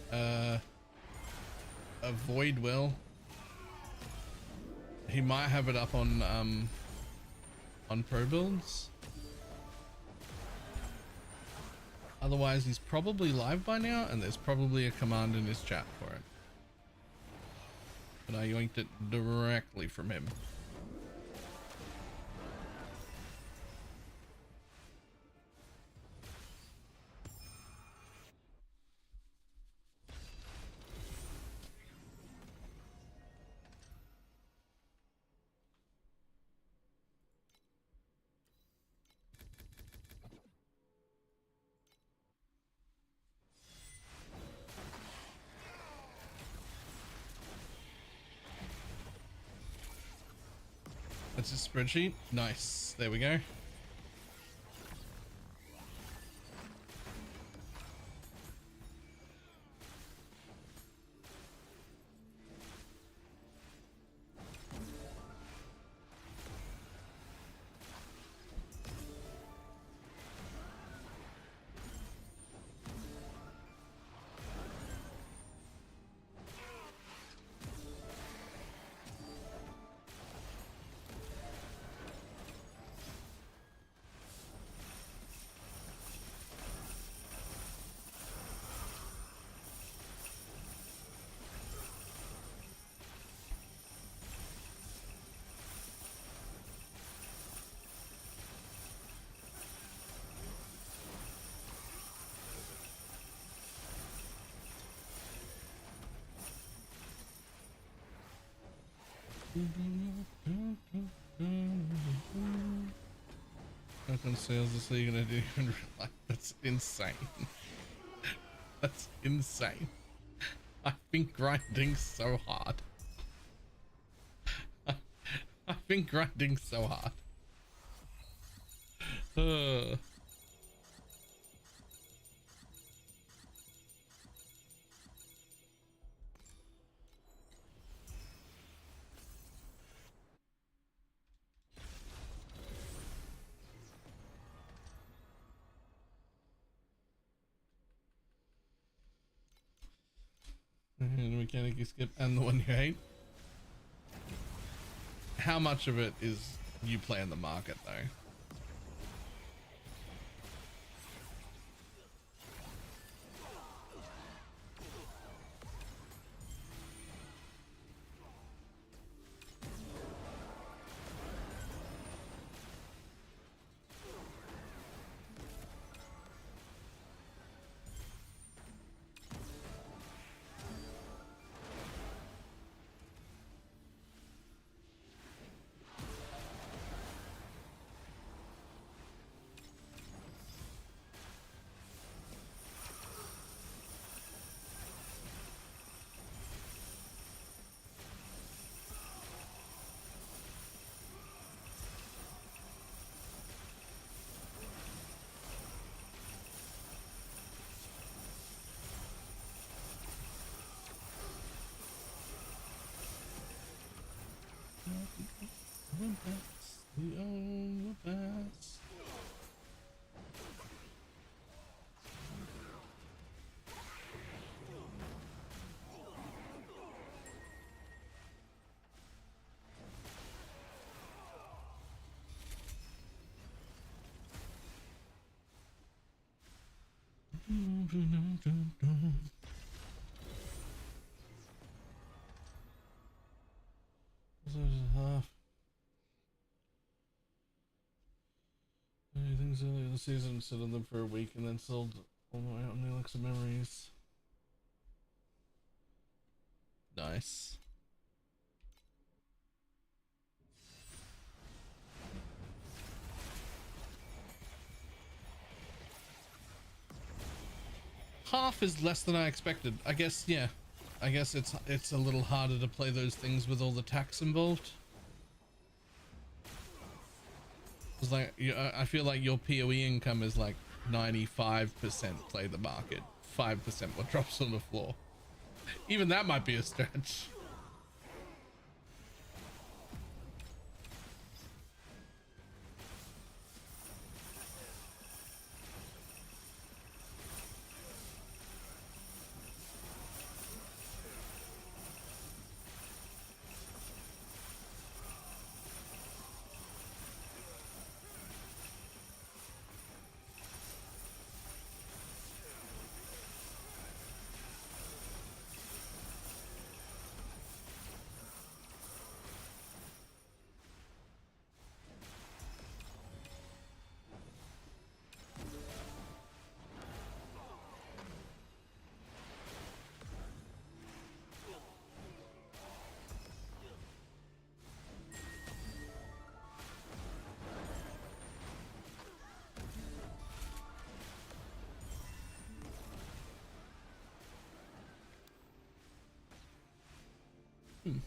Avoid will. He might have it up on pro builds. Otherwise, he's probably live by now, and there's probably a command in his chat for it. But I yoinked it directly from him. That's a spreadsheet. Nice. There we go. Open sales this are you gonna do in real life? That's insane. That's insane. I've been grinding so hard. I've been grinding so hard. The mechanic you skip and the one you hate. How much of it is you playing the market though? The overpass. Half. Things earlier this season, sit on them for a week and then sold all the way out on the Elixir Memories. Nice. Half is less than I expected. I guess, yeah. I guess it's a little harder to play those things with all the tax involved. It's like I feel like your PoE income is like 95% play the market, 5% what drops on the floor. Even that might be a stretch. Hmm.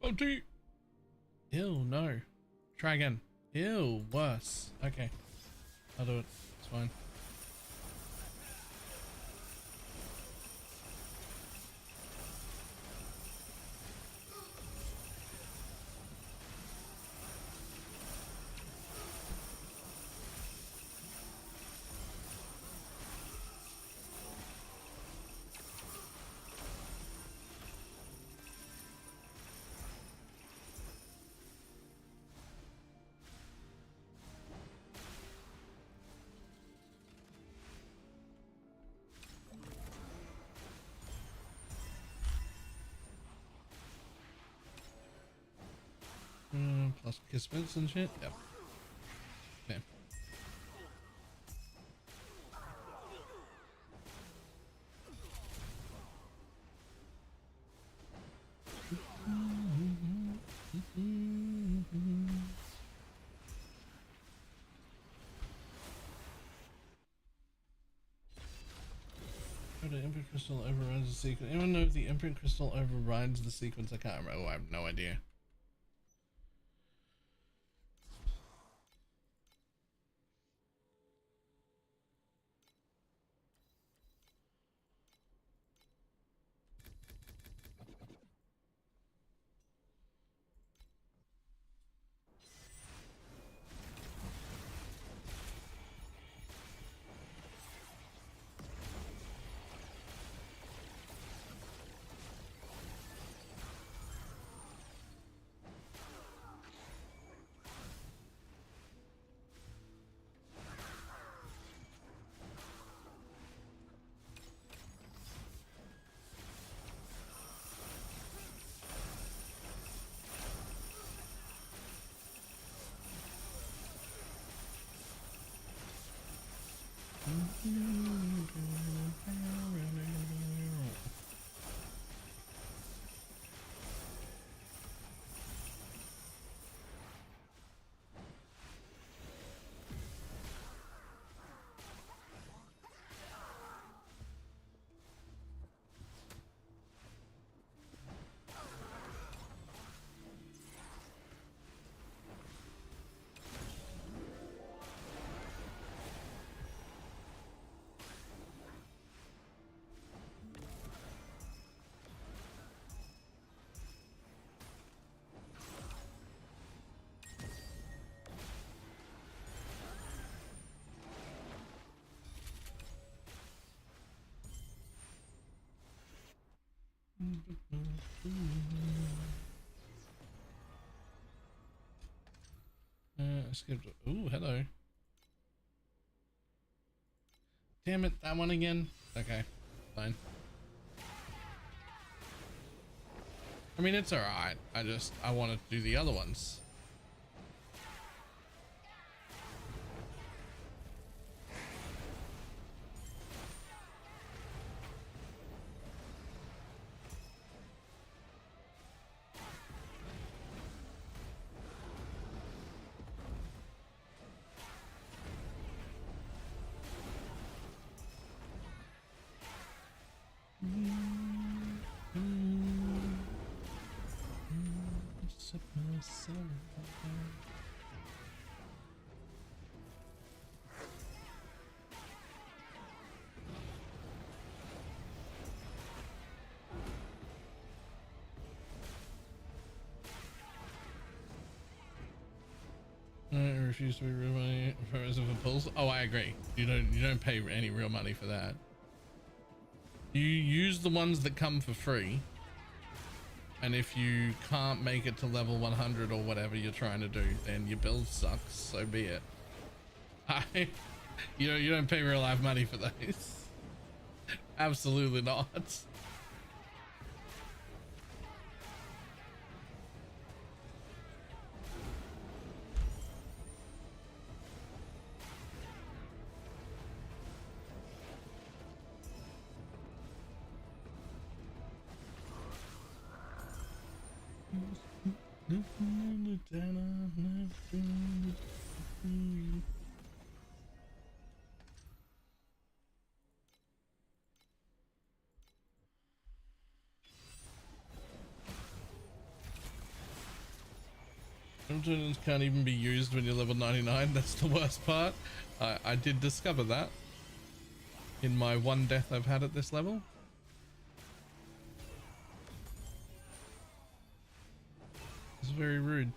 Oh, dude. Ew, no. Try again. Ew, worse. Okay. I'll do it. It's fine. Plus kismets and shit. Yep. Okay. The imprint crystal overrides the sequence. Anyone know if the imprint crystal overrides the sequence? I can't remember. Oh, I have no idea. I skipped. Ooh, hello. Damn it, that one again. Okay, fine. I mean, it's alright. I want to do the other ones. I refuse to be real money for a pulse. Oh, I agree. You don't pay any real money for that. You use the ones that come for free. And if you can't make it to level 100 or whatever you're trying to do, then your build sucks, so be it. You don't pay real life money for those. Absolutely not. Tunes can't even be used when you're level 99. That's the worst part. I did discover that in my one death I've had at this level. It's very rude.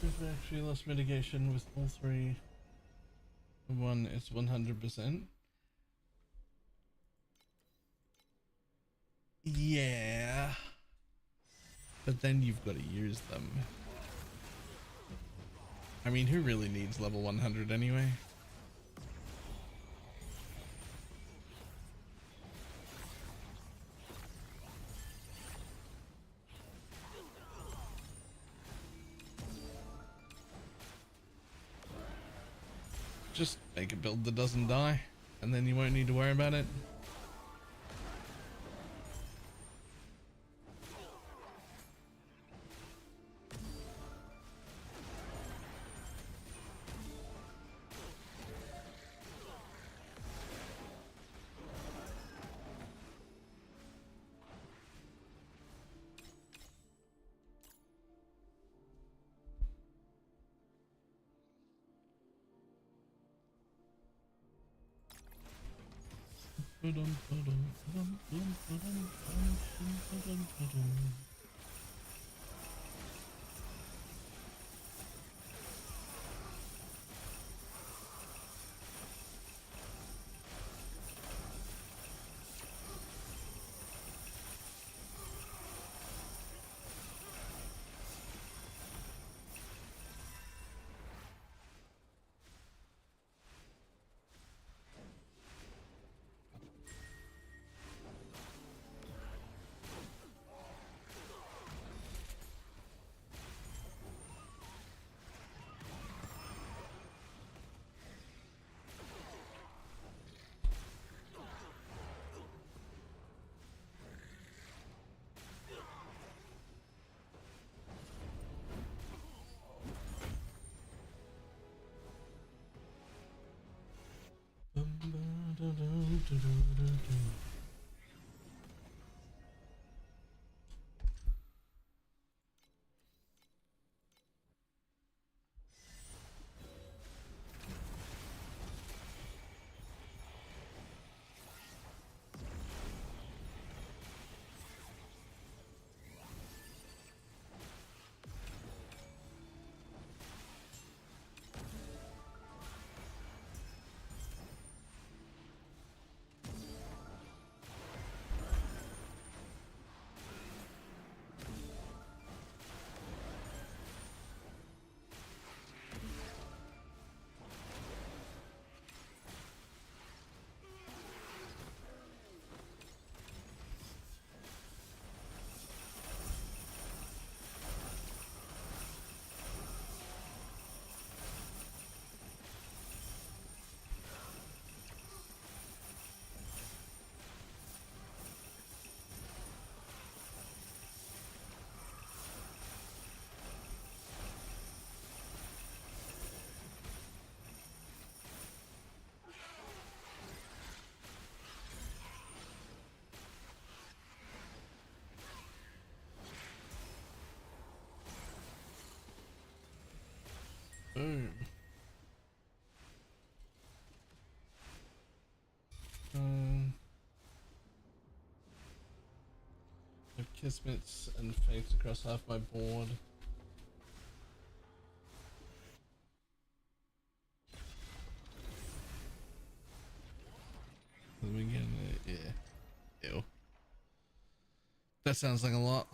If actually lost mitigation with all three. One is 100%. Yeah. But then you've got to use them. I mean, who really needs level 100 anyway? Just make a build that doesn't die, and then you won't need to worry about it. Boom. Um, have kismets and fates across half my board. Let me get yeah. Ew. That sounds like a lot.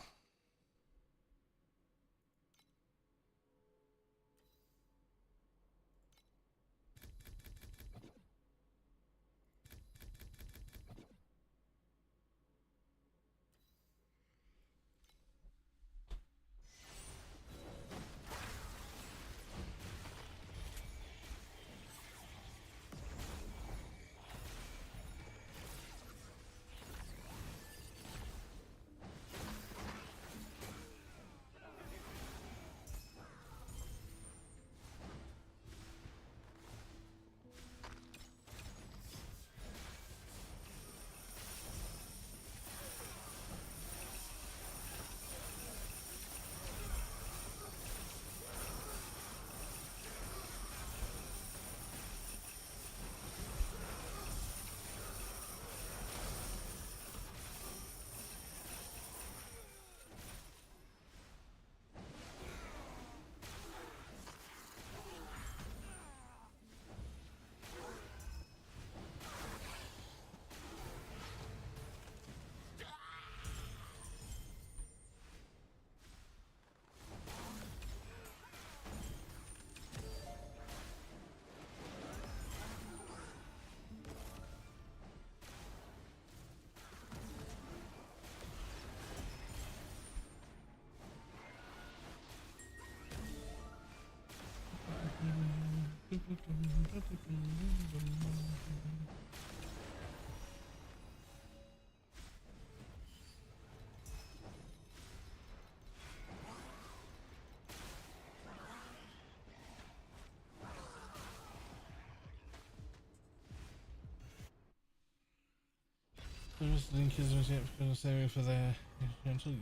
Saving for their.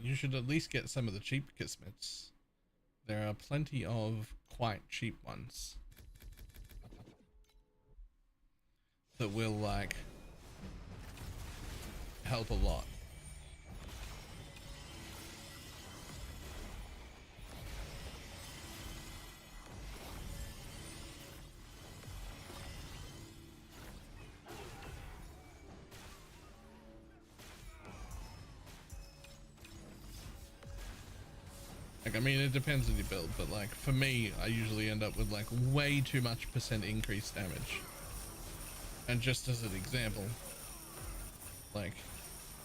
You should at least get some of the cheap kismets. There are plenty of quite cheap ones that will like help a lot. Like, I mean, it depends on your build, but like for me, I usually end up with like way too much % increased damage. And just as an example, like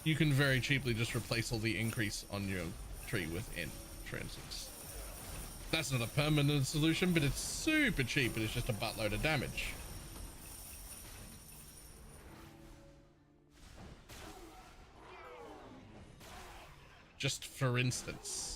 you can very cheaply just replace all the increase on your tree with N, for instance. That's not a permanent solution, but it's super cheap and it's just a buttload of damage. Just for instance.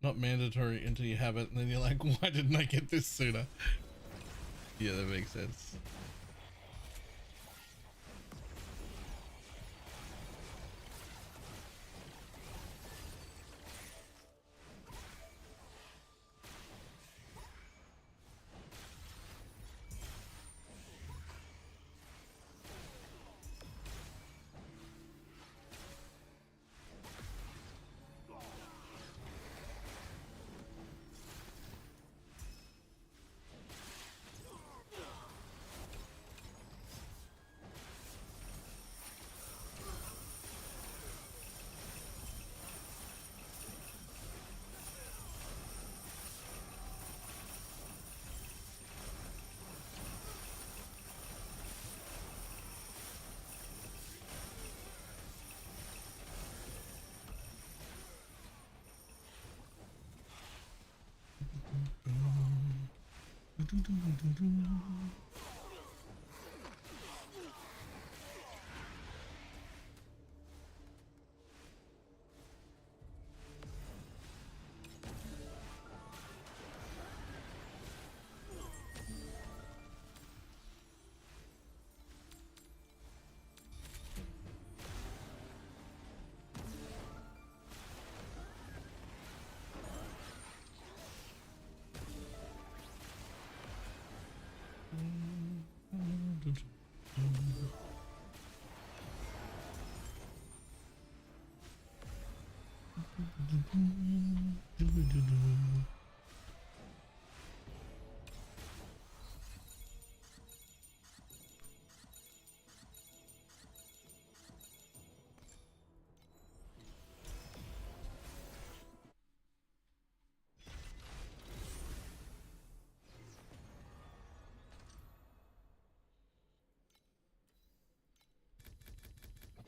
Not mandatory until you have it, and then you're like, why didn't I get this sooner? Yeah, that makes sense.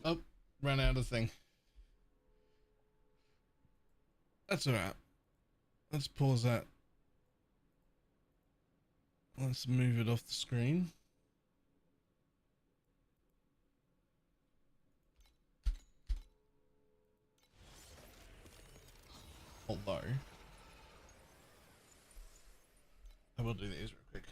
Oh, ran out of thing. That's alright. Let's pause that. Let's move it off the screen. Although, I will do these real quick.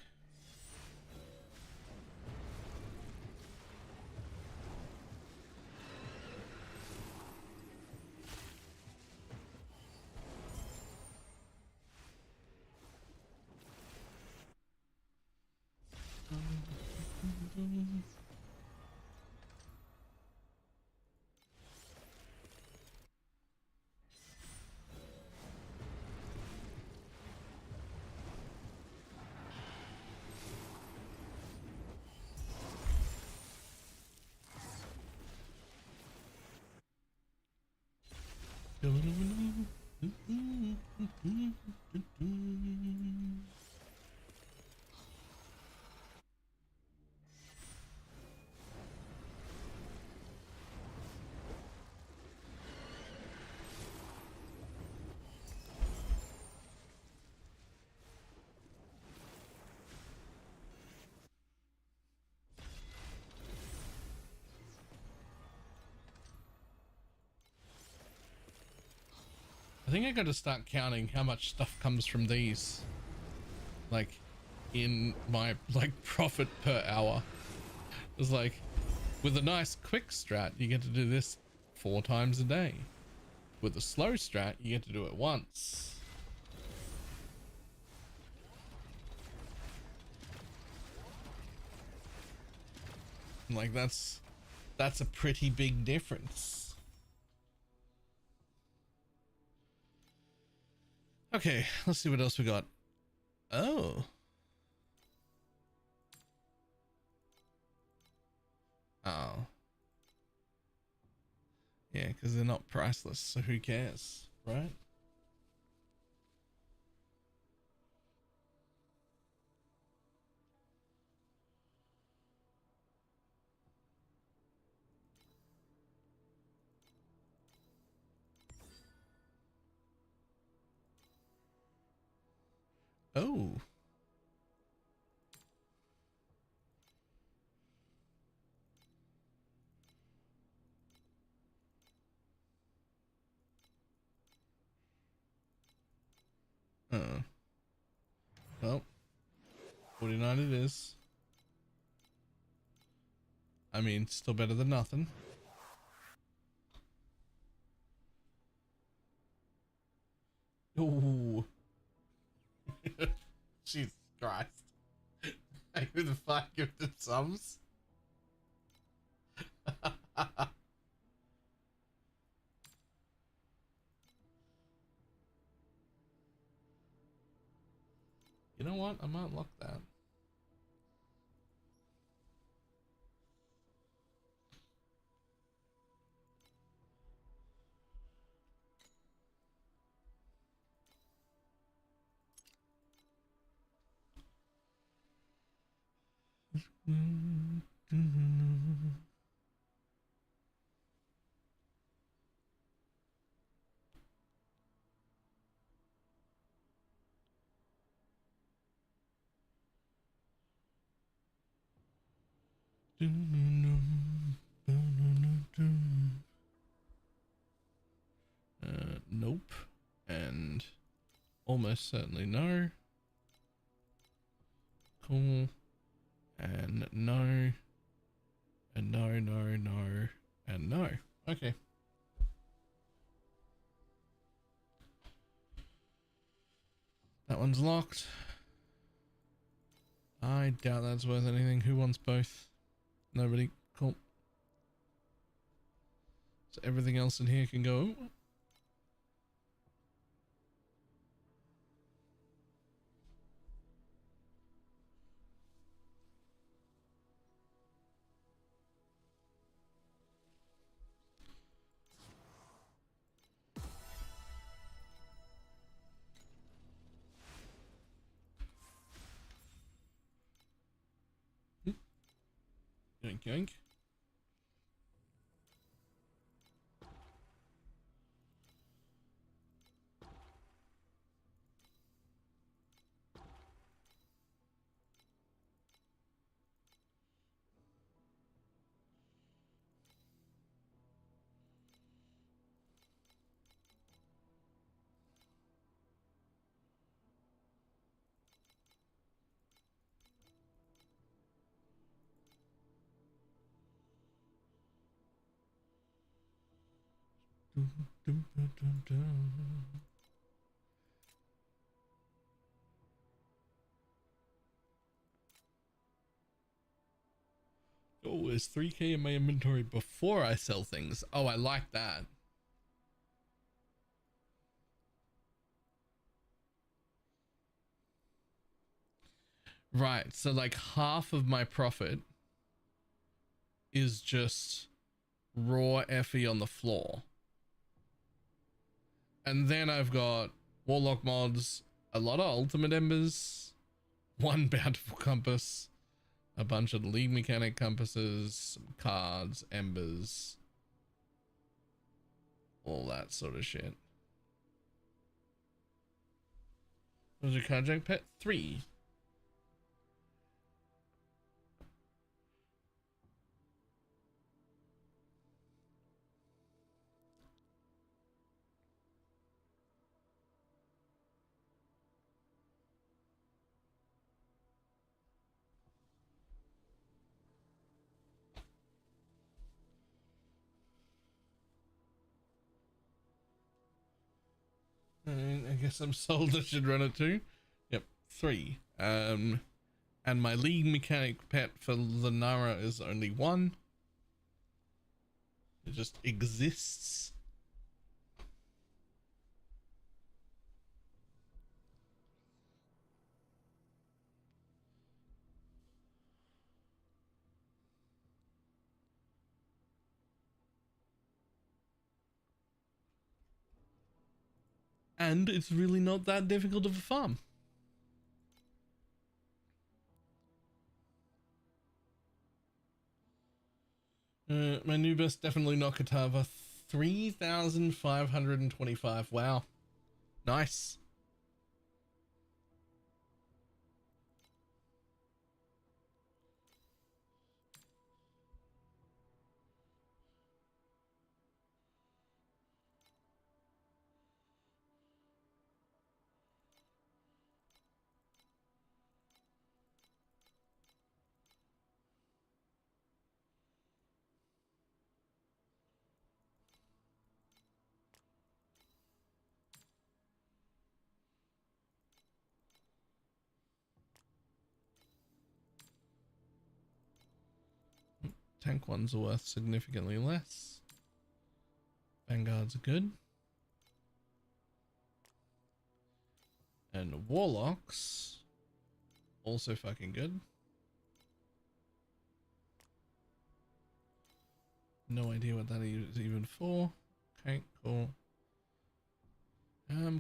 I think I got to start counting how much stuff comes from these, like, in my, like, profit per hour. It's like, with a nice quick strat, you get to do this 4 times a day. With a slow strat, you get to do it once. Like, that's a pretty big difference. Okay, let's see what else we got. Oh. Oh. Yeah, because they're not priceless, so who cares, right? Oh. Well, 49 it is. I mean, still better than nothing. Ooh. Jesus Christ. Who the fuck gifted subs? You know what? I might lock that. Nope. And almost certainly no. Cool. And no. And no, no, no. And no. Okay. That one's locked. I doubt that's worth anything. Who wants both? Nobody. Cool. So everything else in here can go. Yoink, yoink. Oh, there's 3k in my inventory before I sell things. Oh, I like that. Right, so like half of my profit is just raw Effie on the floor. And then I've got Warlock mods, a lot of Ultimate Embers, one Bountiful Compass, a bunch of League Mechanic Compasses, some cards, Embers, all that sort of shit. What was your carjack pet? 3. I guess I'm sold. I should run it too. Yep, 3. And my League Mechanic pet for Lenara is only 1. It just exists. And it's really not that difficult of a farm. My new best, definitely not Katava. 3,525. Wow. Nice. Tank ones are worth significantly less. Vanguards are good. And Warlocks, also fucking good. No idea what that is even for. Okay, cool.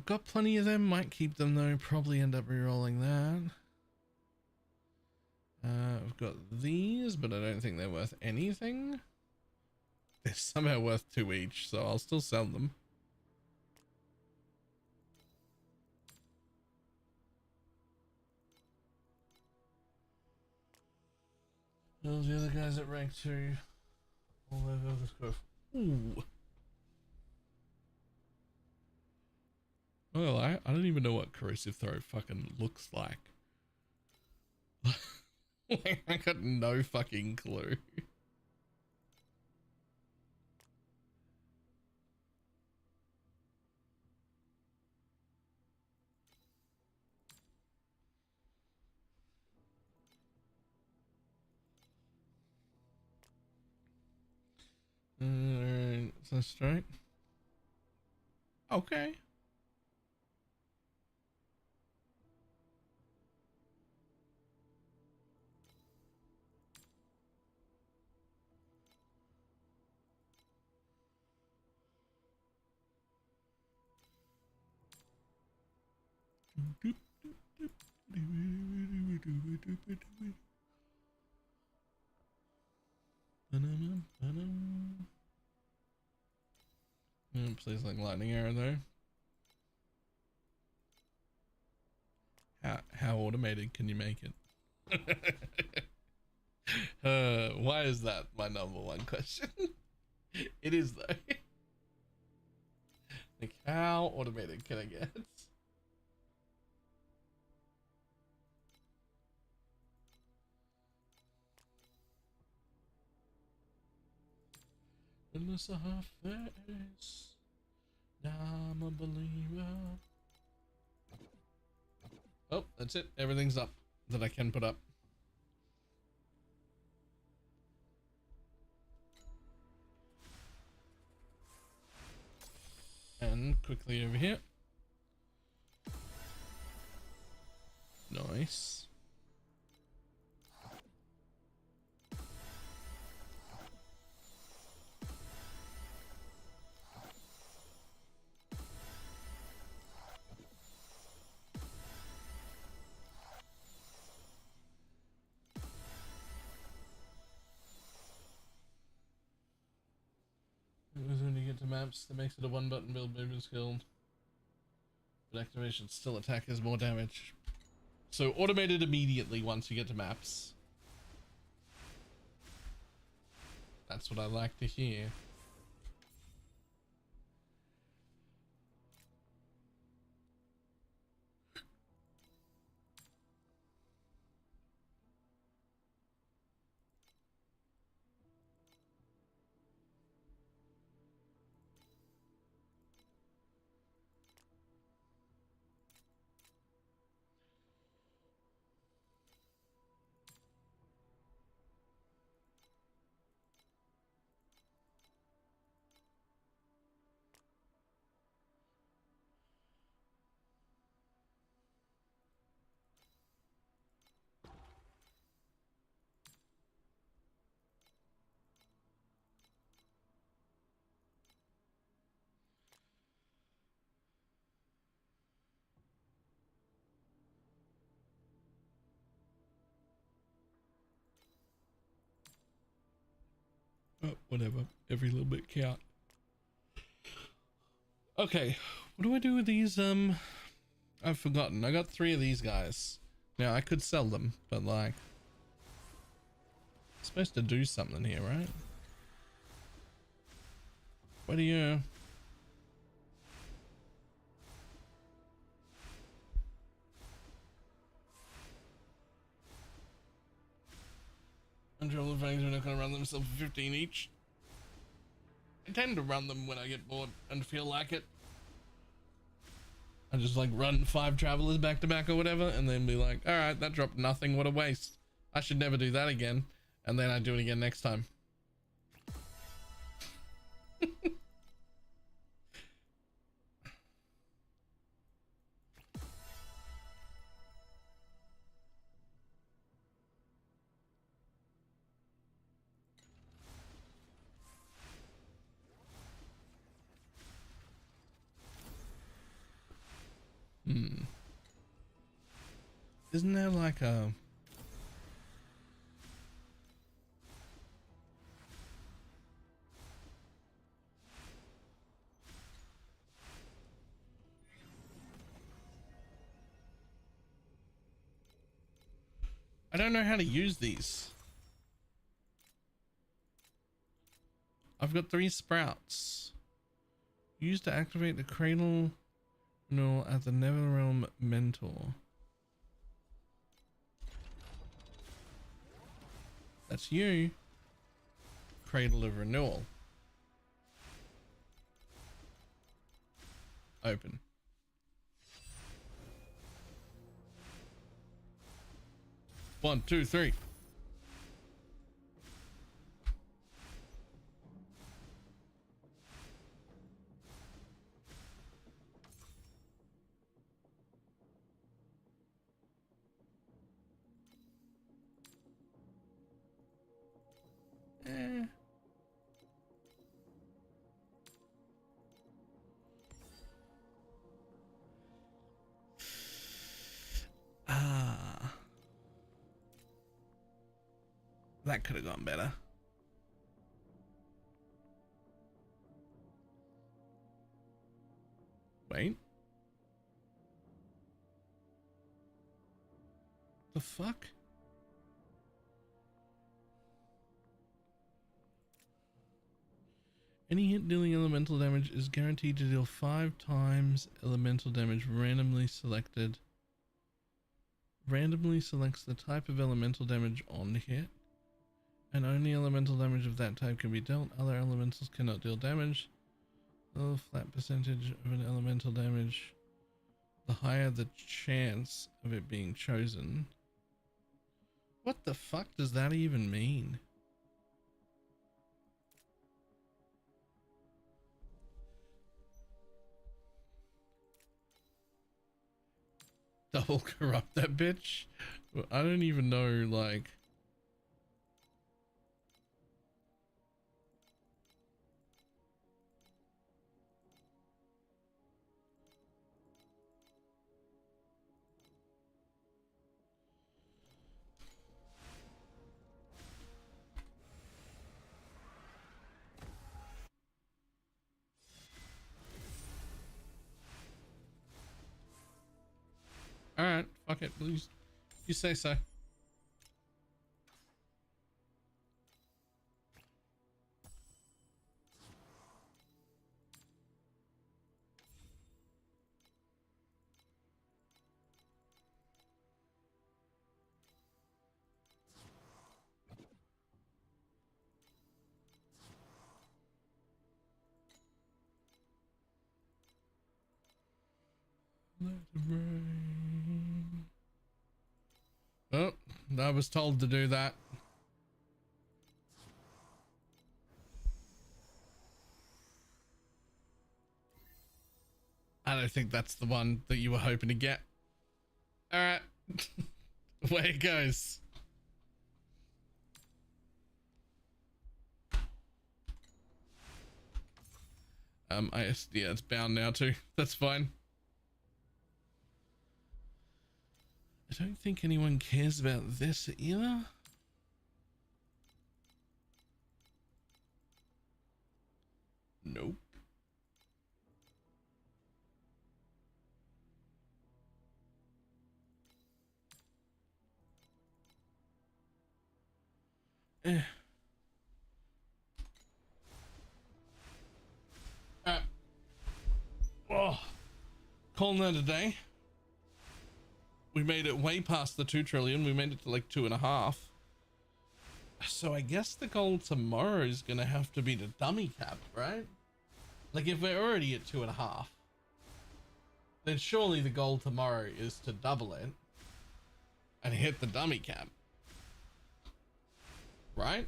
Got plenty of them. Might keep them though. Probably end up re-rolling that. I've got these, but I don't think they're worth anything. They're somehow worth 2 each, so I'll still sell them. Those the other guys at rank 2. All over this go. Ooh. Well, I don't even know what corrosive throw fucking looks like. I got no fucking clue. So straight. Okay. Plays like lightning arrow though. How automated can you make it? Why is that my number one question? It is though. Like, how automated can I get? Unless I have face, now I'm a believer. Oh, that's it. Everything's up that I can put up. And quickly over here. Nice. When you get to maps, that makes it a one button build movement skill. But activation still attack is more damage. So automated immediately once you get to maps. That's what I like to hear. Oh, whatever. Every little bit count. Okay, what do I do with these? I've forgotten. I got 3 of these guys. Now I could sell them, but like, I'm supposed to do something here, right? What do you? Control fangs are not gonna run themselves for 15 each. I tend to run them when I get bored and feel like it. I just like run 5 travelers back to back or whatever, and then be like, all right, that dropped nothing. What a waste. I should never do that again. And then I do it again next time. Isn't there like a... I don't know how to use these. I've got 3 sprouts. Used to activate the cradle renewal at the Netherrealm Mentor. That's you. Cradle of renewal. Open. One, two, three. That could have gone better. Wait. The fuck? Any hit dealing elemental damage is guaranteed to deal 5 times elemental damage randomly selected. Randomly selects the type of elemental damage on hit, and only elemental damage of that type can be dealt. Other elementals cannot deal damage. The flat percentage of an elemental damage, the higher the chance of it being chosen. What the fuck does that even mean? Double corrupt that bitch? I don't even know, like... Alright, fuck it, please. You say so. Let it rain. Oh, I was told to do that. I don't think that's the one that you were hoping to get. Alright. Away it goes. Yeah, it's bound now too. That's fine. I don't think anyone cares about this either. Nope. Oh, calling that a day. We made it way past the 2 trillion. We made it to like 2.5. So I guess the goal tomorrow is gonna have to be the dummy cap, right? Like if we're already at 2.5, then surely the goal tomorrow is to double it and hit the dummy cap, right?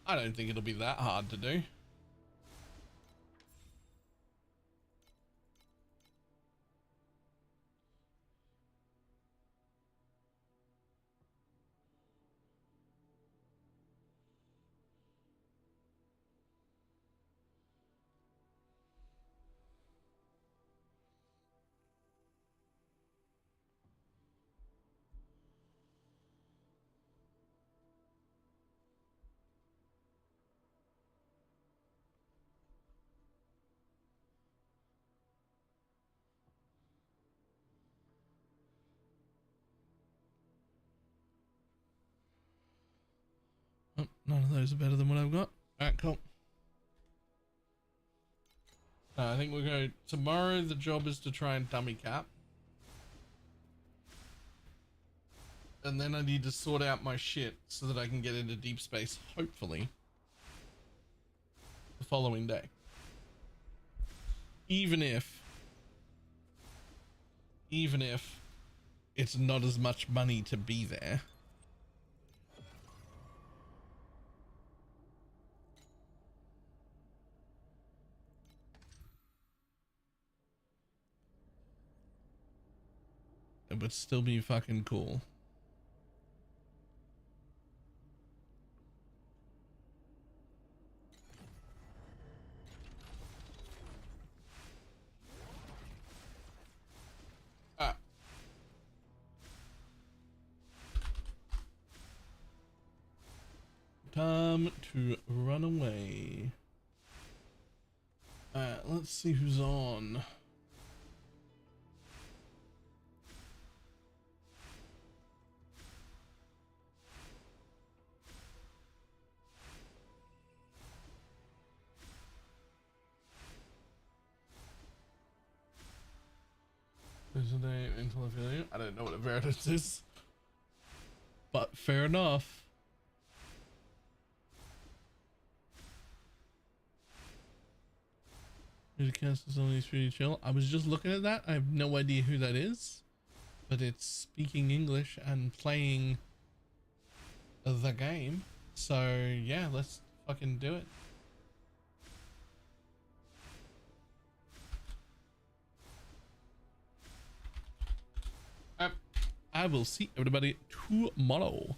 I don't think it'll be that hard to do. None of those are better than what I've got. Alright, cool. I think we'll go tomorrow. The job is to try and dummy cap. And then I need to sort out my shit so that I can get into deep space, hopefully, the following day. Even if it's not as much money to be there. It would still be fucking cool. Time to run away. Let's see who's on. There's a name Intel affiliate. I don't know what a Veritas is, but fair enough. Who cast is only pretty chill. I was just looking at that. I have no idea who that is, but it's speaking English and playing the game. So yeah, let's fucking do it. I will see everybody tomorrow.